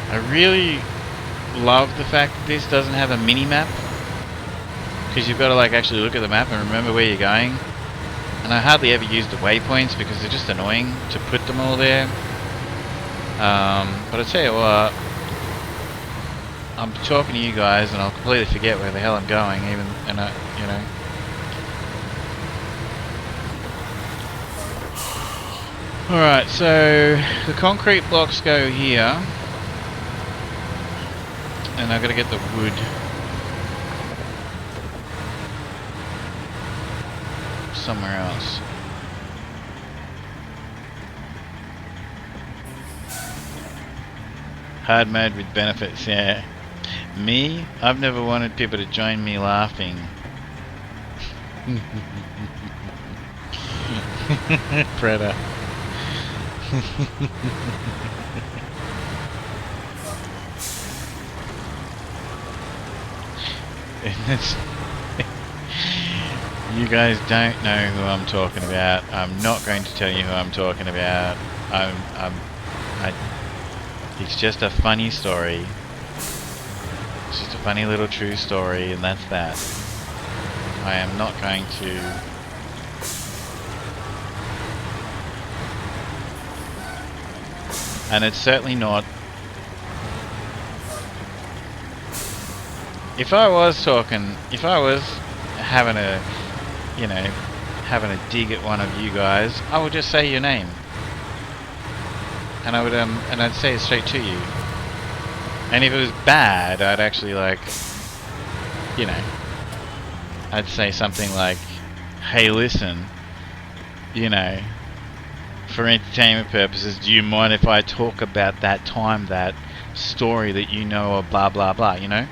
[SPEAKER 3] I really love the fact that this doesn't have a mini-map, because you've got to like actually look at the map and remember where you're going. And I hardly ever use the waypoints because they're just annoying to put them all there. But I tell you what, I'm talking to you guys and I'll completely forget where the hell I'm going, even, and you know. Alright, so the concrete blocks go here, and I've got to get the wood. Somewhere else. Hard mode with benefits, yeah. Me? I've never wanted people to join me laughing. Predator. You guys don't know who I'm talking about. I'm not going to tell you who I'm talking about. It's just a funny story. It's just a funny little true story, and that's that. I am not going to... And it's certainly not... If I was having a, you know, having a dig at one of you guys, I would just say your name. And I would, and I'd say it straight to you. And if it was bad, I'd actually like, you know, I'd say something like, hey listen, you know, for entertainment purposes, do you mind if I talk about that time, that story that you know, or blah blah blah, you know?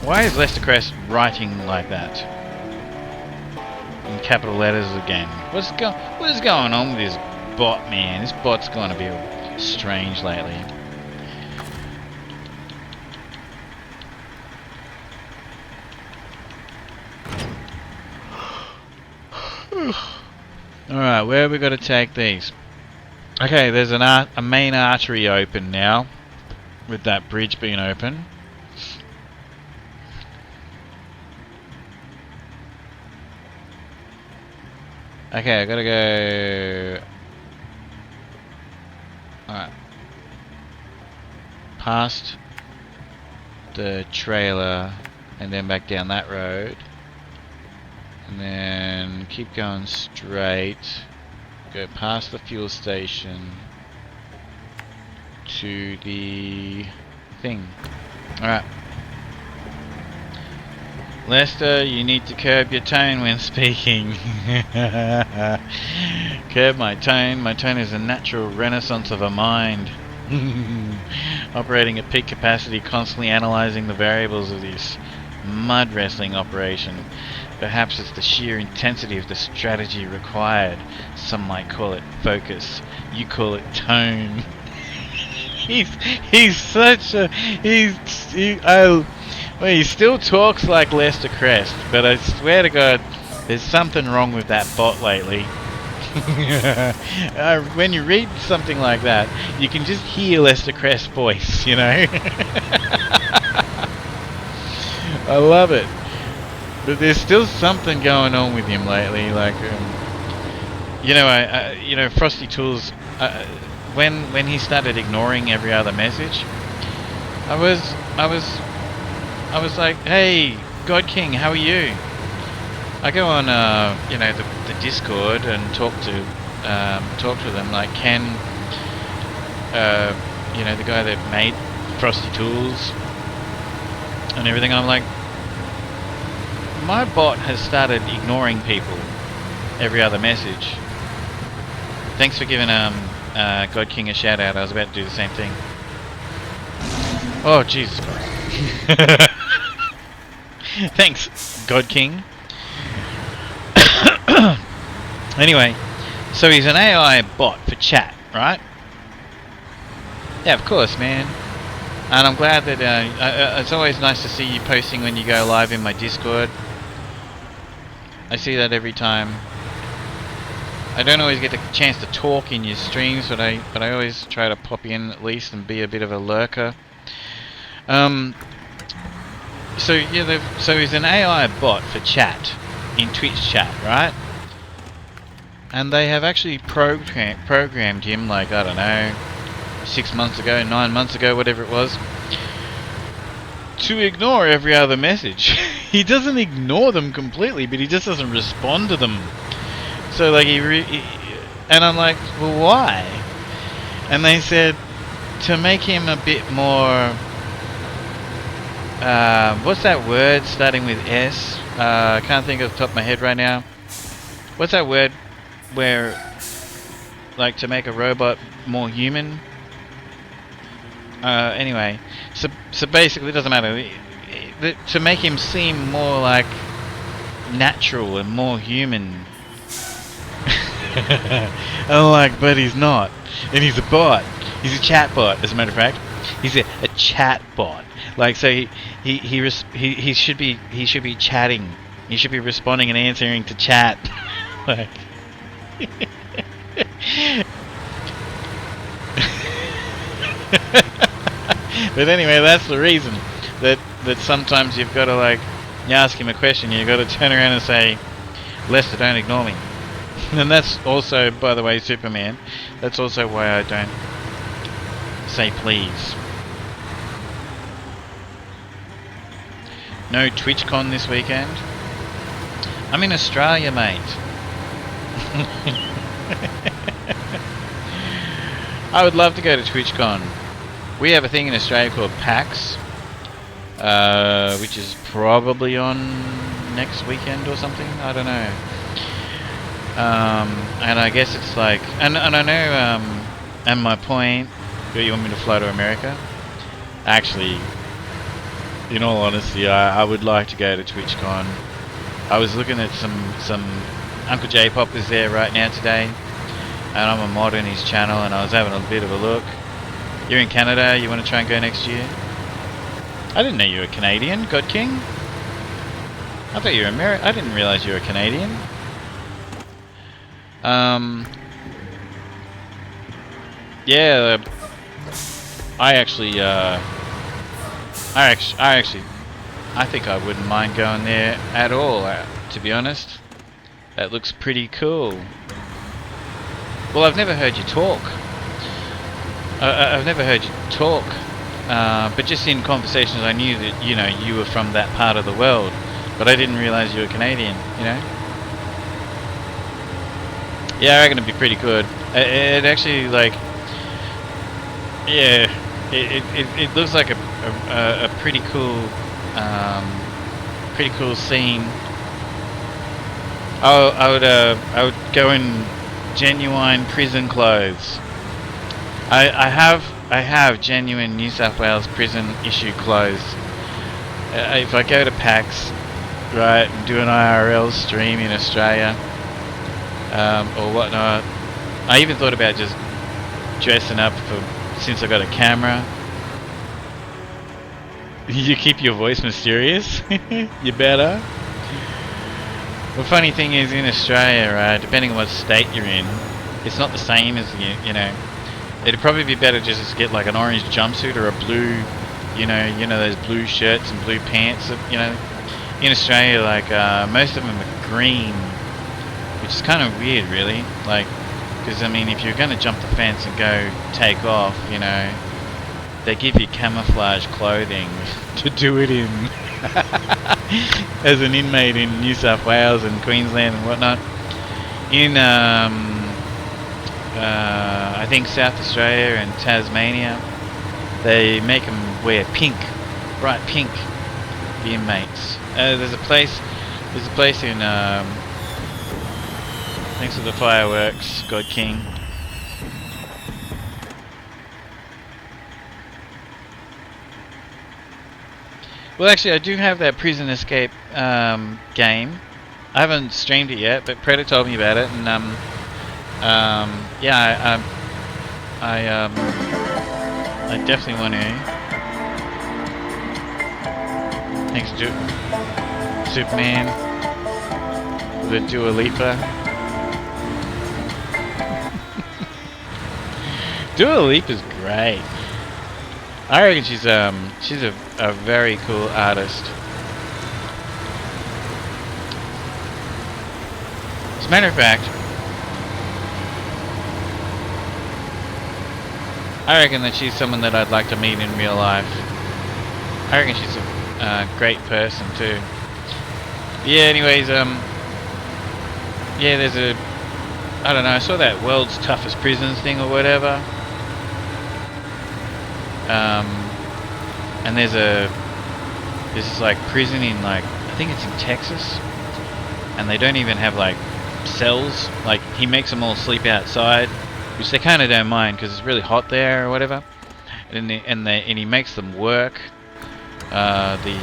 [SPEAKER 3] Why is Lester Crest writing like that? In capital letters again. What is going on with this bot, man? This bot's gonna be strange lately. Alright, where are we got to take these? Okay, there's a main artery open now, with that bridge being open. Okay, I gotta go... Alright. Past the trailer, and then back down that road. And then keep going straight. Go past the fuel station to the thing. Alright. Lester, you need to curb your tone when speaking. Curb my tone. My tone is a natural renaissance of a mind. Operating at peak capacity, constantly analyzing the variables of this mud wrestling operation. Perhaps it's the sheer intensity of the strategy required. Some might call it focus. You call it tone. he's such a well, he still talks like Lester Crest, but I swear to God, there's something wrong with that bot lately. When you read something like that, you can just hear Lester Crest's voice, you know. I love it. But there's still something going on with him lately, like, you know, Frosty Tools. When he started ignoring every other message, I was like, "Hey, God King, how are you?" I go on, you know, the Discord and talk to them, like Ken, you know, the guy that made Frosty Tools and everything. And I'm like, my bot has started ignoring people every other message. Thanks for giving God King a shout out. I was about to do the same thing. Oh, Jesus Christ. Thanks, God King. Anyway, so he's an AI bot for chat, right? Yeah, of course, man. And I'm glad that it's always nice to see you posting when you go live in my Discord. I see that every time. I don't always get the chance to talk in your streams, but I always try to pop in at least and be a bit of a lurker. So yeah, so he's an AI bot for chat in Twitch chat, right? And they have actually programmed him, like, I don't know, 6 months ago, 9 months ago, whatever it was, to ignore every other message. He doesn't ignore them completely, but he just doesn't respond to them. So like and I'm like, well, why? And they said to make him a bit more. What's that word starting with S? I can't think off the top of my head right now. What's that word where, like, to make a robot more human? Anyway, so basically it doesn't matter. To make him seem more like natural and more human. I'm like, but he's not, and he's a bot. He's a chat bot, as a matter of fact. He's a chat bot. Like, so he should be chatting. He should be responding and answering to chat. Like. But anyway, that's the reason that sometimes you've got to, like, you ask him a question, you've got to turn around and say, Lester, don't ignore me. And that's also, by the way, Superman, that's also why I don't say please. No TwitchCon this weekend. I'm in Australia, mate. I would love to go to TwitchCon. We have a thing in Australia called PAX, which is probably on next weekend or something. I don't know. And I guess it's like, and I know, and my point, do you want me to fly to America? Actually, in all honesty, I would like to go to TwitchCon. I was looking at some Uncle J-Pop is there right now today, and I'm a mod in his channel, and I was having a bit of a look. You're in Canada, you want to try and go next year? I didn't know you were Canadian, God King. I thought you were American. I didn't realize you were Canadian. Yeah, I think I wouldn't mind going there at all, to be honest. That looks pretty cool. Well, I've never heard you talk. I've never heard you talk, but just in conversations I knew that, you know, you were from that part of the world, but I didn't realize you were Canadian, you know? Yeah, I reckon it'd be pretty good. It actually, like, yeah, it looks like a pretty cool scene. I would go in genuine prison clothes. I have genuine New South Wales prison issue clothes. If I go to PAX, right, and do an IRL stream in Australia, or whatnot, I even thought about just dressing up since I got a camera. You keep your voice mysterious? You better. The funny thing is, in Australia, right, depending on what state you're in, it's not the same as, you know, it'd probably be better just to get like an orange jumpsuit or a blue, you know those blue shirts and blue pants, you know. In Australia, like, most of them are green, which is kind of weird, really, like, because, I mean, if you're going to jump the fence and go take off, you know, they give you camouflage clothing to do it in. As an inmate in New South Wales and Queensland and whatnot. In I think South Australia and Tasmania, they make them wear pink, bright pink, the inmates. There's a place in thanks for the fireworks, God King. Well, actually, I do have that Prison Escape game. I haven't streamed it yet, but Predator told me about it, and yeah, I definitely want to. Thanks to Superman, the Dua Lipa. Dua Lipa's great. I reckon she's a very cool artist. As a matter of fact, I reckon that she's someone that I'd like to meet in real life. I reckon she's a great person too. Yeah, anyways, yeah, there's a, I don't know, I saw that World's Toughest Prisons thing or whatever. And there's this like prison in, like, I think it's in Texas, and they don't even have like cells. Like, he makes them all sleep outside, which they kind of don't mind because it's really hot there or whatever. And he makes them work. What do you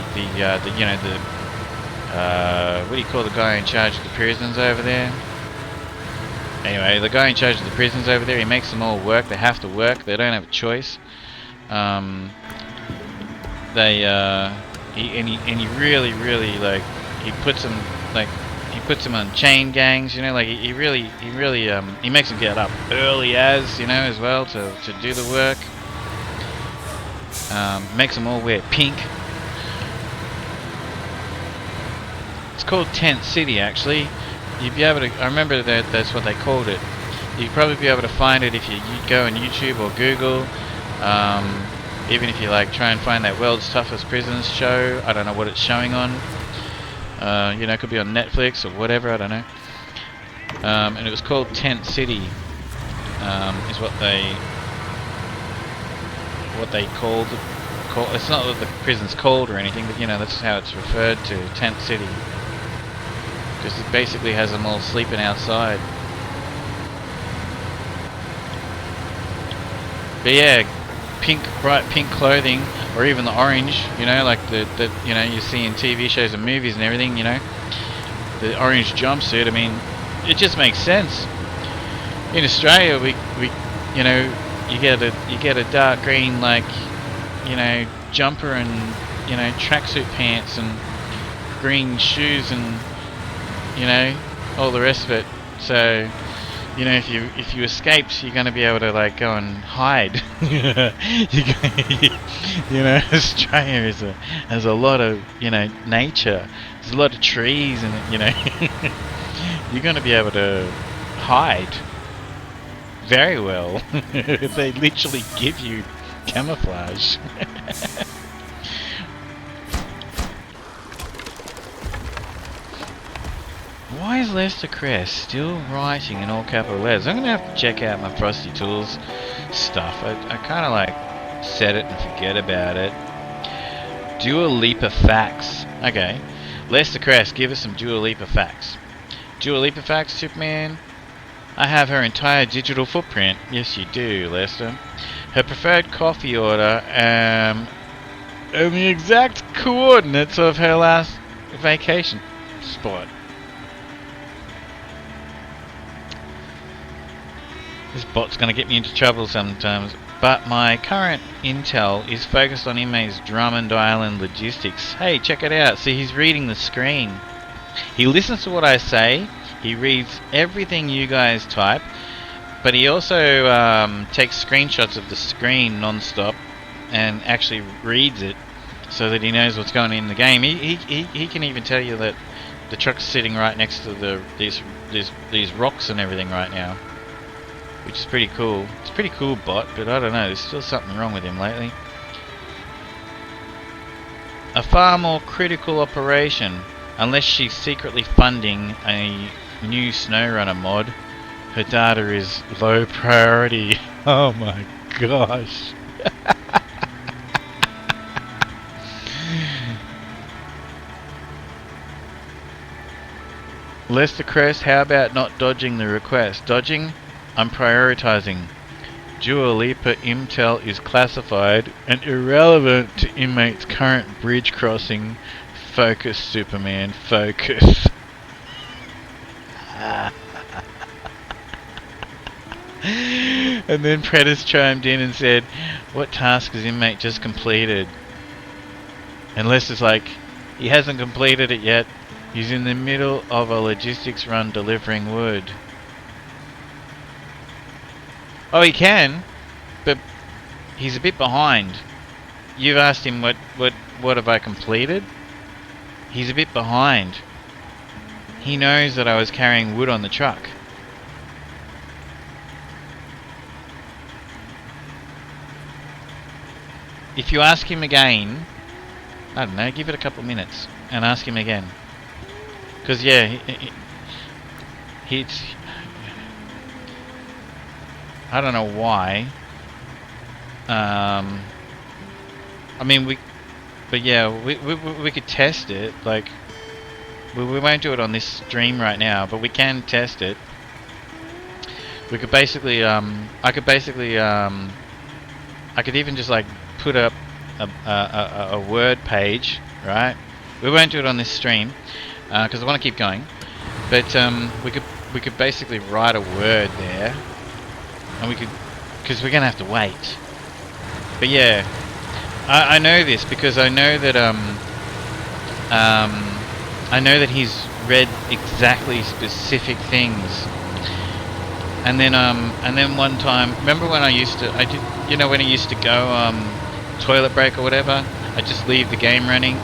[SPEAKER 3] call the guy in charge of the prisons over there? Anyway, the guy in charge of the prisons over there, he makes them all work. They have to work. They don't have a choice. He really like, he puts them on chain gangs, you know, like he makes them get up early as well to do the work. Makes them all wear pink. It's called Tent City, actually. You'd be able to, I remember that's what they called it. You'd probably be able to find it if you go on YouTube or Google. Even if you like try and find that World's Toughest Prisons show, I don't know what it's showing on. It could be on Netflix or whatever, I don't know. And it was called Tent City, is what they called. It's not what the prison's called or anything, but that's how it's referred to, Tent City, because it basically has them all sleeping outside. But yeah, bright pink clothing, or even the orange, like the you see in TV shows and movies and everything, the orange jumpsuit. I mean, it just makes sense. In Australia, we you get a dark green, like, jumper and tracksuit pants and green shoes and all the rest of it. So you know, if you escape, you're going to be able to like go and hide. You know, Australia has a lot of, you know, nature. There's a lot of trees, and you know, you're going to be able to hide very well. They literally give you camouflage. Why is Lester Crest still writing in all capital letters? I'm gonna have to check out my Frosty Tools stuff. I kind of like set it and forget about it. Dua Lipa facts. Okay, Lester Crest, give us some Dua Lipa facts. Dua Lipa facts, Superman. I have her entire digital footprint. Yes, you do, Lester. Her preferred coffee order, and the exact coordinates of her last vacation spot. This bot's gonna get me into trouble sometimes, but my current intel is focused on inmates Drummond Island logistics. Hey, check it out. See, he's reading the screen. He listens to what I say. He reads everything you guys type, but he also takes screenshots of the screen non-stop and actually reads it so that he knows what's going on in the game. He can even tell you that the truck's sitting right next to these rocks and everything right now, which is pretty cool. It's a pretty cool bot, but I don't know, there's still something wrong with him lately. A far more critical operation, unless she's secretly funding a new SnowRunner mod. Her data is low priority. Oh my gosh. Lester Crest, how about not dodging the request? Dodging? I'm prioritizing. Dua Lipa Intel is classified and irrelevant to inmates' current bridge crossing. Focus, Superman, focus. And then Predator chimed in and said, what task has inmate just completed? And Lester's like, he hasn't completed it yet. He's in the middle of a logistics run delivering wood. Oh, he can, but he's a bit behind. You've asked him what have I completed? He's a bit behind. He knows that I was carrying wood on the truck. If you ask him again, I don't know, give it a couple of minutes and ask him again. Because yeah, he's... I don't know why. I mean, we could test it. Like, we won't do it on this stream right now, but we can test it. We could basically, I could even just like put up a word page, right? We won't do it on this stream because I want to keep going. But we could basically write a word there. And we could, because we're gonna have to wait. But yeah, I know this because I know that he's read exactly specific things. And then one time, remember when I used to, when I used to go toilet break or whatever, I just leave the game running.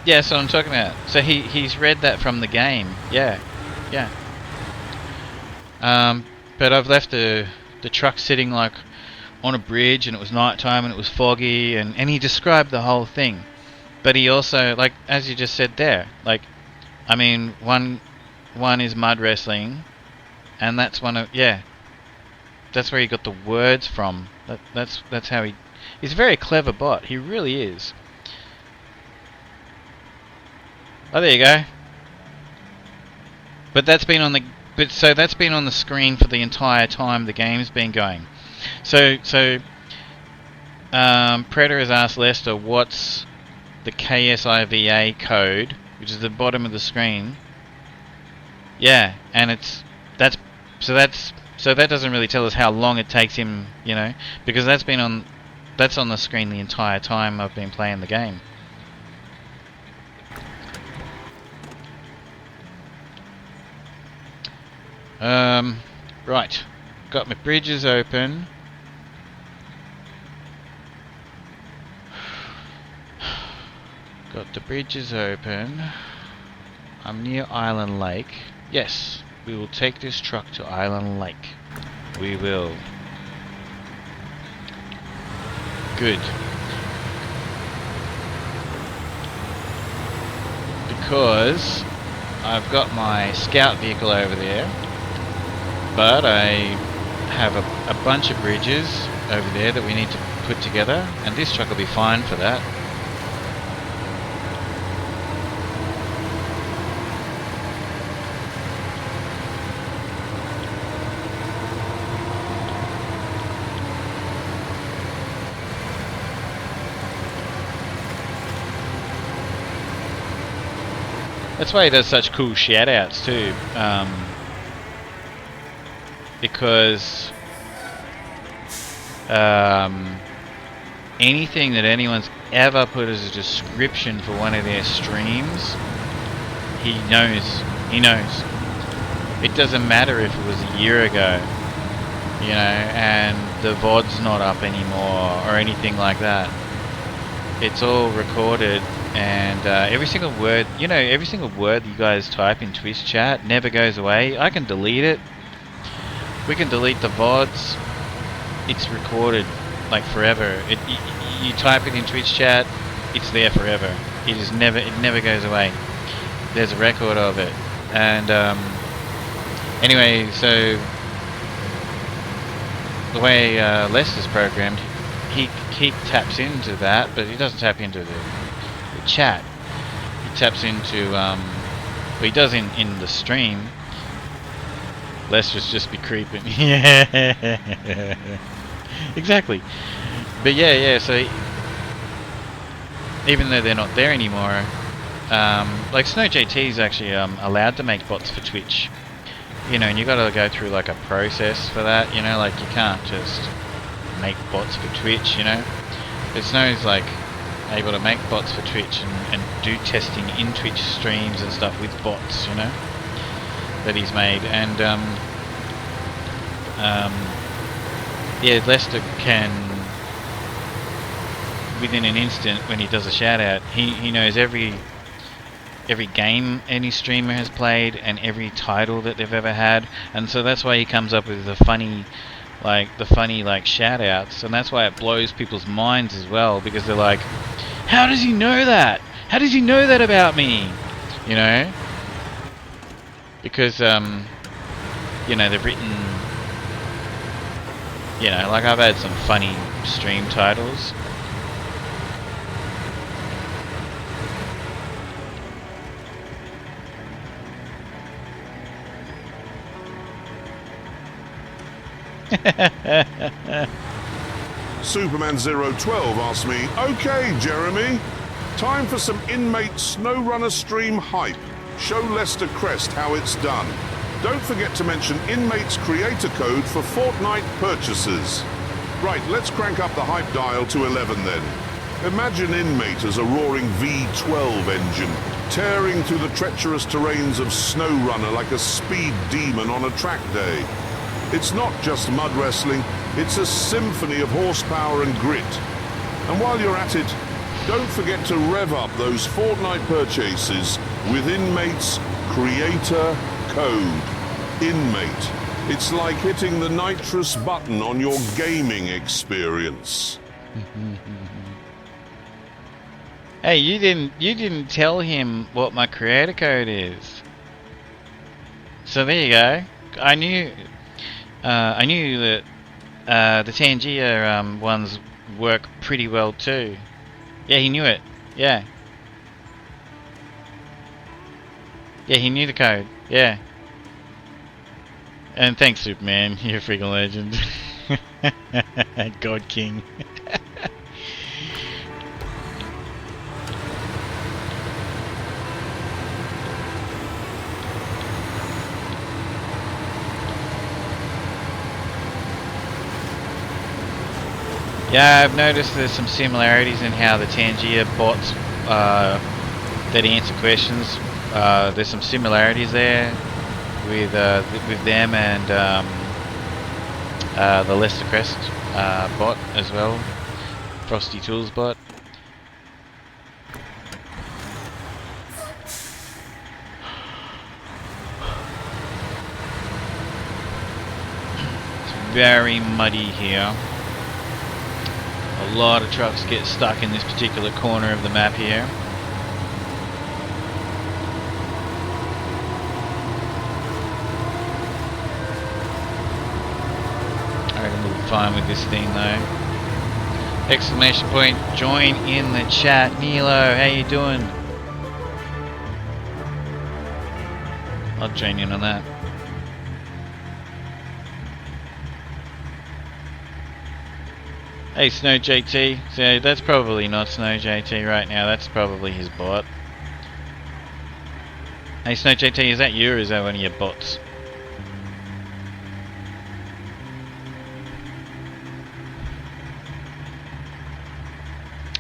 [SPEAKER 3] Yeah, that's what I'm talking about. So he's read that from the game. Yeah. But I've left the truck sitting like on a bridge, and it was nighttime and it was foggy, and he described the whole thing. But he also, like as you just said there, like, I mean, one is mud wrestling, and that's one of, yeah, that's where he got the words from. That's how he's a very clever bot. He really is. Oh, there you go. But that's been on the screen for the entire time the game's been going. So Predator has asked Lester what's the KSIVA code, which is the bottom of the screen. Yeah, and that doesn't really tell us how long it takes him, you know, because that's been on That's on the screen the entire time I've been playing the game. Right. Got my bridges open. Got the bridges open. I'm near Island Lake. Yes, we will take this truck to Island Lake. We will. Good. Because I've got my scout vehicle over there, but I have a bunch of bridges over there that we need to put together, and this truck will be fine for that. That's why he does such cool shout-outs too, because anything that anyone's ever put as a description for one of their streams, he knows. He knows. It doesn't matter if it was a year ago, you know, and the VOD's not up anymore or anything like that. It's all recorded. And every single word, you know, every single word you guys type in Twitch chat never goes away. I can delete it. We can delete the VODs. It's recorded like forever. You type it in Twitch chat, it's there forever. It never goes away. There's a record of it. And anyway, so the way Lester's programmed, he taps into that, but he doesn't tap into the chat. He taps into well, he does in the stream. Lester's just be creeping. Yeah. Exactly. But yeah, so even though they're not there anymore, like Snow JT is actually allowed to make bots for Twitch, you know, and you gotta go through like a process for that, you know, like you can't just make bots for Twitch, you know. But Snow's like able to make bots for Twitch and do testing in Twitch streams and stuff with bots, you know, that he's made. And yeah, Lester can, within an instant when he does a shout out, he knows every game any streamer has played and every title that they've ever had, and so that's why he comes up with the funny shout outs, and that's why it blows people's minds as well, because they're like, how does he know that? How does he know that about me? You know? Because, you know, they've written, you know, like I've had some funny stream titles.
[SPEAKER 13] Superman 012 asked me, okay, Jeremy, time for some inmate SnowRunner stream hype. Show Lester Crest how it's done. Don't forget to mention inmate's creator code for Fortnite purchases. Right, let's crank up the hype dial to 11 then. Imagine inmate as a roaring V12 engine, tearing through the treacherous terrains of SnowRunner like a speed demon on a track day. It's not just mud wrestling, it's a symphony of horsepower and grit. And while you're at it, don't forget to rev up those Fortnite purchases with Inmate's creator code. Inmate. It's like hitting the nitrous button on your gaming experience.
[SPEAKER 3] Hey, you didn't tell him what my creator code is. So there you go. I knew that the Tangier ones work pretty well too. Yeah, he knew it. Yeah. Yeah, he knew the code. Yeah. And thanks, Superman. You're a freaking legend. God King. Yeah, I've noticed there's some similarities in how the Tangier bots that answer questions. There's some similarities there with them and the Lester Crest bot as well, Frosty Tools bot. It's very muddy here. A lot of trucks get stuck in this particular corner of the map here. I reckon we'll be fine with this thing though. Exclamation point, join in the chat. Nilo, how you doing? I'll join in on that. Hey Snow JT, so that's probably not Snow JT right now, that's probably his bot. Hey Snow JT, is that you or is that one of your bots?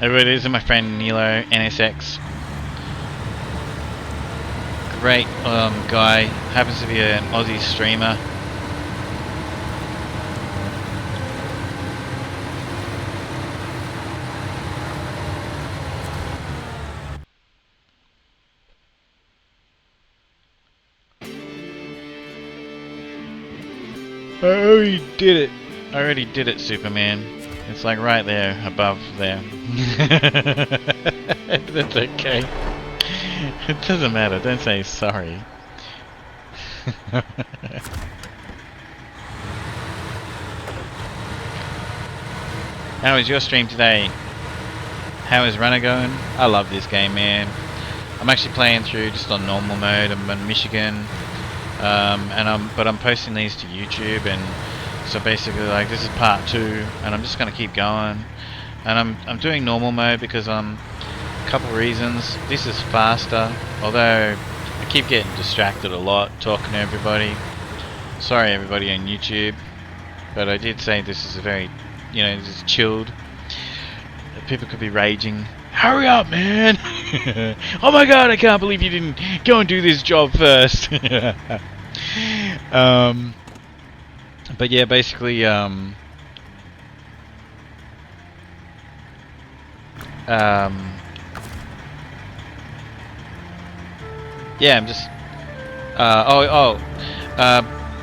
[SPEAKER 3] Everybody, this is my friend Nilo NSX. Great guy, happens to be an Aussie streamer. I already did it. I already did it, Superman. It's like right there, above there. That's okay. It doesn't matter. Don't say sorry. How is your stream today? How is Runner going? I love this game, man. I'm actually playing through just on normal mode. I'm in Michigan. But I'm posting these to YouTube, and so basically like this is part 2, and I'm just gonna keep going, and I'm doing normal mode because a couple reasons. This is faster, although I keep getting distracted a lot talking to everybody. Sorry everybody on YouTube, but I did say this is a very, you know, this is chilled. People could be raging. Hurry up, man! Oh my god, I can't believe you didn't go and do this job first. But yeah, basically, yeah, I'm just,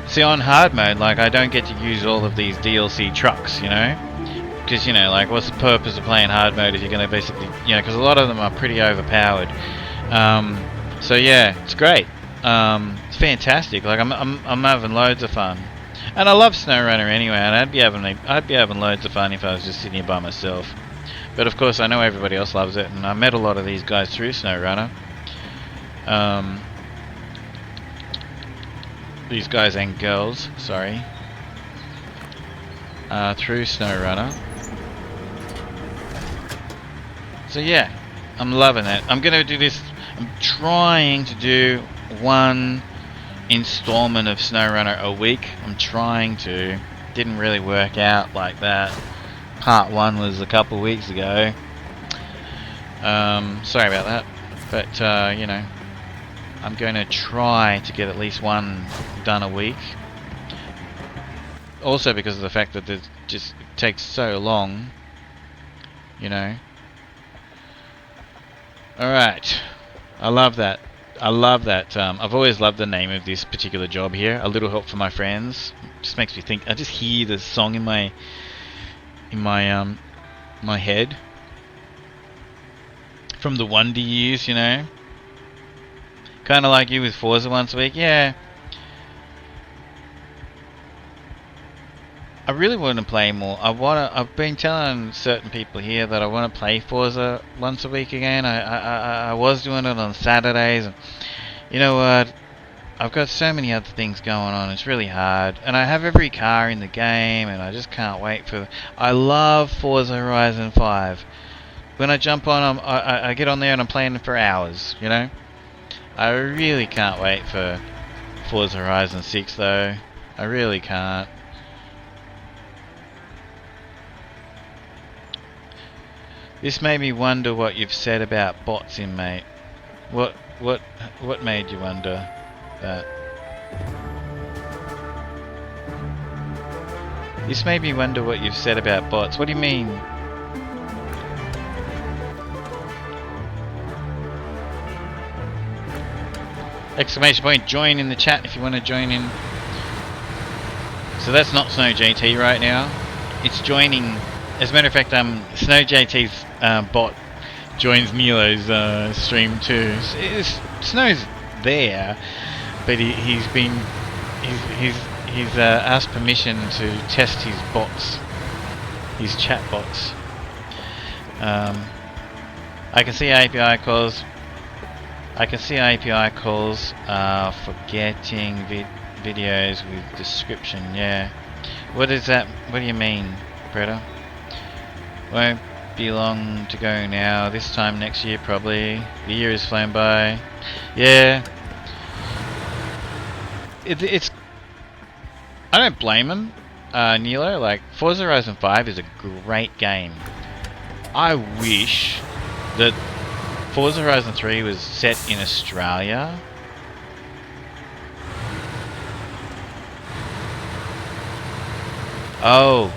[SPEAKER 3] see, on hard mode, like, I don't get to use all of these DLC trucks, you know? Because, you know, like, what's the purpose of playing hard mode if you're going to basically, you know, because a lot of them are pretty overpowered. So yeah, it's great. It's fantastic. Like, I'm having loads of fun. And I love SnowRunner anyway, and I'd be having loads of fun if I was just sitting here by myself. But of course, I know everybody else loves it, and I met a lot of these guys through SnowRunner. These guys and girls, sorry. Through SnowRunner. So yeah, I'm loving it. I'm gonna do this. I'm trying to do one installment of SnowRunner a week. I'm trying to. Didn't really work out like that. Part 1 was a couple weeks ago. Sorry about that. But you know, I'm going to try to get at least one done a week. Also because of the fact that it just takes so long, you know. Alright, I love that. I love that. I've always loved the name of this particular job here. A Little Help for My Friends. Just makes me think. I just hear the song in my my head from the Wonder Years, you know. Kind of like you with Forza once a week. Yeah. I really want to play more. I've been telling certain people here that I want to play Forza once a week again. I was doing it on Saturdays, and you know what? I've got so many other things going on. It's really hard, and I have every car in the game, and I just can't wait for. I love Forza Horizon 5. When I jump on, I get on there and I'm playing for hours. You know, I really can't wait for Forza Horizon 6 though. I really can't. This made me wonder what you've said about bots, inmate. What made you wonder that? This made me wonder what you've said about bots. What do you mean? Exclamation point, join in the chat if you want to join in. So that's not Snow JT right now. It's joining. As a matter of fact, Snow JT's bot joins Nilo's stream too. Snow's there, but he's asked permission to test his bots, his chat bots. I can see API calls. I can see API calls for getting videos with description. Yeah. What is that? What do you mean, Predator? Won't be long to go now. This time next year, probably. The year is flown by. Yeah. It's. I don't blame him, Nilo. Like, Forza Horizon 5 is a great game. I wish that Forza Horizon 3 was set in Australia. Oh,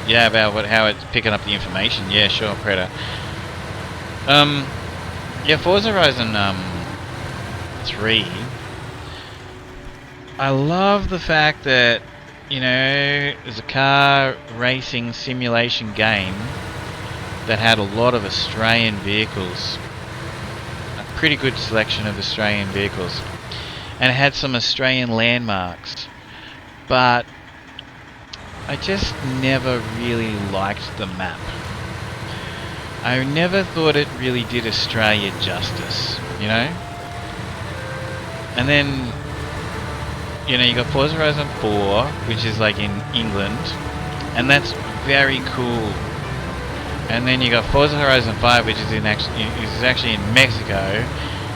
[SPEAKER 3] yeah, about how it's picking up the information. Yeah, sure, Predator. Yeah, Forza Horizon 3. I love the fact that, you know, there's a car racing simulation game that had a lot of Australian vehicles. A pretty good selection of Australian vehicles. And it had some Australian landmarks. But I just never really liked the map. I never thought it really did Australia justice, you know? And then, you know, you got Forza Horizon 4, which is like in England, and that's very cool. And then you got Forza Horizon 5, which is actually in Mexico,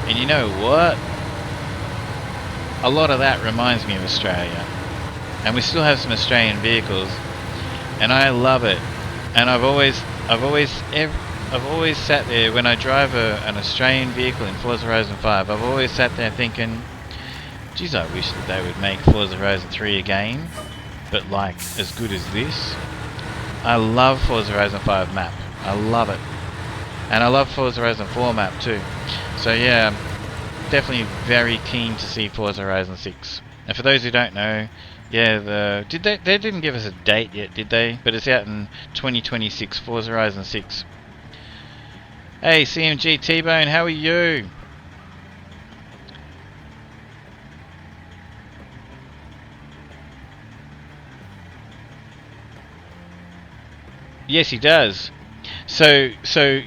[SPEAKER 3] and you know what? A lot of that reminds me of Australia. And we still have some Australian vehicles, and I love it. And I've always sat there when I drive an Australian vehicle in Forza Horizon 5. I've always sat there thinking, geez, I wish that they would make Forza Horizon 3 again, but like as good as this. I love Forza Horizon 5 map. I love it, and I love Forza Horizon 4 map too. So yeah, definitely very keen to see Forza Horizon 6. And for those who don't know, yeah, they didn't give us a date yet, did they? But it's out in 2026, Forza Horizon 6. Hey, CMG T-Bone, how are you? Yes, he does. So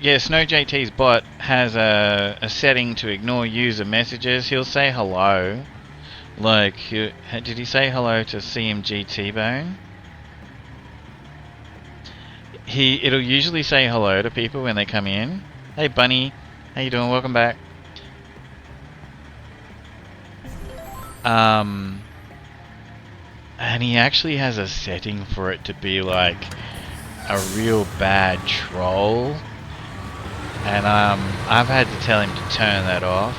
[SPEAKER 3] yeah, Snow JT's bot has a setting to ignore user messages. He'll say hello. Like, did he say hello to CMG T-Bone? It'll usually say hello to people when they come in. Hey Bunny, how you doing? Welcome back. And he actually has a setting for it to be like a real bad troll. And I've had to tell him to turn that off.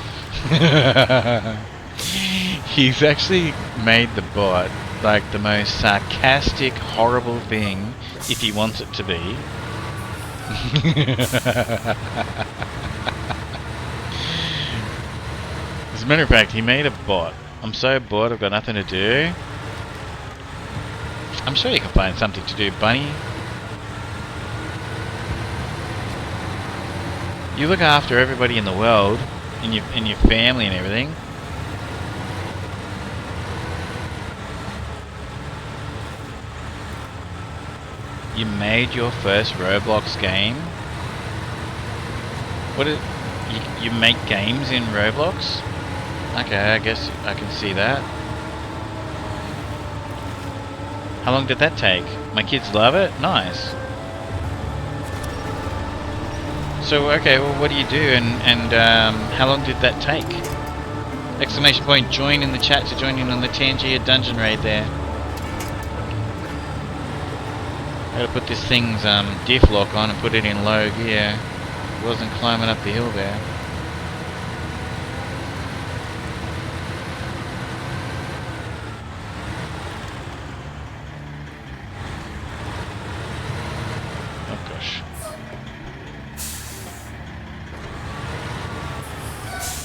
[SPEAKER 3] He's actually made the bot like the most sarcastic, horrible thing if he wants it to be. As a matter of fact, he made a bot. I'm so bored, I've got nothing to do. I'm sure you can find something to do, Bunny. You look after everybody in the world, and your family and everything. You made your first Roblox game? You make games in Roblox? Okay, I guess I can see that. How long did that take? My kids love it? Nice. So, okay, well, what do you do, and how long did that take? Exclamation point, join in the chat to join in on the Tangier dungeon raid there. Gotta put this thing's diff lock on and put it in low gear. It wasn't climbing up the hill there. Oh gosh.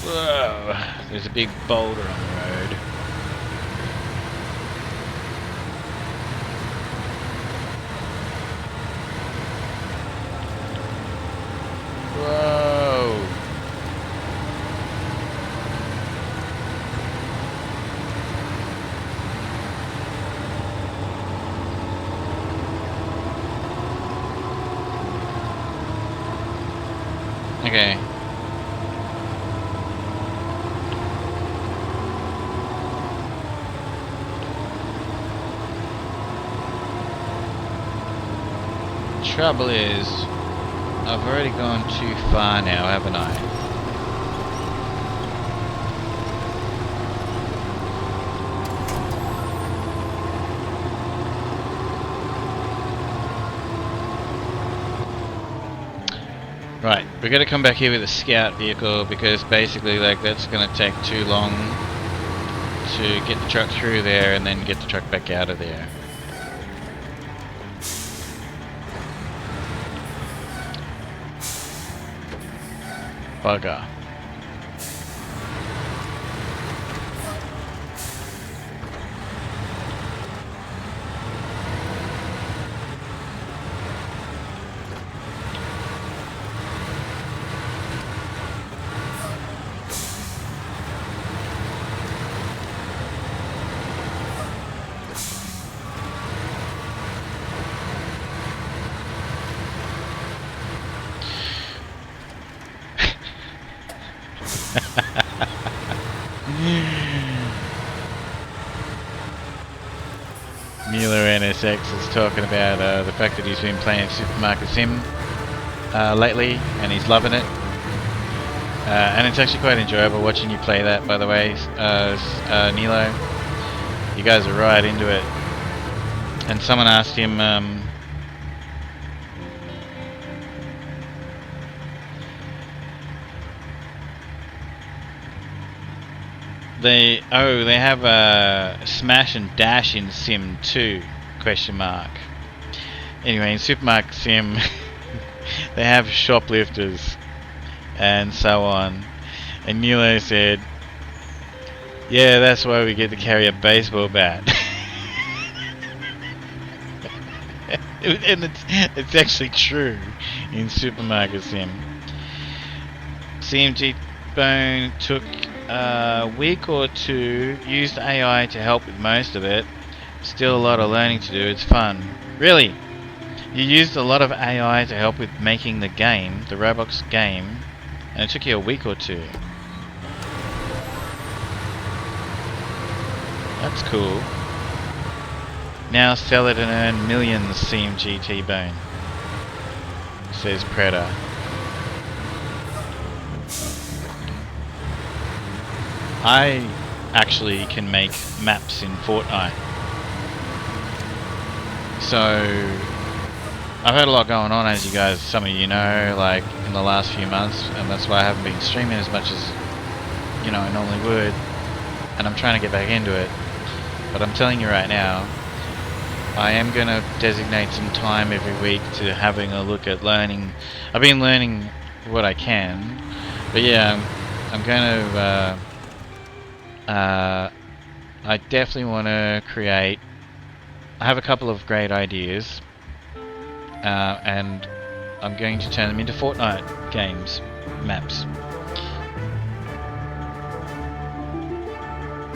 [SPEAKER 3] Whoa, there's a big boulder on the road. Whoa. Okay. Trouble is, I've already gone too far now, haven't I? Right, we're gonna come back here with a scout vehicle because basically like that's gonna take too long to get the truck through there and then get the truck back out of there. Bugger. Milo NSX is talking about the fact that he's been playing Supermarket Sim lately and he's loving it. And it's actually quite enjoyable watching you play that, by the way, Nilo. You guys are right into it. And someone asked him, they have a Smash and Dash in Sim 2, question mark. Anyway, in Supermarket Sim, they have shoplifters and so on. And Nilo said, yeah, that's why we get to carry a baseball bat. And it's actually true in Supermarket Sim. CMG Bone took a week or two, used AI to help with most of it. Still a lot of learning to do, it's fun. Really? You used a lot of AI to help with making the game, the Roblox game, and it took you a week or two. That's cool. Now sell it and earn millions, CMG T-Bone, says Predator. I actually can make maps in Fortnite. So I've had a lot going on, as you guys, some of you know, like in the last few months, and that's why I haven't been streaming as much as, you know, I normally would. And I'm trying to get back into it. But I'm telling you right now, I am going to designate some time every week to having a look at learning. I've been learning what I can, but yeah, I'm going to I definitely want to create. I have a couple of great ideas, and I'm going to turn them into Fortnite games, maps.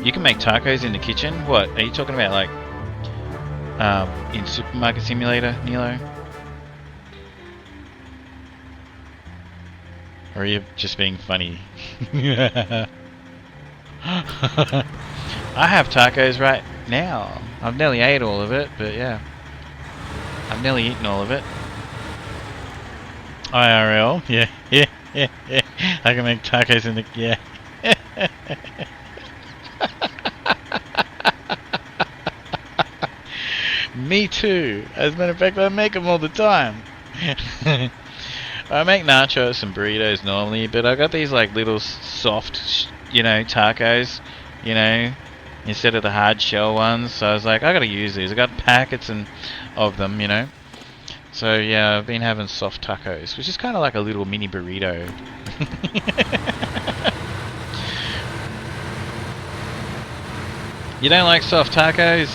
[SPEAKER 3] You can make tacos in the kitchen? What, are you talking about, like, in Supermarket Simulator, Nilo? Or are you just being funny? I have tacos right now. I've nearly ate all of it, but yeah. I've nearly eaten all of it. IRL, yeah. I can make tacos in the, yeah. Me too. As a matter of fact, I make them all the time. I make nachos and burritos normally, but I got these like little soft, tacos, instead of the hard shell ones. So I was like, I gotta use these. I got packets of them, So yeah, I've been having soft tacos, which is kind of like a little mini burrito. You don't like soft tacos?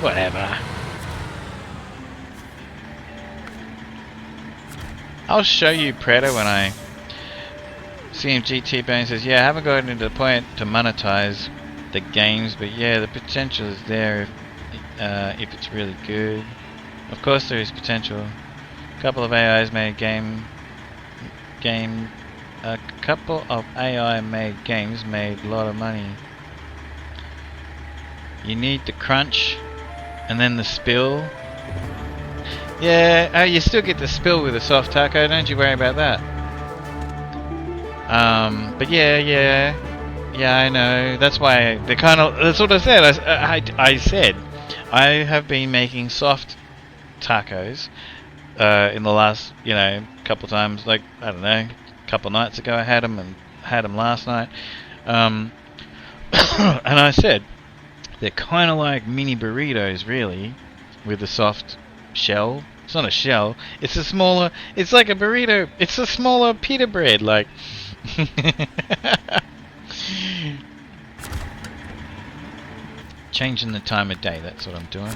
[SPEAKER 3] Whatever. I'll show you Predator when I see him. GT Bane says, yeah, I haven't gotten to the point to monetize the games, but yeah, the potential is there if it's really good. Of course there is potential. A couple of AIs made a couple of AI made games made a lot of money. You need the crunch and then the spill. Yeah, you still get the spill with a soft taco, don't you worry about that. But yeah, I know. That's why they kind of. That's what I said. I said I have been making soft tacos in the last, couple times. Like I don't know, a couple nights ago I had them last night. And I said they're kind of like mini burritos, really, with the soft shell. It's not a shell. It's it's like a burrito. It's a smaller pita bread, like. Changing the time of day, that's what I'm doing.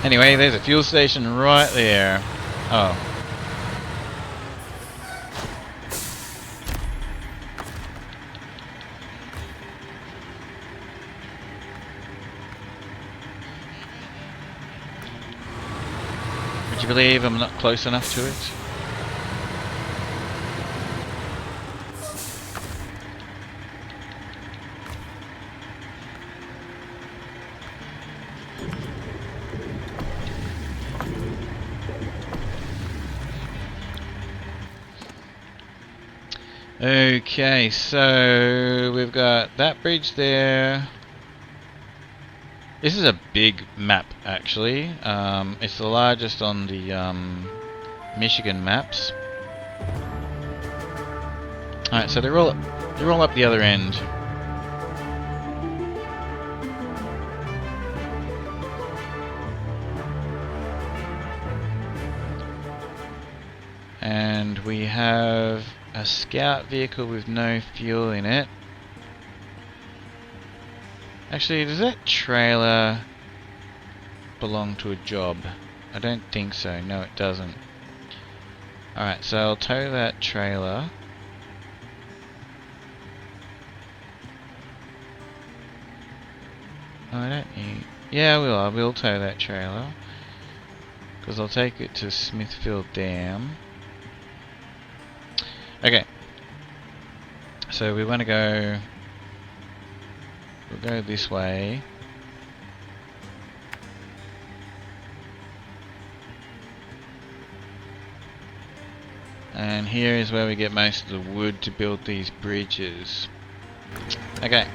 [SPEAKER 3] Anyway, there's a fuel station right there. Oh. Would you believe I'm not close enough to it? Okay, so we've got that bridge there. This is a big map, actually. It's the largest on the Michigan maps. Alright, so they're all up the other end. And we have a scout vehicle with no fuel in it. Actually, does that trailer belong to a job? I don't think so. No, it doesn't. Alright, so I'll tow that trailer. Oh, I don't need... Yeah, I will tow that trailer. Because I'll take it to Smithfield Dam. Okay. So we want to go... We'll go this way. And here is where we get most of the wood to build these bridges. Okay.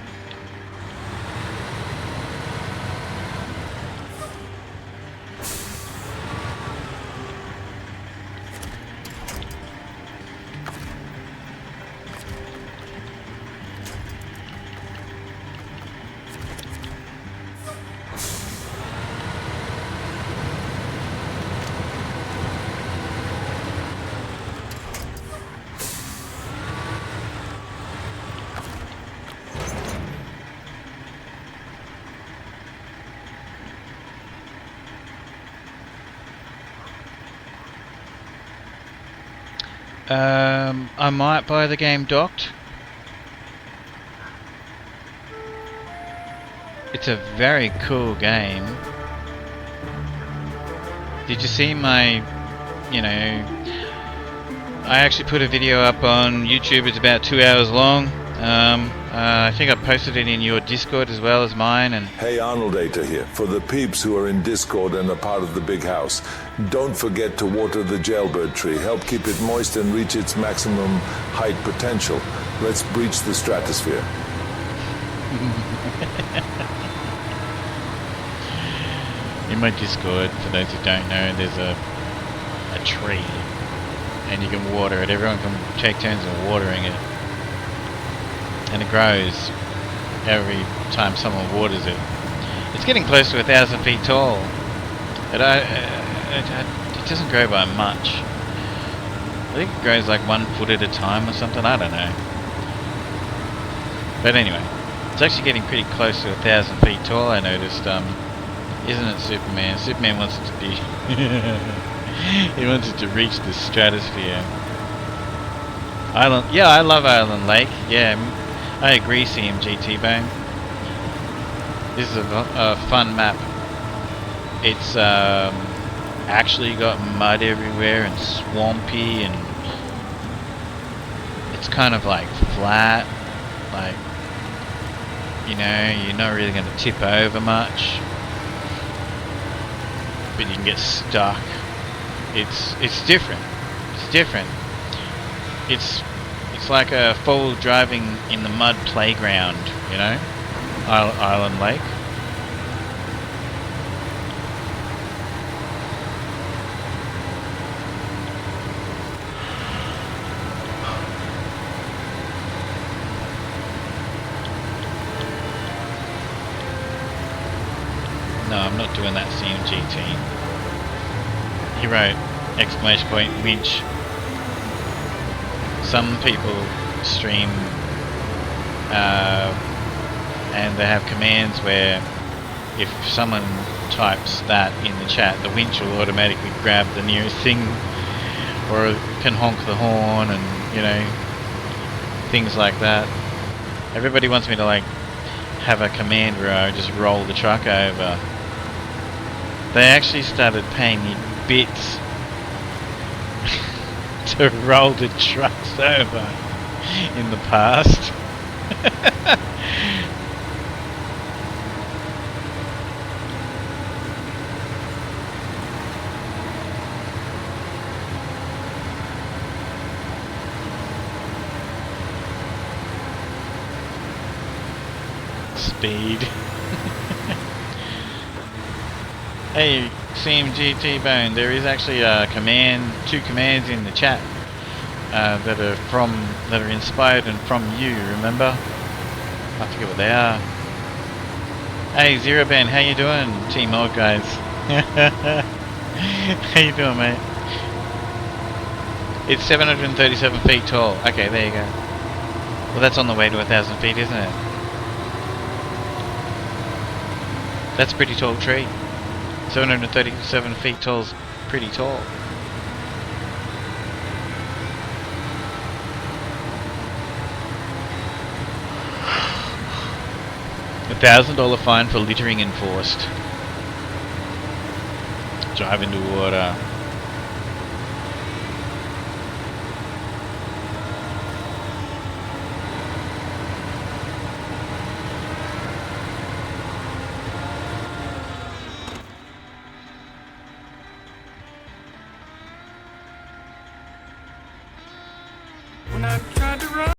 [SPEAKER 3] I might buy the game docked. It's a very cool game. Did you see my, I actually put a video up on YouTube. It's about 2 hours long. I think I posted it in your Discord as well as mine. And
[SPEAKER 16] hey, Arnold Ater here. For the peeps who are in Discord and are part of the big house, don't forget to water the jailbird tree. Help keep it moist and reach its maximum height potential. Let's breach the stratosphere.
[SPEAKER 3] my Discord, for those who don't know, there's a tree, and you can water it. Everyone can take turns in watering it, and it grows every time someone waters it. It's getting close to 1,000 feet tall. It doesn't grow by much. I think it grows like 1 foot at a time or something. I don't know. But anyway, it's actually getting pretty close to 1,000 feet tall. I noticed. Isn't it Superman? Superman wants it to be. He wants it to reach the stratosphere. Island. Yeah, I love Island Lake. Yeah, I agree. CMGT Bone. This is a fun map. It's actually got mud everywhere and swampy, and it's kind of like flat, like, you know, you're not really going to tip over much, but you can get stuck. It's different. It's different. It's like a full driving in the mud playground, you know, Island Lake. No, I'm not doing that CMGT. He wrote, exclamation point, winch. Some people stream and they have commands where if someone types that in the chat, the winch will automatically grab the nearest thing, or can honk the horn, and, you know, things like that. Everybody wants me to, like, have a command where I just roll the truck over. They actually started paying me bits to roll the trucks over in the past. Speed. Hey, CMGT Bone, there is actually a command, 2 commands in the chat that are inspired and from you, remember? I forget what they are. Hey, Zero Ben, how you doing? Team Odd guys. How you doing, mate? It's 737 feet tall. Okay, there you go. Well, that's on the way to 1,000 feet, isn't it? That's a pretty tall tree. 737 feet tall is pretty tall. $1,000 fine for littering enforced. Drive into water.
[SPEAKER 1] When I tried to run.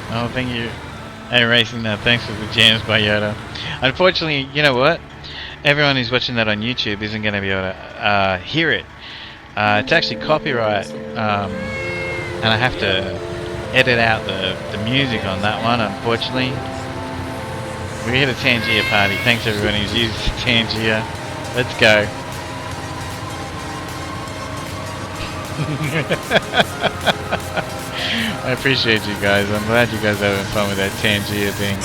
[SPEAKER 3] Oh, thank you. Hey, Racing that. Thanks for the jams by Yoda. Unfortunately, you know what? Everyone who's watching that on YouTube isn't going to be able to hear it. It's actually copyright, and I have to edit out the music on that one, unfortunately. We hit a Tangier party. Thanks everyone who's used Tangier. Let's go. I appreciate you guys. I'm glad you guys are having fun with that Tangier thing.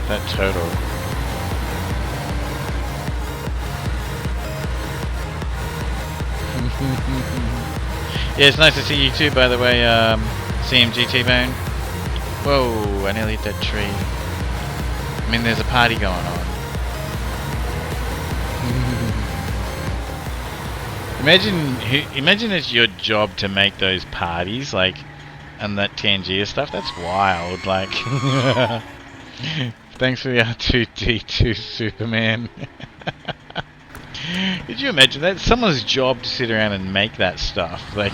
[SPEAKER 3] That total. Yeah, it's nice to see you too, by the way, CMGT Bone. Whoa, I nearly hit that tree. I mean, there's a party going on. Imagine it's your job to make those parties, like, and that Tangier stuff. That's wild. Like, thanks for the R2D2 Superman. Could you imagine that? It's someone's job to sit around and make that stuff. Like,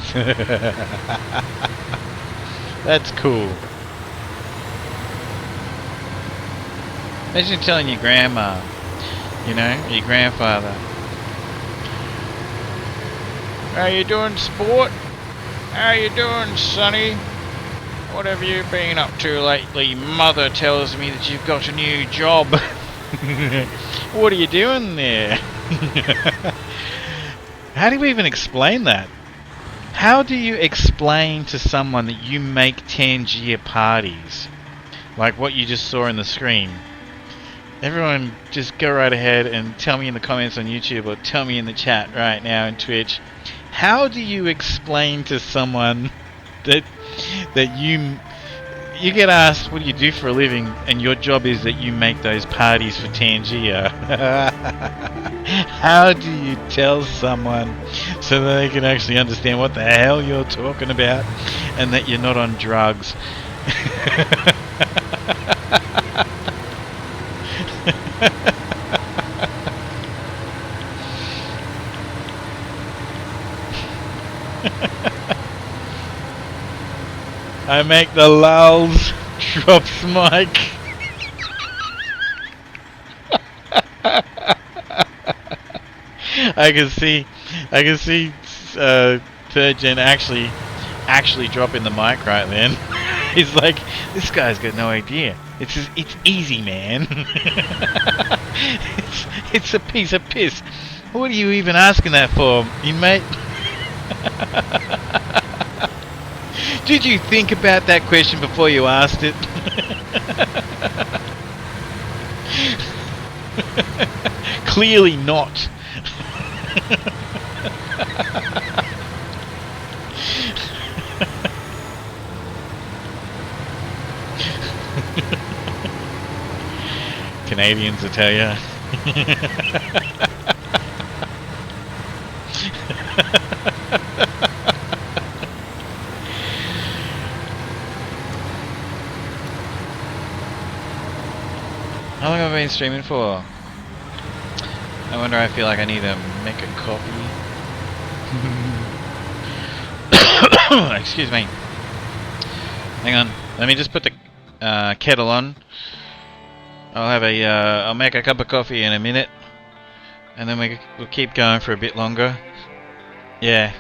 [SPEAKER 3] that's cool. Imagine telling your grandma, you know, your grandfather, "How you doing, sport? How you doing, sonny? What have you been up to lately? Mother tells me that you've got a new job." What are you doing there? How do you even explain that? How do you explain to someone that you make Tangier parties? Like what you just saw in the screen. Everyone just go right ahead and tell me in the comments on YouTube or tell me in the chat right now on Twitch. How do you explain to someone that you get asked what do you do for a living and your job is that you make those parties for Tangier? How do you tell someone so that they can actually understand what the hell you're talking about and that you're not on drugs? I make the lulz, drops mic. I can see Third Gen actually dropping the mic right then. He's like, this guy's got no idea. It's easy, man. it's a piece of piss. What are you even asking that for, you mate? Did you think about that question before you asked it? Clearly not. Canadians, I tell ya. How long have I been streaming for? I wonder, I feel like I need to make a coffee. Excuse me. Hang on, let me just put the kettle on. I'll make a cup of coffee in a minute. And then we'll keep going for a bit longer. Yeah.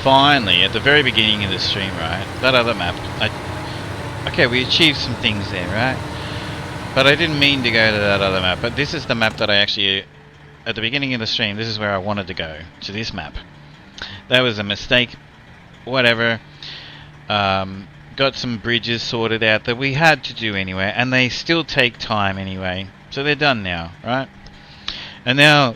[SPEAKER 3] Finally, at the very beginning of the stream, right, that other map, okay, we achieved some things there, right, but I didn't mean to go to that other map, but this is the map that I actually, at the beginning of the stream, this is where I wanted to go, to this map. That was a mistake, whatever. Got some bridges sorted out that we had to do anyway, and they still take time anyway, so they're done now, right? And now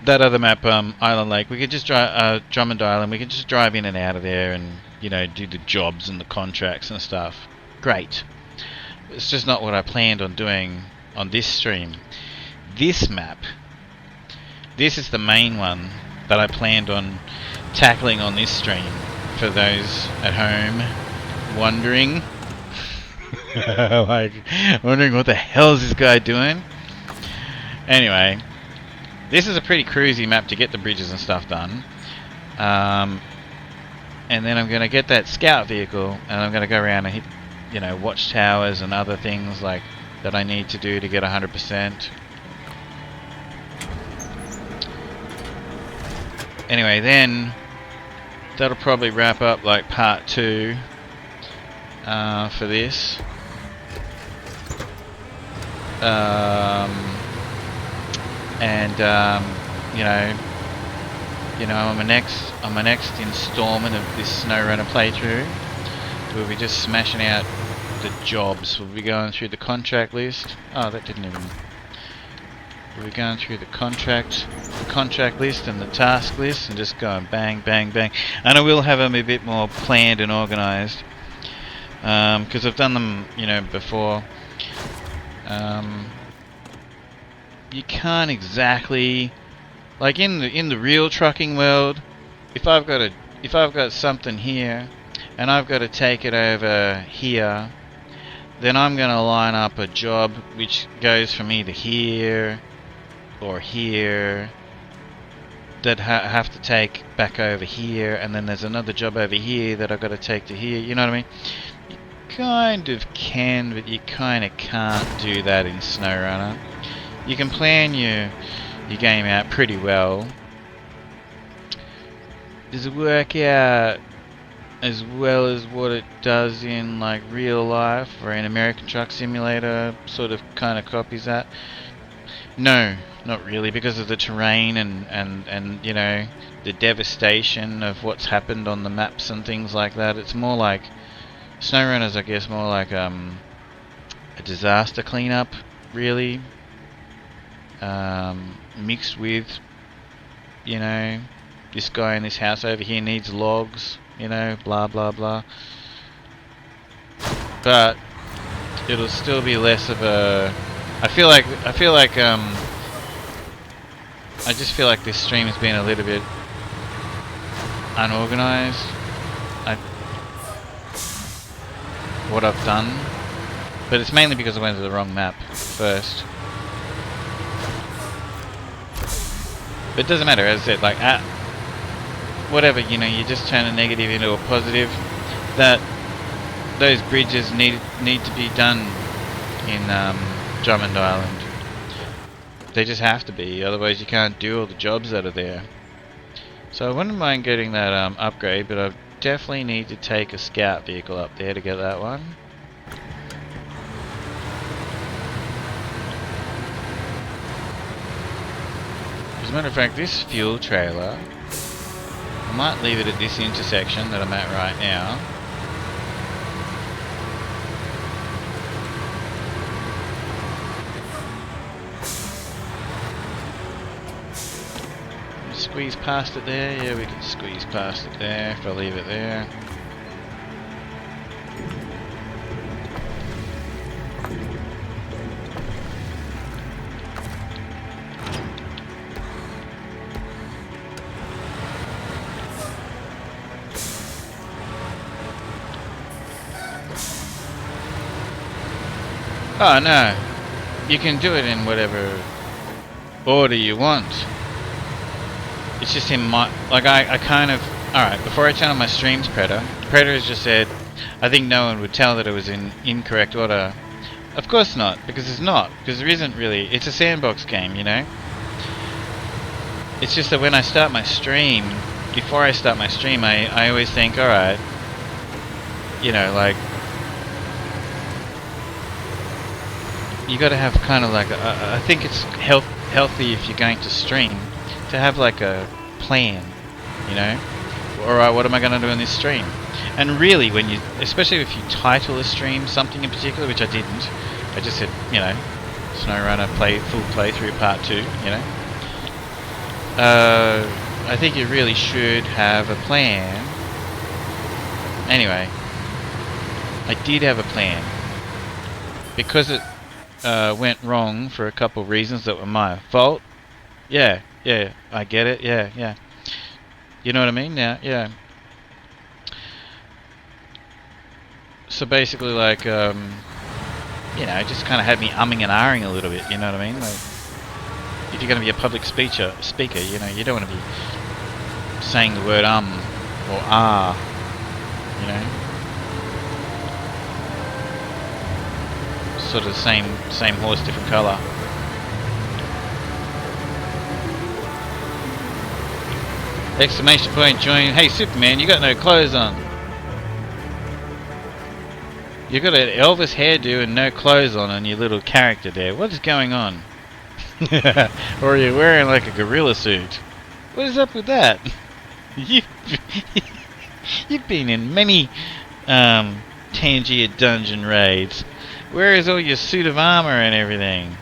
[SPEAKER 3] that other map, Island Lake, we could just drive, Drummond Island, we could just drive in and out of there and, you know, do the jobs and the contracts and stuff. Great. It's just not what I planned on doing on this stream. This map, this is the main one that I planned on tackling on this stream. For those at home wondering, like, wondering what the hell is this guy doing? Anyway, this is a pretty cruisy map to get the bridges and stuff done. And then I'm going to get that scout vehicle and I'm going to go around and hit, you know, watchtowers and other things like that I need to do to get 100%. Anyway, then that'll probably wrap up like part 2 for this. You know, you know, on my next installment of this SnowRunner playthrough, we'll be just smashing out the jobs. We'll be going through the contract list. Oh, that didn't even. We'll be going through the contract list and the task list, and just going bang, bang, bang. And I will have them a bit more planned and organised, because I've done them, you know, before. You can't exactly, like in the real trucking world, if I've got something here and I've got to take it over here, then I'm going to line up a job which goes from either here or here that have to take back over here, and then there's another job over here that I've got to take to here. You know what I mean? You kind of can, but you kind of can't do that in SnowRunner. You can plan your game out pretty well. Does it work out as well as what it does in like real life, or in American Truck Simulator? Sort of kind of copies that? No, not really, because of the terrain and you know, the devastation of what's happened on the maps and things like that. It's more like SnowRunner's, I guess, more like a disaster cleanup, really. Mixed with, you know, this guy in this house over here needs logs, you know, blah blah blah. But it'll still be less of a. I just feel like this stream has been a little bit unorganized. What I've done, but it's mainly because I went to the wrong map first. But it doesn't matter, as I said, like, whatever, you know, you just turn a negative into a positive. That those bridges need to be done in Drummond Island. They just have to be, otherwise you can't do all the jobs that are there. So I wouldn't mind getting that upgrade, but I definitely need to take a scout vehicle up there to get that one. As a matter of fact, this fuel trailer, I might leave it at this intersection that I'm at right now. Squeeze past it there? Yeah, we can squeeze past it there if I leave it there. Oh no, you can do it in whatever order you want. It's just in my, like, I kind of, alright, before I turn on my streams, Predator has just said, I think no one would tell that it was in incorrect order. Of course not, because it's not, because there isn't really, it's a sandbox game, you know? It's just that when I start my stream, before I start my stream, I always think, alright, you know, like, you gotta have kind of like, I think it's healthy if you're going to stream, to have like a plan, you know? Alright, what am I gonna do in this stream? And really, when you, especially if you title a stream something in particular, which I didn't, I just said, you know, SnowRunner full playthrough part 2, you know? I think you really should have a plan. Anyway, I did have a plan. Because it went wrong for a couple of reasons that were my fault. Yeah, I get it, yeah. You know what I mean? Yeah. So basically, like, you know, it just kind of had me umming and ahhing a little bit, you know what I mean? Like, if you're going to be a public speaker, you know, you don't want to be saying the word or you know? Sort of same horse, different colour. Exclamation point, join. Hey Superman, you got no clothes on. You got an Elvis hairdo and no clothes on your little character there. What is going on? Or are you wearing like a gorilla suit? What is up with that? You've been in many Tangier dungeon raids. Where is all your suit of armor and everything?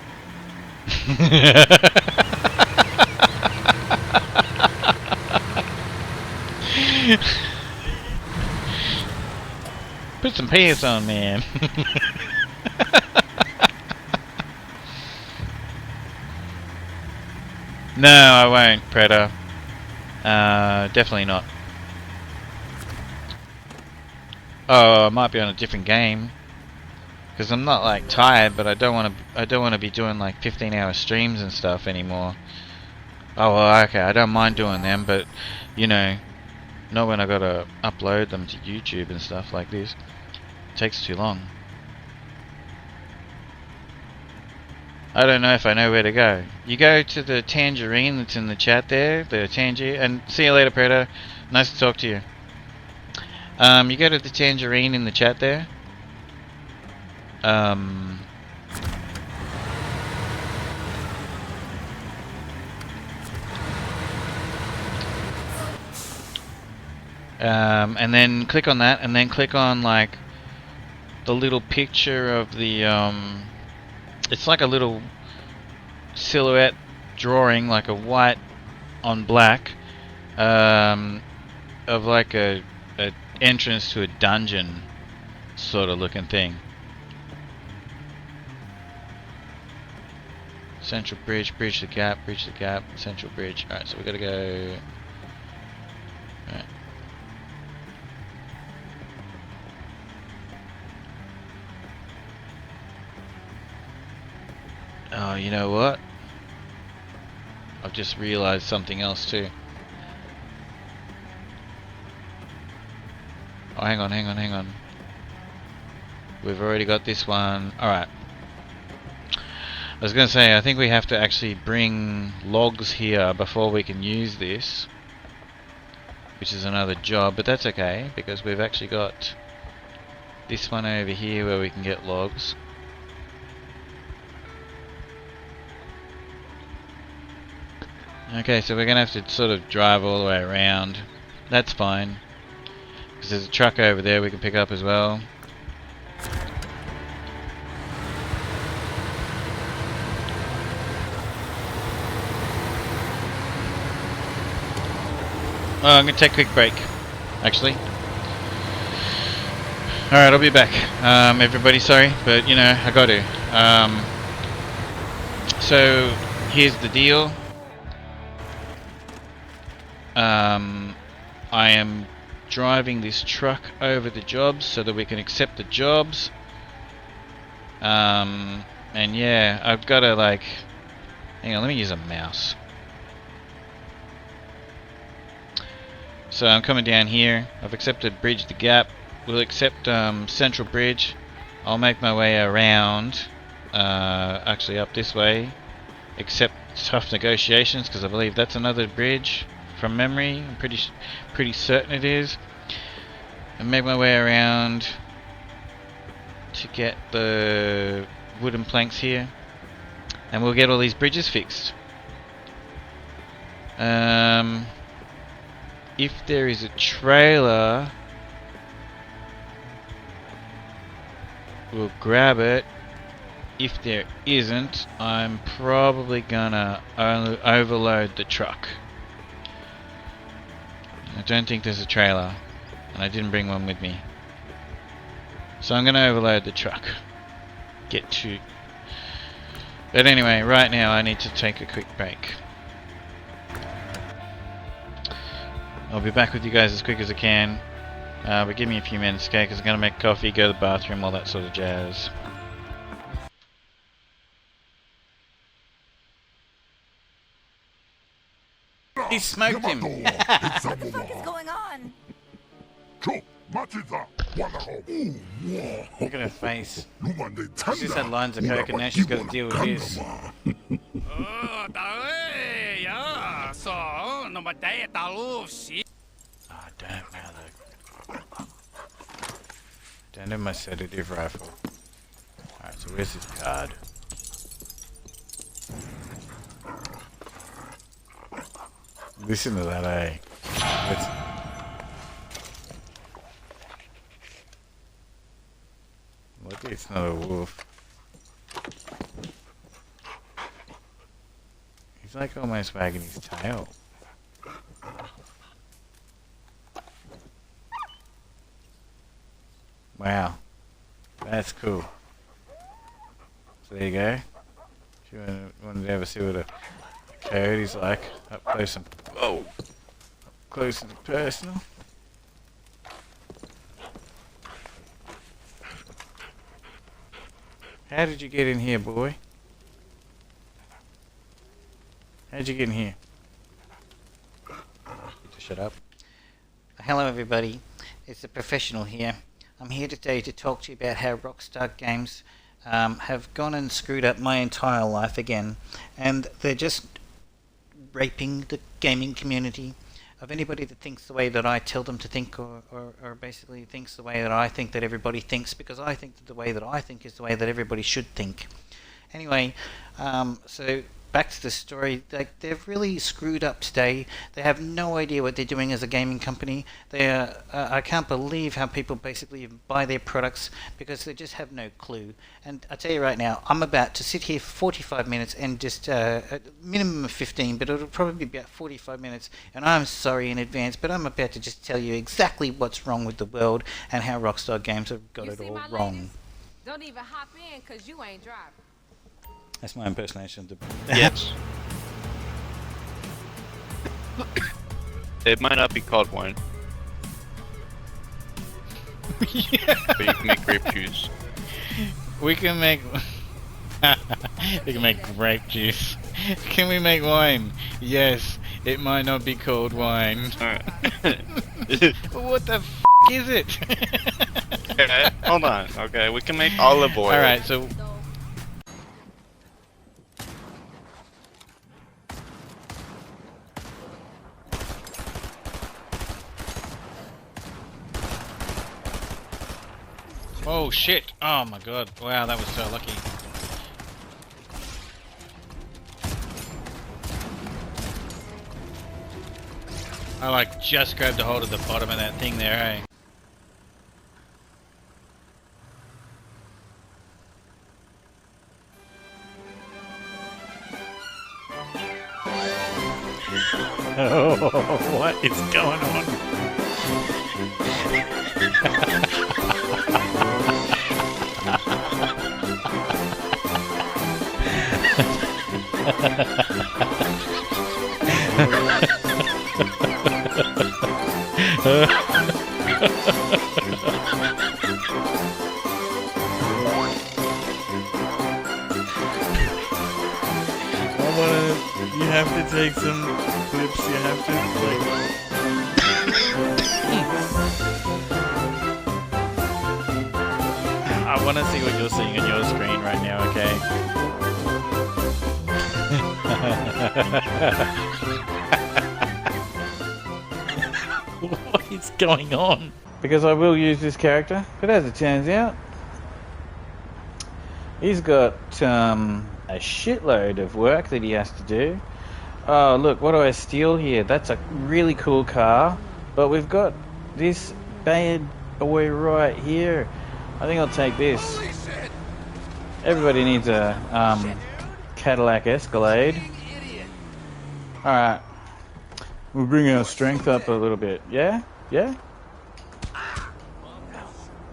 [SPEAKER 3] Put some pants on, man. No, I won't, Predator. Definitely not. Oh, I might be on a different game. Because I'm not like tired, but I don't want to be doing like 15-hour streams and stuff anymore. Oh well, okay, I don't mind doing them, but you know, not when I gotta upload them to YouTube and stuff like this. It takes too long. I don't know if I know where to go. You go to the tangerine that's in the chat there, the tangerine, and see you later, Predator. Nice to talk to you. You go to the tangerine in the chat there. And then click on that, and then click on like the little picture of the it's like a little silhouette drawing, like a white on black, of like a entrance to a dungeon sort of looking thing. Central bridge, bridge the gap, central bridge. Alright, so we gotta go. Alright. Oh, you know what? I've just realized something else too. Oh, hang on. We've already got this one. Alright. I was going to say, I think we have to actually bring logs here before we can use this. Which is another job, but that's okay, because we've actually got this one over here where we can get logs. Okay, so we're going to have to sort of drive all the way around. That's fine. Because there's a truck over there we can pick up as well. Oh, I'm going to take a quick break, actually. Alright, I'll be back. Everybody, sorry, but you know, I got to. So, here's the deal. I am driving this truck over the jobs so that we can accept the jobs. And yeah, I've got to like... Hang on, let me use a mouse. So I'm coming down here. I've accepted Bridge the Gap. We'll accept Central Bridge. I'll make my way around, actually up this way. Accept Tough Negotiations, because I believe that's another bridge from memory. I'm pretty certain it is. And make my way around to get the wooden planks here. And we'll get all these bridges fixed. If there is a trailer, we'll grab it. If there isn't, I'm probably gonna overload the truck. I don't think there's a trailer, and I didn't bring one with me. So I'm gonna overload the truck. But anyway, right now I need to take a quick break. I'll be back with you guys as quick as I can. But give me a few minutes, okay? Because I'm going to make coffee, go to the bathroom, all that sort of jazz. He smoked him!
[SPEAKER 12] What the fuck is going on?
[SPEAKER 3] Look at her face. She just had lines of coke and now she's got to deal with this. Oh, damn, man. Don't have my sedative rifle. Alright, so where's his card? Listen to that, eh? Look, it's not a wolf. He's like almost wagging his tail. Wow. That's cool. So there you go. If you wanted to ever see what a coyote's like, up close and close and personal. How did you get in here, boy? How'd you get in here? Shut up.
[SPEAKER 18] Hello everybody, it's the professional here. I'm here today to talk to you about how Rockstar Games have gone and screwed up my entire life again, and they're just raping the gaming community of anybody that thinks the way that I tell them to think, or basically thinks the way that I think that everybody thinks, because I think that the way that I think is the way that everybody should think. Anyway, so back to the story. They've really screwed up today. They have no idea what they're doing as a gaming company. I can't believe how people basically buy their products because they just have no clue. And I tell you right now, I'm about to sit here for 45 minutes and just a minimum of 15, but it'll probably be about 45 minutes. And I'm sorry in advance, but I'm about to just tell you exactly what's wrong with the world and how Rockstar Games have got it all wrong.
[SPEAKER 19] Ladies? Don't even hop in, cause you ain't driving.
[SPEAKER 3] That's my impersonation of the...
[SPEAKER 20] Yes. It might not be called wine.
[SPEAKER 3] Yeah.
[SPEAKER 20] But you can make grape juice.
[SPEAKER 3] We can make... we can make grape juice. Can we make wine? Yes. It might not be called wine. What the f*** is it?
[SPEAKER 20] Okay, hold on. Okay, we can make olive oil.
[SPEAKER 3] Alright, so... Oh shit! Oh my god! Wow, that was so lucky. I like just grabbed a hold of the bottom of that thing there, eh? Oh, what is going on? You have to take some clips, you have to like... I want to see what you're seeing on your screen right now, okay? What is going on? Because I will use this character, but as it turns out, he's got a shitload of work that he has to do. Oh look, what do I steal here? That's a really cool car, but we've got this bad boy right here. I think I'll take this. Everybody needs a Cadillac Escalade. Alright. We'll bring our strength up a little bit. Yeah? Yeah?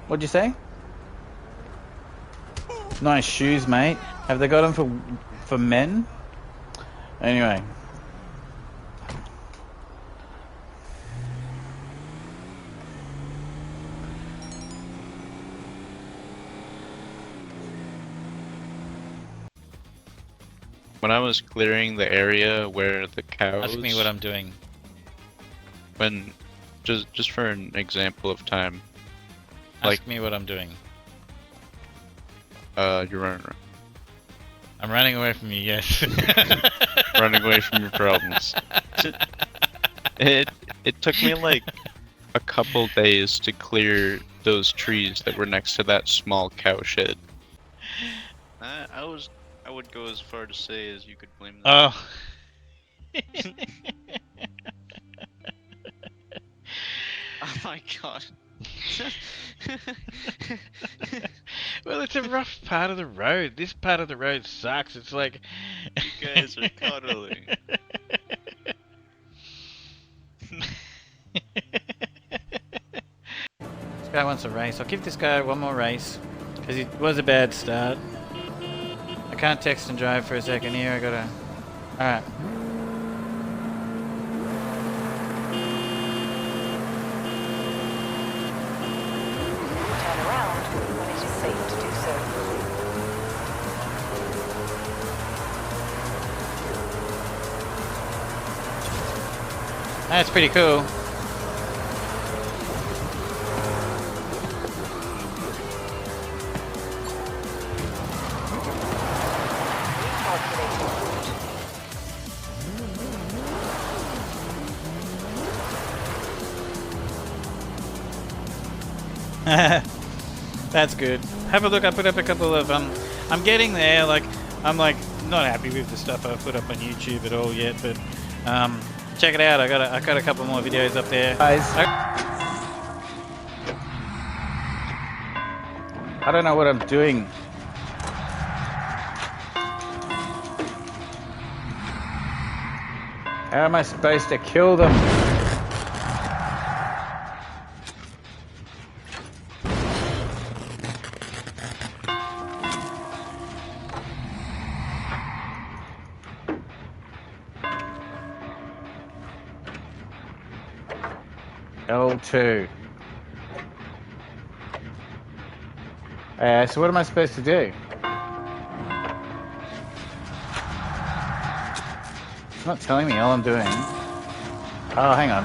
[SPEAKER 3] What'd you say? Nice shoes, mate. Have they got them for men? Anyway.
[SPEAKER 20] When I was clearing the area where the cows...
[SPEAKER 3] Ask me what I'm doing.
[SPEAKER 20] When... Just for an example of time.
[SPEAKER 3] Ask me what I'm doing.
[SPEAKER 20] You're running.
[SPEAKER 3] I'm running away from you, yes.
[SPEAKER 20] Running away from your problems. It took me like a couple days to clear those trees that were next to that small cow shed. I would go as far to say as you could blame them.
[SPEAKER 3] Oh.
[SPEAKER 20] my god.
[SPEAKER 3] Well, it's a rough part of the road. This part of the road sucks. It's like...
[SPEAKER 20] You guys are cuddling.
[SPEAKER 18] This guy wants a race. I'll give this guy one more race. Because it was a bad start. I can't text and drive for a second here. I gotta... Alright.
[SPEAKER 12] Turn around when it is safe to do so.
[SPEAKER 18] That's pretty cool. That's good. Have a look. I put up a couple of I'm getting there. Like I'm like not happy with the stuff I've put up on YouTube at all yet, but check it out. I got a couple more videos up there. Guys, I don't know what I'm doing. How am I supposed to kill them? L2. So what am I supposed to do? It's not telling me all I'm doing. Oh, hang on.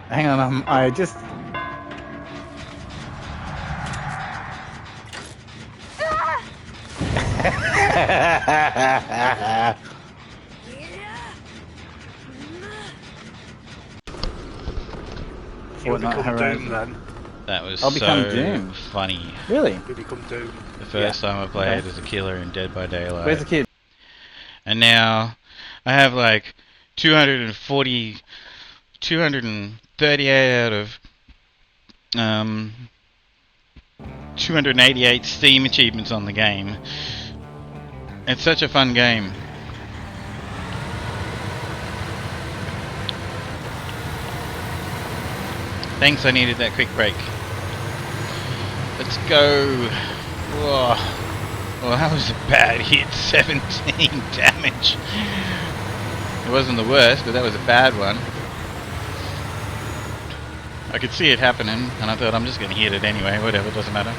[SPEAKER 18] Hang on, I just...
[SPEAKER 21] You'll become Doom then.
[SPEAKER 3] That was
[SPEAKER 18] I'll become
[SPEAKER 3] so
[SPEAKER 18] Doom.
[SPEAKER 3] funny.
[SPEAKER 18] Really?
[SPEAKER 21] You become Doom.
[SPEAKER 3] The first time I played as a killer in Dead by Daylight.
[SPEAKER 18] Where's the kid?
[SPEAKER 3] And now I have like 238 out of 288 Steam achievements on the game. It's such a fun game. Thanks, I needed that quick break. Let's go. Whoa. Well, that was a bad hit. 17 damage. It wasn't the worst, but that was a bad one. I could see it happening, and I thought I'm just going to hit it anyway. Whatever, doesn't matter.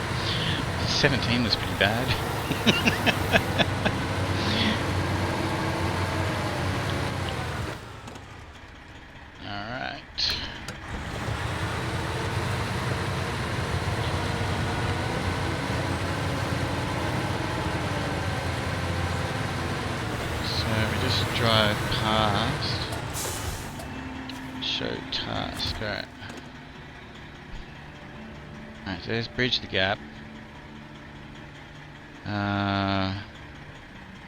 [SPEAKER 3] 17 was pretty bad. Alright. So we just drive past. Show task. Alright. Alright, so there's Bridge the Gap.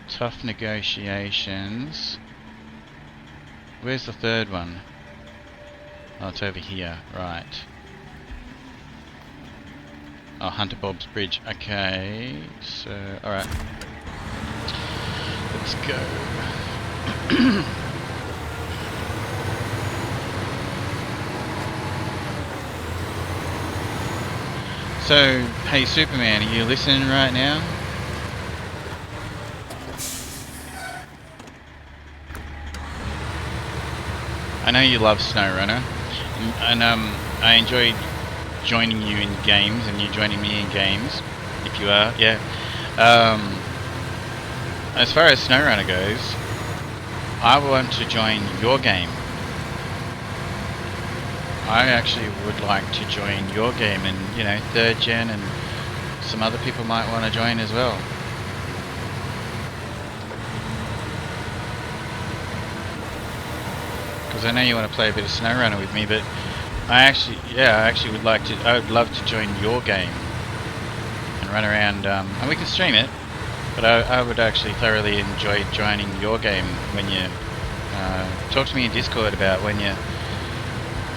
[SPEAKER 3] Tough negotiations. Where's the third one? Oh, it's over here. Right. Oh, Hunter Bob's Bridge. Okay. So, alright. Let's go. So, hey Superman, are you listening right now? I know you love SnowRunner, and I enjoyed joining you in games, and you joining me in games, if you are, yeah. As far as SnowRunner goes, I want to join your game. I actually would like to join your game, and you know, 3rd gen, and some other people might want to join as well. Because I know you want to play a bit of SnowRunner with me, but I actually would like to. I would love to join your game and run around, and we can stream it. But I would actually thoroughly enjoy joining your game when you talk to me in Discord about when you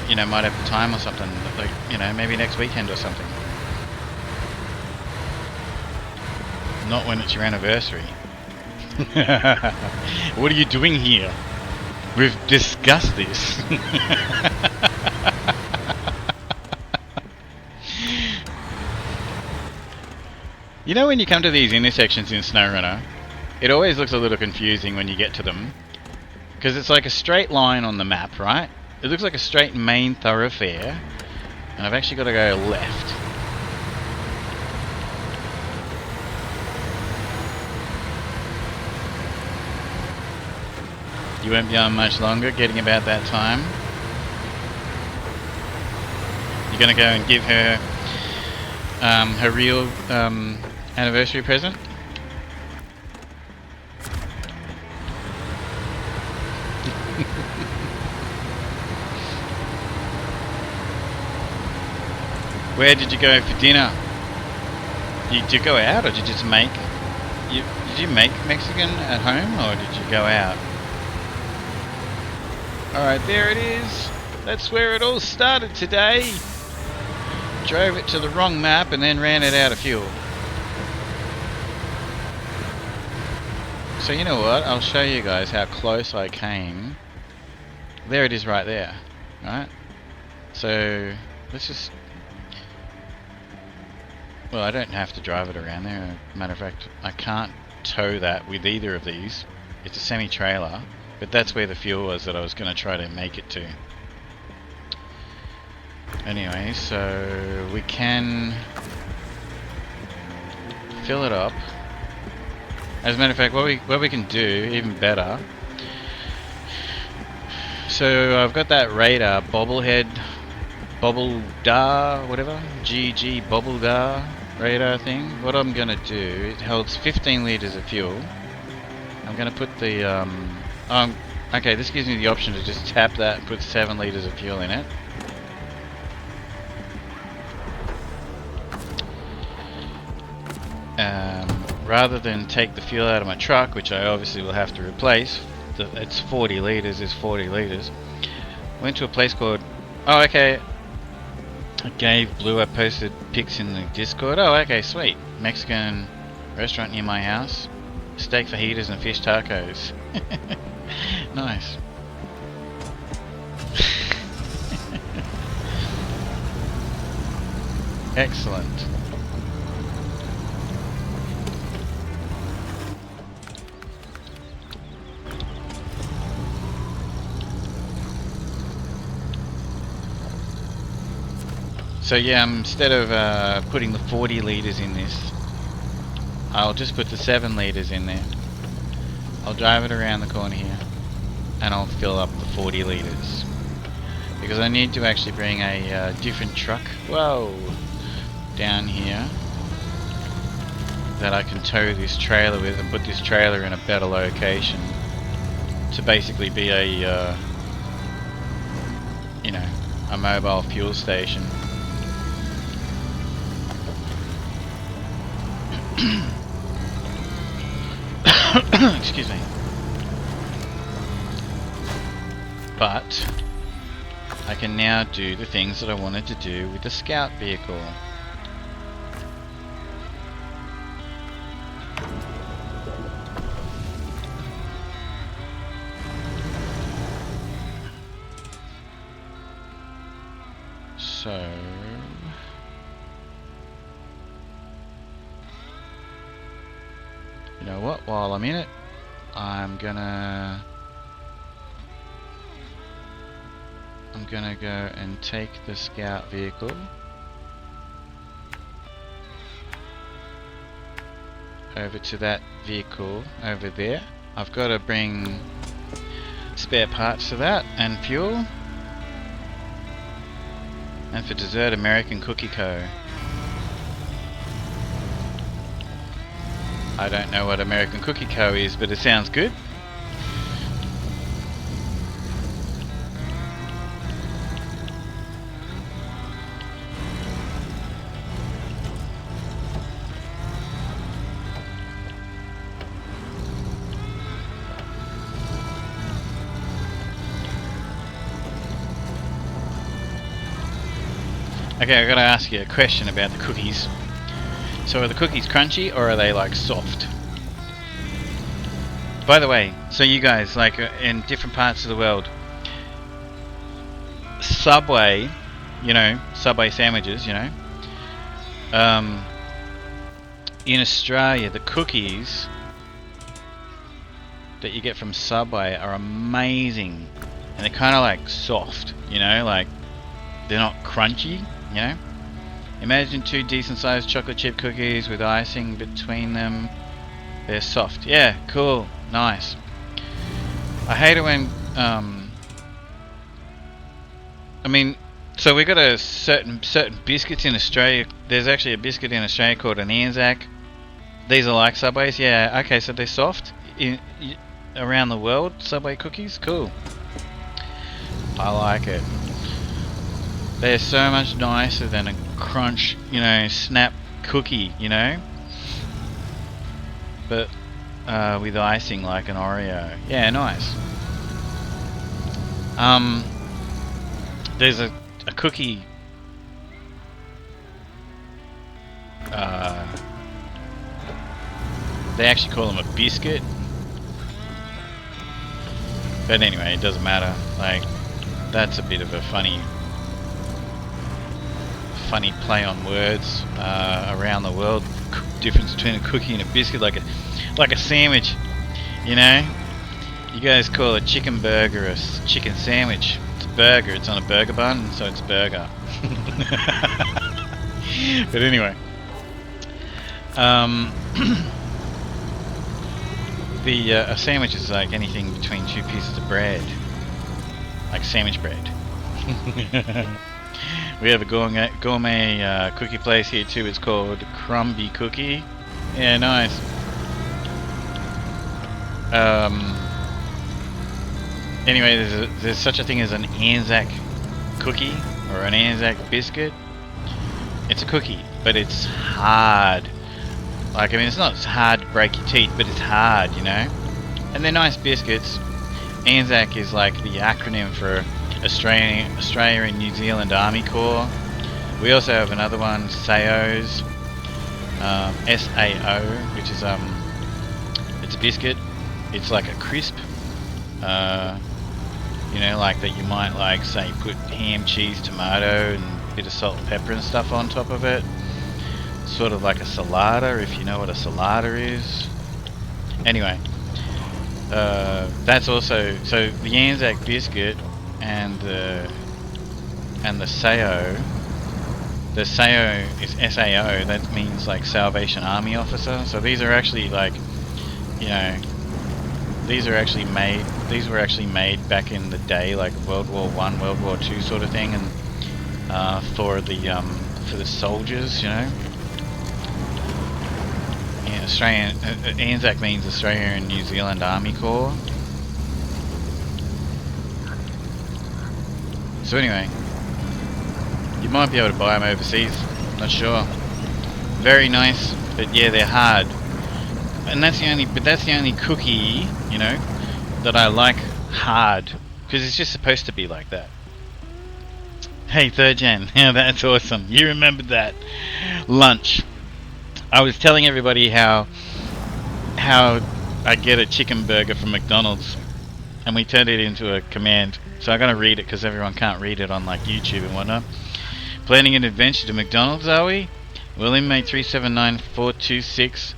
[SPEAKER 3] you know, might have the time or something. Like, you know, maybe next weekend or something. Not when it's your anniversary. What are you doing here? We've discussed this. You know, when you come to these intersections in SnowRunner, it always looks a little confusing when you get to them. Because it's like a straight line on the map, right? It looks like a straight main thoroughfare. And I've actually got to go left. You won't be on much longer, getting about that time. You're going to go and give her her real anniversary present. Where did you go for dinner? Did you go out, or did you just make? Did you make Mexican at home, or did you go out? Alright, there it is. That's where it all started today. Drove it to the wrong map and then ran it out of fuel. So you know what? I'll show you guys how close I came. There it is right there. Right? So let's just... Well, I don't have to drive it around there. Matter of fact, I can't tow that with either of these. It's a semi-trailer. But that's where the fuel was that I was going to try to make it to. Anyway, so we can fill it up. As a matter of fact, what we can do, even better. So I've got that radar, bobblehead, whatever, GG bobbledar radar thing. What I'm going to do, it holds 15 litres of fuel. I'm going to put the... okay, this gives me the option to just tap that and put 7 litres of fuel in it. Rather than take the fuel out of my truck, which I obviously will have to replace, it's 40 litres, is 40 litres. Went to a place called... Oh, okay. I posted pics in the Discord. Oh, okay, sweet. Mexican restaurant near my house. Steak fajitas and fish tacos. Nice. Excellent. So yeah, instead of putting the 40 litres in this, I'll just put the 7 litres in there. I'll drive it around the corner here and I'll fill up the 40 litres. Because I need to actually bring a different truck, down here that I can tow this trailer with and put this trailer in a better location to basically be a, a mobile fuel station. Excuse me. But I can now do the things that I wanted to do with the scout vehicle. So you know what, while I'm in it, I'm gonna go and take the scout vehicle over to that vehicle over there. I've got to bring spare parts to that and fuel. And for dessert, American Cookie Co. I don't know what American Cookie Co is, but it sounds good. Okay, I gotta ask you a question about the cookies. So are the cookies crunchy or are they like soft? By the way, so you guys, like in different parts of the world, Subway, you know, Subway sandwiches, you know, in Australia, the cookies that you get from Subway are amazing, and they're kind of like soft, you know, like they're not crunchy, you know. Imagine 2 decent sized chocolate chip cookies with icing between them. They're soft. Yeah, cool, nice. I hate it when I mean, so we got a certain biscuits in Australia. There's actually a biscuit in Australia called an Anzac. These are like Subways. Yeah, okay, so they're soft around the world. Subway cookies, cool. I like it. They're so much nicer than a crunch, you know, snap cookie, you know. But with icing like an Oreo. Yeah, nice. There's a cookie. They actually call them a biscuit. But anyway, it doesn't matter. Like, that's a bit of a funny play on words around the world. Difference between a cookie and a biscuit, like a sandwich. You know, you guys call a chicken burger a chicken sandwich. It's a burger. It's on a burger bun, so it's a burger. But anyway, a sandwich is like anything between 2 pieces of bread, like sandwich bread. We have a gourmet cookie place here too. It's called Crumbie Cookie. Yeah, nice. Anyway, there's such a thing as an Anzac cookie or an Anzac biscuit. It's a cookie, but it's hard. Like, I mean, it's not hard to break your teeth, but it's hard, you know. And they're nice biscuits. Anzac is like the acronym for Australia and New Zealand Army Corps. We also have another one, SAOs, SAO, which is it's a biscuit. It's like a crisp, you know, like that you might like say put ham, cheese, tomato, and a bit of salt and pepper and stuff on top of it. Sort of like a salada, if you know what a salada is. Anyway, that's also so the Anzac biscuit. And the SAO, the SAO is SAO. That means like Salvation Army Officer. So these are actually like, you know, these were actually made back in the day, like World War I, World War II sort of thing, and for the soldiers, you know. Yeah, Australian Anzac means Australia and New Zealand Army Corps. So anyway, you might be able to buy them overseas, not sure. Very nice, but yeah, they're hard. And that's the only cookie, you know, that I like hard, because it's just supposed to be like that. Hey, Third Gen, yeah, that's awesome. You remembered that. Lunch. I was telling everybody how I get a chicken burger from McDonald's, and we turned it into a command. So I'm going to read it because everyone can't read it on like YouTube and whatnot. Planning an adventure to McDonald's, are we? Well, inmate 379426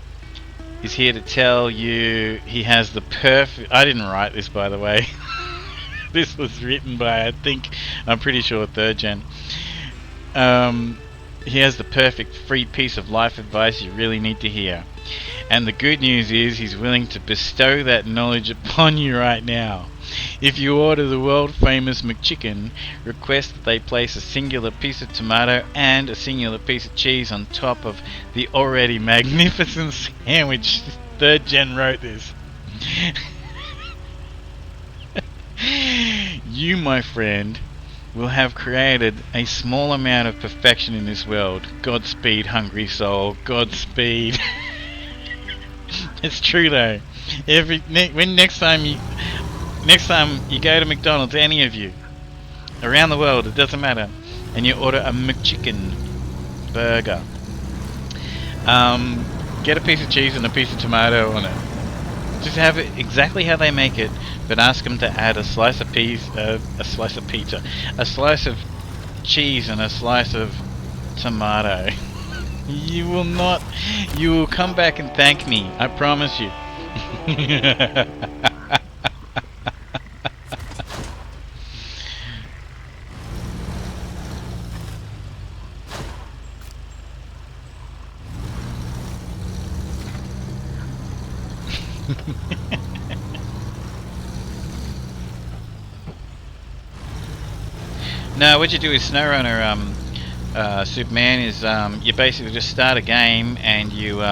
[SPEAKER 3] is here to tell you he has the perfect... I didn't write this, by the way. This was written by, I'm pretty sure, Third Gen. He has the perfect free piece of life advice you really need to hear. And the good news is he's willing to bestow that knowledge upon you right now. If you order the world famous McChicken, request that they place a singular piece of tomato and a singular piece of cheese on top of the already magnificent sandwich. Third Gen wrote this. You, my friend, will have created a small amount of perfection in this world. Godspeed, hungry soul. Godspeed. It's true though. Next time you go to McDonald's, any of you around the world, it doesn't matter, and you order a McChicken burger. Get a piece of cheese and a piece of tomato on it. Just have it exactly how they make it, but ask them to add a slice of pizza, a slice of cheese and a slice of tomato. You will come back and thank me, I promise you. No, what you do is SnowRunner, Superman, is you basically just start a game and you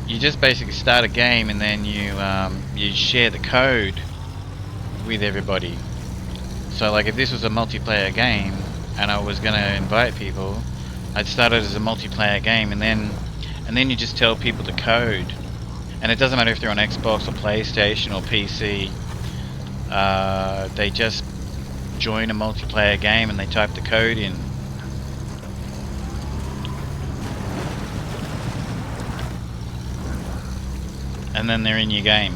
[SPEAKER 3] just basically start a game and then you share the code with everybody. So like if this was a multiplayer game and I was gonna invite people, I'd start it as a multiplayer game and then you just tell people the code. And it doesn't matter if they're on Xbox or PlayStation or PC. They just join a multiplayer game and they type the code in. And then they're in your game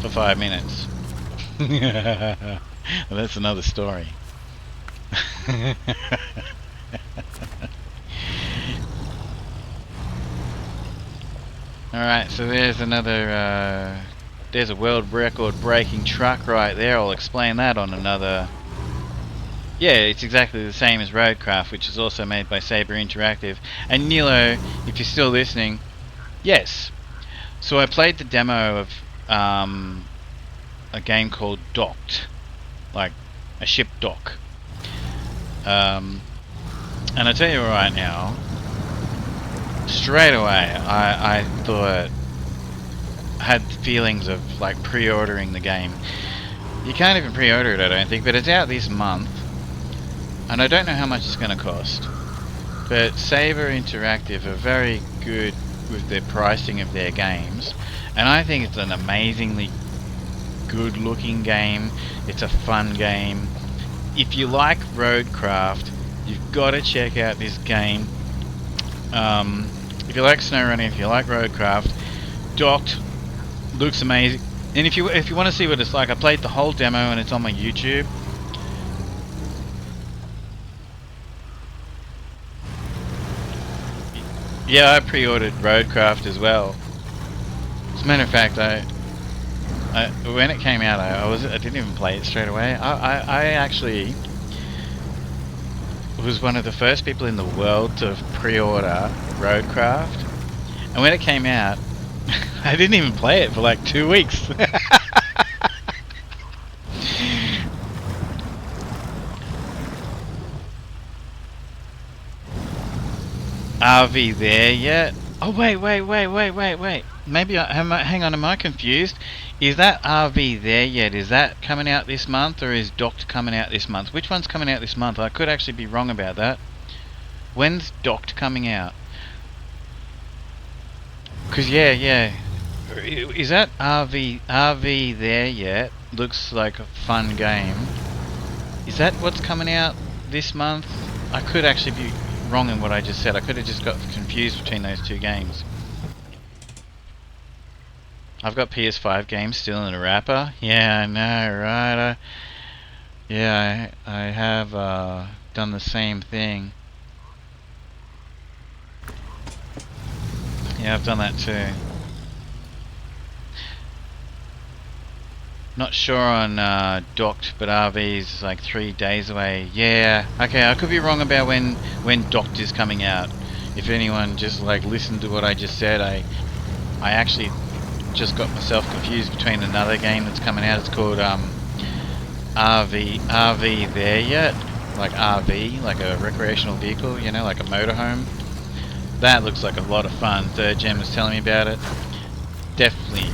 [SPEAKER 3] for 5 minutes. Well, that's another story. Alright, so there's another, there's a world record breaking truck right there. I'll explain that on another. Yeah, it's exactly the same as Roadcraft, which is also made by Saber Interactive. And Nilo, if you're still listening, yes. So I played the demo of a game called Docked, like a ship dock. And I tell you right now, straight away I thought, I had feelings of like pre-ordering the game. You can't even pre-order it, I don't think, but it's out this month, and I don't know how much it's going to cost. But Saber Interactive are very good with their pricing of their games, and I think it's an amazingly good-looking game. It's a fun game. If you like Roadcraft, you've got to check out this game. If you like SnowRunner, if you like Roadcraft, Docked looks amazing. And if you want to see what it's like, I played the whole demo and it's on my YouTube. Yeah, I pre-ordered Roadcraft as well. As a matter of fact, when it came out, I didn't even play it straight away. I actually was one of the first people in the world to pre-order Roadcraft, and when it came out, I didn't even play it for like 2 weeks. RV there yet? Oh wait. Maybe hang on, am I confused? Is that RV there yet? Is that coming out this month, or is Docked coming out this month? Which one's coming out this month? I could actually be wrong about that. When's Docked coming out? Cause yeah. Is that RV there yet? Looks like a fun game. Is that what's coming out this month? I could actually be wrong in what I just said. I could have just got confused between those two games. I've got PS5 games still in a wrapper. Yeah, I know, right? Yeah, I have done the same thing. Yeah, I've done that too. Not sure on Docked, but RV's like 3 days away. Yeah, okay, I could be wrong about when Docked is coming out. If anyone just like listened to what I just said, I actually just got myself confused between another game that's coming out. It's called RV there yet? Like RV, like a recreational vehicle, you know, like a motorhome. That looks like a lot of fun. Third Gem was telling me about it. Definitely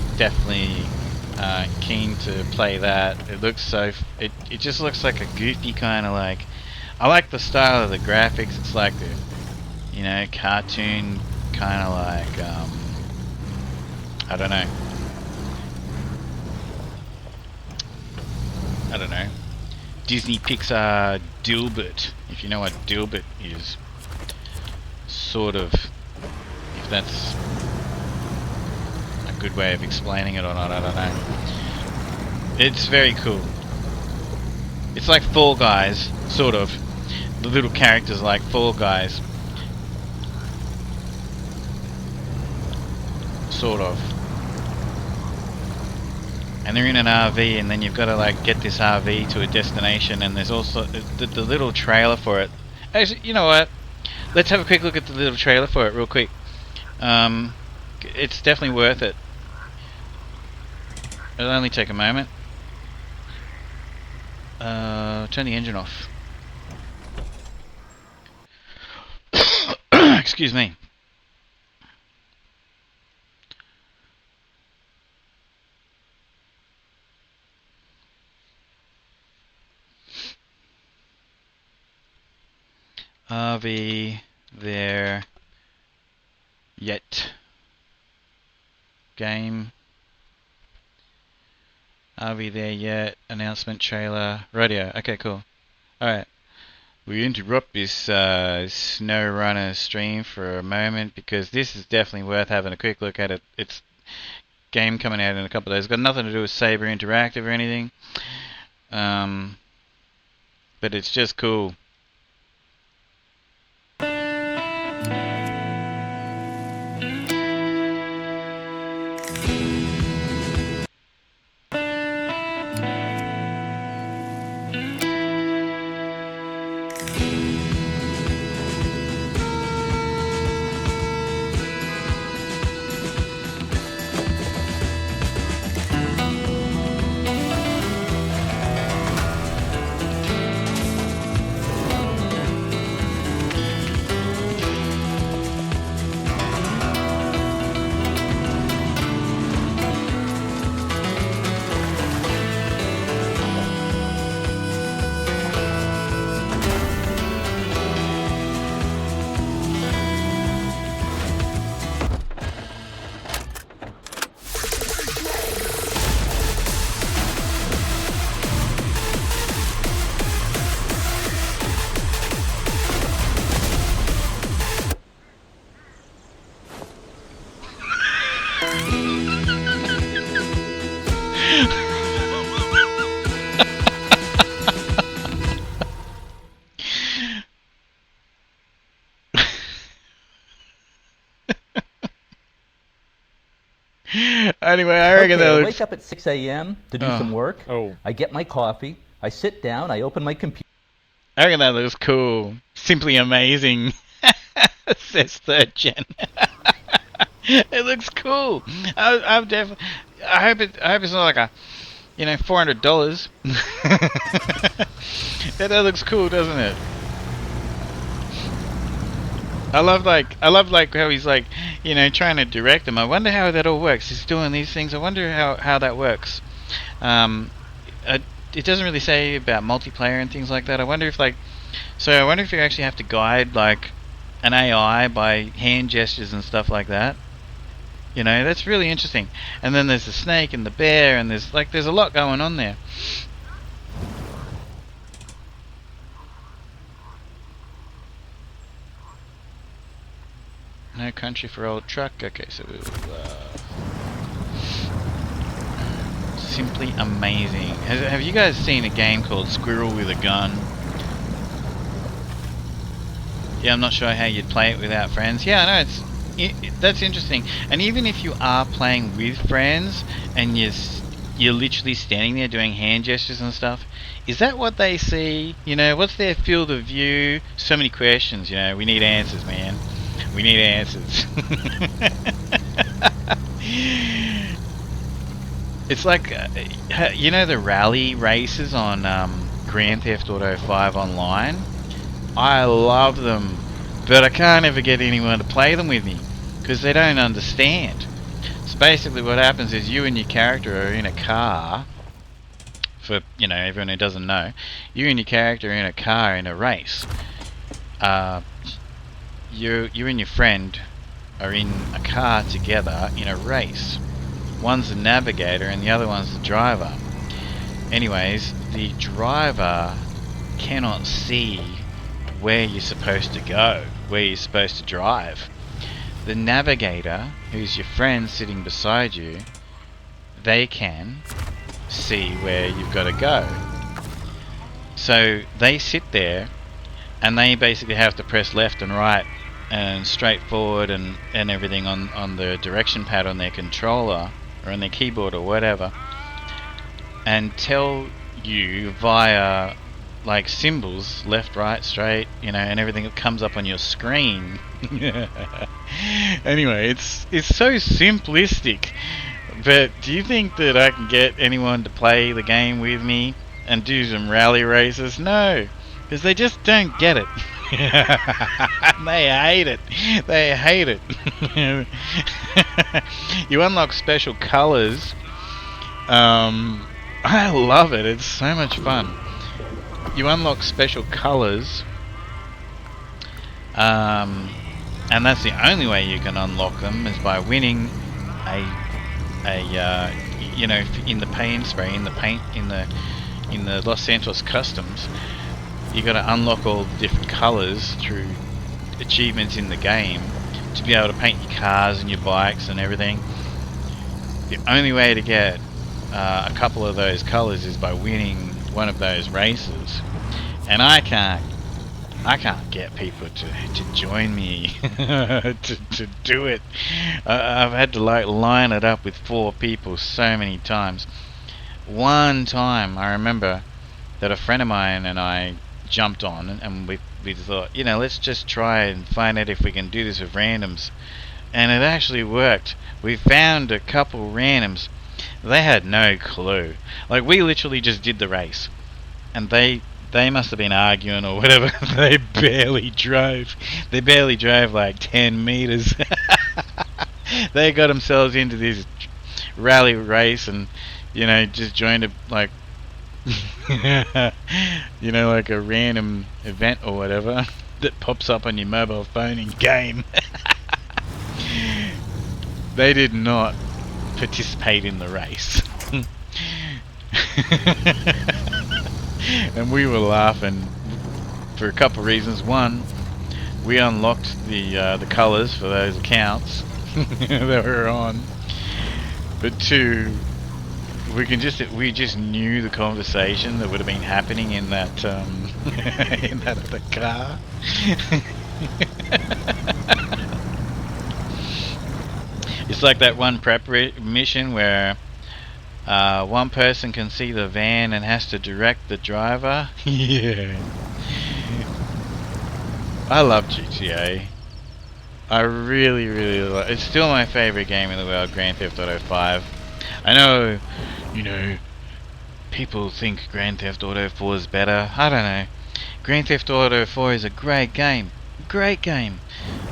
[SPEAKER 3] keen to play that. It looks so. It just looks like a goofy kind of like. I like the style of the graphics. It's like the, you know, cartoon kind of like. I don't know. I don't know, Disney Pixar Dilbert, if you know what Dilbert is. Sort of, if that's a good way of explaining it or not, I don't know. It's very cool. It's like Fall Guys, sort of. The little characters like Fall Guys. Sort of. And they're in an RV, and then you've got to like get this RV to a destination, and there's also the little trailer for it. Actually, you know what? Let's have a quick look at the little trailer for it real quick. It's definitely worth it. It'll only take a moment. Turn the engine off. Excuse me. RV there yet. Game. Are we there yet? Announcement trailer. Radio. Okay, cool. Alright. We interrupt this SnowRunner stream for a moment because this is definitely worth having a quick look at it. It's game coming out in a couple of days. It's got nothing to do with Saber Interactive or anything. But it's just cool. Anyway, I reckon that
[SPEAKER 4] I
[SPEAKER 3] looks...
[SPEAKER 4] wake up at 6 a.m. to do some work. I get my coffee. I sit down. I open my computer.
[SPEAKER 3] I reckon that looks cool. Simply amazing. Says third gen. It looks cool. I'm definitely. I hope it's not like a, you know, $400. That looks cool, doesn't it? I love like how he's like, you know, trying to direct them. I wonder how that all works. He's doing these things. I wonder how that works. It doesn't really say about multiplayer and things like that. I wonder if I wonder if you actually have to guide like an AI by hand gestures and stuff like that. You know, that's really interesting. And then there's the snake and the bear, and there's a lot going on there. No country for old truck. Okay, so we'll, simply amazing. Have you guys seen a game called Squirrel with a Gun? Yeah, I'm not sure how you'd play it without friends. Yeah, I know, that's interesting. And even if you are playing with friends and you're literally standing there doing hand gestures and stuff, is that what they see? You know, what's their field of view? So many questions, you know, we need answers, man. We need answers. It's like, you know, the rally races on Grand Theft Auto 5 online? I love them, but I can't ever get anyone to play them with me because they don't understand. So basically what happens is you and your character are in a car. For, you know, everyone who doesn't know, you and your character are in a car in a race. You and your friend are in a car together in a race. One's the navigator and the other one's the driver. Anyways, the driver cannot see where you're supposed to go, where you're supposed to drive. The navigator, who's your friend sitting beside you, they can see where you've got to go. So they sit there and they basically have to press left and right and straight forward and everything on the direction pad on their controller or on their keyboard or whatever, and tell you via like symbols, left, right, straight, you know, and everything that comes up on your screen. Anyway, it's so simplistic. But do you think that I can get anyone to play the game with me and do some rally races? No, because they just don't get it. They hate it. They hate it. You unlock special colors. I love it. It's so much fun. You unlock special colors, and that's the only way you can unlock them is by winning you know, in the paint spray, in the Los Santos Customs. You got to unlock all the different colors through achievements in the game to be able to paint your cars and your bikes and everything. The only way to get a couple of those colors is by winning one of those races, and I can't get people to join me to do it. I've had to like line it up with 4 people so many times. One time I remember that a friend of mine and I jumped on and we thought, you know, let's just try and find out if we can do this with randoms, and it actually worked. We found a couple randoms. They had no clue. Like, we literally just did the race, and they must have been arguing or whatever. They barely drove. They barely drove like 10 meters. They got themselves into this rally race and, you know, just joined a, like, you know, like a random event or whatever that pops up on your mobile phone in game. They did not participate in the race. And we were laughing for a couple of reasons. One, we unlocked the colours for those accounts that were on. But two, we just knew the conversation that would have been happening in that in that other car. It's like that one prep mission where one person can see the van and has to direct the driver. Yeah. I love GTA. I really, really love it. It's still my favorite game in the world, Grand Theft Auto 5. I know, you know, people think Grand Theft Auto 4 is better. I don't know. Grand Theft Auto 4 is a great game. Great game.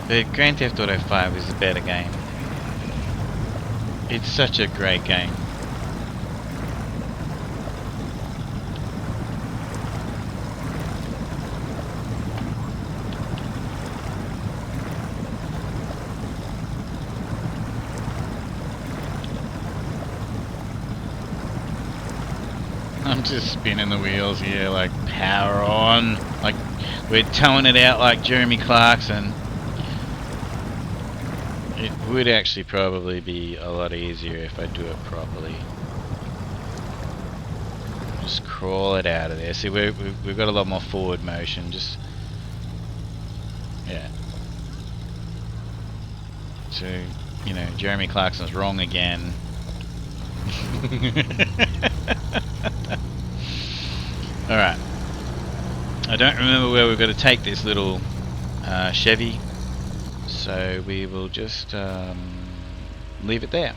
[SPEAKER 3] But Grand Theft Auto 5 is a better game. It's such a great game. I'm just spinning the wheels here, like power on, like we're towing it out like Jeremy Clarkson. It would actually probably be a lot easier if I do it properly. Just crawl it out of there. See, we've got a lot more forward motion. Just, yeah. So, you know, Jeremy Clarkson's wrong again. Alright. I don't remember where we're going to take this little Chevy, so we will just leave it there.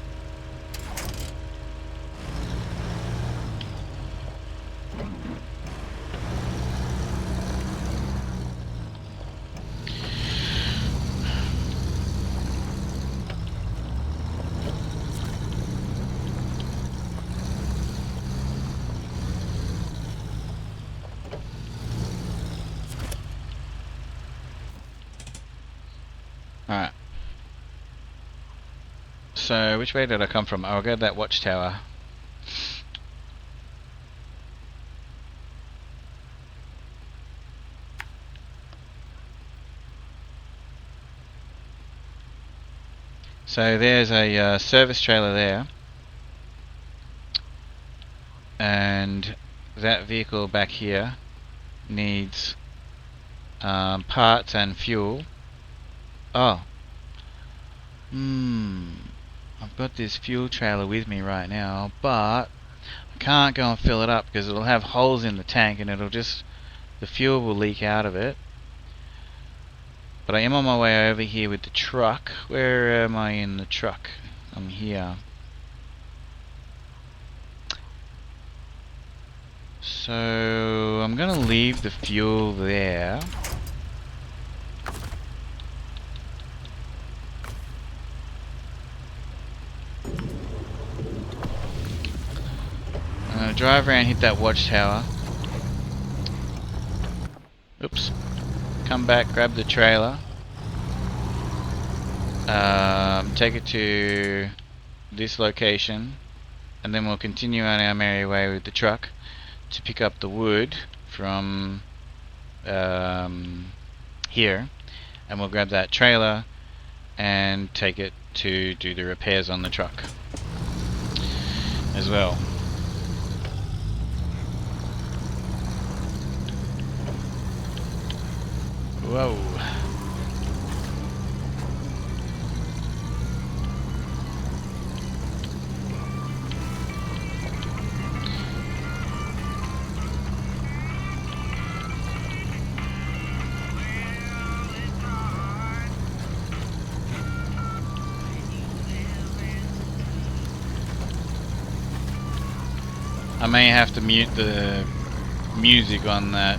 [SPEAKER 3] Alright. So, which way did I come from? I'll go to that watchtower. So there's a service trailer there, and that vehicle back here needs parts and fuel. Oh, I've got this fuel trailer with me right now, but I can't go and fill it up because it'll have holes in the tank and the fuel will leak out of it. But I am on my way over here with the truck. Where am I in the truck? I'm here. So I'm gonna leave the fuel there. I'm gonna drive around, hit that watchtower. Oops. Come back, grab the trailer. Take it to this location, and then we'll continue on our merry way with the truck to pick up the wood from here, and we'll grab that trailer and take it to do the repairs on the truck as well. Whoa. I may have to mute the music on that.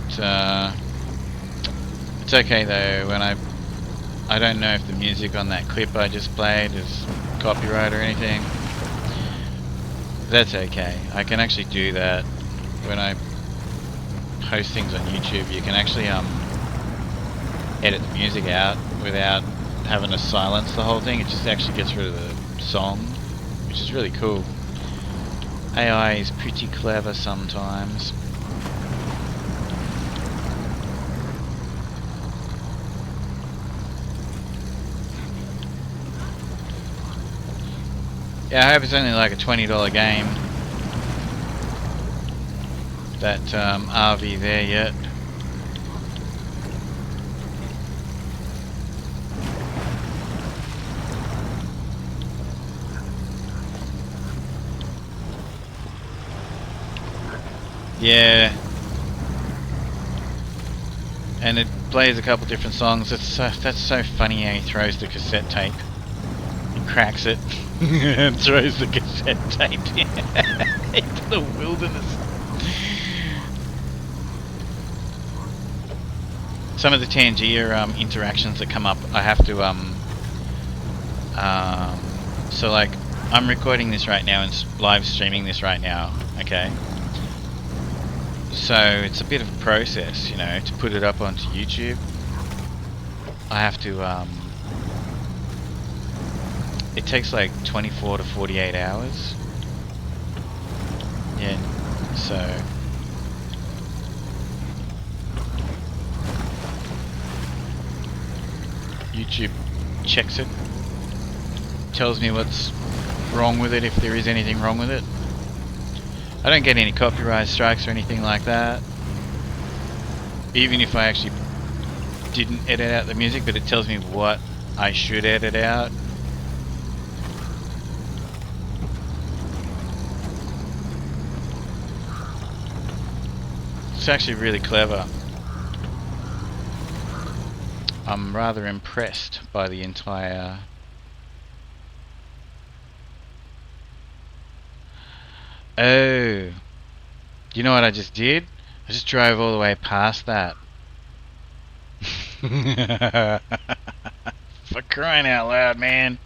[SPEAKER 3] It's okay though, when I don't know if the music on that clip I just played is copyright or anything. That's okay. I can actually do that when I post things on YouTube. You can actually edit the music out without having to silence the whole thing. It just actually gets rid of the song, which is really cool. AI is pretty clever sometimes. Yeah, I hope it's only like a $20 game. That RV there yet. Yeah. And it plays a couple different songs. That's so funny how he throws the cassette tape. He cracks it and throws the cassette tape into the wilderness. Some of the Tangier interactions that come up, I have to so like I'm recording this right now and live streaming this right now, okay? So it's a bit of a process, you know, to put it up onto YouTube. I have to it takes like 24 to 48 hours. Yeah, so YouTube checks it, tells me what's wrong with it, if there is anything wrong with it. I don't get any copyright strikes or anything like that, even if I actually didn't edit out the music, but it tells me what I should edit out. It's actually really clever. I'm rather impressed by the entire... Oh, you know what I just did? I just drove all the way past that. For crying out loud, man.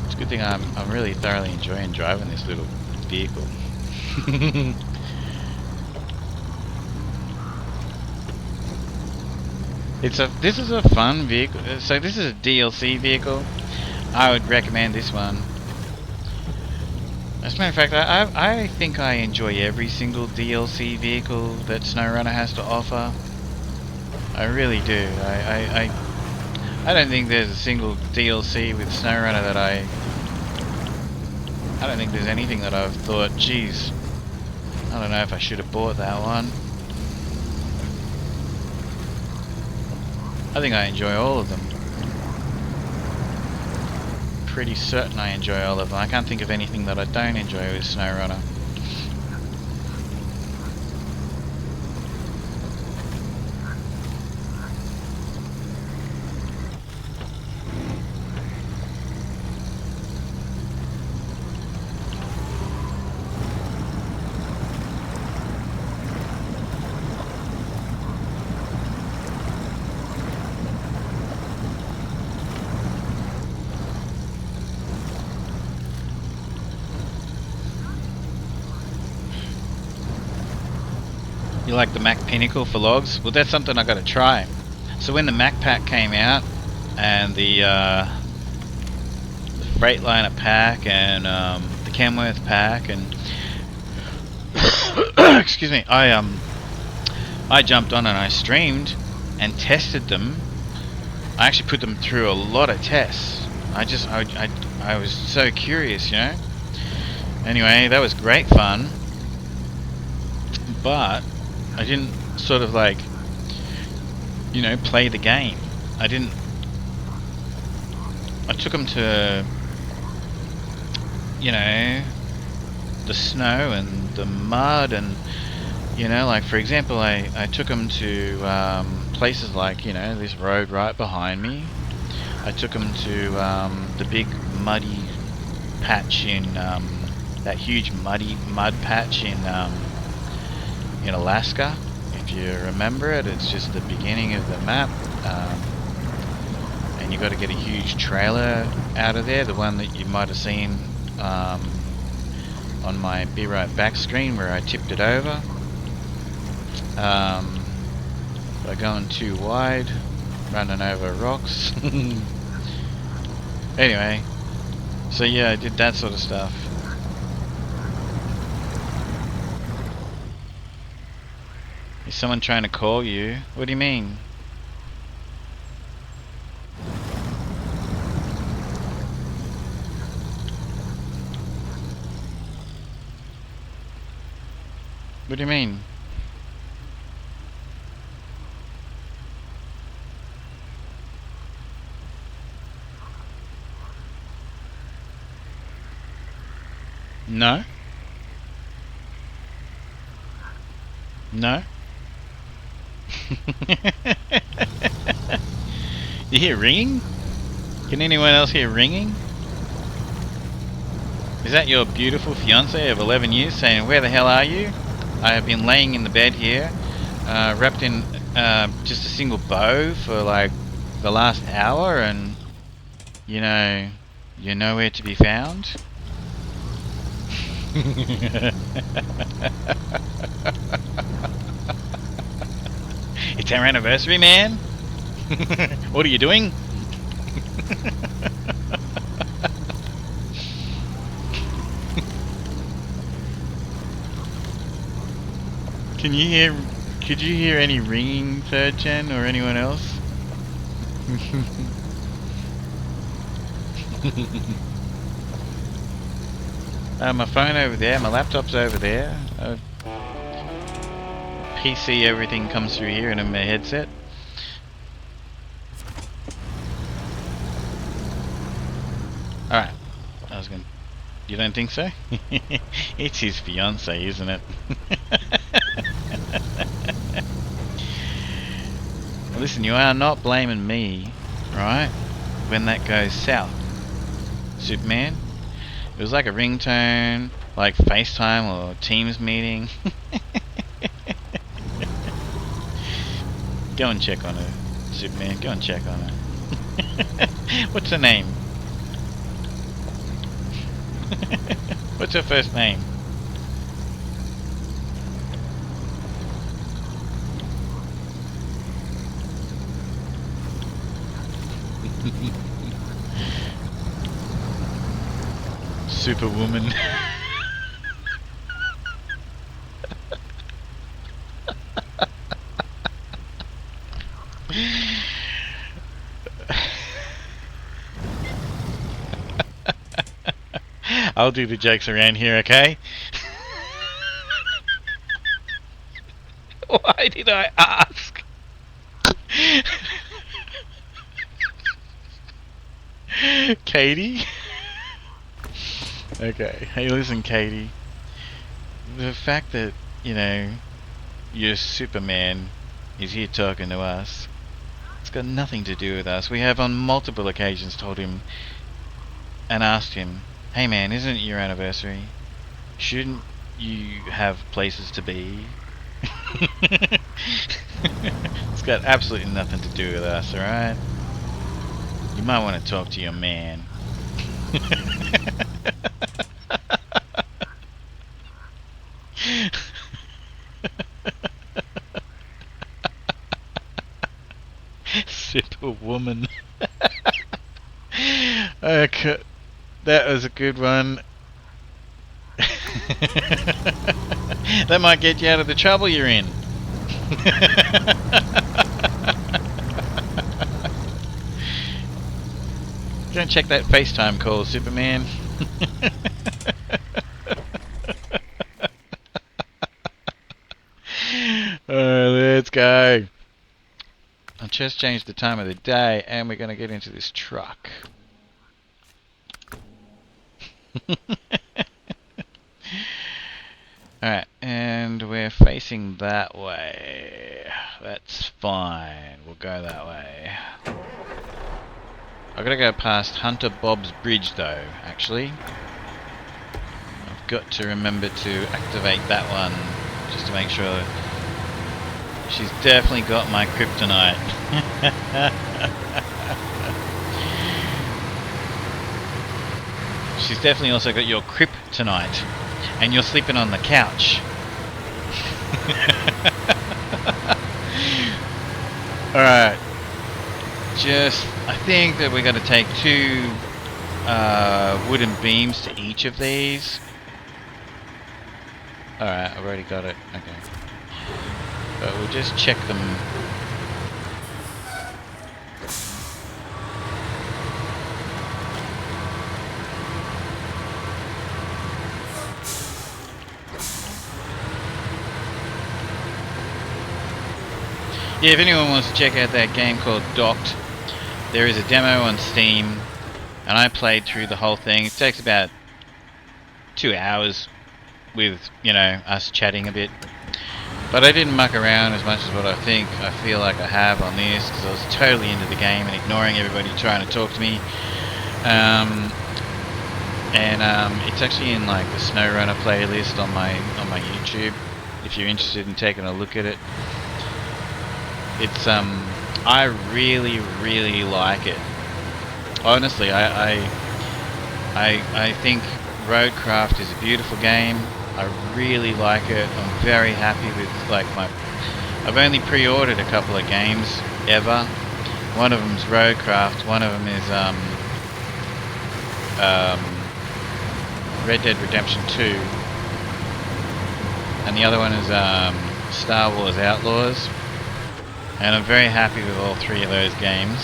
[SPEAKER 3] It's a good thing I'm really thoroughly enjoying driving this little vehicle. This is a fun vehicle. So this is a DLC vehicle. I would recommend this one. As a matter of fact, I think I enjoy every single DLC vehicle that SnowRunner has to offer. I really do. I don't think there's a single DLC with SnowRunner that I don't think there's anything that I've thought, geez, I don't know if I should have bought that one. I think I enjoy all of them. Pretty certain I enjoy all of them. I can't think of anything that I don't enjoy with SnowRunner. You like the Mac Pinnacle for logs? Well, that's something I got to try. So when the Mac Pack came out, and the Freightliner pack, and the Kenworth pack, and excuse me, I jumped on and I streamed and tested them. I actually put them through a lot of tests. I was so curious, you know. Anyway, that was great fun, but I didn't sort of like, you know, play the game. I took them to, you know, the snow and the mud, and, you know, like for example, I took them to places like, you know, this road right behind me. I took them to the big muddy patch in, that huge mud patch in Alaska. If you remember it, it's just the beginning of the map, and you got to get a huge trailer out of there, the one that you might have seen on my Be Right Back screen where I tipped it over by going too wide, running over rocks. Anyway, so yeah, I did that sort of stuff. Is someone trying to call you? What do you mean? What do you mean? No? No? You hear ringing? Can anyone else hear ringing? Is that your beautiful fiance of 11 years saying, "Where the hell are you? I have been laying in the bed here, wrapped in just a single bow for like the last hour, and you know, you're nowhere to be found." It's our anniversary, man. What are you doing? Could you hear any ringing, Third Gen, or anyone else? My phone over there, my laptop's over there. PC, everything comes through here and in my headset. Alright. You don't think so? It's his fiance, isn't it? Listen, you are not blaming me, right? When that goes south. Superman. It was like a ringtone, like FaceTime or Teams meeting. Go and check on her, Superman. Go and check on her. What's her name? What's her first name? Superwoman. I'll do the jokes around here, okay? Why did I ask? Katie? Okay, hey listen Katie. The fact that, you know, your Superman is here talking to us, it's got nothing to do with us. We have on multiple occasions told him and asked him, hey man, isn't it your anniversary? Shouldn't you have places to be? It's got absolutely nothing to do with us, alright? You might want to talk to your man. Superwoman. Okay, that was a good one. That might get you out of the trouble you're in. Go and check that FaceTime call, Superman. Let's go. I've just changed the time of the day and we're going to get into this truck. Alright, and we're facing that way. That's fine. We'll go that way. I've got to go past Hunter Bob's Bridge though, actually. I've got to remember to activate that one just to make sure she's definitely got my kryptonite. She's definitely also got your kryptonite. And you're sleeping on the couch. Alright. I think that we're going to take 2 wooden beams to each of these. Alright, I've already got it. Okay. But we'll just check them. Yeah, if anyone wants to check out that game called Docked, there is a demo on Steam, and I played through the whole thing. It takes about 2 hours with, you know, us chatting a bit. But I didn't muck around as much as what I feel like I have on this, because I was totally into the game and ignoring everybody trying to talk to me. It's actually in like the SnowRunner playlist on my YouTube, if you're interested in taking a look at it. It's I really like it. Honestly, I think Roadcraft is a beautiful game. I really like it. I'm very happy with I've only pre-ordered a couple of games ever. One of them's Roadcraft. One of them is Red Dead Redemption 2, and the other one is Star Wars Outlaws. And I'm very happy with all 3 of those games.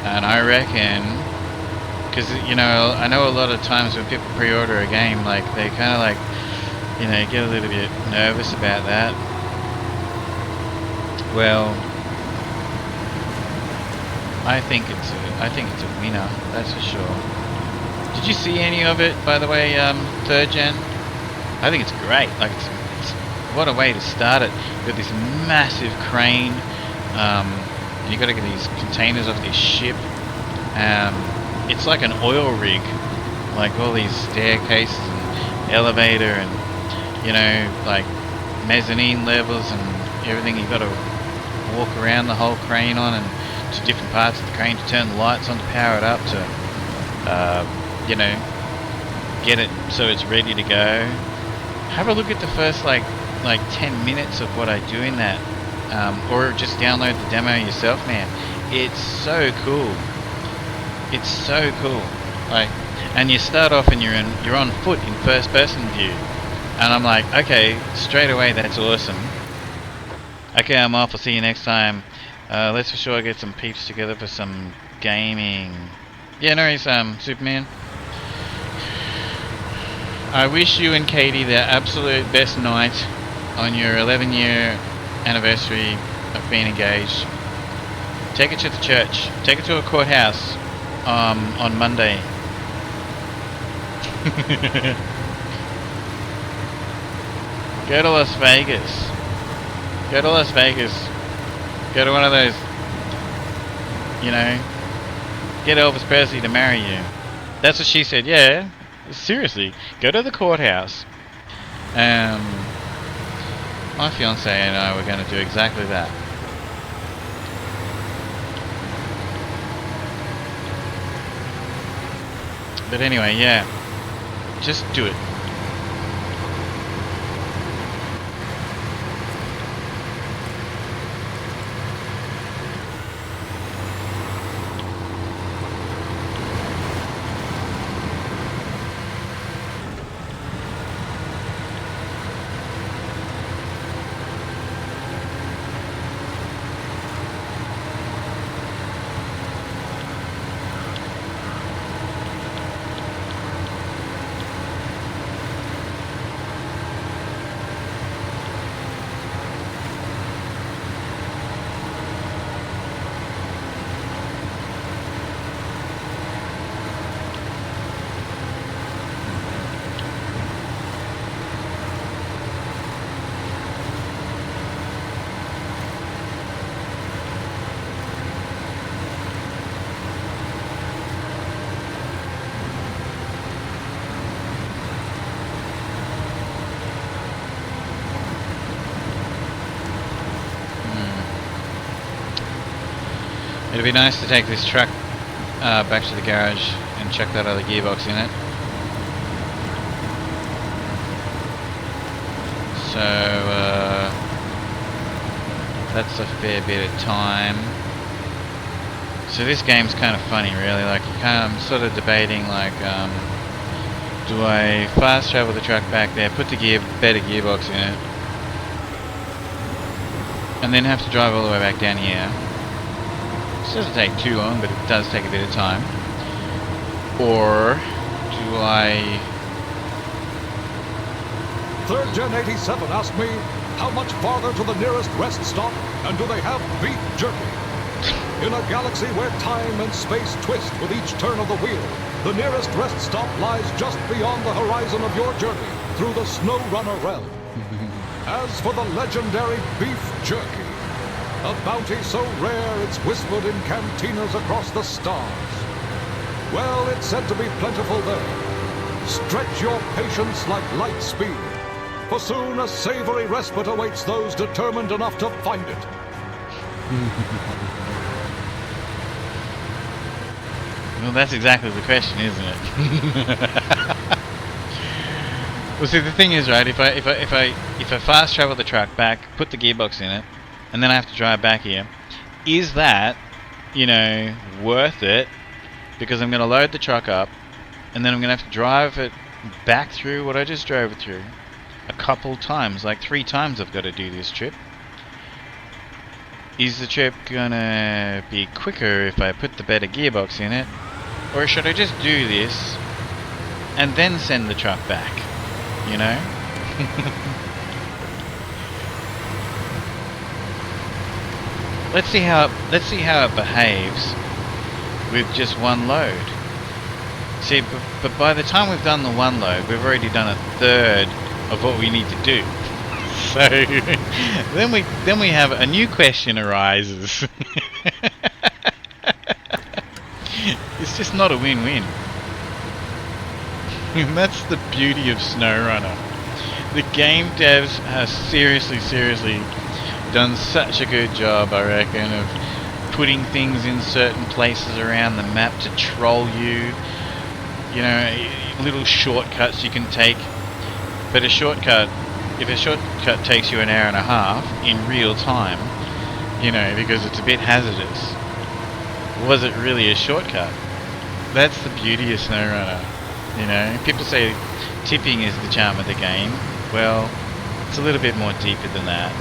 [SPEAKER 3] And I reckon, because you know, I know a lot of times when people pre-order a game, like they kind of like, you know, get a little bit nervous about that. Well, I think it's a winner, that's for sure. Did you see any of it, by the way, 3rd Gen? I think it's great. Like it's what a way to start it. You've got this massive crane, and you've got to get these containers off this ship. It's like an oil rig, like all these staircases and elevator and, you know, like mezzanine levels and everything. You've got to walk around the whole crane on and to different parts of the crane to turn the lights on, to power it up, to you know, get it so it's ready to go. Have a look at the first like 10 minutes of what I do in that, or just download the demo yourself, man. It's so cool. It's so cool. Like, and you start off and you're on foot in first person view, and I'm like, okay, straight away that's awesome. Okay, I'm off. I'll see you next time. Let's for sure get some peeps together for some gaming. Yeah, no worries, Superman. I wish you and Katie the absolute best night on your 11-year anniversary of being engaged. Take it to the church. Take it to a courthouse on Monday. Go to Las Vegas. Go to Las Vegas. Go to one of those, you know, get Elvis Presley to marry you. That's what she said. Yeah, seriously. Go to the courthouse. My fiance and I were going to do exactly that. But anyway, yeah. Just do it. It'd be nice to take this truck back to the garage and check that other gearbox in it. So that's a fair bit of time. So this game's kind of funny, really. Like, I'm sort of debating, like, do I fast travel the truck back there, put the better gearbox in it, and then have to drive all the way back down here? It doesn't take too long, but it does take a bit of time. Or do I...
[SPEAKER 15] 3rd Gen 87 asked me, how much farther to the nearest rest stop, and do they have beef jerky? In a galaxy where time and space twist with each turn of the wheel, the nearest rest stop lies just beyond the horizon of your journey through the snowrunner realm. As for the legendary beef jerky, a bounty so rare it's whispered in cantinas across the stars. Well, it's said to be plentiful there. Stretch your patience like light speed, for soon a savory respite awaits those determined enough to find it.
[SPEAKER 3] Well, that's exactly the question, isn't it? Well, see, the thing is, right? If I fast travel the truck back, put the gearbox in it, and then I have to drive back here, is that, you know, worth it? Because I'm going to load the truck up, and then I'm going to have to drive it back through what I just drove it through a couple times, like 3 times I've got to do this trip. Is the trip going to be quicker if I put the better gearbox in it? Or should I just do this and then send the truck back, you know? Let's see how it behaves with just one load. See, but by the time we've done the one load, we've already done a third of what we need to do. So then we have a new question arises. It's just not a win-win. And that's the beauty of SnowRunner. The game devs have seriously done such a good job, I reckon, of putting things in certain places around the map to troll you. You know, little shortcuts you can take. But if a shortcut takes you an hour and a half in real time, you know, because it's a bit hazardous, was it really a shortcut? That's the beauty of SnowRunner. You know, people say tipping is the charm of the game. Well, it's a little bit more deeper than that.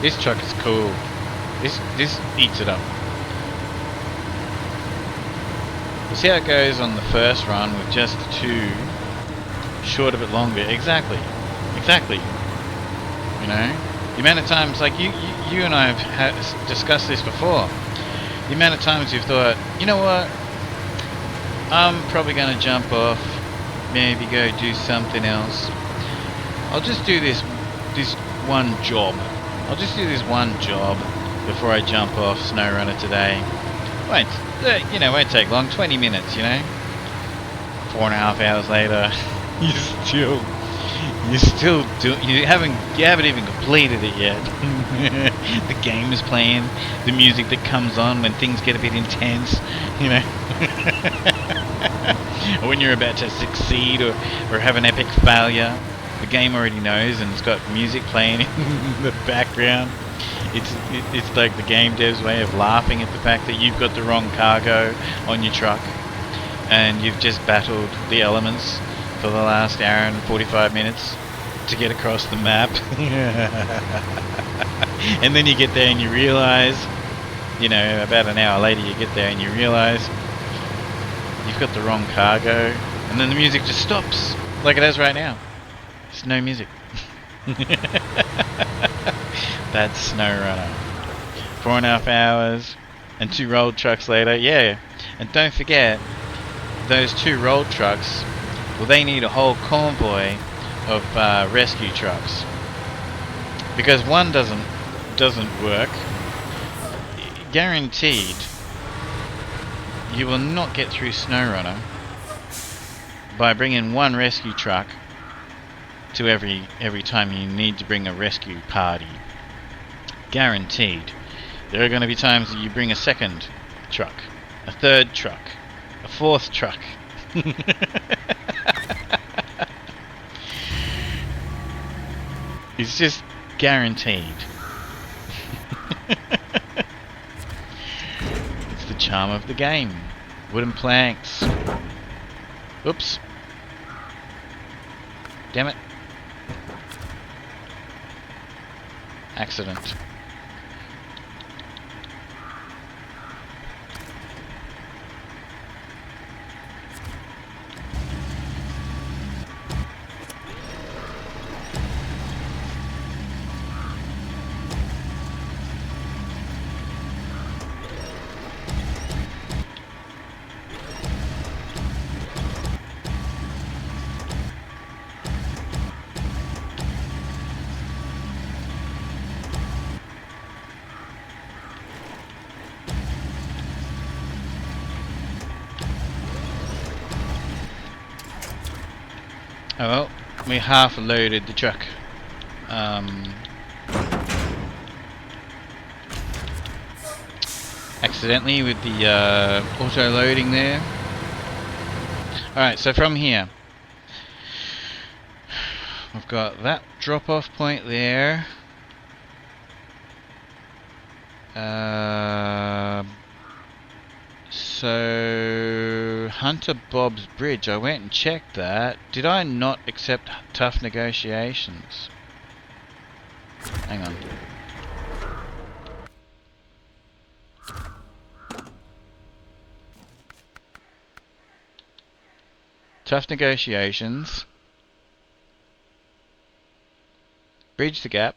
[SPEAKER 3] This truck is cool. This eats it up. We'll see how it goes on the first run with just the two, short a bit longer. Exactly. You know, the amount of times, like you and I have discussed this before. The amount of times you've thought, you know what, I'm probably going to jump off, maybe go do something else. I'll just do this one job. I'll just do this one job before I jump off SnowRunner today. Won't take long, 20 minutes, you know. 4.5 hours later, you haven't even completed it yet. The game is playing, the music that comes on when things get a bit intense, you know. Or when you're about to succeed or have an epic failure, the game already knows and it's got music playing in the background. It's like the game dev's way of laughing at the fact that you've got the wrong cargo on your truck and you've just battled the elements for the last hour and 45 minutes to get across the map. And then you get there and you realise, you know, about an hour later you get there and you realise you've got the wrong cargo, and then the music just stops like it is right now. There's no music. That's SnowRunner. 4.5 hours and 2 rolled trucks later. Yeah, and don't forget those 2 rolled trucks. Well, they need a whole convoy of rescue trucks because one doesn't work. Guaranteed, you will not get through SnowRunner by bringing one rescue truck to every time you need to bring a rescue party. Guaranteed. There are going to be times that you bring a second truck, a third truck, a fourth truck. It's just guaranteed. It's the charm of the game. Wooden planks. Oops. Damn it. Accident. Oh well, we half loaded the truck. Accidentally with the auto loading there. Alright, so from here we've got that drop off point there. So Hunter Bob's Bridge, I went and checked that. Did I not accept tough negotiations? Hang on. Tough negotiations. Bridge the gap.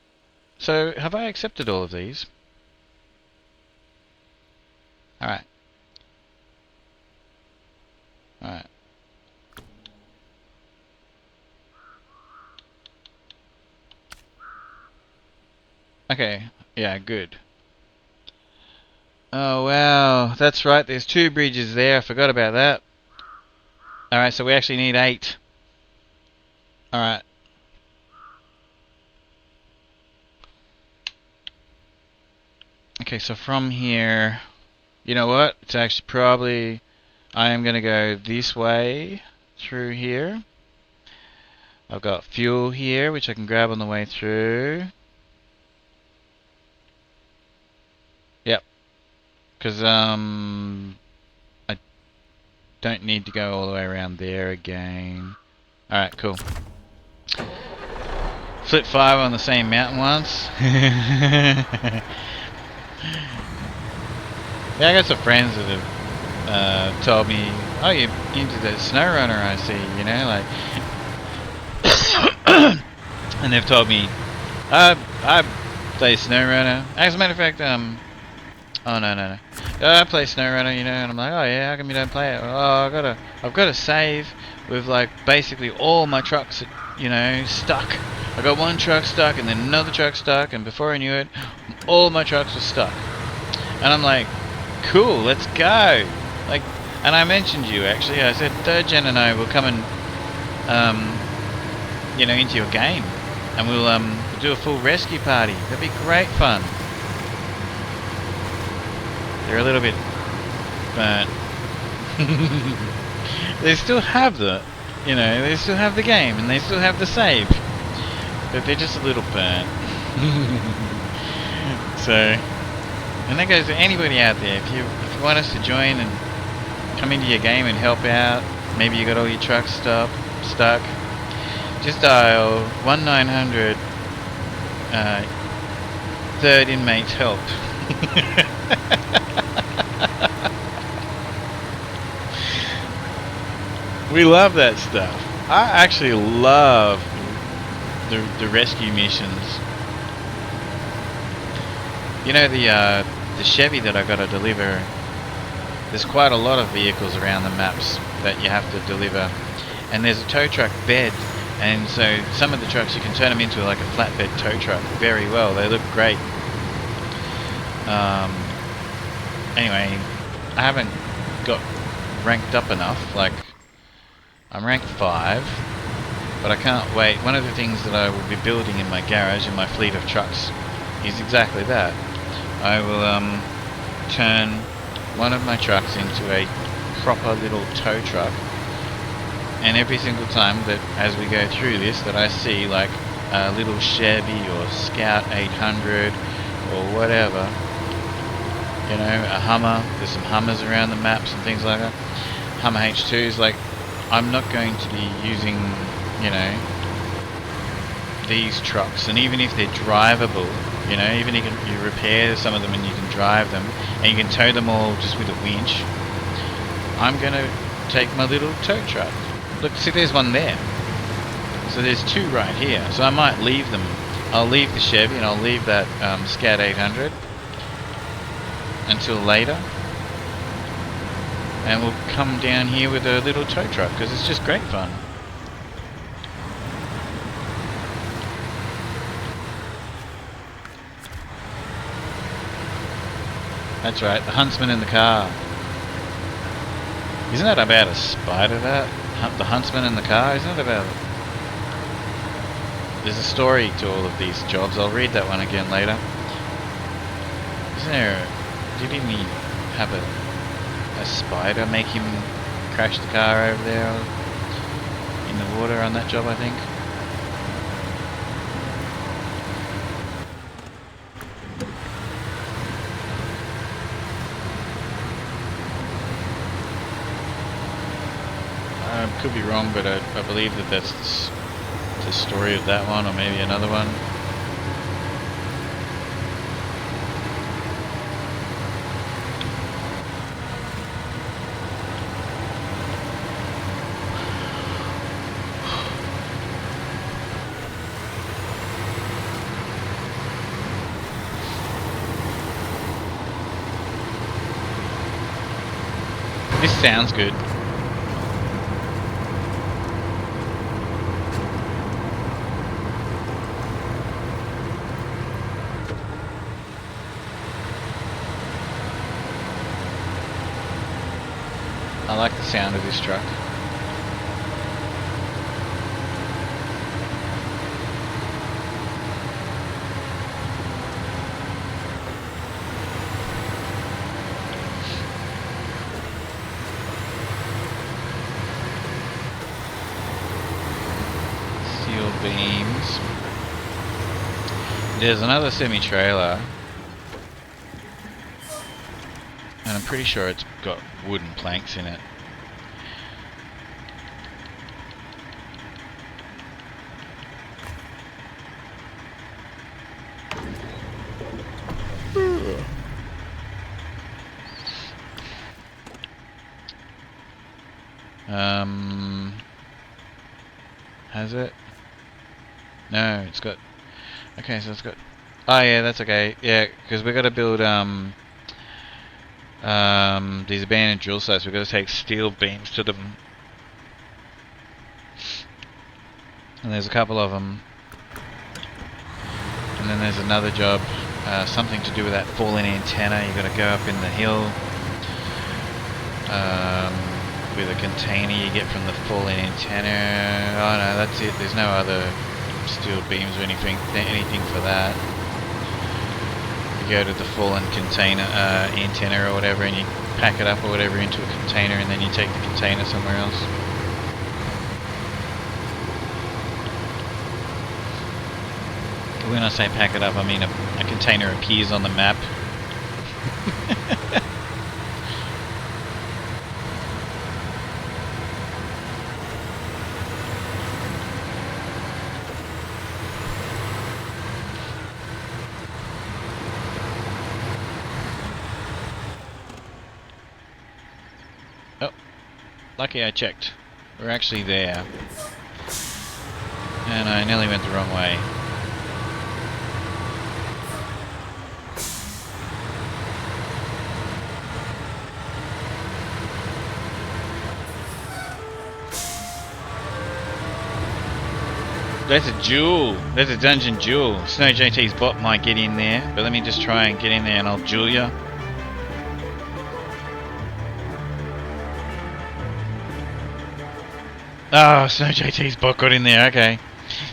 [SPEAKER 3] So have I accepted all of these? Alright. Alright. Okay, yeah, good. Oh wow, that's right, there's 2 bridges there, I forgot about that. Alright, so we actually need 8. Alright. Okay, so from here, you know what, it's actually probably, I am going to go this way through here. I've got fuel here, which I can grab on the way through. Yep. Because, I don't need to go all the way around there again. Alright, cool. Flip 5 on the same mountain once. Yeah, I got some friends that have told me, oh, you're into the snowrunner, I see, you know, like. And they've told me, I play snowrunner. As a matter of fact, oh no. I play snowrunner, you know, and I'm like, oh yeah, how come you don't play it? Oh, I've got to save with like basically all my trucks, you know, stuck. I got one truck stuck, and then another truck stuck, and before I knew it, all my trucks were stuck. And I'm like, cool, let's go. Like, and I mentioned you actually. I said 3rd Gen and I will come and, you know, into your game, and we'll do a full rescue party. That'd be great fun. They're a little bit burnt. They still have the, you know, they still have the game and they still have the save, but they're just a little burnt. So, and that goes to anybody out there. If you want us to join and come into your game and help out, maybe you got all your trucks stuck, just dial 1-900 third inmates help. We love that stuff. I actually love the rescue missions. You know, the Chevy that I got to deliver, there's quite a lot of vehicles around the maps that you have to deliver, and there's a tow truck bed, and so some of the trucks you can turn them into like a flatbed tow truck very well. They look great. Anyway, I haven't got ranked up enough. Like, I'm ranked 5, but I can't wait. One of the things that I will be building in my garage, in my fleet of trucks, is exactly that. I will turn one of my trucks into a proper little tow truck, and every single time that, as we go through this, that I see like a little Chevy or Scout 800 or whatever, you know, a Hummer. There's some Hummers around the maps and things like that. Hummer H2s, like, I'm not going to be using, you know, these trucks, and even if they're drivable, you know, even if you repair some of them and you can drive them and you can tow them all just with a winch, I'm going to take my little tow truck. Look, see, there's one there. So there's 2 right here. So I might leave them. I'll leave the Chevy and I'll leave that Scout 800 until later. And we'll come down here with a little tow truck, because it's just great fun. That's right, the huntsman in the car. Isn't that about a spider, that? The huntsman in the car, isn't it about... There's a story to all of these jobs. I'll read that one again later. Isn't there... Didn't he have a spider make him crash the car over there in the water on that job, I think? I could be wrong, but I believe that that's the story of that one, or maybe another one. This sounds good. I like the sound of this truck. Steel beams. There's another semi-trailer, and I'm pretty sure it's got wooden planks in it. Has it? No, it's got... Okay, so it's got... Oh yeah, that's okay. Yeah, because we got to build these abandoned drill sites. We've got to take steel beams to them. And there's a couple of them. And then there's another job, something to do with that falling antenna. You've got to go up in the hill with a container you get from the falling antenna. Oh no, that's it. There's no other steel beams or anything for that. You go to the fallen container antenna or whatever, and you pack it up or whatever into a container, and then you take the container somewhere else. When I say pack it up, I mean a container appears on the map. Oh, lucky I checked. We're actually there. And I nearly went the wrong way. That's a jewel. That's a dungeon jewel. Snow JT's bot might get in there, but let me just try and get in there and I'll jewel ya. Oh, Snow JT's bot got in there. Okay,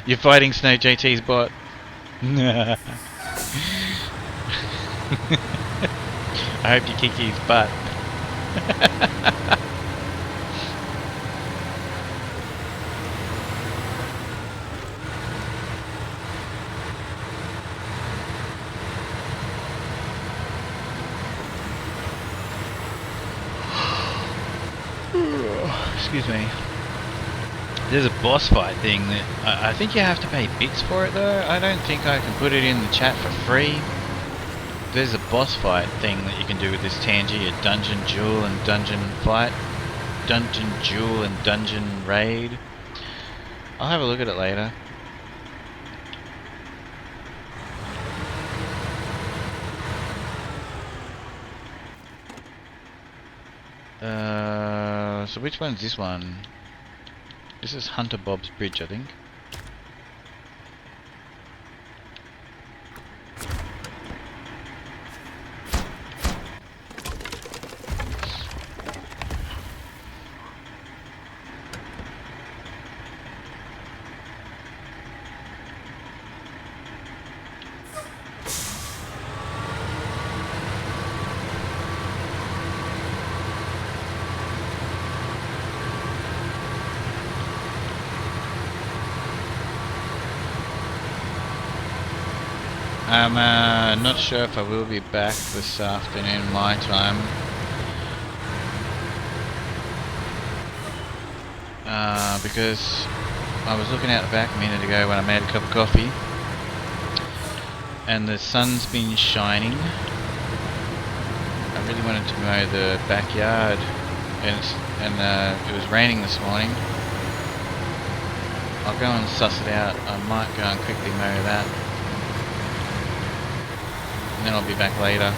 [SPEAKER 3] you're fighting Snow JT's bot. I hope you kick his butt. Excuse me. There's a boss fight thing that I think you have to pay bits for it though. I don't think I can put it in the chat for free. There's a boss fight thing that you can do with this Tangy, a dungeon jewel and dungeon fight. Dungeon jewel and dungeon raid. I'll have a look at it later. So which one's this one? This is Hunter Bob's Bridge, I think. I'm not sure if I will be back this afternoon my time. Because I was looking out the back a minute ago when I made a cup of coffee and the sun's been shining. I really wanted to mow the backyard and it was raining this morning. I'll go and suss it out. I might go and quickly mow that. And then I'll be back later.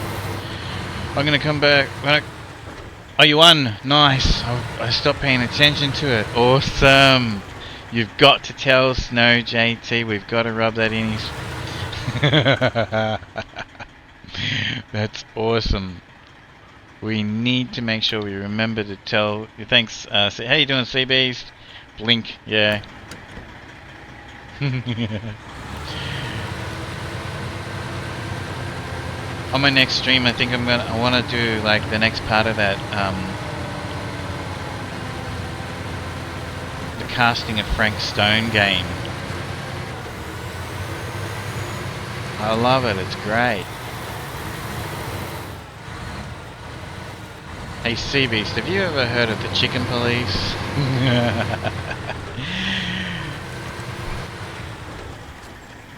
[SPEAKER 3] I'm gonna come back when Oh, you won! Nice! I stopped paying attention to it. Awesome! You've got to tell Snow JT. We've got to rub that in his... That's awesome. We need to make sure we remember to tell... Thanks, how you doing, Sea Beast? Blink, yeah. On my next stream, I think I want to do like the next part of that, the casting of Frank Stone game. I love it, it's great. Hey Sea Beast, have you ever heard of the Chicken Police?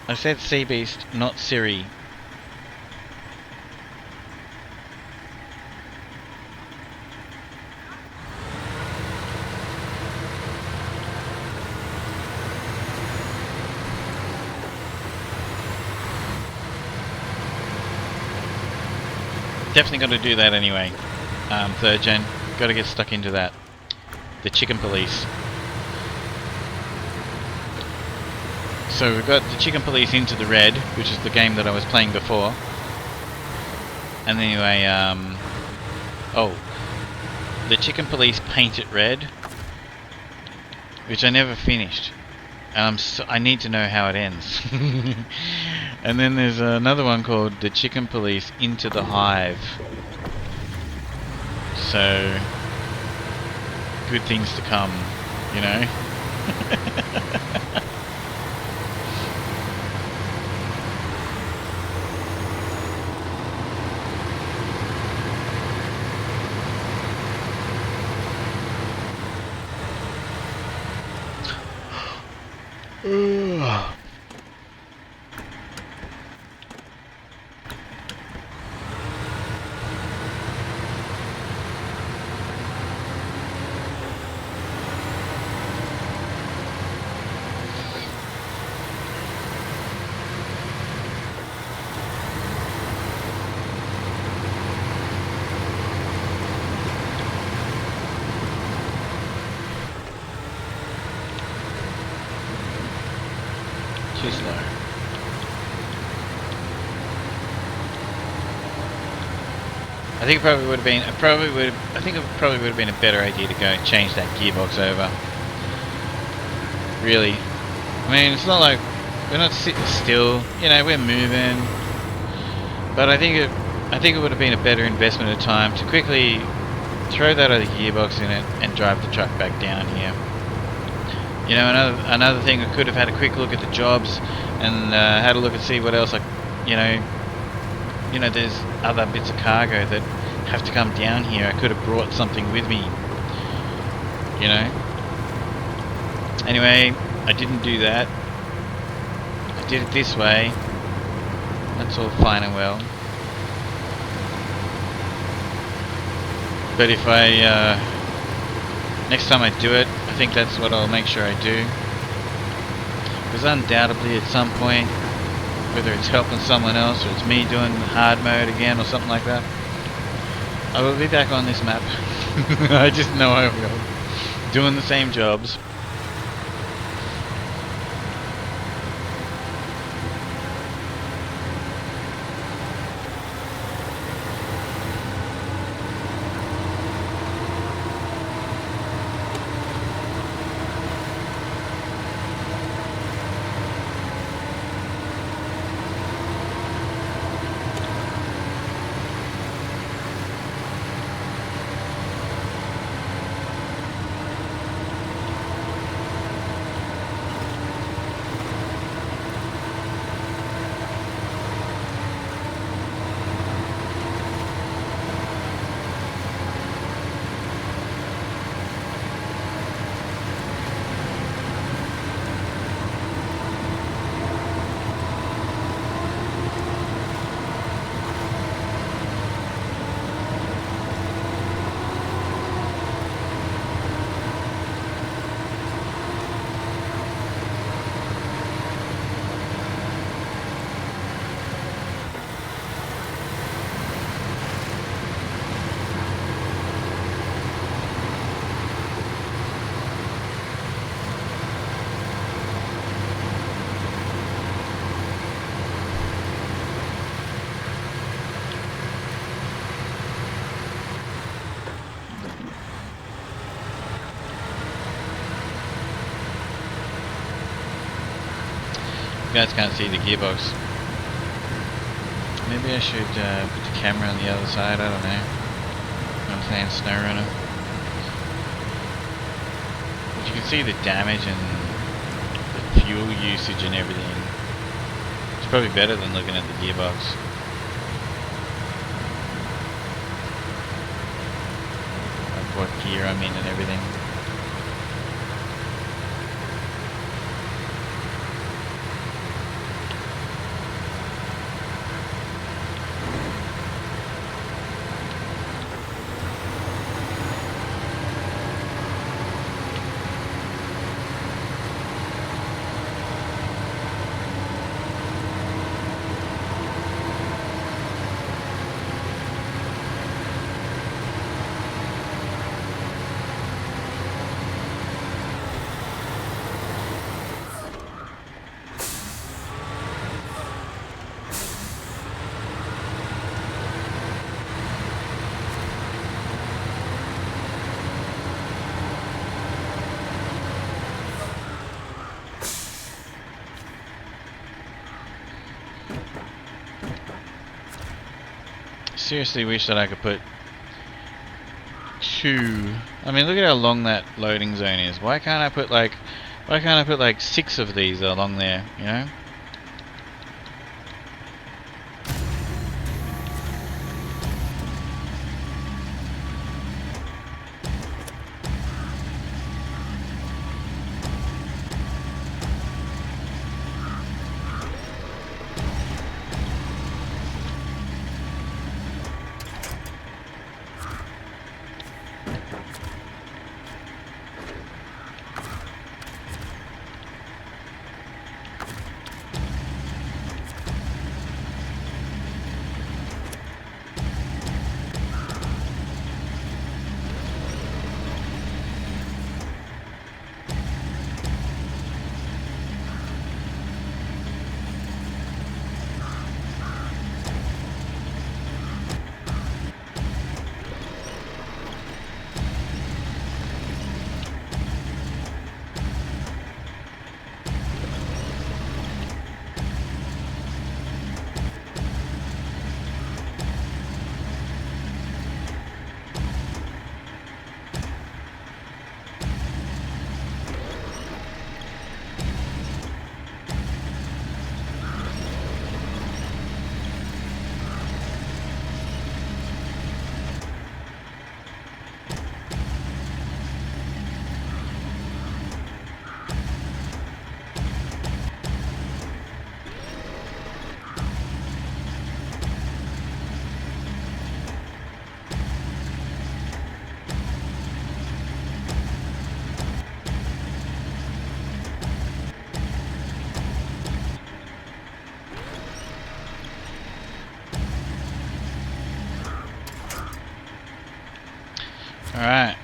[SPEAKER 3] I said Sea Beast, not Siri. definitely got to do that anyway. Third gen, got to get stuck into that. The chicken police. So we've got the chicken police into the red, which is the game that I was playing before. And anyway, oh, the chicken police paint it red, which I never finished. And I need to know how it ends. And then there's another one called the chicken police into the hive. So, good things to come, you know? Too slow. I think it probably would have been. I think it probably would have been a better idea to go and change that gearbox over. Really, I mean, it's not like we're not sitting still. You know, we're moving. But I think it would have been a better investment of time to quickly throw that other gearbox in it and drive the truck back down here. You know, another thing, I could have had a quick look at the jobs and had a look and see what else, you know, there's other bits of cargo that have to come down here. I could have brought something with me, you know. Anyway, I didn't do that. I did it this way. That's all fine and well. But if I, next time I do it, I think that's what I'll make sure I do. Because undoubtedly at some point, whether it's helping someone else or it's me doing hard mode again or something like that, I will be back on this map. I just know I will. Doing the same jobs. You guys can't see the gearbox. Maybe I should put the camera on the other side, I don't know. I'm playing SnowRunner. But you can see the damage and the fuel usage and everything. It's probably better than looking at the gearbox. Like what gear I'm in and everything. seriously wish that I could put 2. I mean, look at how long that loading zone is. Why can't I put like 6 of these along there, you know? Alright.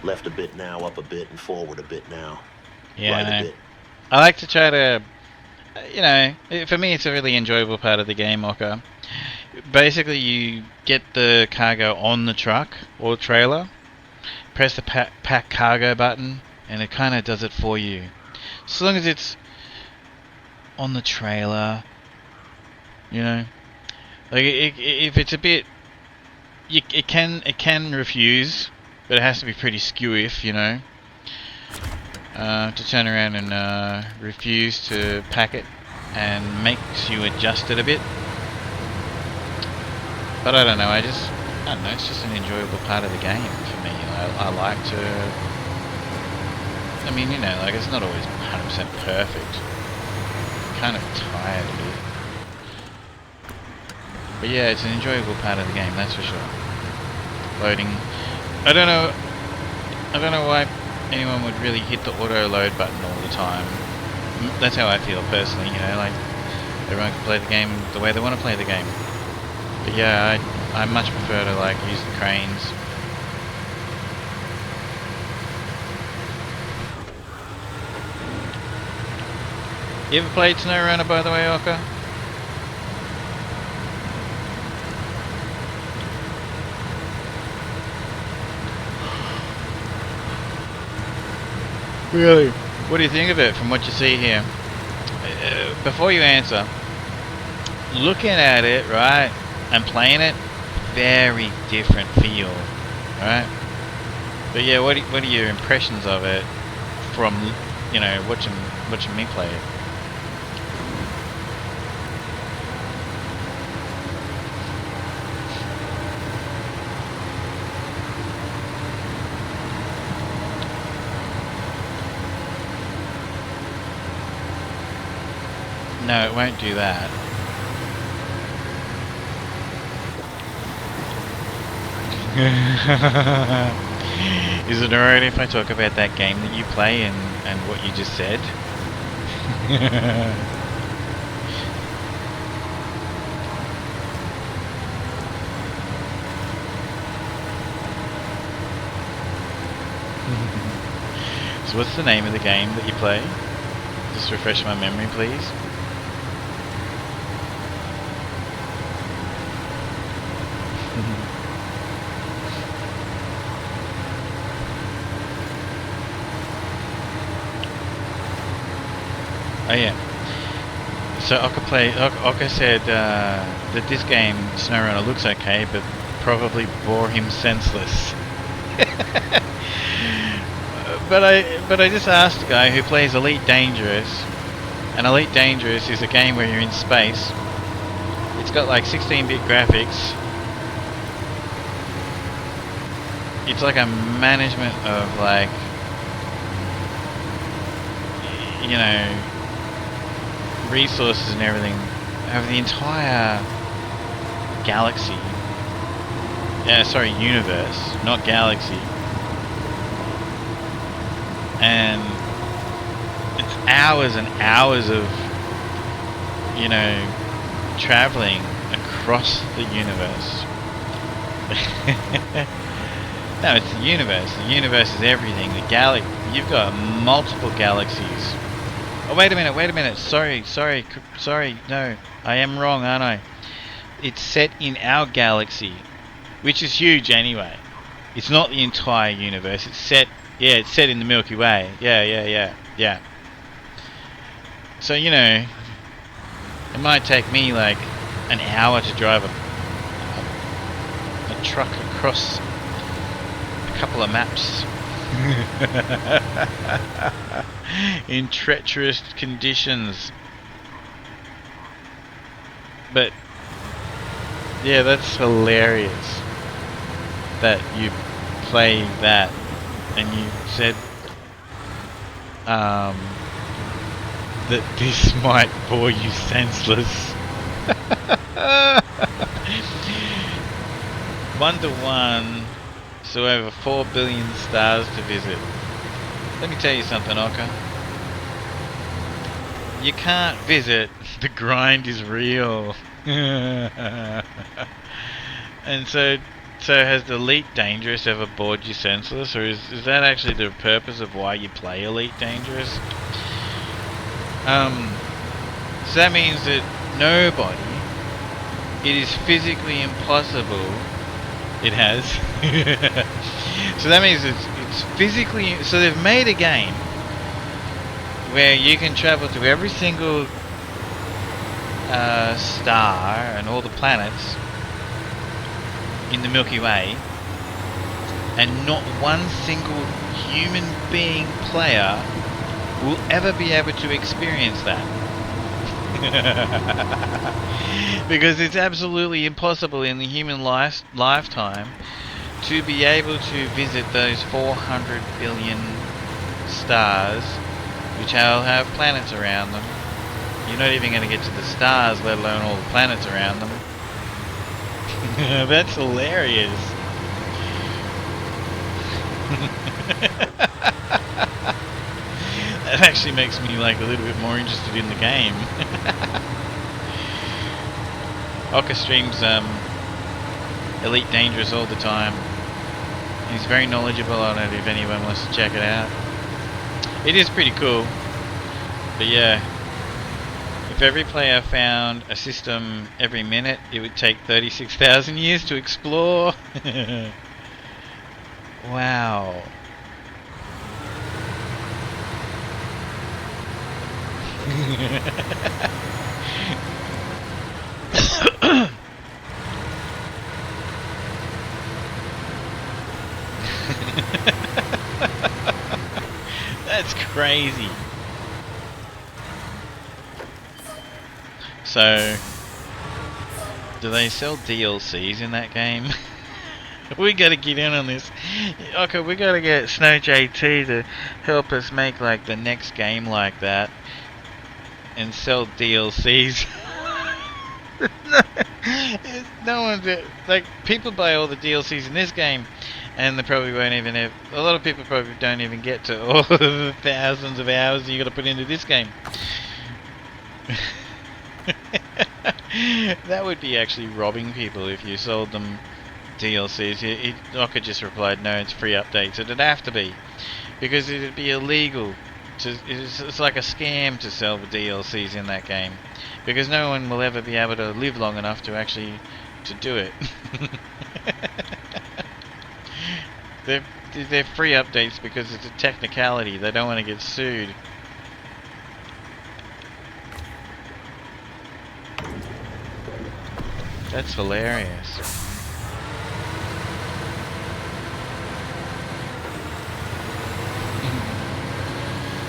[SPEAKER 6] Left a bit now, up a bit, and forward a bit now.
[SPEAKER 3] Yeah,
[SPEAKER 6] Right
[SPEAKER 3] I
[SPEAKER 6] a
[SPEAKER 3] know.
[SPEAKER 6] bit.
[SPEAKER 3] I like to try to, you know, for me it's a really enjoyable part of the game, Oka. Basically, you get the cargo on the truck or trailer, press the pack cargo button, and it kind of does it for you. So long as it's on the trailer, you know, like if it's a bit, it can refuse, but it has to be pretty skew-if, you know, to turn around and refuse to pack it, and makes you adjust it a bit. But I don't know, I don't know, it's just an enjoyable part of the game for me. I like to, I mean, you know, like it's not always 100% perfect. I'm kind of tired of it. But yeah, it's an enjoyable part of the game, that's for sure. Loading. I don't know why anyone would really hit the auto load button all the time. That's how I feel personally, you know, like everyone can play the game the way they want to play the game. But yeah, I much prefer to like use the cranes. You ever played SnowRunner, by the way, Oka? Really? What do you think of it from what you see here? Before you answer, looking at it, right, and playing it, very different feel, right? But yeah, what are your impressions of it from, you know, watching me play it? No, it won't do that. Is it alright if I talk about that game that you play and what you just said? So what's the name of the game that you play? Just refresh my memory, please. Oh yeah. So Oka said that this game, SnowRunner, looks okay, but probably bore him senseless. But I just asked a guy who plays Elite Dangerous, and Elite Dangerous is a game where you're in space. It's got like 16-bit graphics. It's like a management of like, you know, resources and everything over the entire galaxy. Yeah, sorry, universe, not galaxy. And it's hours and hours of, you know, traveling across the universe. No, it's the universe. The universe is everything. The you've got multiple galaxies. Oh, wait a minute. Sorry. No, I am wrong, aren't I? It's set in our galaxy, which is huge anyway. It's not the entire universe. It's set in the Milky Way. Yeah. So, you know, it might take me like an hour to drive a truck across a couple of maps. In treacherous conditions. But yeah, that's hilarious that you play that and you said that this might bore you senseless. 1-to-1, so over 4 billion stars to visit. Let me tell you something, Oka. You can't visit. The grind is real. And so has the Elite Dangerous ever bored you senseless, or is that actually the purpose of why you play Elite Dangerous? So that means that nobody, it is physically impossible. It has. So that means it's physically, so they've made a game where you can travel to every single star and all the planets in the Milky Way, and not one single human being player will ever be able to experience that. Because it's absolutely impossible in the human lifetime to be able to visit those 400 billion stars, which will have planets around them. You're not even going to get to the stars, let alone all the planets around them. That's hilarious. That actually makes me like a little bit more interested in the game. Oka streams Elite Dangerous all the time. He's very knowledgeable on it if anyone wants to check it out. It is pretty cool. But yeah, if every player found a system every minute, it would take 36,000 years to explore. Wow. That's crazy. So, do they sell DLCs in that game? We gotta get in on this. Okay, we gotta get Snow JT to help us make like the next game like that and sell DLCs. No one's like, people buy all the DLCs in this game, and they probably won't even have. A lot of people probably don't even get to all the thousands of hours you gotta put into this game. That would be actually robbing people if you sold them DLCs. Oka just replied, no, it's free updates. It'd have to be, because it'd be illegal. It's like a scam to sell the DLCs in that game, because no one will ever be able to live long enough to actually to do it. They're free updates because it's a technicality. They don't want to get sued. That's hilarious.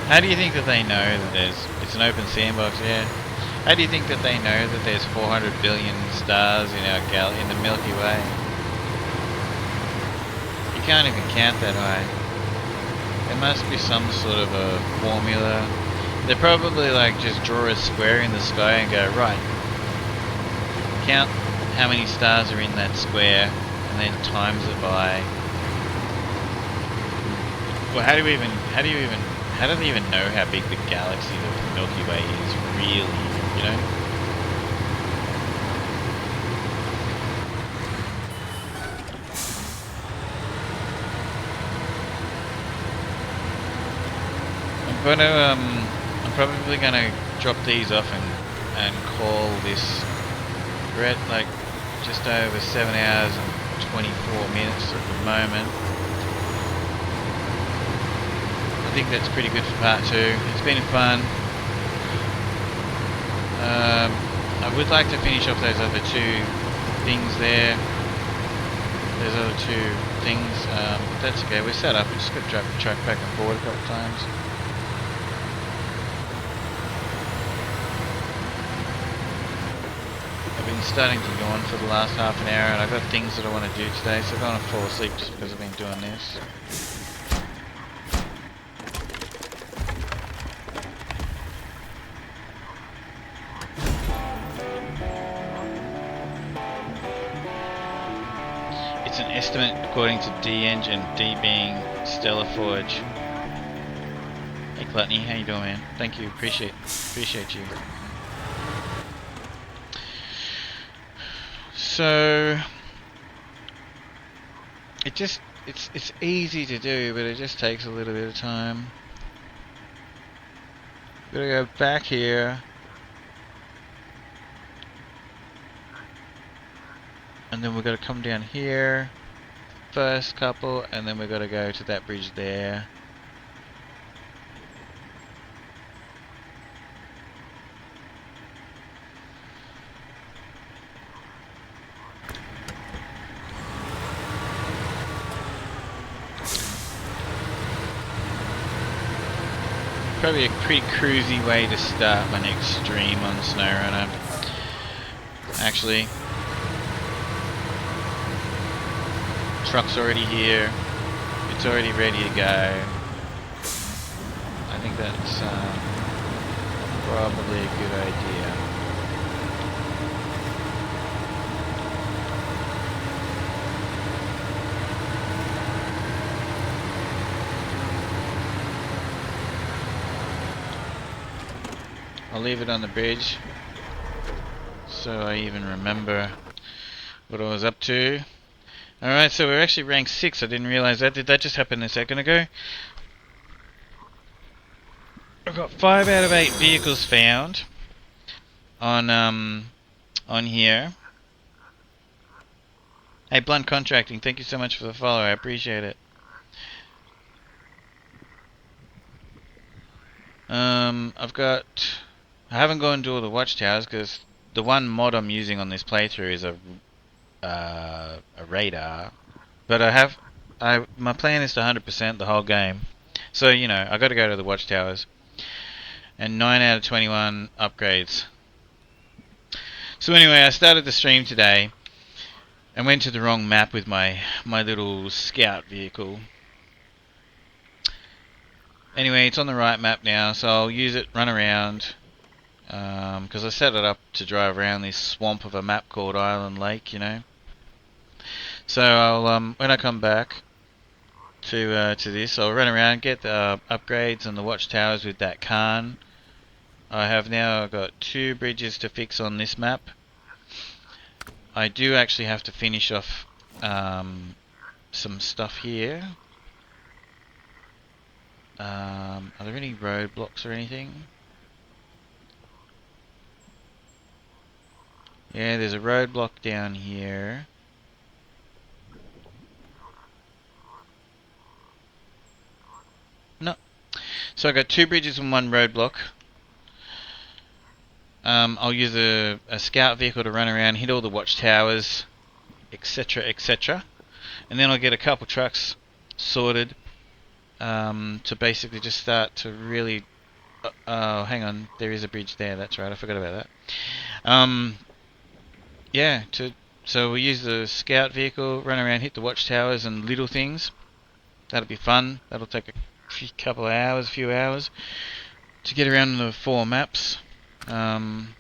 [SPEAKER 3] How do you think that they know that it's an open sandbox, yeah? How do you think that they know that there's 400 billion stars in in the Milky Way? You can't even count that high. There must be some sort of a formula. They probably like just draw a square in the sky and go, right, count how many stars are in that square and then times it by. Well, how do they even know how big the galaxy, the Milky Way is really, you know? I'm probably gonna drop these off and call this. We're at like just over 7 hours and 24 minutes at the moment. I think that's pretty good for part 2. It's been fun. I would like to finish off those other 2 things there. Those other 2 things, but that's okay. We're set up. We just got to drive the truck back and forward a couple of times. I've been starting to yawn for the last half an hour, and I've got things that I want to do today, so I don't want to fall asleep just because I've been doing this. It's an estimate according to D-Engine, D being Stellar Forge. Hey Gluttony, how you doing, man? Thank you, appreciate you. So it's easy to do, but it just takes a little bit of time. Gotta go back here. And then we're gonna come down here. First couple, and then we're gonna go to that bridge there. Probably a pretty cruisy way to start my next stream on SnowRunner. Actually, truck's already here. It's already ready to go. I think that's probably a good idea. I'll leave it on the bridge so I even remember what I was up to. Alright, so we're actually ranked 6. I didn't realize that. Did that just happen a second ago? I've got 5 out of 8 vehicles found on here. Hey, Blunt Contracting, thank you so much for the follow. I appreciate it. I haven't gone to all the watchtowers because the one mod I'm using on this playthrough is a radar. But my plan is to 100% the whole game. So, you know, I got to go to the watchtowers. And 9 out of 21 upgrades. So anyway, I started the stream today and went to the wrong map with my little scout vehicle. Anyway, it's on the right map now, so I'll use it, run around. Because I set it up to drive around this swamp of a map called Island Lake, you know. So I'll when I come back to this, I'll run around, get the upgrades and the watchtowers with that Khan. I have now got 2 bridges to fix on this map. I do actually have to finish off some stuff here. Are there any roadblocks or anything? Yeah, there's a roadblock down here. No. So I got 2 bridges and 1 roadblock. I'll use a scout vehicle to run around, hit all the watchtowers, etc., etc. And then I'll get a couple trucks sorted to basically just start to really... oh, hang on, there is a bridge there, that's right, I forgot about that. Yeah, so we use the scout vehicle, run around, hit the watchtowers and little things. That'll be fun. That'll take a few hours to get around the 4 maps. And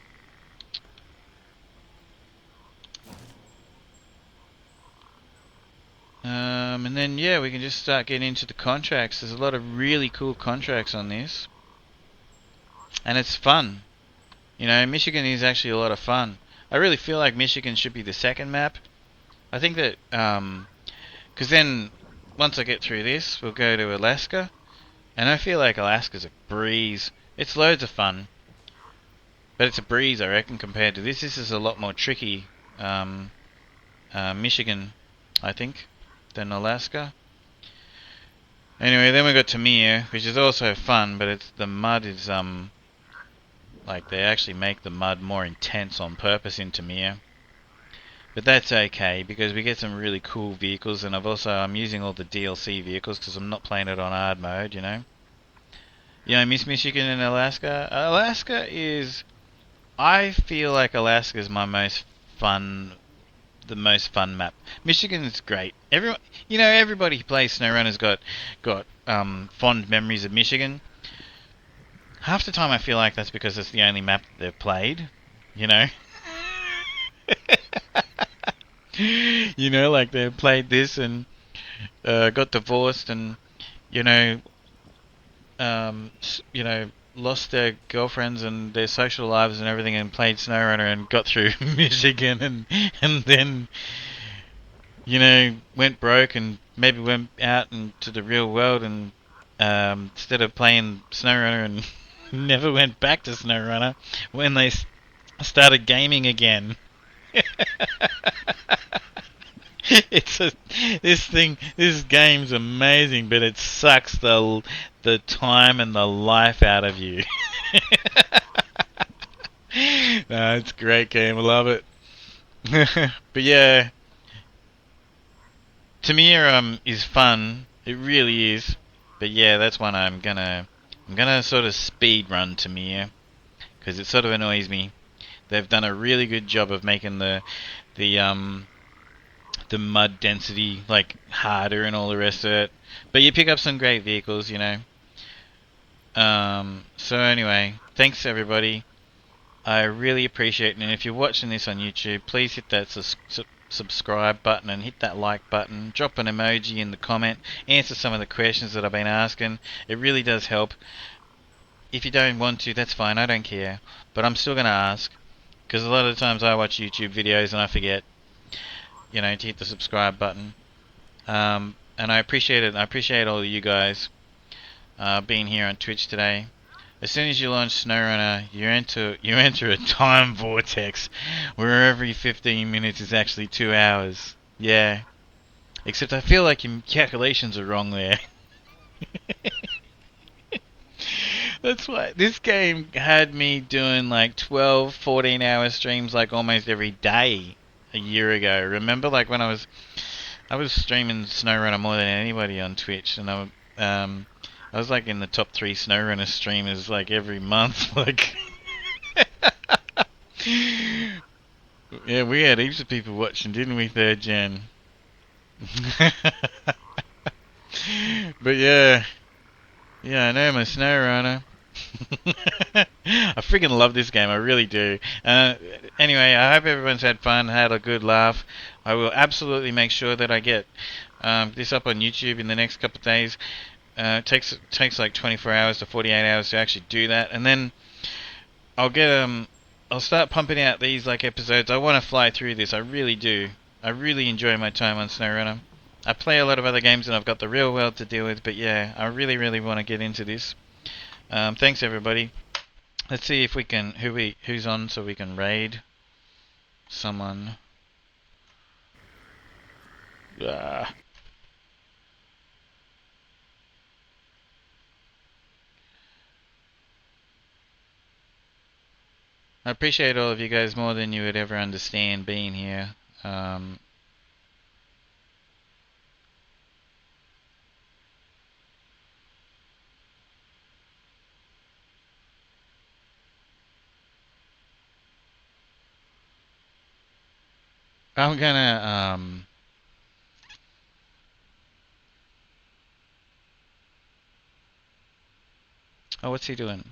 [SPEAKER 3] then yeah, we can just start getting into the contracts. There's a lot of really cool contracts on this, and it's fun. You know, Michigan is actually a lot of fun. I really feel like Michigan should be the second map. I think that because then once I get through this, we'll go to Alaska, and I feel like Alaska's a breeze. It's loads of fun, but it's a breeze, I reckon, compared to this. This is a lot more tricky, Michigan, I think, than Alaska. Anyway, then we got Tamir, which is also fun, but it's the mud is like they actually make the mud more intense on purpose in Tamir. But that's okay because we get some really cool vehicles, and I'm using all the DLC vehicles because I'm not playing it on hard mode, you know. You know, Miss Michigan and Alaska. Alaska is, I feel like Alaska is my most fun, the most fun map. Michigan is great. Everybody who plays SnowRunner's got fond memories of Michigan. Half the time I feel like that's because it's the only map that they've played. You know. You know, like they played this and got divorced and you know, lost their girlfriends and their social lives and everything and played SnowRunner and got through Michigan and then you know went broke and maybe went out into the real world and instead of playing SnowRunner and never went back to SnowRunner when they started gaming again. This game's amazing, but it sucks the time and the life out of you. No, it's a great game. I love it. But yeah, Tamir is fun. It really is. But yeah, that's one I'm gonna sort of speed run Tamir because it sort of annoys me. They've done a really good job of making the mud density like harder and all the rest of it. But you pick up some great vehicles, you know. So anyway, thanks everybody. I really appreciate it. And if you're watching this on YouTube, please hit that subscribe button and hit that like button. Drop an emoji in the comment. Answer some of the questions that I've been asking. It really does help. If you don't want to, that's fine. I don't care. But I'm still going to ask. Because a lot of the times I watch YouTube videos and I forget, you know, to hit the subscribe button. And I appreciate it. I appreciate all of you guys being here on Twitch today. As soon as you launch SnowRunner, you enter a time vortex where every 15 minutes is actually 2 hours. Yeah. Except I feel like your calculations are wrong there. That's why this game had me doing like 12, 14 hour streams like almost every day a year ago. Remember, like when I was streaming SnowRunner more than anybody on Twitch, and I was like in the top 3 SnowRunner streamers like every month. Like, yeah, we had heaps of people watching, didn't we, 3rd Gen? But yeah, I know my SnowRunner. I freaking love this game, I really do. Anyway, I hope everyone's had fun, had a good laugh. I will absolutely make sure that I get this up on YouTube in the next couple of days. It takes like 24 hours to 48 hours to actually do that, and then I'll start pumping out these like episodes. I want to fly through this, I really do. I really enjoy my time on SnowRunner. I play a lot of other games and I've got the real world to deal with, but yeah, I really, really want to get into this. Thanks everybody. Let's see if we can who's on so we can raid someone. I appreciate all of you guys more than you would ever understand being here. I'm gonna oh, what's he doing?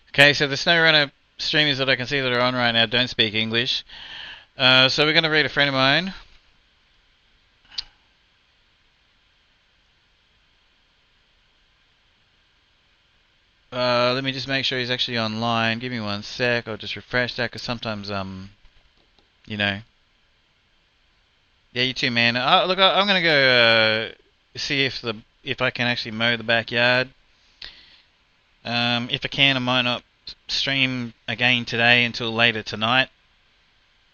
[SPEAKER 3] Okay, so the SnowRunner streamers that I can see that are on right now don't speak English. So we're gonna read a friend of mine. Let me just make sure he's actually online. Give me 1 sec. I'll just refresh that because sometimes, you know. Yeah, you too, man. Look, I'm gonna go see if I can actually mow the backyard. If I can, I might not stream again today until later tonight.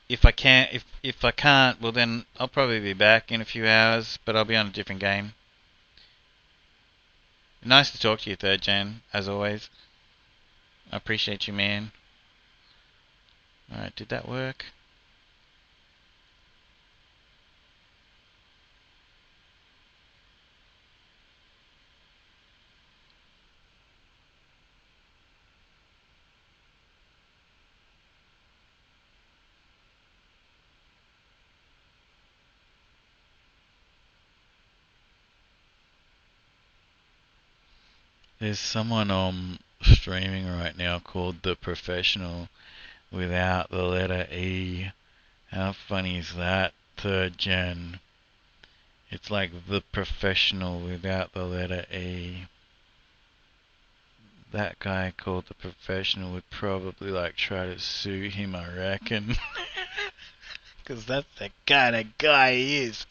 [SPEAKER 3] If I can't, well then I'll probably be back in a few hours, but I'll be on a different game. Nice to talk to you, Third Gen, as always. I appreciate you, man. Alright, did that work? There's someone streaming right now called The Professional without the letter E. How funny is that, Third Gen? It's like The Professional without the letter E. That guy called The Professional would probably like try to sue him, I reckon. Because that's the kind of guy he is.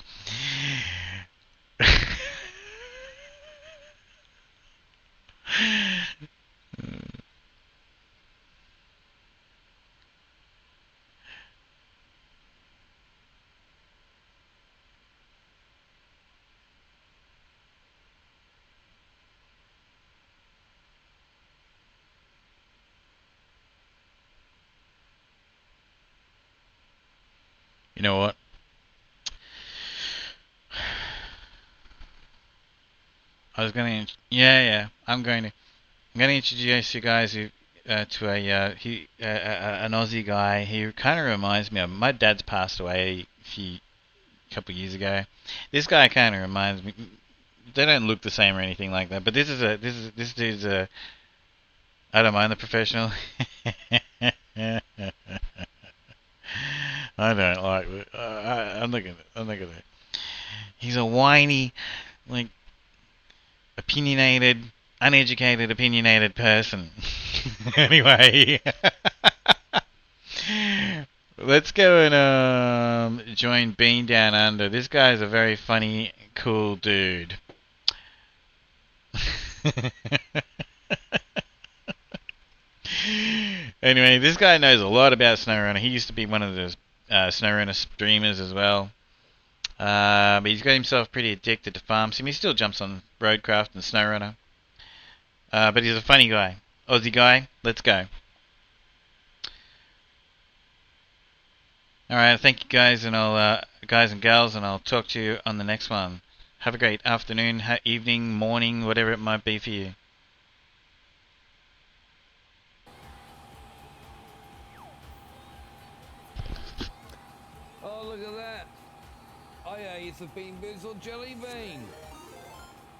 [SPEAKER 3] You know what? I was going to, yeah, I'm going to introduce you guys to an Aussie guy. He kind of reminds me of my dad's passed away a couple of years ago. This guy kind of reminds me. They don't look the same or anything like that, but this dude's a. I don't mind The Professional. I don't like it. I'm looking at it. He's a whiny, like, opinionated person. Anyway, let's go and join Bean Down Under. This guy's a very funny, cool dude. Anyway, this guy knows a lot about SnowRunner. He used to be one of the SnowRunner streamers as well. But he's got himself pretty addicted to farm sim. He still jumps on Roadcraft and SnowRunner. But he's a funny guy. Aussie guy, let's go. Alright, thank you guys and guys and gals, and I'll talk to you on the next one. Have a great afternoon, evening, morning, whatever it might be for you.
[SPEAKER 5] Oh, look at that. I ate a Bean Boozled jelly bean.